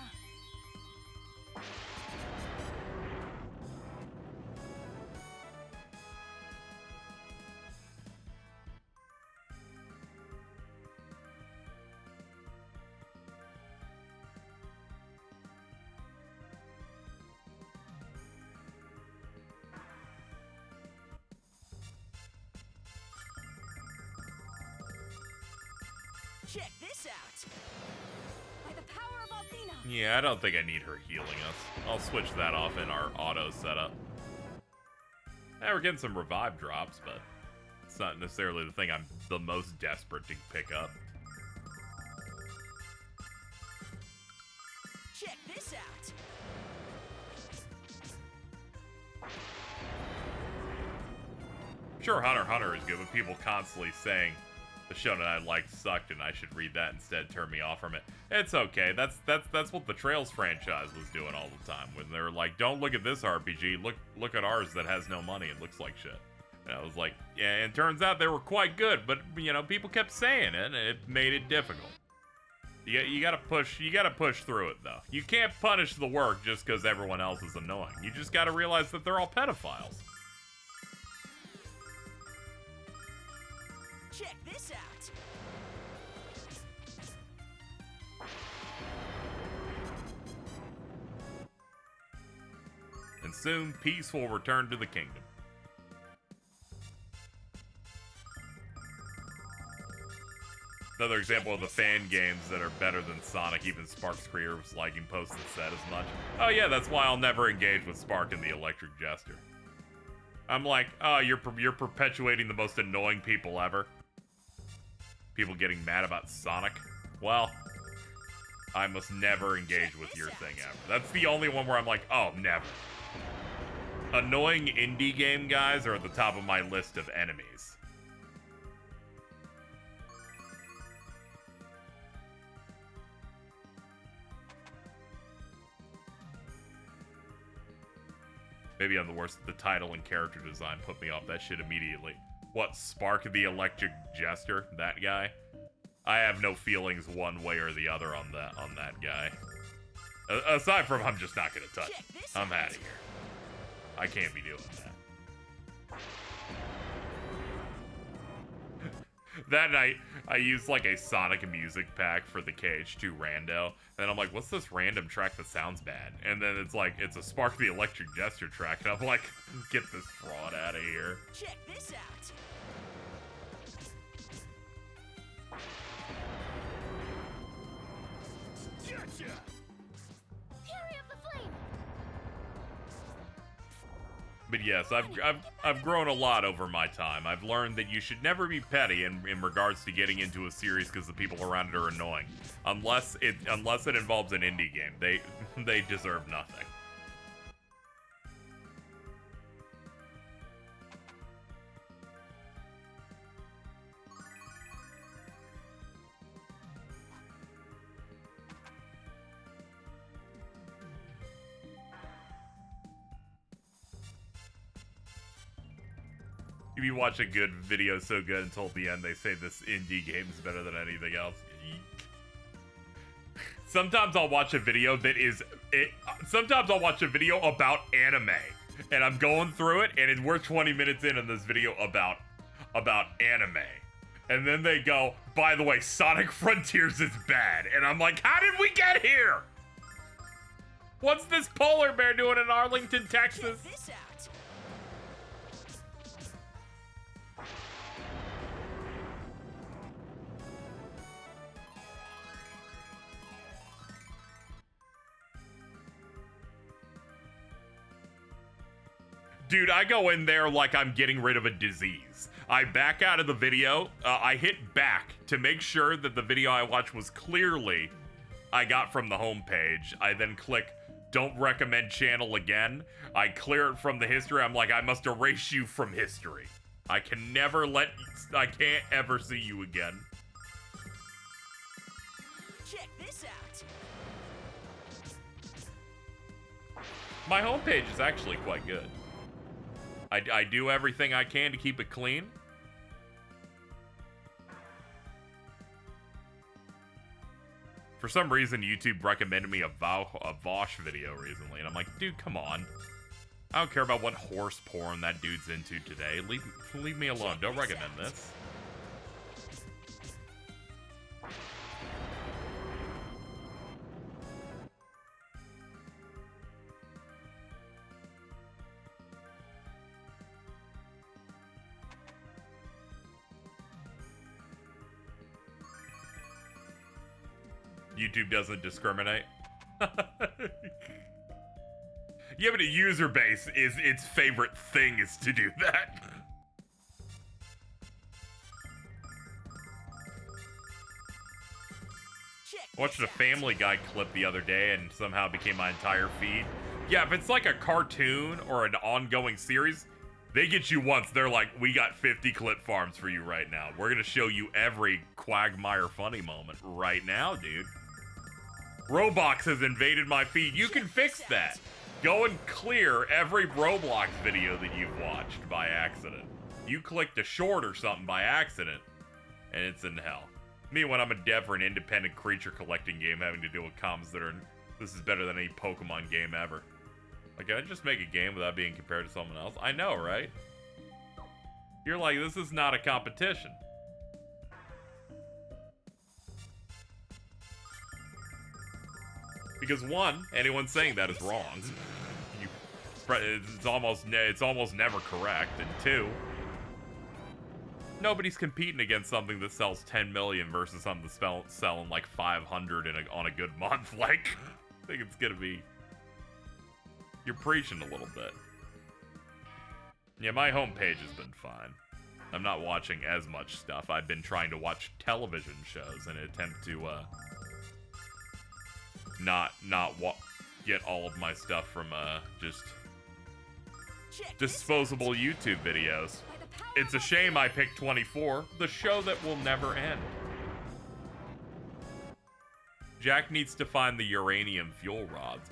Check this out. By the power of Athena. Yeah, I don't think I need her healing us. I'll switch that off in our auto setup. Yeah, we're getting some revive drops, but it's not necessarily the thing I'm the most desperate to pick up. Check this out. Sure, Hunter x Hunter is good, but people constantly saying the shonen I liked sucked and I should read that instead, turn me off from it. It's okay. That's what the Trails franchise was doing all the time when they were like, don't look at this RPG, look at ours that has no money and looks like shit. And I was like, yeah, and it turns out they were quite good, but, you know, people kept saying it, and it made it difficult. You gotta push through it, though. You can't punish the work just because everyone else is annoying. You just gotta realize that they're all pedophiles. Check this out. And soon, peace will return to the kingdom. Another example of the fan games that are better than Sonic, even Spark's creator was liking posts that said as much. Oh yeah, that's why I'll never engage with Spark and the Electric Jester. I'm like, oh, you're perpetuating the most annoying people ever. People getting mad about Sonic. Well, I must never engage with your thing ever. That's the only one where I'm like, oh, never. Annoying indie game guys are at the top of my list of enemies. Maybe I'm the worst. The title and character design put me off that shit immediately. What, Spark the Electric Jester? That guy? I have no feelings one way or the other on that guy. Aside from I'm just not gonna touch him. I'm out of here. I can't be doing that. That night, I used like a Sonic music pack for the KH2 rando. And I'm like, what's this random track that sounds bad? And then it's like, it's a Spark the Electric Jester track. And I'm like, get this fraud out of here. Check this out. Fury of the flame. But yes, I've grown a lot over my time. I've learned that you should never be petty in regards to getting into a series because the people around it are annoying. Unless it involves an indie game. They deserve nothing. If you watch a good video so good until the end, they say this indie game is better than anything else. Eek. Sometimes I'll watch a video that is... Sometimes I'll watch a video about anime. And I'm going through it, and we're 20 minutes in this video about anime. And then they go, by the way, Sonic Frontiers is bad. And I'm like, how did we get here? What's this polar bear doing in Arlington, Texas? Check this out. Dude, I go in there like I'm getting rid of a disease. I back out of the video. I hit back to make sure that the video I watched was clearly I got from the homepage. I then click don't recommend channel again. I clear it from the history. I'm like, I must erase you from history. I can't ever see you again. Check this out. My homepage is actually quite good. I do everything I can to keep it clean. For some reason, YouTube recommended me a Vosh video recently, and I'm like, dude, come on. I don't care about what horse porn that dude's into today. Leave me alone. Don't recommend this. YouTube doesn't discriminate. Yeah, but a user base is its favorite thing is to do that. I watched a Family Guy clip the other day and somehow became my entire feed. Yeah, if it's like a cartoon or an ongoing series, they get you once. They're like, we got 50 clip farms for you right now. We're going to show you every Quagmire funny moment right now, dude. Roblox has invaded my feed. You can fix that. Go and clear every Roblox video that you've watched by accident. You clicked a short or something by accident, and it's in hell. Me, when I'm a dev for an independent creature collecting game having to deal with comms that are... This is better than any Pokemon game ever. Like, can I just make a game without being compared to someone else? I know, right? You're like, this is not a competition. Because one, anyone saying that is wrong. It's almost never correct. And two, nobody's competing against something that sells 10 million versus something that's selling like 500 on a good month. Like, I think it's gonna be... You're preaching a little bit. Yeah, my homepage has been fine. I'm not watching as much stuff. I've been trying to watch television shows in an attempt to, not get all of my stuff from, just disposable YouTube videos. It's a shame I picked 24, the show that will never end. Jack needs to find the uranium fuel rods,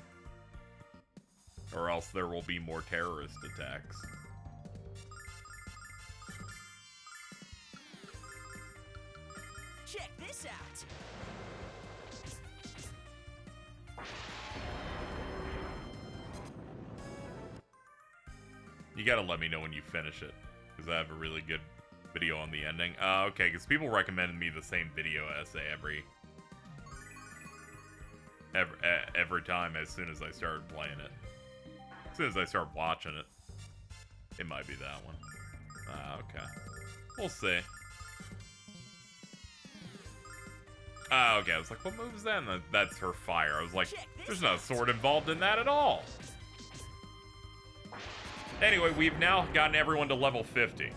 or else there will be more terrorist attacks. Check this out. You gotta let me know when you finish it, because I have a really good video on the ending. Okay, because people recommended me the same video essay every time as soon as I started playing it. As soon as I start watching it. It might be that one. Okay. We'll see. Okay, I was like, what move is that? And that's her fire. I was like, there's no sword involved in that at all. Anyway, we've now gotten everyone to level 50.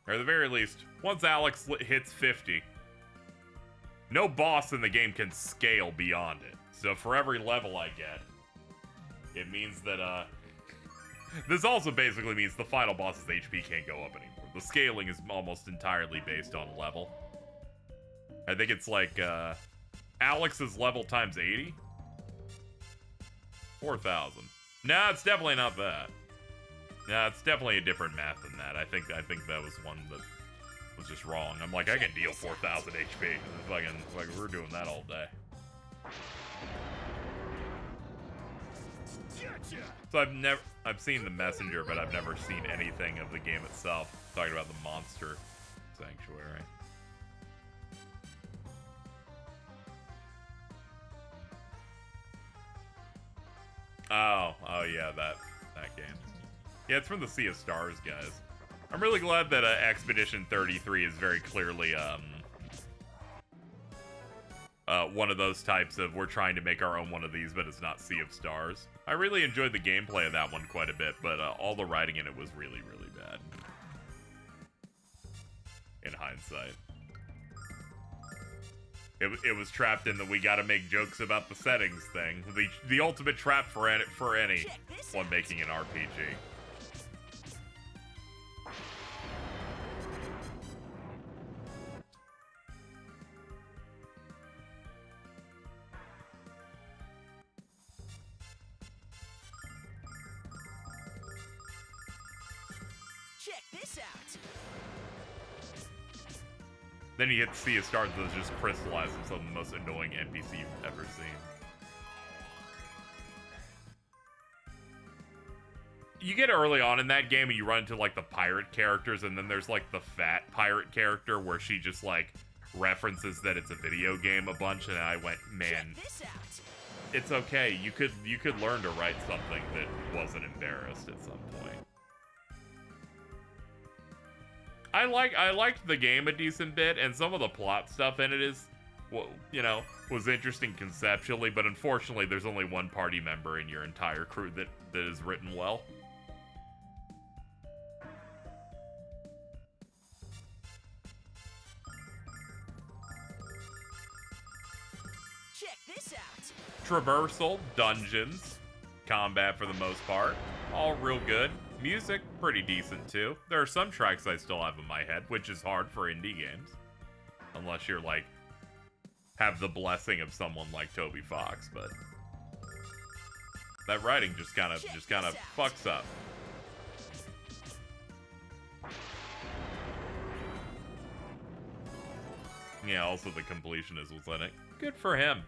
Or at the very least, once Alex hits 50, no boss in the game can scale beyond it. So for every level I get, it means that, this also basically means the final boss's HP can't go up anymore. The scaling is almost entirely based on level. I think it's like, Alex's level times 80? 4,000. No, it's definitely not that. No, it's definitely a different math than that. I think that was one that was just wrong. I'm like, I can deal 4,000 HP. Fucking, like, we're doing that all day. So I've seen the messenger, but I've never seen anything of the game itself. Talking about the monster sanctuary. Oh yeah, that game. Yeah, it's from the Sea of Stars, guys. I'm really glad that Expedition 33 is very clearly one of those types of we're trying to make our own one of these, but it's not Sea of Stars. I really enjoyed the gameplay of that one quite a bit, but all the writing in it was really, really bad. In hindsight. It was trapped in the we gotta make jokes about the settings thing. The ultimate trap for anyone making an RPG. Check this out. Then you hit the Sea of Stars that just crystallizes some of the most annoying NPC you've ever seen. You get early on in that game and you run into like the pirate characters, and then there's like the fat pirate character where she just like references that it's a video game a bunch, and I went, man, it's okay. You could learn to write something that wasn't embarrassed at some point. I liked the game a decent bit, and some of the plot stuff in it is, well, you know, was interesting conceptually, but unfortunately there's only one party member in your entire crew that is written well. Check this out. Traversal, dungeons, combat for the most part, all real good. Music, pretty decent too. There are some tracks I still have in my head, which is hard for indie games. Unless you're like, have the blessing of someone like Toby Fox, but that writing just kind of fucks up. Yeah, also the completionist was in it. Good for him.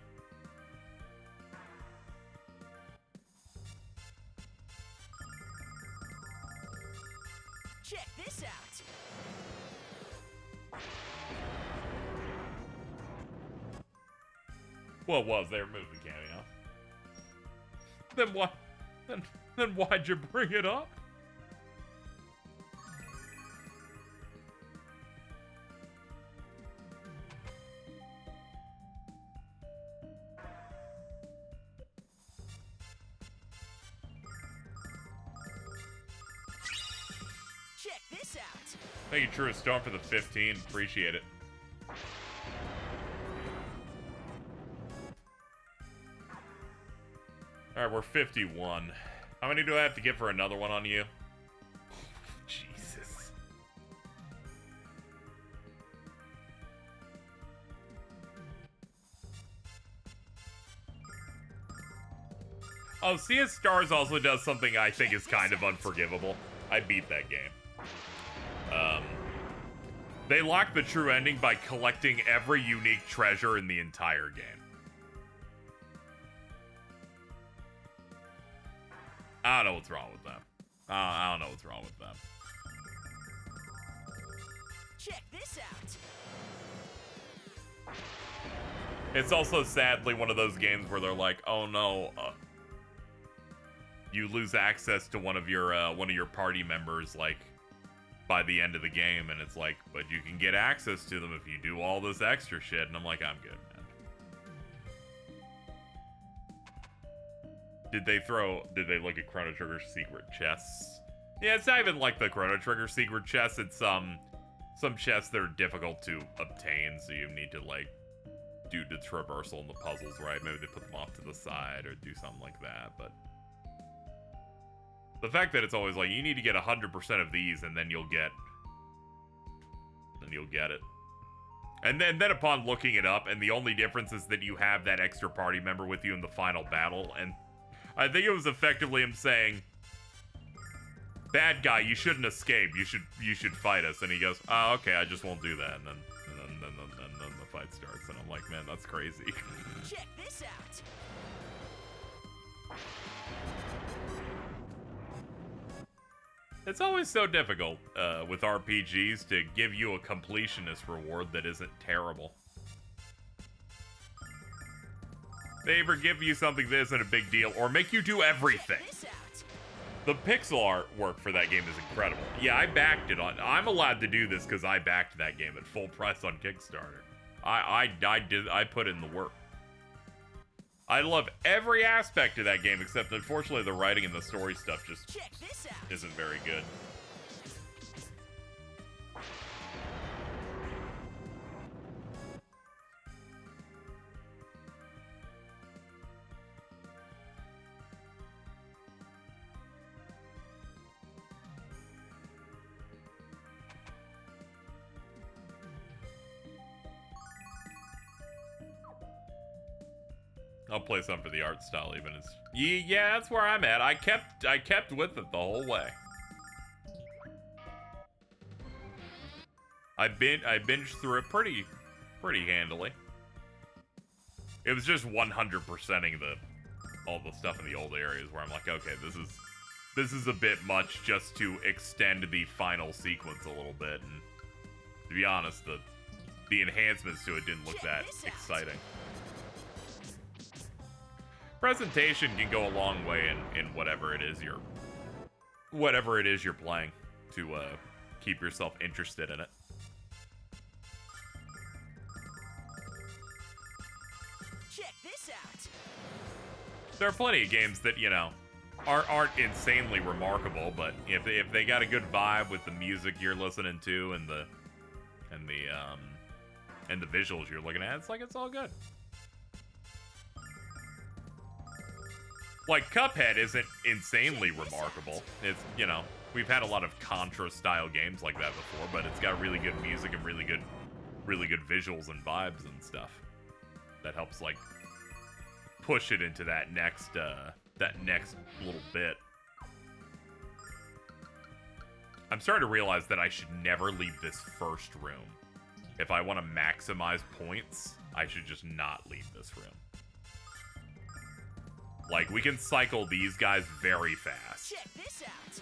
Check this out. Well, it was. They removed the cameo. Then what? Then why'd you bring it up? Check this out. Thank you, True Storm, for the 15. Appreciate it. Alright, we're 51. How many do I have to get for another one on you? Jesus. Oh, CS Stars also does something I think is kind of unforgivable. I beat that game. They lock the true ending by collecting every unique treasure in the entire game. I don't know what's wrong with them. I don't know what's wrong with them. Check this out. It's also sadly one of those games where they're like, "Oh no, you lose access to one of your party members like by the end of the game," and it's like, "But you can get access to them if you do all this extra shit." And I'm like, "I'm good, man." Did they look at Chrono Trigger's secret chests? Yeah, it's not even like the Chrono Trigger secret chests. It's some chests that are difficult to obtain, so you need to like do the traversal and the puzzles, right? Maybe they put them off to the side or do something like that, but the fact that it's always like, you need to get 100% of these and then you'll get it. And then upon looking it up, and the only difference is that you have that extra party member with you in the final battle, and I think it was effectively him saying, "Bad guy, you shouldn't escape. You should fight us." And he goes, "Oh, okay, I just won't do that." And then the fight starts, and I'm like, man, that's crazy. Check this out. It's always so difficult with RPGs to give you a completionist reward that isn't terrible. They either give you something that isn't a big deal, or make you do everything. Check this out. The pixel art work for that game is incredible. Yeah, I backed it on. I'm allowed to do this because I backed that game at full price on Kickstarter. I put in the work. I love every aspect of that game, except unfortunately the writing and the story stuff just Check this out. isn't very good. I'll play some for the art style, even as yeah, that's where I'm at. I kept with it the whole way. I binged through it pretty handily. It was just 100%ing all the stuff in the old areas where I'm like, okay, this is a bit much just to extend the final sequence a little bit. And to be honest, the enhancements to it didn't look that exciting. Presentation can go a long way in whatever it is you're playing to keep yourself interested in it. Check this out. There are plenty of games that, you know, aren't insanely remarkable, but if they got a good vibe with the music you're listening to and the visuals you're looking at, it's like it's all good. Like, Cuphead isn't insanely remarkable. It's, you know, we've had a lot of Contra-style games like that before, but it's got really good music and really good visuals and vibes and stuff. That helps, like, push it into that next little bit. I'm starting to realize that I should never leave this first room. if I want to maximize points, I should just not leave this room. Like, we can cycle these guys very fast. Check this out.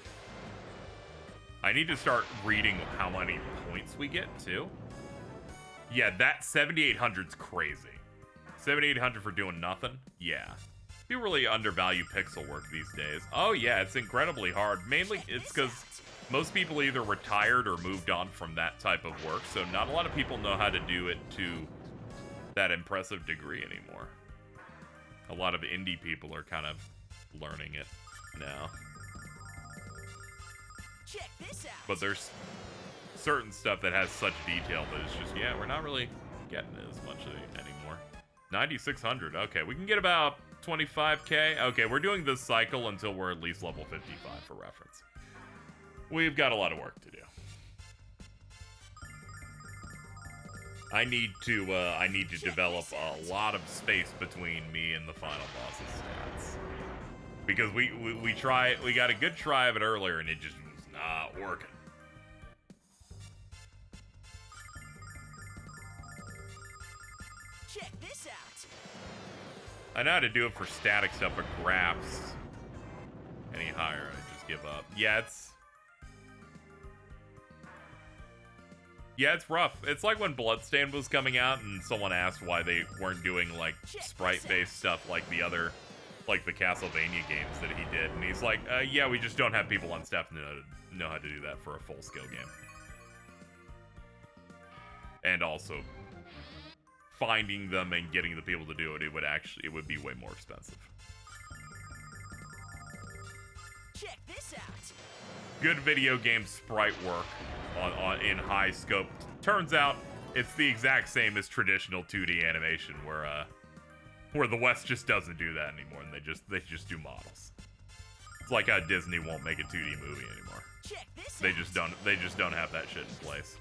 I need to start reading how many points we get, too. Yeah, that 7,800's crazy. 7,800 for doing nothing? Yeah. You really undervalue pixel work these days. Oh, yeah, it's incredibly hard. Mainly, it's because most people either retired or moved on from that type of work, so not a lot of people know how to do it to that impressive degree anymore. A lot of indie people are kind of learning it now. Check this out. But there's certain stuff that has such detail that it's just, yeah, we're not really getting as much of it anymore. 9,600. Okay, we can get about 25k. Okay, we're doing this cycle until we're at least level 55 for reference. We've got a lot of work to do. I need to develop a lot of space between me and the final boss's stats. Because we got a good try of it earlier and it just was not working. Check this out. I know how to do it for static stuff, but graphs any higher, I just give up. Yeah, it's rough. It's like when Bloodstained was coming out and someone asked why they weren't doing like sprite-based stuff like the Castlevania games that he did. And he's like, yeah, we just don't have people on staff to know how to do that for a full-scale game. And also, finding them and getting the people to do it, it would be way more expensive. Check this out. Good video game sprite work in high scope. Turns out it's the exact same as traditional 2D animation, where the West just doesn't do that anymore, and they just do models. It's like how Disney won't make a 2D movie anymore. Check this They out. just don't have that shit in place.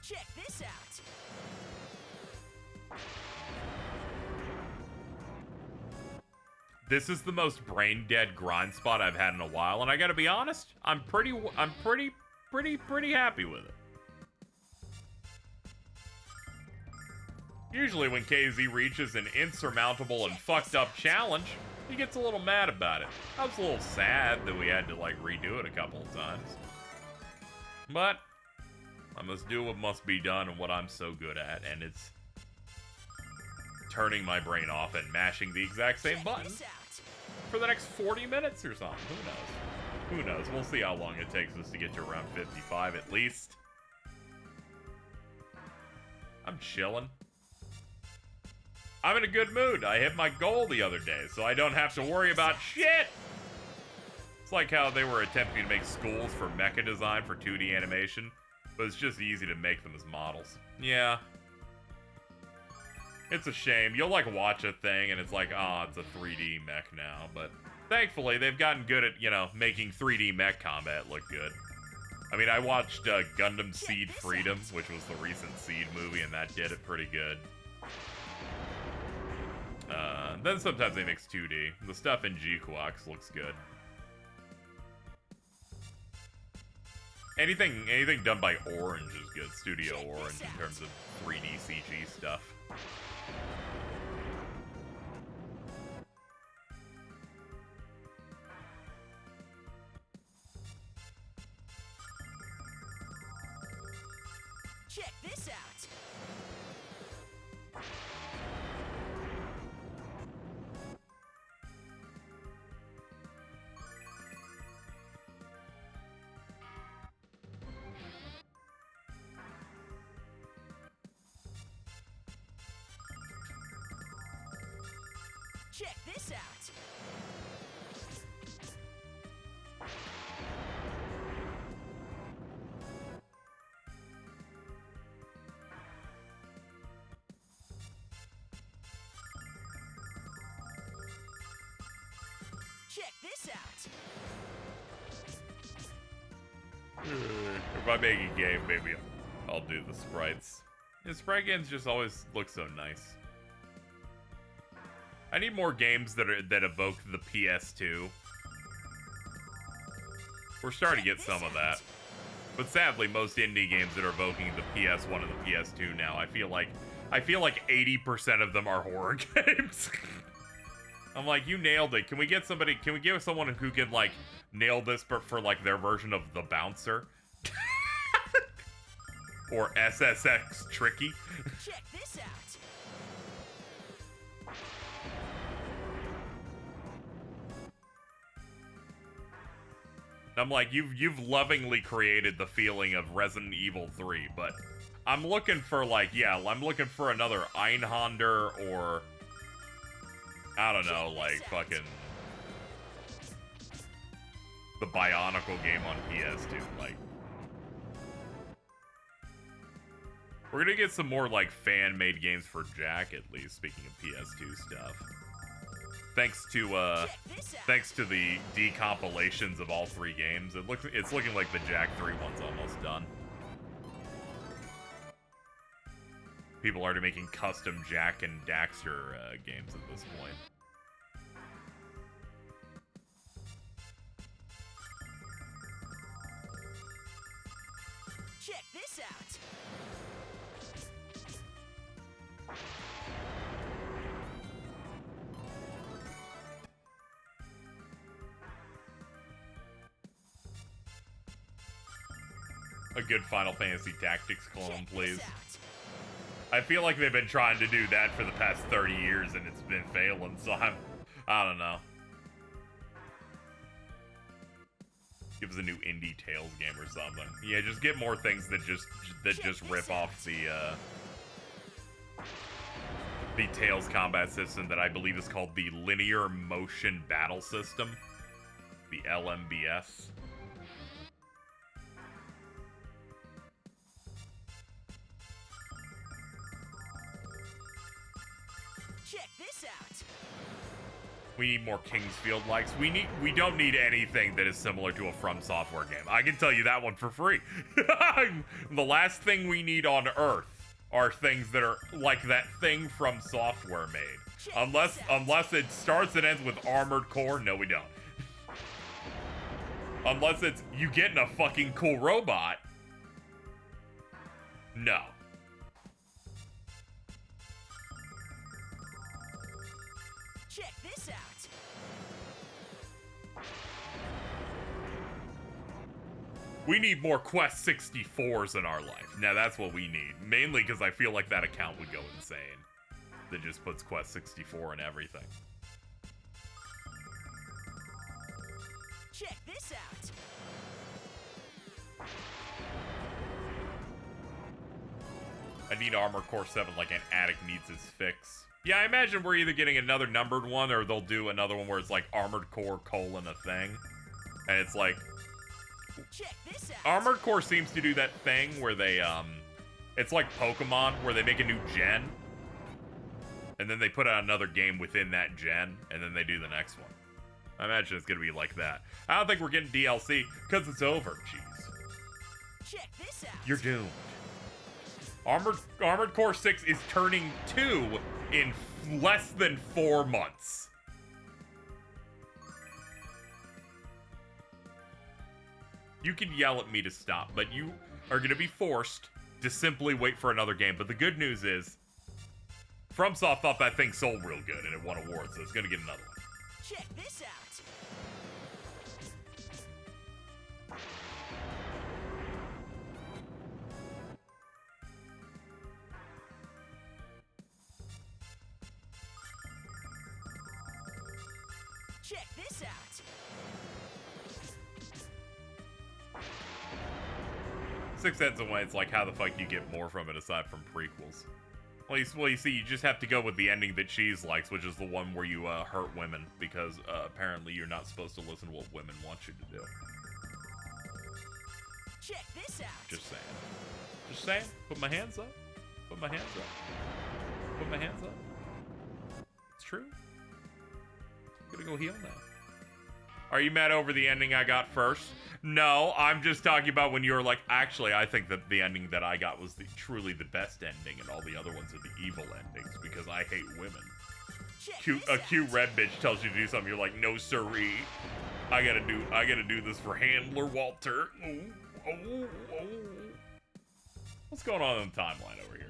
Check this out. This is the most brain dead grind spot I've had in a while, and I gotta be honest, I'm pretty happy with it. Usually when KZ reaches an insurmountable and fucked up challenge, he gets a little mad about it. I was a little sad that we had to like redo it a couple of times. But I must do what must be done and what I'm so good at, and it's turning my brain off and mashing the exact same button for the next 40 minutes or something. Who knows? Who knows? We'll see how long it takes us to get to around 55 at least. I'm chilling. I'm in a good mood. I hit my goal the other day, so I don't have to worry about shit. It's like how they were attempting to make schools for mecha design for 2D animation, but it's just easy to make them as models. Yeah. It's a shame. You'll like watch a thing and it's like, oh, it's a 3D mech now. But thankfully, they've gotten good at, making 3D mech combat look good. I mean, I watched Gundam Seed Freedom, which was the recent Seed movie, and that did it pretty good. Then sometimes they mix 2D. The stuff in G-Quox looks good. Anything done by Orange is good. Studio Orange in terms of 3D CG stuff. Check this out. Check this out. Check this out. If I make a game, maybe I'll do the sprites. The sprite games just always look so nice. I need more games that evoke the PS2. We're starting to get some of that. But sadly, most indie games that are evoking the PS1 and the PS2 now, I feel like 80% of them are horror games. I'm like, you nailed it. Can we get someone who can like nail this but for like their version of The Bouncer? Or SSX Tricky? Check this out. I'm like, you've lovingly created the feeling of Resident Evil 3, but I'm looking for like, yeah, I'm looking for another Einhander or I don't know, like fucking the Bionicle game on PS2. Like, we're gonna get some more like fan-made games for Jack at least. Speaking of PS2 stuff. Thanks to the decompilations of all 3 games, it's looking like the Jack 3 one's almost done. People are already making custom Jack and Daxter games at this point. Check this out. A good Final Fantasy Tactics clone, please. I feel like they've been trying to do that for the past 30 years and it's been failing, so I don't know. Give us a new indie Tales game or something. Yeah, just get more things that just rip off the Tales combat system that I believe is called the Linear Motion Battle System, the LMBS. Check this out. We need more Kingsfield likes. We don't need anything that is similar to a From Software game. I can tell you that one for free. The last thing we need on Earth are things that are like that thing From Software made. Unless it starts and ends with Armored Core, no we don't. Unless it's you getting a fucking cool robot. No. Check this out. We need more Quest 64s in our life. Now that's what we need. Mainly because I feel like that account would go insane. That just puts Quest 64 in everything. Check this out. I need Armored Core 7 like an addict needs his fix. Yeah, I imagine we're either getting another numbered one or they'll do another one where it's like Armored Core : a thing. And it's like... Check this out. Armored Core seems to do that thing where they, it's like Pokemon, where they make a new gen. And then they put out another game within that gen, and then they do the next one. I imagine it's gonna be like that. I don't think we're getting DLC, because it's over, jeez. Check this out. You're doomed. Armored Core 6 is turning 2 in less than 4 months. You can yell at me to stop, but you are going to be forced to simply wait for another game. But the good news is, FromSoft thought that thing sold real good and it won awards, so it's going to get another one. Check this out. Check this out. 6 Ends Away, it's like, how the fuck you get more from it aside from prequels? Well, you see, you just have to go with the ending that Cheese likes, which is the one where you hurt women, because apparently you're not supposed to listen to what women want you to do. Check this out. Just saying. Just saying. Put my hands up. Put my hands up. Put my hands up. It's true. I'm gonna go heal now. Are you mad over the ending I got first? No, I'm just talking about when you were like, actually, I think that the ending that I got was truly the best ending, and all the other ones are the evil endings because I hate women. A cute red bitch tells you to do something, you're like, no siree. I gotta do this for Handler Walter. Oh. What's going on in the timeline over here?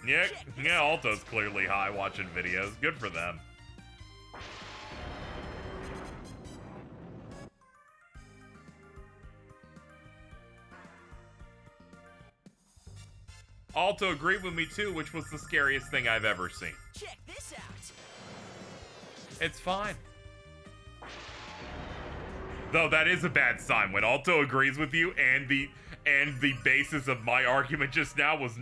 Yeah, Alto's clearly high watching videos. Good for them. Alto agreed with me too, which was the scariest thing I've ever seen. Check this out. It's fine. Though that is a bad sign when Alto agrees with you and the basis of my argument just now was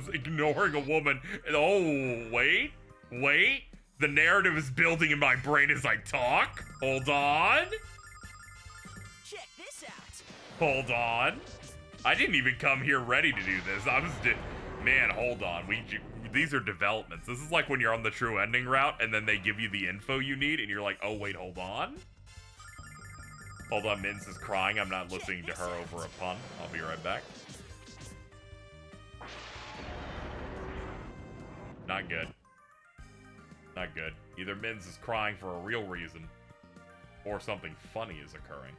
ignoring a woman. Oh, wait. The narrative is building in my brain as I talk. Hold on. Check this out. Hold on. I didn't even come here ready to do this. Man, hold on. These are developments. This is like when you're on the true ending route and then they give you the info you need and you're like, oh, wait, hold on. Hold on, Minz is crying. I'm not listening to her over a pun. I'll be right back. Not good. Not good. Either Minz is crying for a real reason, or something funny is occurring.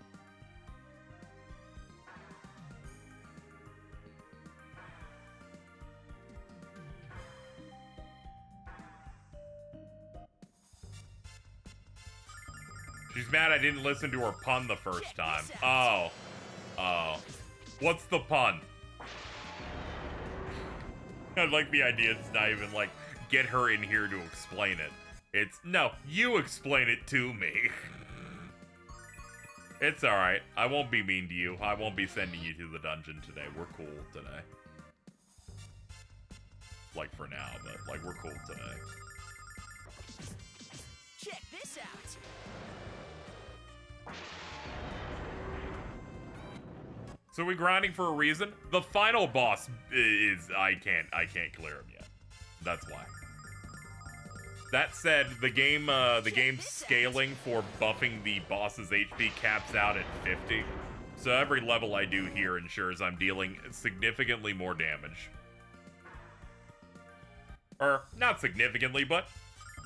She's mad I didn't listen to her pun the first time. Oh. What's the pun? I like the idea it's not even like, get her in here to explain it. It's, no, you explain it to me. It's alright. I won't be mean to you. I won't be sending you to the dungeon today. We're cool today. Like for now, but like we're cool today. Check this out. So we grinding for a reason? The final boss is I can't clear him yet. That's why. That said, the game's scaling for buffing the boss's HP caps out at 50. So every level I do here ensures I'm dealing significantly more damage. Or not significantly, but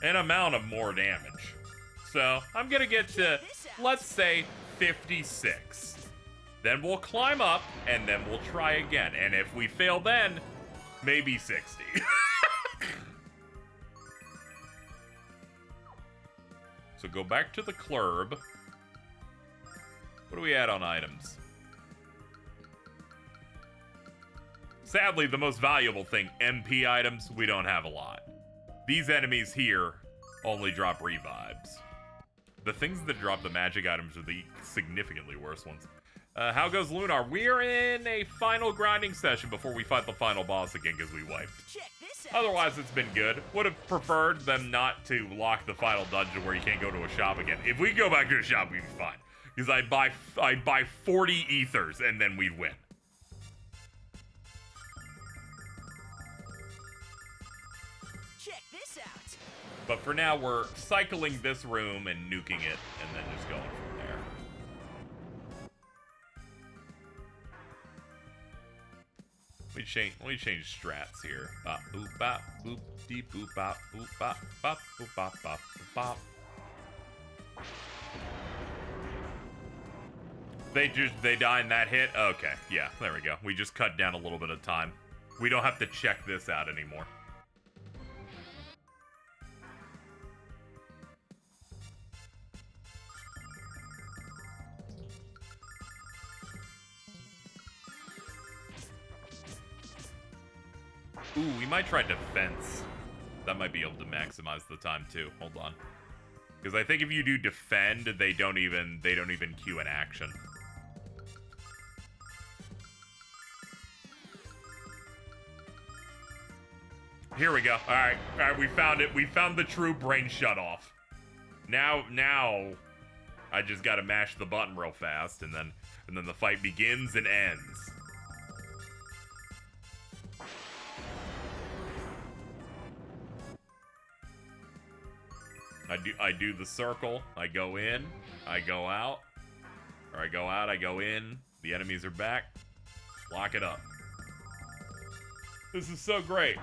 an amount of more damage. So I'm gonna get to, let's say, 56. Then we'll climb up, and then we'll try again. And if we fail then, maybe 60. So go back to the club. What do we add on items? Sadly, the most valuable thing, MP items, we don't have a lot. These enemies here only drop revives. The things that drop the magic items are the significantly worse ones. How goes Lunar? We're in a final grinding session before we fight the final boss again because we wiped. Check this out. Otherwise, it's been good. Would have preferred them not to lock the final dungeon where you can't go to a shop again. If we go back to a shop, we'd be fine. Because I'd buy 40 ethers and then we'd win. Check this out. But for now, we're cycling this room and nuking it and then just going from there. Let me change strats here. Bop, boop, bop, boop, dee, boop, bop, boop, bop, bop, boop, bop, bop, boop, bop. They die in that hit? Okay, yeah, there we go. We just cut down a little bit of time. We don't have to check this out anymore. Ooh, we might try defense. That might be able to maximize the time too. Hold on. Because I think if you do defend, they don't even queue an action. Here we go. Alright, we found it. We found the true brain shut off. Now I just gotta mash the button real fast and then the fight begins and ends. I do the circle. I go in, I go out, or I go out, I go in. The enemies are back. Lock it up. This is so great.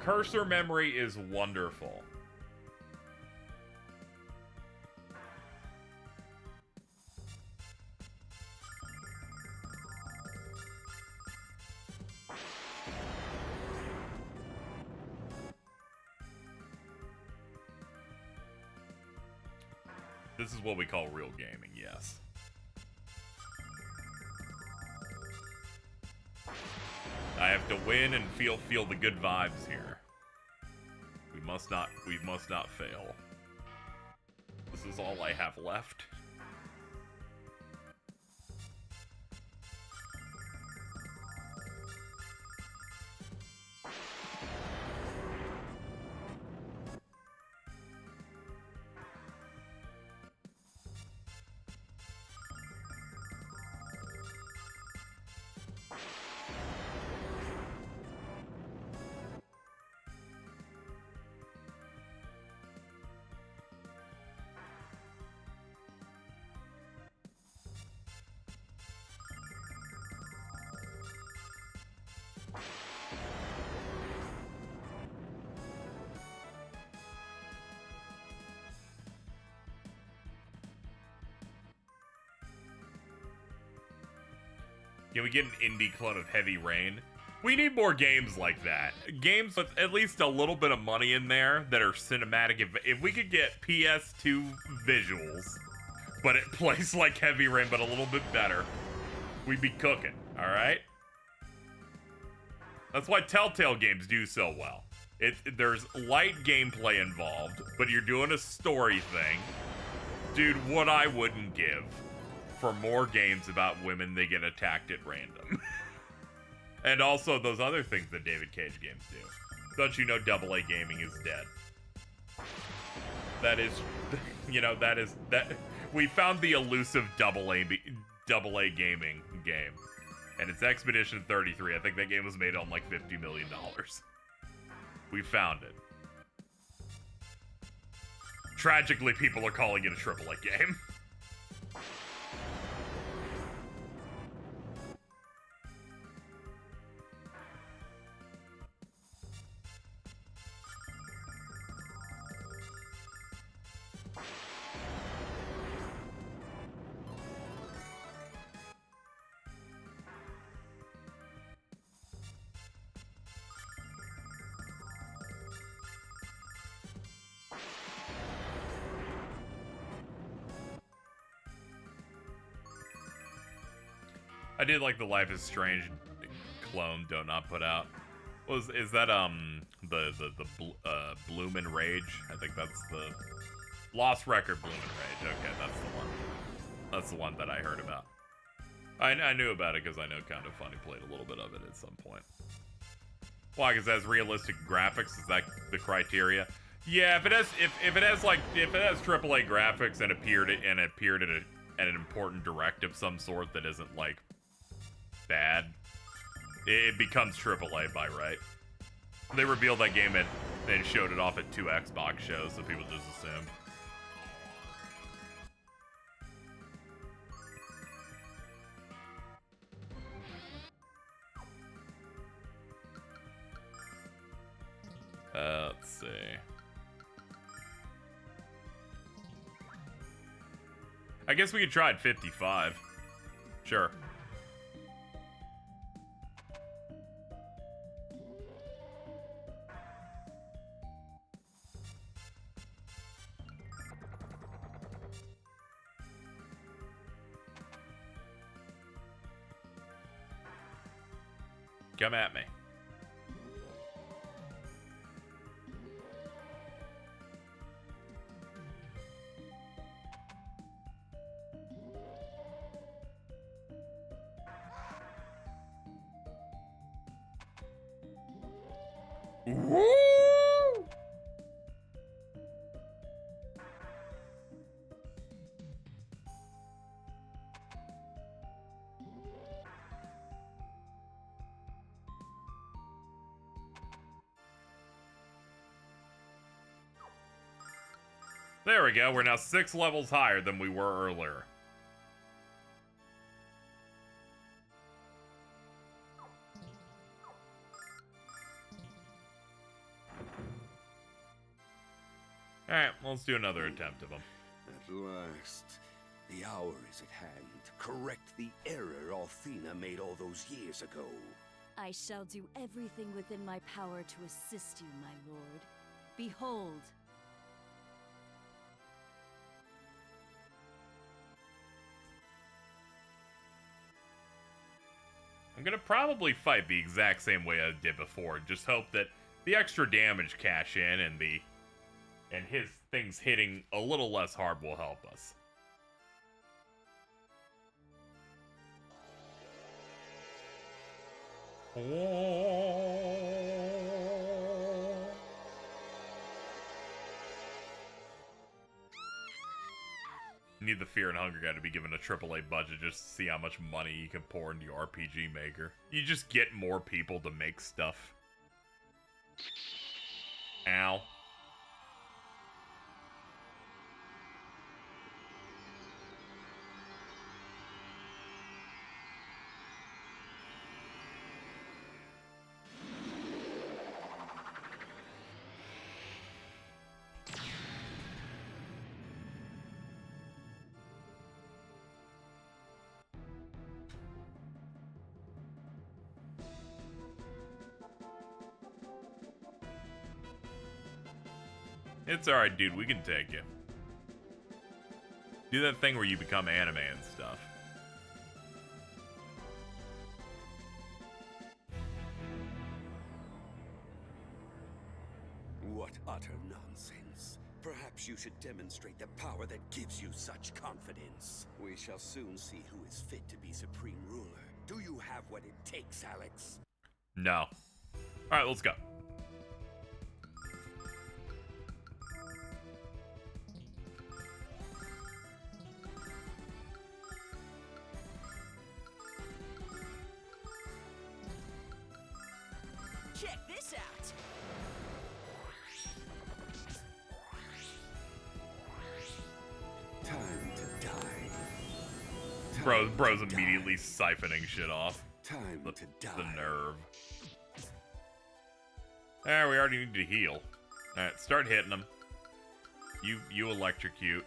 Cursor memory is wonderful. This is what we call real gaming, yes. I have to win and feel the good vibes here. We must not fail. This is all I have left. Can we get an indie clone of Heavy Rain? We need more games like that. Games with at least a little bit of money in there that are cinematic. If we could get PS2 visuals, but it plays like Heavy Rain, but a little bit better, we'd be cooking, all right? That's why Telltale games do so well. There's light gameplay involved, but you're doing a story thing. Dude, what I wouldn't give for more games about women that get attacked at random. And also those other things that David Cage games do. Don't you know AA gaming is dead? That is, you know, that we found the elusive AA gaming game. And it's Expedition 33. I think that game was made on like $50 million. We found it. Tragically, people are calling it a AAA game. I did like the Life is Strange clone Do Not Put Out. Is that the Bloomin' Rage? I think that's the Lost Record Bloomin' Rage. Okay, that's the one. That's the one that I heard about. I knew about it because I know Kind of Funny played a little bit of it at some point. Why? Because it has realistic graphics. Is that the criteria? Yeah, if it has AAA graphics and appeared at an important direct of some sort that isn't like bad, it becomes AAA by right. They revealed that game and showed it off at 2 Xbox shows, so people just assumed. Let's see. I guess we could try at 55. Sure. Come at me. Woo! There we go. We're now 6 levels higher than we were earlier. Alright, let's do another attempt of them. At last, the hour is at hand to correct the error Althena made all those years ago. I shall do everything within my power to assist you, my lord. Behold. I'm gonna probably fight the exact same way I did before. Just hope that the extra damage cash in and his things hitting a little less hard will help us. Need the Fear and Hunger guy to be given a AAA budget just to see how much money you can pour into your RPG Maker. You just get more people to make stuff. Ow. It's alright, dude. We can take you. Do that thing where you become anime and stuff. What utter nonsense. Perhaps you should demonstrate the power that gives you such confidence. We shall soon see who is fit to be Supreme Ruler. Do you have what it takes, Alex? No. Alright, let's go. Check this out! Time to die. Bro's immediately siphoning shit off. Time to die. The nerve. There, we already need to heal. Alright, start hitting them. You electrocute.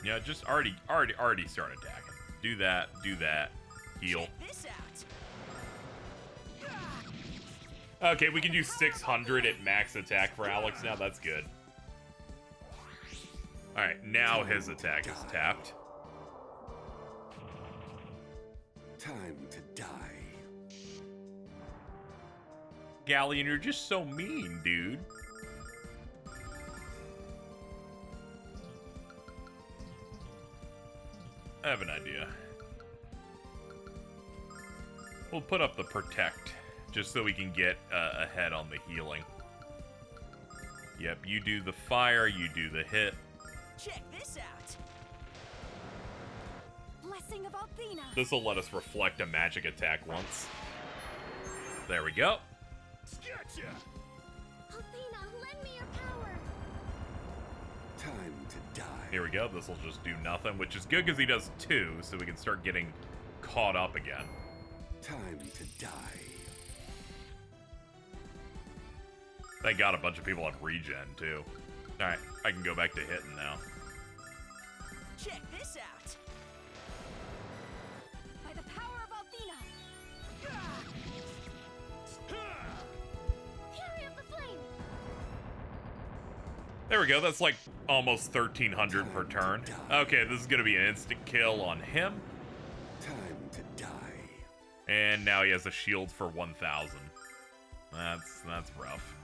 Yeah, just already start attacking. Do that, heal. Check this out! Okay, we can do 600 at max attack for Alex now. That's good. Alright, now his attack is tapped. Time to die. Ghaleon, you're just so mean, dude. I have an idea. We'll put up the protect, just so we can get ahead on the healing. Yep, you do the fire, you do the hit. Check this out! Blessing of Althena. This will let us reflect a magic attack once. There we go. Gotcha! Althena, lend me your power. Time to die. Here we go. This will just do nothing, which is good because he does 2, so we can start getting caught up again. Time to die. Thank God a bunch of people have regen, too. Alright, I can go back to hitting now. Check this out! By the power of Althena. Fury of the flame. There we go. That's like almost 1,300 per turn. Okay, this is going to be an instant kill on him. Time to die. And now he has a shield for 1,000. That's rough.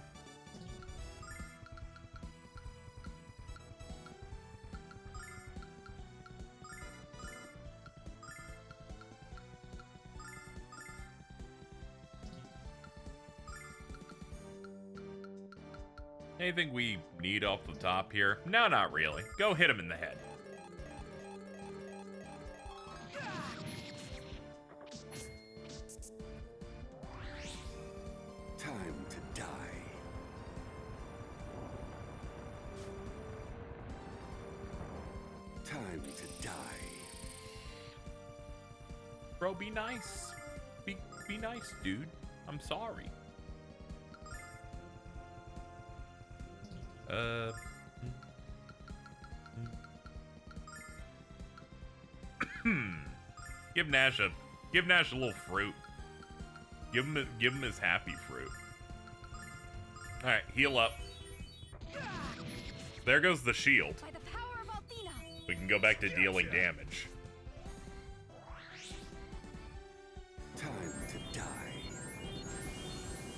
Anything we need off the top here? No, not really. Go hit him in the head. Time to die. Time to die. Bro, be nice. Be nice, dude. I'm sorry. Give Nash a little fruit. Give him his happy fruit. All right, heal up. There goes the shield. By the power of Athena. We can go back to dealing damage. Time to die.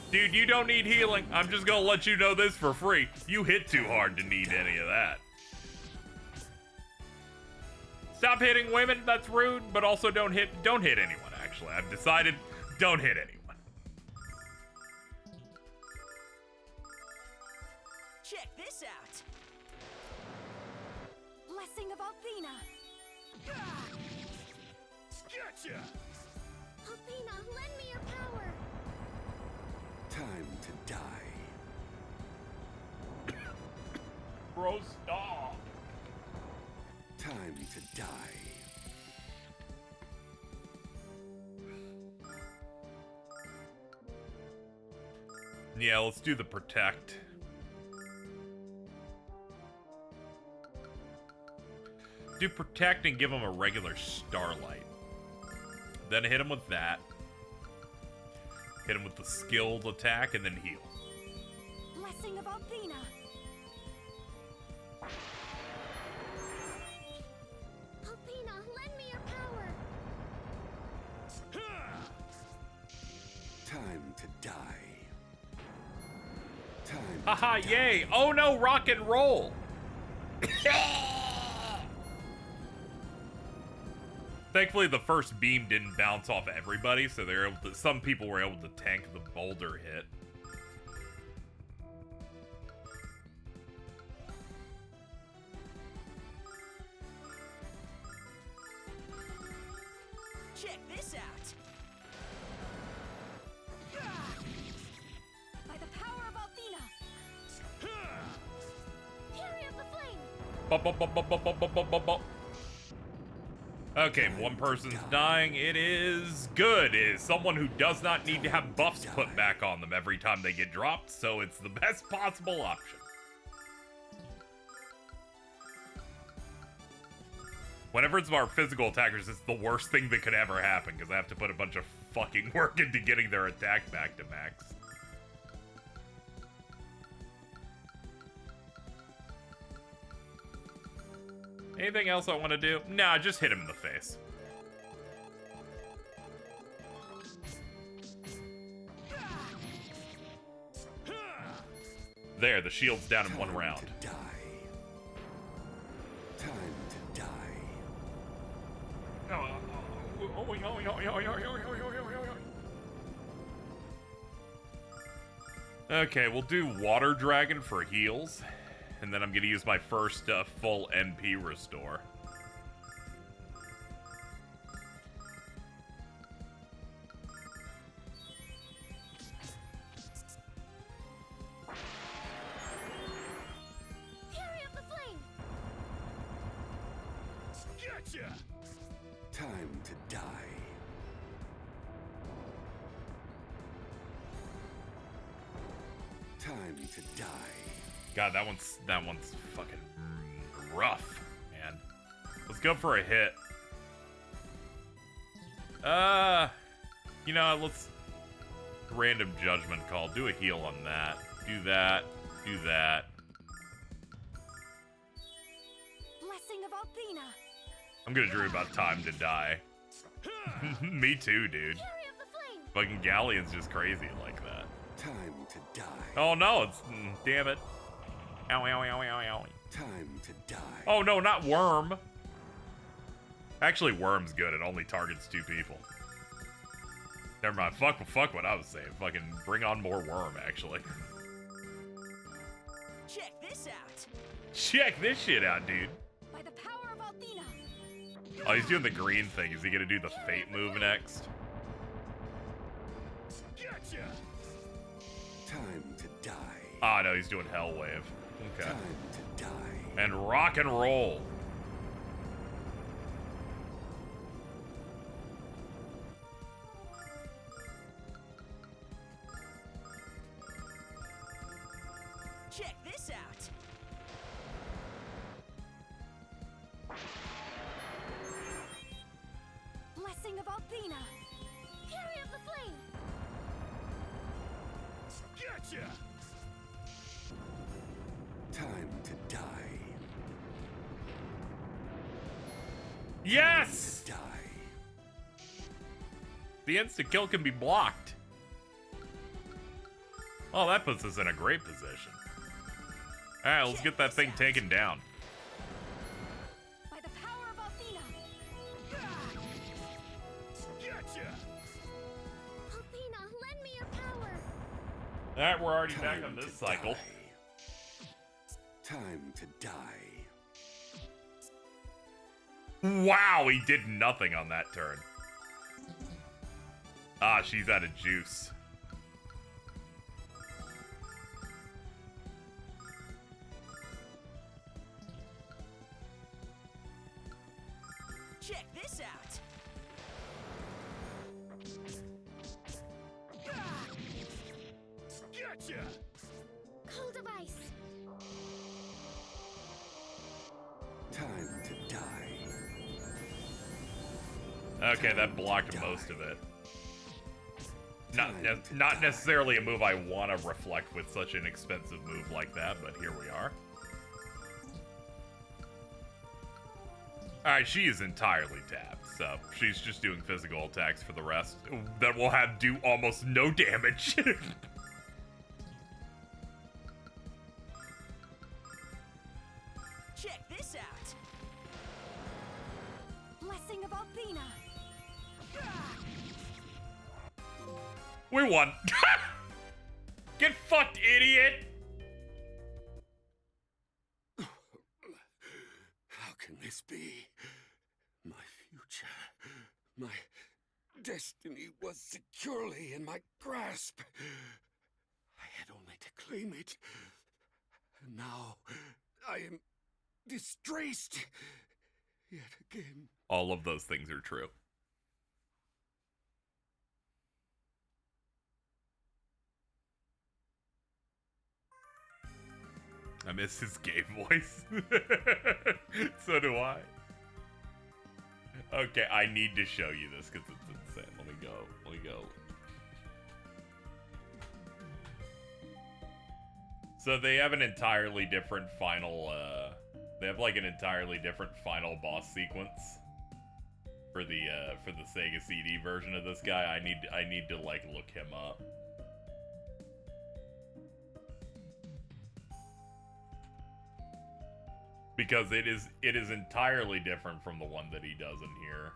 Dude, you don't need healing. I'm just gonna let you know this for free. You hit too hard to need any of that. Stop hitting women, that's rude, but also don't hit anyone, actually. I've decided, don't hit anyone. Check this out. Blessing of Athena. Gotcha! Athena, lend me your power. Time to die. Bro, stop. Time to die. Yeah, let's do the protect. Do protect and give him a regular starlight. Then hit him with that. Hit him with the skilled attack and then heal. Blessing of Athena. Athena, lend me your power. Time to die. Time Haha, to yay! die. Oh no, rock and roll! Thankfully, the first beam didn't bounce off everybody, so they're able to, some people were able to tank the boulder hit. Check this out. By the power of Athena. Fury of the flame. Bop, bop, bop, bop, bop, bop, bop, bop, bop. Okay, one person's dying. It is good. It is someone who does not need to have buffs put back on them every time they get dropped, so it's the best possible option. Whenever it's our physical attackers, it's the worst thing that could ever happen, because I have to put a bunch of fucking work into getting their attack back to max. Anything else I want to do? Nah, just hit him in the face. There, the shield's down in one round. Time to die. Time to die. Okay, we'll do Water Dragon for heals. And then I'm going to use my first full NP restore. Fury of the flame. Gotcha! Time to die. Time to die. God, that one's fucking rough, man. Let's go for a hit. You know, let's random judgment call. Do a heal on that. Do that. Do that. Blessing of Athena. I'm gonna dream about time to die. Me too, dude. Fury of the flame. Fucking Ghaleon's just crazy like that. Time to die. Oh no, it's damn it. Ow, ow, ow, ow, ow. Time to die. Oh no, not Worm. Actually, Worm's good. It only targets 2 people. Never mind. Fuck what I was saying. Fucking bring on more Worm, actually. Check this out. Check this shit out, dude. By the power of Athena. Oh, he's doing the green thing. Is he gonna do the Fate move next? Gotcha! Time to die. Ah, no, he's doing Hell Wave. Okay. Time to die. And rock and roll. Althena! Fury of the flame! Gotcha! Time to die. Yes! Die. The insta kill can be blocked. Oh, that puts us in a great position. Alright, let's get that thing taken down. By the power of Althena! Gotcha! Althena, lend me your power! Alright, we're already back Time on this to cycle. die. Time to die. Wow, he did nothing on that turn. Ah, she's out of juice. Check this out. Gotcha! Cold of ice! Time to die. Okay, that blocked most of it. Time to Not die. necessarily a move I want to reflect with such an expensive move like that, but here we are. Alright, she is entirely tapped, so she's just doing physical attacks for the rest that will have do almost no damage. Check this out. Blessing of Althena! We won. Get fucked, idiot! How can this be? My future, my destiny was securely in my grasp. I had only to claim it. And now I am disgraced yet again. All of those things are true. I miss his gay voice. So do I. Okay, I need to show you this because it's insane. Let me go. So they have an entirely different final, they have like an entirely different final boss sequence for the Sega CD version of this guy. I need to like look him up. Because it is entirely different from the one that he does in here.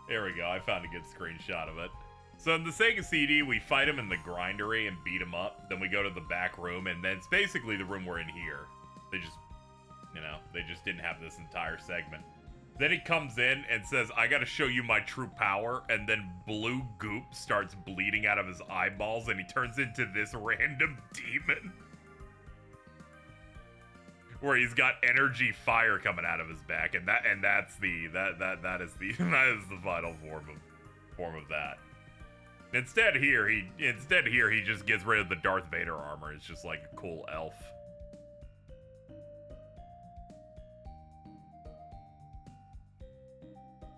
There we go, I found a good screenshot of it. So in the Sega CD, we fight him in the grindery and beat him up. Then we go to the back room, and then it's basically the room we're in here. They just, they just didn't have this entire segment. Then he comes in and says, I gotta show you my true power, and then blue goop starts bleeding out of his eyeballs, and he turns into this random demon. Where he's got energy fire coming out of his back, and that is the that is the final form of that. Instead here he just gets rid of the Darth Vader armor. It's just like a cool elf.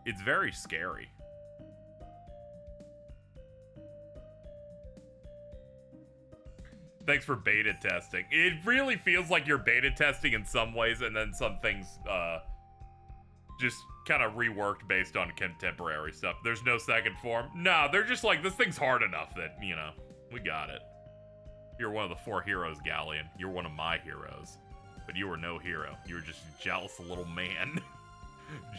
It's very scary. Thanks for beta testing. It really feels like you're beta testing in some ways, and then some things just kind of reworked based on contemporary stuff. There's no second form. No, they're just like, this thing's hard enough that, we got it. You're one of the 4 heroes, Ghaleon. You're one of my heroes. But you were no hero. You were just a jealous little man.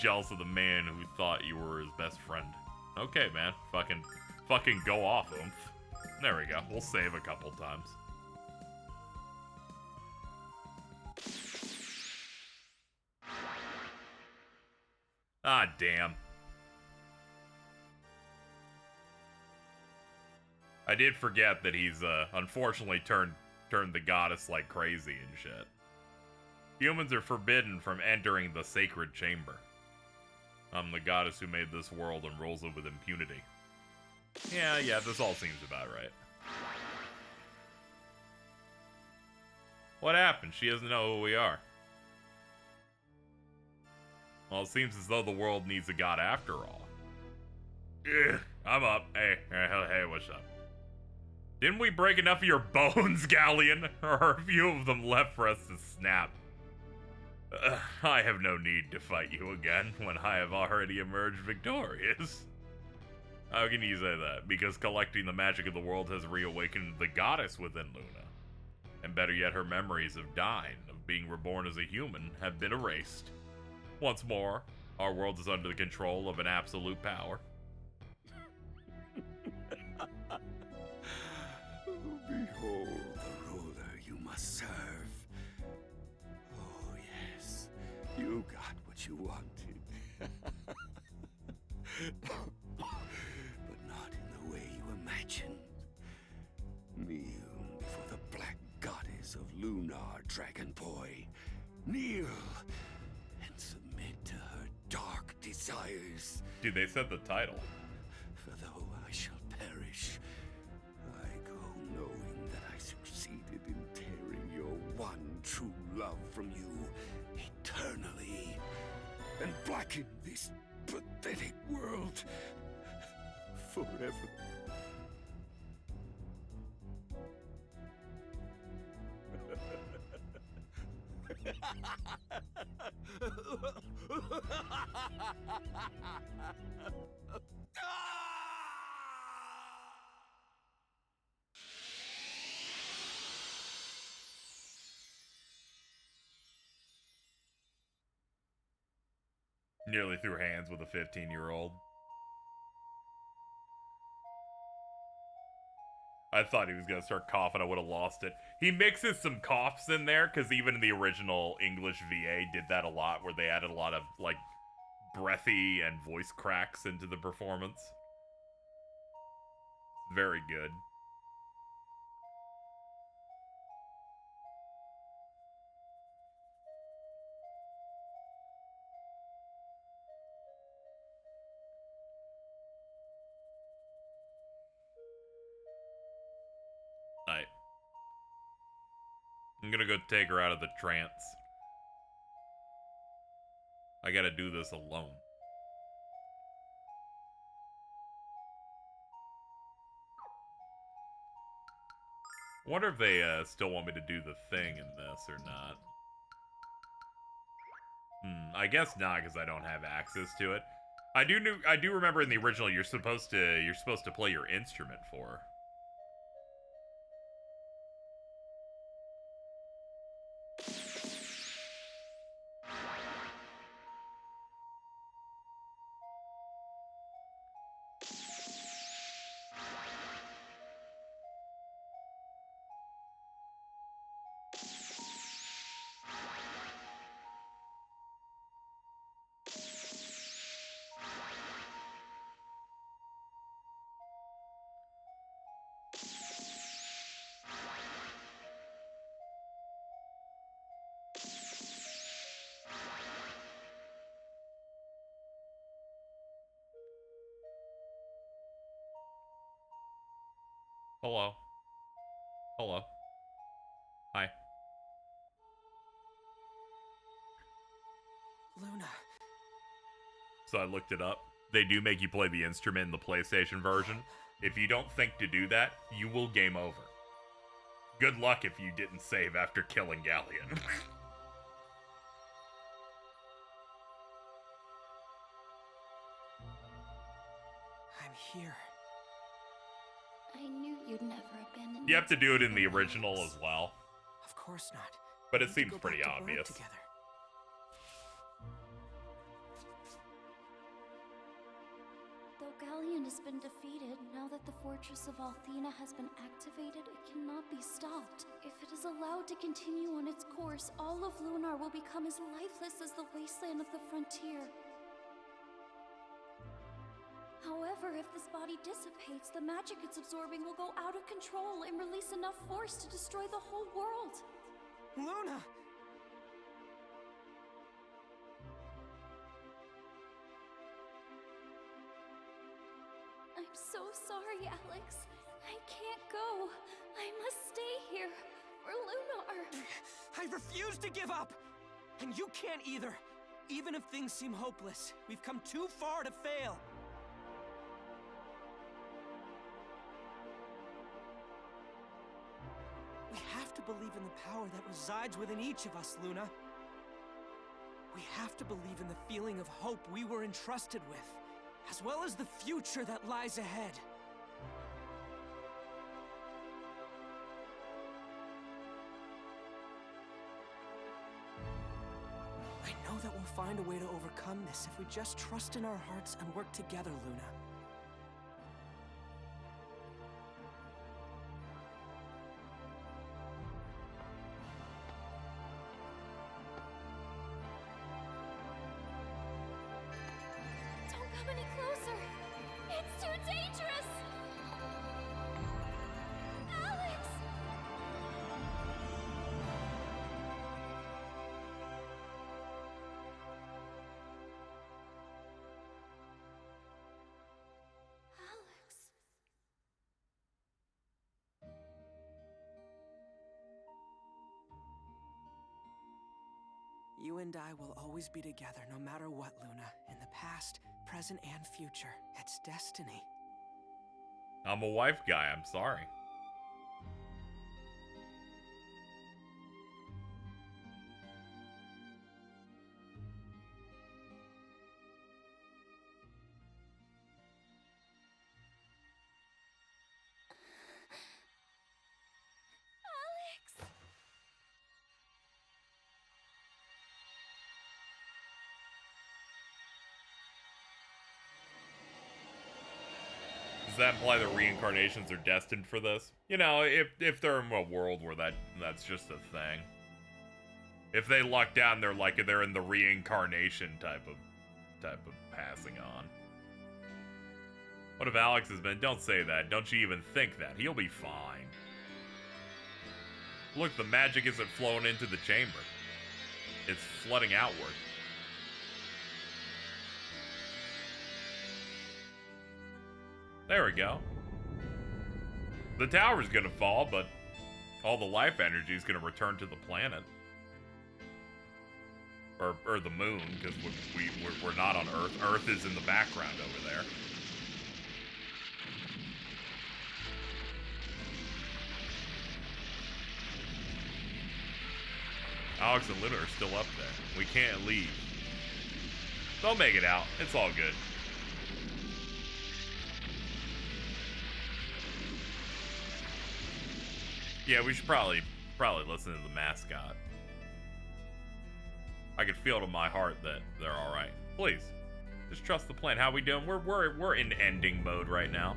Jealous of the man who thought you were his best friend. Okay, man. Fucking go off, oomph. There we go. We'll save a couple times. Ah, damn. I did forget that he's, unfortunately turned the goddess like crazy and shit. Humans are forbidden from entering the sacred chamber. I'm the goddess who made this world and rules it with impunity. Yeah, this all seems about right. What happened? She doesn't know who we are. Well, it seems as though the world needs a god after all. Ugh, I'm up. Hey, what's up? Didn't we break enough of your bones, Ghaleon? Or are a few of them left for us to snap? I have no need to fight you again when I have already emerged victorious. How can you say that? Because collecting the magic of the world has reawakened the goddess within Luna. And better yet, her memories of dying, of being reborn as a human, have been erased. Once more, our world is under the control of an absolute power. Behold the ruler you must serve. Oh, yes. You got what you wanted. But not in the way you imagined. Kneel before the black goddess of Lunar, Dragon Boy. Kneel and submit to her dark desires. Dude, they said the title. For though I shall perish, I go knowing that I succeeded in tearing your one true love from you eternally, and blacken this pathetic world forever. Nearly threw hands with a 15-year-old. I thought he was going to start coughing. I would have lost it. He mixes some coughs in there, because even in the original English VA did that a lot, where they added a lot of, like, breathy and voice cracks into the performance. Very good. Alright. I'm gonna go take her out of the trance. I gotta do this alone. I wonder if they still want me to do the thing in this or not. I guess not, because I don't have access to it. I do remember in the original you're supposed to play your instrument for her. Hello. Hello. Hi. Luna. So I looked it up. They do make you play the instrument in the PlayStation version. If you don't think to do that, you will game over. Good luck if you didn't save after killing Ghaleon. I'm here. I knew you'd never abandon You me have to do it in the together. original as well. Of course not. But We it need to seems go pretty back to Berg obvious. Together. Though Ghaleon has been defeated, now that the Fortress of Althena has been activated, it cannot be stopped. If it is allowed to continue on its course, all of Lunar will become as lifeless as the wasteland of the frontier. However, if this body dissipates, the magic it's absorbing will go out of control and release enough force to destroy the whole world. Luna! I'm so sorry, Alex. I can't go. I must stay here for Lunar. I refuse to give up! And you can't either. Even if things seem hopeless, we've come too far to fail. We have to believe in the power that resides within each of us, Luna. We have to believe in the feeling of hope we were entrusted with, as well as the future that lies ahead. I know that we'll find a way to overcome this if we just trust in our hearts and work together, Luna. Don't come any closer. It's too dangerous. Alex! Alex. You and I will always be together no matter what, Luna. In the past, present, and future. It's destiny. I'm a wife guy, I'm sorry. Alex! Does that imply the reincarnations are destined for this? You know, if they're in a world where that's just a thing. If they luck down, they're in the reincarnation type of passing on. What if Alex has been? Don't say that. Don't you even think that. He'll be fine. Look, the magic isn't flowing into the chamber. It's flooding outward. There we go. The tower's gonna fall, but all the life energy is gonna return to the planet. Or the moon, because we're not on Earth. Earth is in the background over there. Alex and Lunar are still up there. We can't leave. They'll make it out. It's all good. Yeah, we should probably listen to the mascot. I can feel it in my heart that they're all right. Please, just trust the plan. How we doing? We're in ending mode right now.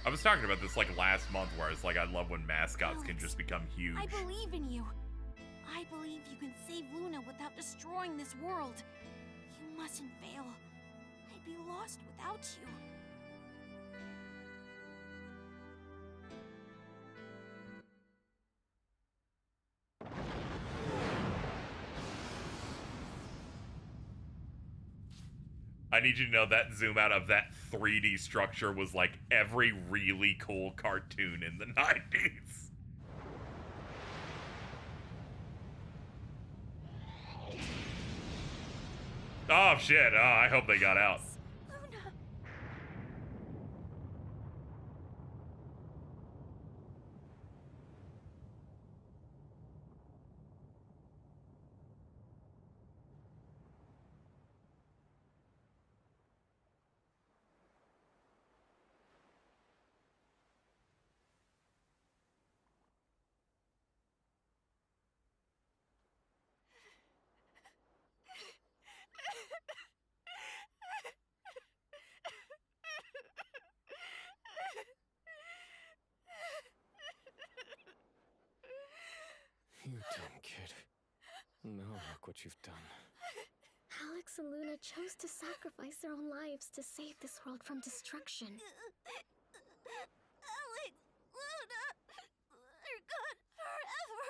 I was talking about this like last month, where it's like I love when mascots can just become huge. I believe in you. I believe you can save Luna without destroying this world. You mustn't fail. I'd be lost without you. I need you to know that zoom out of that 3D structure was like every really cool cartoon in the 90s. Oh shit, oh, I hope they got out. Luna! You dumb kid. Now look what you've done. Alex and Luna chose to sacrifice their own lives to save this world from destruction. Alex! Luna! They're good forever.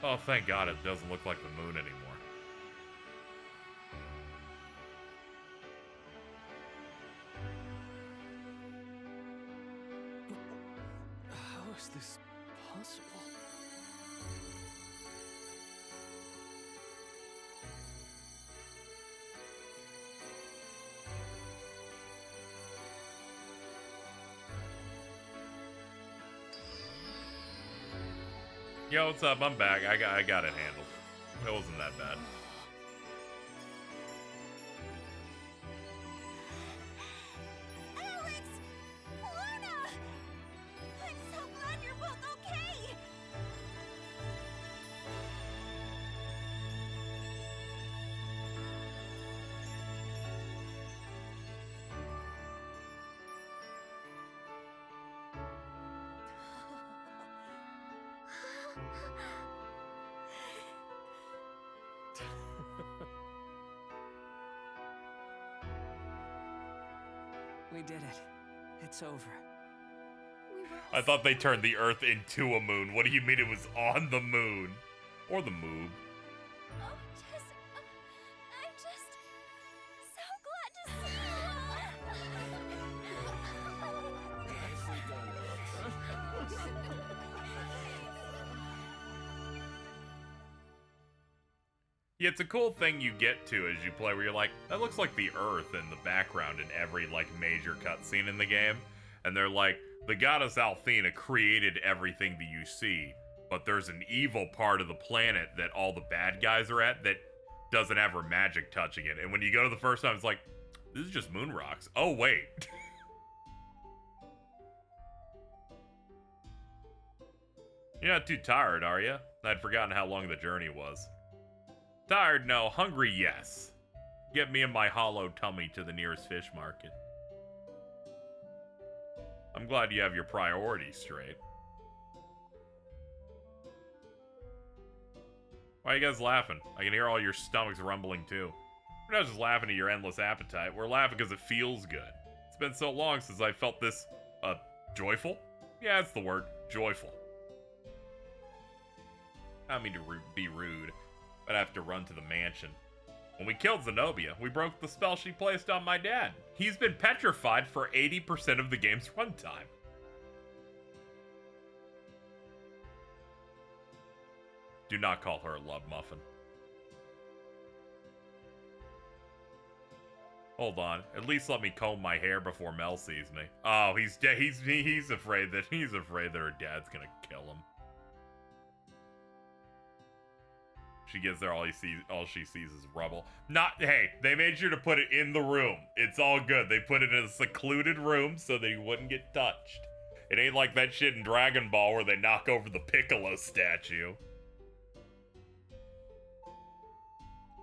Oh, thank God it doesn't look like the moon anymore. How is this possible? Yo, what's up? I'm back. I got it handled. It wasn't that bad. Alex! Luna! I'm so glad you're both okay! We did it. It's over. We were I thought they turned the Earth into a moon. What do you mean it was on the moon? Or the moob? Oh, Jessica, I'm just so glad to see Yeah, it's a cool thing you get to as you play where you're like, that looks like the Earth in the background in every, like, major cutscene in the game. And they're like, the goddess Althena created everything that you see, but there's an evil part of the planet that all the bad guys are at that doesn't have her magic touching it. And when you go to the first time, it's like, this is just moon rocks. Oh, wait. You're not too tired, are you? I'd forgotten how long the journey was. Tired, no. Hungry, yes. Get me and my hollow tummy to the nearest fish market. I'm glad you have your priorities straight. Why are you guys laughing? I can hear all your stomachs rumbling too. We're not just laughing at your endless appetite. We're laughing because it feels good. It's been so long since I felt this, joyful? Yeah, that's the word. Joyful. I don't mean to be rude, but I have to run to the mansion. When we killed Zenobia, we broke the spell she placed on my dad. He's been petrified for 80% of the game's runtime. Do not call her a love muffin. Hold on. At least let me comb my hair before Mel sees me. Oh, he's afraid that her dad's gonna kill him. She gets there, all she sees is rubble. Hey, they made sure to put it in the room. It's all good. They put it in a secluded room so that he wouldn't get touched. It ain't like that shit in Dragon Ball where they knock over the Piccolo statue.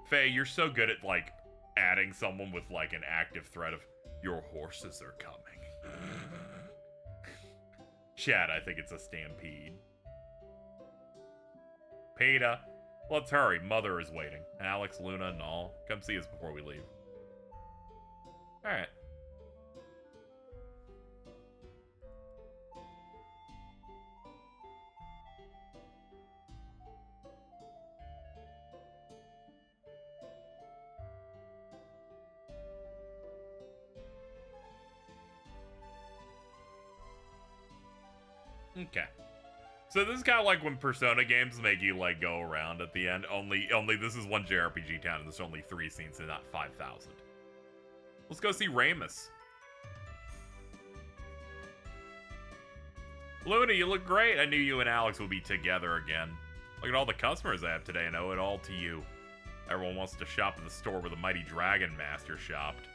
Faye, you're so good at, like, adding someone with, like, an active threat of, your horses are coming. Chad, I think it's a stampede. Peter. Let's hurry. Mother is waiting. Alex, Luna, and all. Come see us before we leave. Alright. Okay. So this is kind of like when Persona games make you, like, go around at the end. Only this is one JRPG town and there's only 3 scenes and not 5,000. Let's go see Ramus. Luna, you look great. I knew you and Alex would be together again. Look at all the customers I have today and owe it all to you. Everyone wants to shop at the store where the mighty Dragon Master shopped.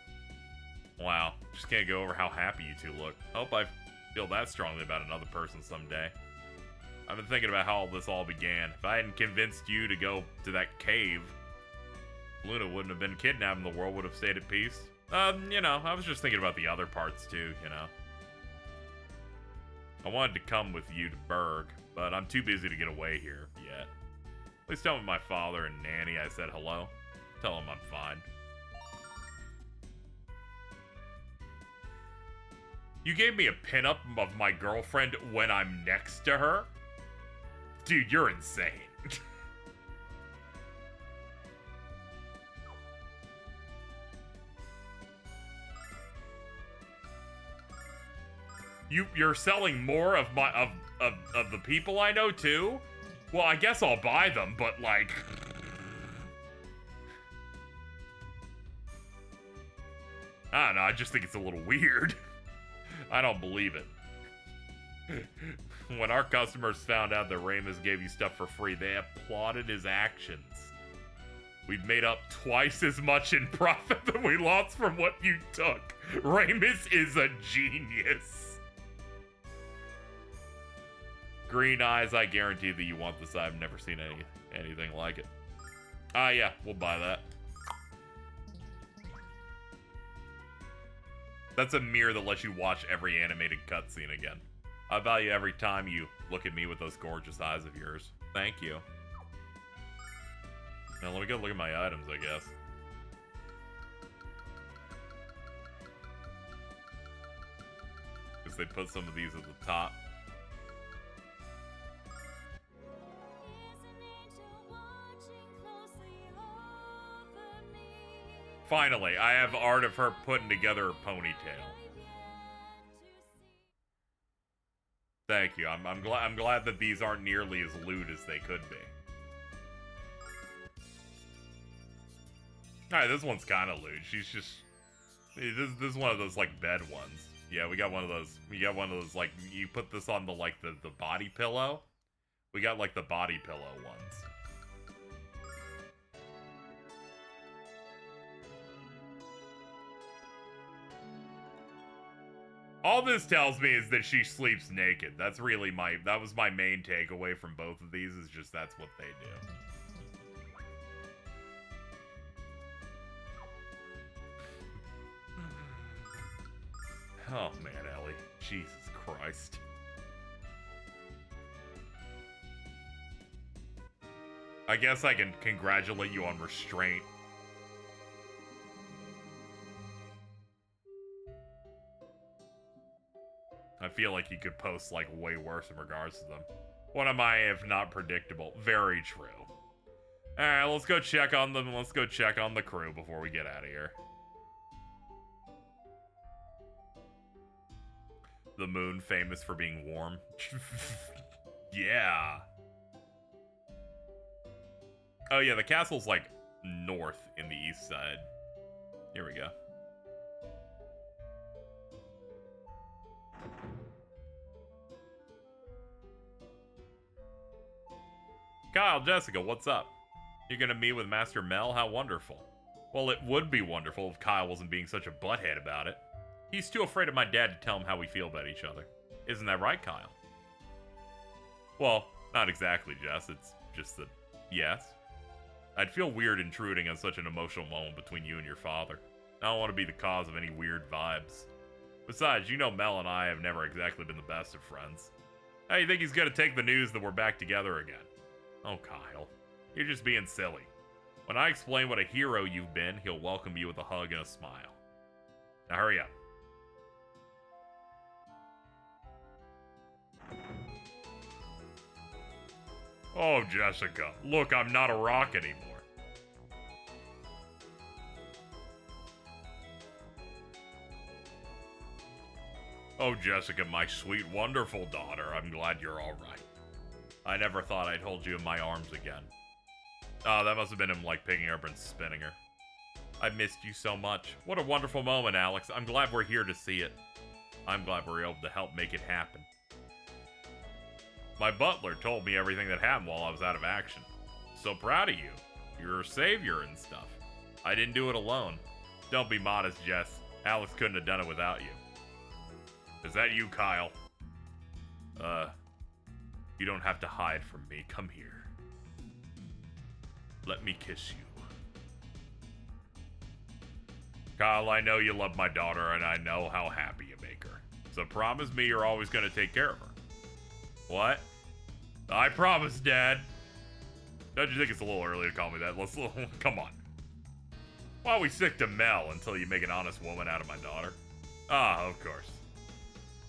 Wow, just can't go over how happy you two look. I hope I feel that strongly about another person someday. I've been thinking about how this all began. If I hadn't convinced you to go to that cave, Luna wouldn't have been kidnapped and the world would have stayed at peace. You know, I was just thinking about the other parts too, you know. I wanted to come with you to Berg, but I'm too busy to get away here yet. Please tell me my father and Nanny I said hello. Tell them I'm fine. You gave me a pinup of my girlfriend when I'm next to her? Dude, you're insane. You're selling more of my of the people I know too? Well, I guess I'll buy them, but like I don't know, I just think it's a little weird. I don't believe it. When our customers found out that Ramus gave you stuff for free, they applauded his actions. We've made up twice as much in profit than we lost from what you took. Ramus is a genius. Green eyes, I guarantee that you want this. I've never seen anything like it. Ah, yeah, we'll buy that. That's a mirror that lets you watch every animated cutscene again. I value every time you look at me with those gorgeous eyes of yours. Thank you. Now let me go look at my items, I guess. Because they put some of these at the top. Finally, I have art of her putting together a ponytail. Thank you. I'm glad that these aren't nearly as lewd as they could be. Alright, this one's kind of lewd. She's just... This is one of those, like, bed ones. Yeah, we got one of those. We got one of those, like, you put this on the, like, the body pillow. We got, like, the body pillow ones. All this tells me is that she sleeps naked. That's really that was my main takeaway from both of these, is just that's what they do. Oh man, Ellie. Jesus Christ. I guess I can congratulate you on restraint. I feel like you could post, like, way worse in regards to them. What am I if not predictable? Very true. Alright, let's go check on them. Let's go check on the crew before we get out of here. The moon, famous for being warm. Yeah. Oh yeah, the castle's, like, north in the east side. Here we go. Kyle, Jessica, what's up? You're gonna meet with Master Mel? How wonderful. Well, it would be wonderful if Kyle wasn't being such a butthead about it. He's too afraid of my dad to tell him how we feel about each other. Isn't that right, Kyle? Well, not exactly, Jess. It's just that, yes. I'd feel weird intruding on such an emotional moment between you and your father. I don't want to be the cause of any weird vibes. Besides, you know Mel and I have never exactly been the best of friends. How do you think he's gonna take the news that we're back together again? Oh, Kyle. You're just being silly. When I explain what a hero you've been, he'll welcome you with a hug and a smile. Now hurry up. Oh, Jessica. Look, I'm not a rock anymore. Oh, Jessica, my sweet, wonderful daughter. I'm glad you're all right. I never thought I'd hold you in my arms again. Oh, that must have been him, like, picking her up and spinning her. I missed you so much. What a wonderful moment, Alex. I'm glad we're here to see it. I'm glad we're able to help make it happen. My butler told me everything that happened while I was out of action. So proud of you. You're a savior and stuff. I didn't do it alone. Don't be modest, Jess. Alex couldn't have done it without you. Is that you, Kyle? You don't have to hide from me. Come here. Let me kiss you. Kyle, I know you love my daughter, and I know how happy you make her. So promise me you're always going to take care of her. What? I promise, Dad. Don't you think it's a little early to call me that? Come on. Why don't we stick to Mel until you make an honest woman out of my daughter? Ah, of course.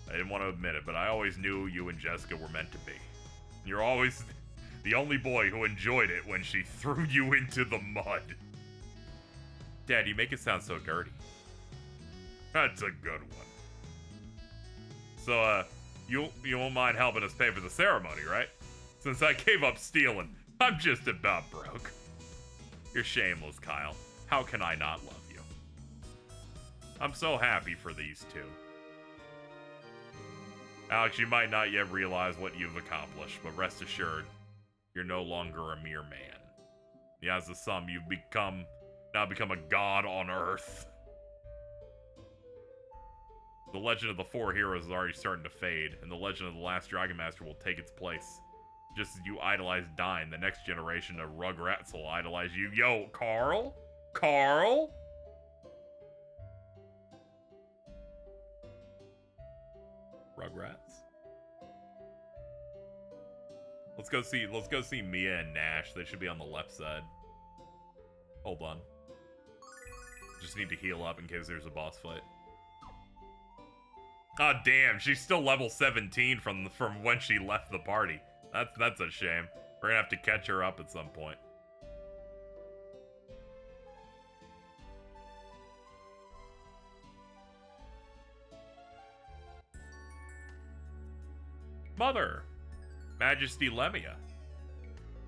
I didn't want to admit it, but I always knew you and Jessica were meant to be. You're always the only boy who enjoyed it when she threw you into the mud. Dad, you make it sound so dirty. That's a good one. So, you won't mind helping us pay for the ceremony, right? Since I gave up stealing, I'm just about broke. You're shameless, Kyle. How can I not love you? I'm so happy for these two. Alex, you might not yet realize what you've accomplished, but rest assured, you're no longer a mere man. As the sum, you've now become a god on Earth. The legend of the four heroes is already starting to fade, and the legend of the last Dragon Master will take its place. Just as you idolize Dine, the next generation of Rugrats will idolize you. Yo, Carl? Carl? Rugrats? Let's go see Mia and Nash. They should be on the left side. Hold on. Just need to heal up in case there's a boss fight. Oh damn, she's still level 17 from when she left the party. That's a shame. We're gonna have to catch her up at some point. Mother! Majesty Lemia.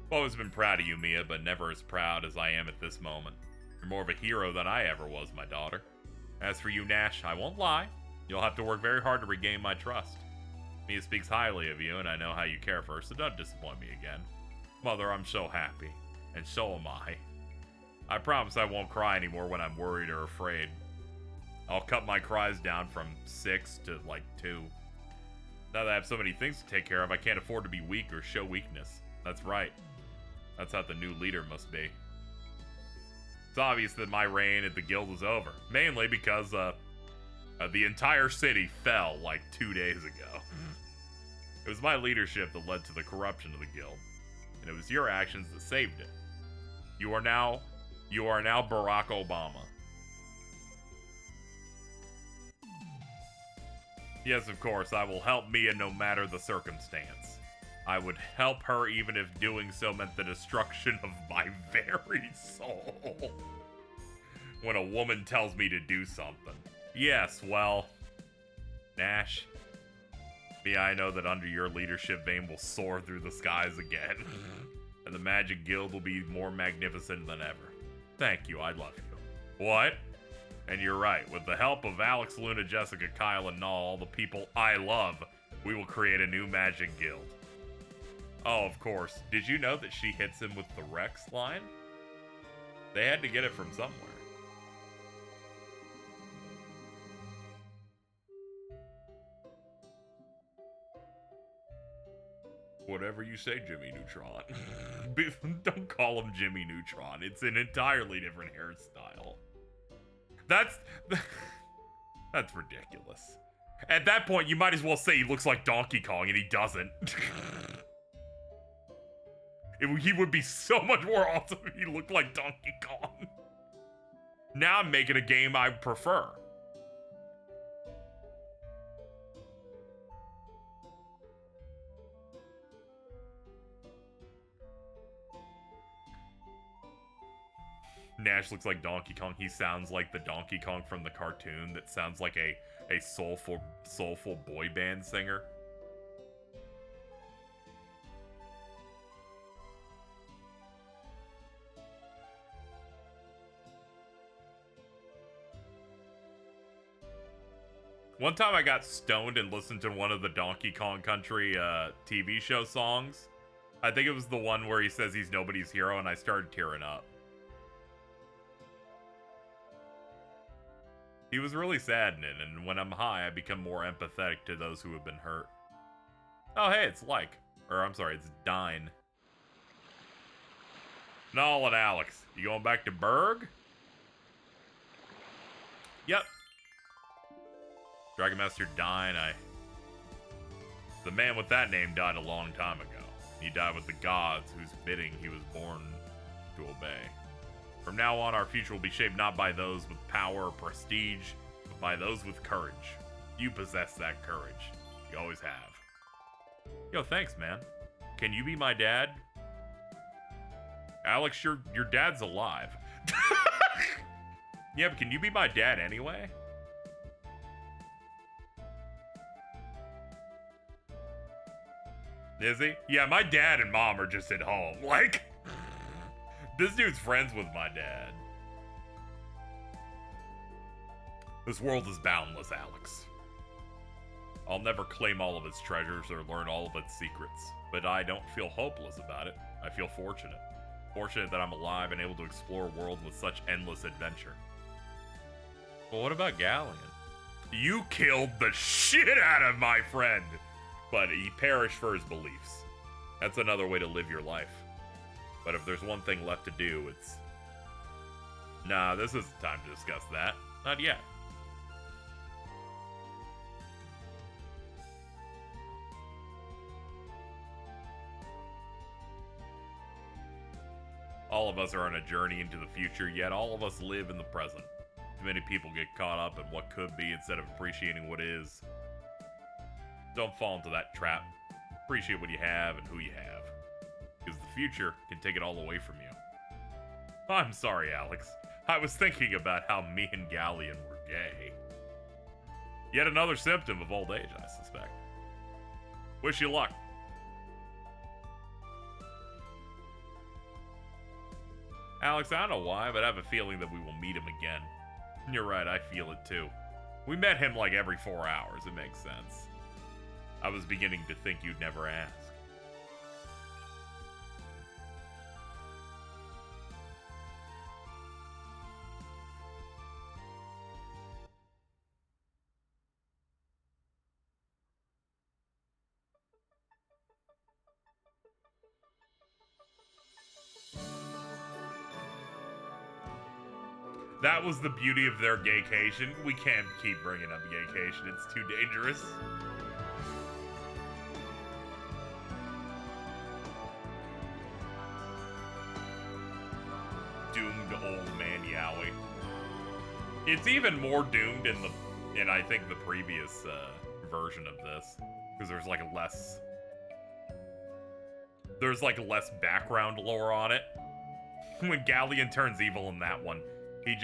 I've always been proud of you, Mia, but never as proud as I am at this moment. You're more of a hero than I ever was, my daughter. As for you, Nash, I won't lie. You'll have to work very hard to regain my trust. Mia speaks highly of you, and I know how you care for her, so don't disappoint me again. Mother, I'm so happy. And so am I. I promise I won't cry anymore when I'm worried or afraid. I'll cut my cries down from 6 to, 2. Now that I have so many things to take care of, I can't afford to be weak or show weakness. That's right. That's how the new leader must be. It's obvious that my reign at the guild is over. Mainly because, the entire city fell, 2 days ago. It was my leadership that led to the corruption of the guild. And it was your actions that saved it. You are now Barack Obama. Yes, of course, I will help Mia no matter the circumstance. I would help her even if doing so meant the destruction of my very soul. When a woman tells me to do something. Yes, well, Nash, Mia, I know that under your leadership, Vayne will soar through the skies again. And the Magic Guild will be more magnificent than ever. Thank you, I love you. What? And you're right, with the help of Alex, Luna, Jessica, Kyle, and all the people I love, we will create a new Magic Guild. Oh, of course. Did you know that she hits him with the Rex line? They had to get it from somewhere. Whatever you say, Jimmy Neutron. Don't call him Jimmy Neutron. It's an entirely different hairstyle. That's ridiculous. At that point, you might as well say he looks like Donkey Kong, and he doesn't. He would be so much more awesome if he looked like Donkey Kong. Now I'm making a game I prefer. Nash looks like Donkey Kong. He sounds like the Donkey Kong from the cartoon that sounds like a soulful boy band singer. One time I got stoned and listened to one of the Donkey Kong Country TV show songs. I think it was the one where he says he's nobody's hero, and I started tearing up. He was really saddening, and when I'm high, I become more empathetic to those who have been hurt. Oh, hey, it's it's Dine. Null and Alex, you going back to Berg? Yep. Dragon Master Dine, the man with that name died a long time ago. He died with the gods whose bidding he was born to obey. From now on, our future will be shaped not by those with power or prestige, but by those with courage. You possess that courage. You always have. Yo, thanks, man. Can you be my dad? Alex, your dad's alive. Yeah, but can you be my dad anyway? Is he? Yeah, my dad and mom are just at home. Like, this dude's friends with my dad. This world is boundless, Alex. I'll never claim all of its treasures or learn all of its secrets, but I don't feel hopeless about it. I feel fortunate. Fortunate that I'm alive and able to explore a world with such endless adventure. Well, what about Ghaleon? You killed the shit out of my friend, but he perished for his beliefs. That's another way to live your life. But if there's one thing left to do, it's... Nah, this isn't time to discuss that. Not yet. All of us are on a journey into the future, yet all of us live in the present. Too many people get caught up in what could be instead of appreciating what is. Don't fall into that trap. Appreciate what you have and who you have. Because the future can take it all away from you. I'm sorry, Alex. I was thinking about how me and Ghaleon were gay. Yet another symptom of old age, I suspect. Wish you luck. Alex, I don't know why, but I have a feeling that we will meet him again. You're right, I feel it too. We met him like every 4 hours, it makes sense. I was beginning to think you'd never ask. That was the beauty of their gaycation. We can't keep bringing up gaycation. It's too dangerous. Doomed old man Yowie. It's even more doomed in I think the previous version of this, because there's less background lore on it. When Ghaleon turns evil in that one, they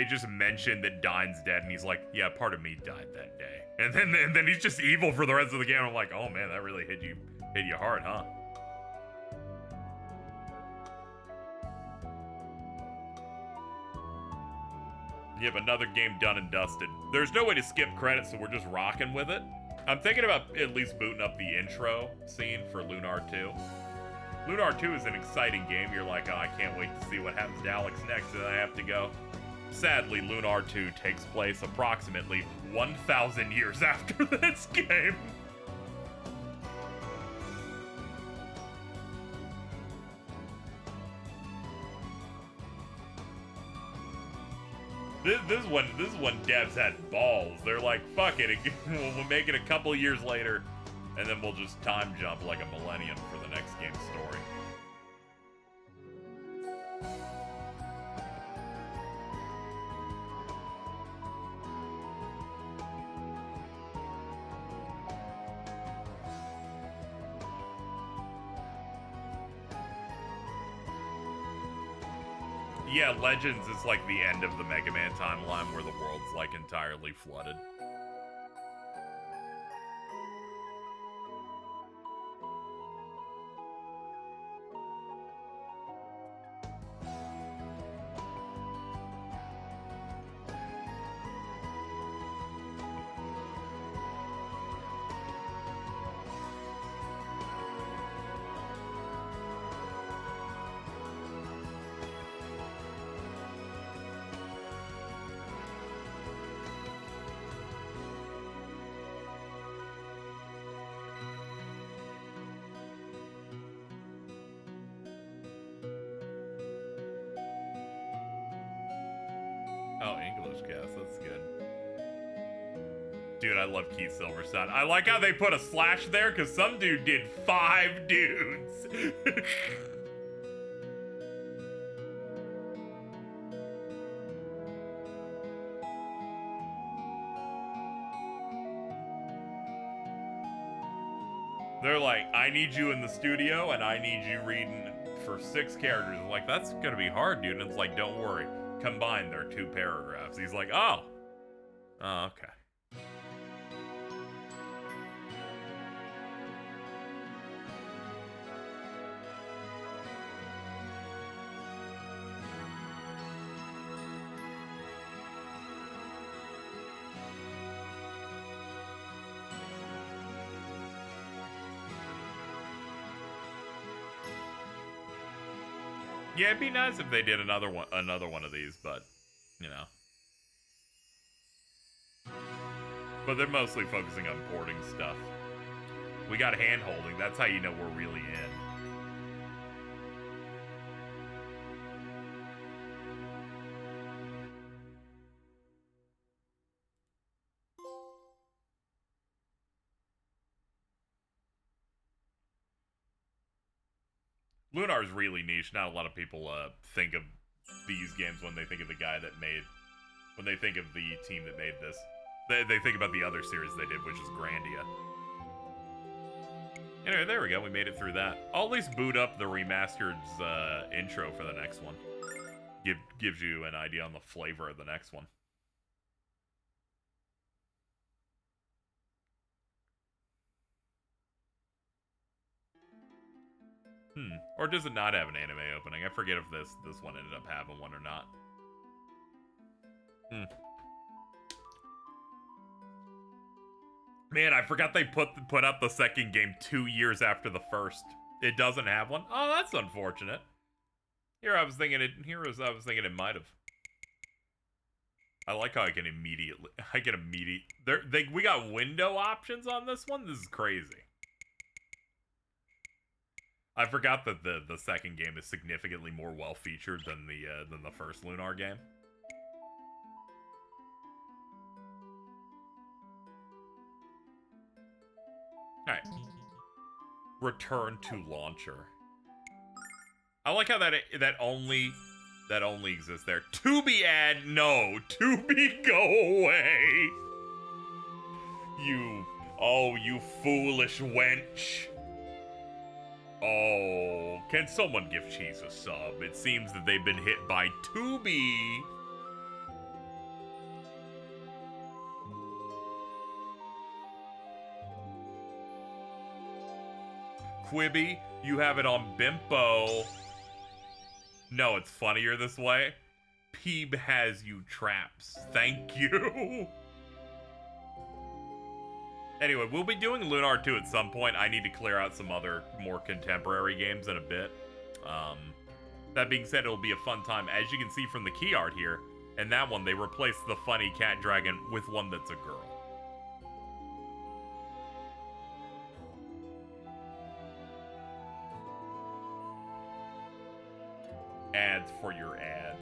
just mentioned that Dine's dead, and he's like, yeah, part of me died that day. And then he's just evil for the rest of the game. I'm like, oh man, that really hit you hard, huh? Yep, another game done and dusted. There's no way to skip credits, so we're just rocking with it. I'm thinking about at least booting up the intro scene for Lunar 2. Lunar 2 is an exciting game. You're like, oh, I can't wait to see what happens to Alex next, and I have to go. Sadly, Lunar 2 takes place approximately 1,000 years after this game. This one devs had balls. They're like, fuck it, we'll make it a couple years later, and then we'll just time jump like a millennium for the next game's story. Yeah, Legends is like the end of the Mega Man timeline where the world's like entirely flooded. English cast. That's good. Dude, I love Keith Silverstein. I like how they put a slash there because some dude did 5 dudes. They're like, I need you in the studio and I need you reading for 6 characters. I'm like, that's gonna be hard, dude. And it's like, don't worry. Combined, they're 2 paragraphs. He's like, oh. Oh, okay. Yeah, it'd be nice if they did another one of these, but you know. But they're mostly focusing on porting stuff. We got hand holding. That's how you know we're really in. Lunar is really niche. Not a lot of people think of these games when they think of the guy that made, when they think of the team that made this. They think about the other series they did, which is Grandia. Anyway, there we go. We made it through that. I'll at least boot up the Remastered's intro for the next one. Gives you an idea on the flavor of the next one. Or does it not have an anime opening? I forget if this one ended up having one or not. Man, I forgot they put out the second game 2 years after the first. It doesn't have one? Oh, that's unfortunate. I was thinking it might have. I like how we got window options on this one? This is crazy. I forgot that the second game is significantly more well-featured than the first Lunar game. Alright. Return to launcher. I like how that only exists there. To be add, no. To be go away. You foolish wench. Oh, can someone give Cheese a sub? It seems that they've been hit by Tubi. Quibi, you have it on Bimpo. No, it's funnier this way. Peeb has you traps. Thank you. Anyway, we'll be doing Lunar 2 at some point. I need to clear out some other more contemporary games in a bit. That being said, it'll be a fun time. As you can see from the key art here, in that one, they replaced the funny cat dragon with one that's a girl. Ads for your ads.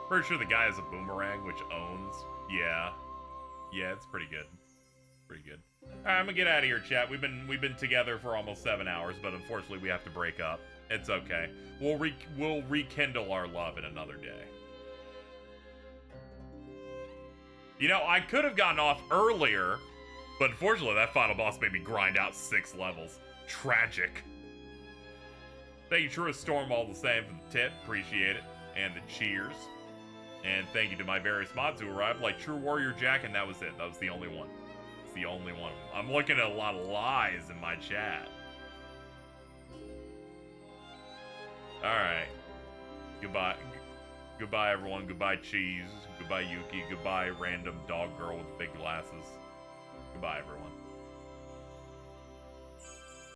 Pretty sure the guy has a boomerang, which owns. Yeah, it's pretty good. Pretty good. All right, I'm gonna get out of here, chat. We've been together for almost 7 hours, but unfortunately we have to break up. It's okay. We'll rekindle our love in another day. You know, I could have gotten off earlier, but unfortunately that final boss made me grind out 6 levels. Tragic. Thank you, True Storm, all the same for the tip. Appreciate it. And the cheers. And thank you to my various mods who arrived, like True Warrior Jack, and that was it. That was the only one. It's the only one. I'm looking at a lot of lies in my chat. Alright. Goodbye. Goodbye, everyone. Goodbye, Cheese. Goodbye, Yuki. Goodbye, random dog girl with big glasses. Goodbye, everyone.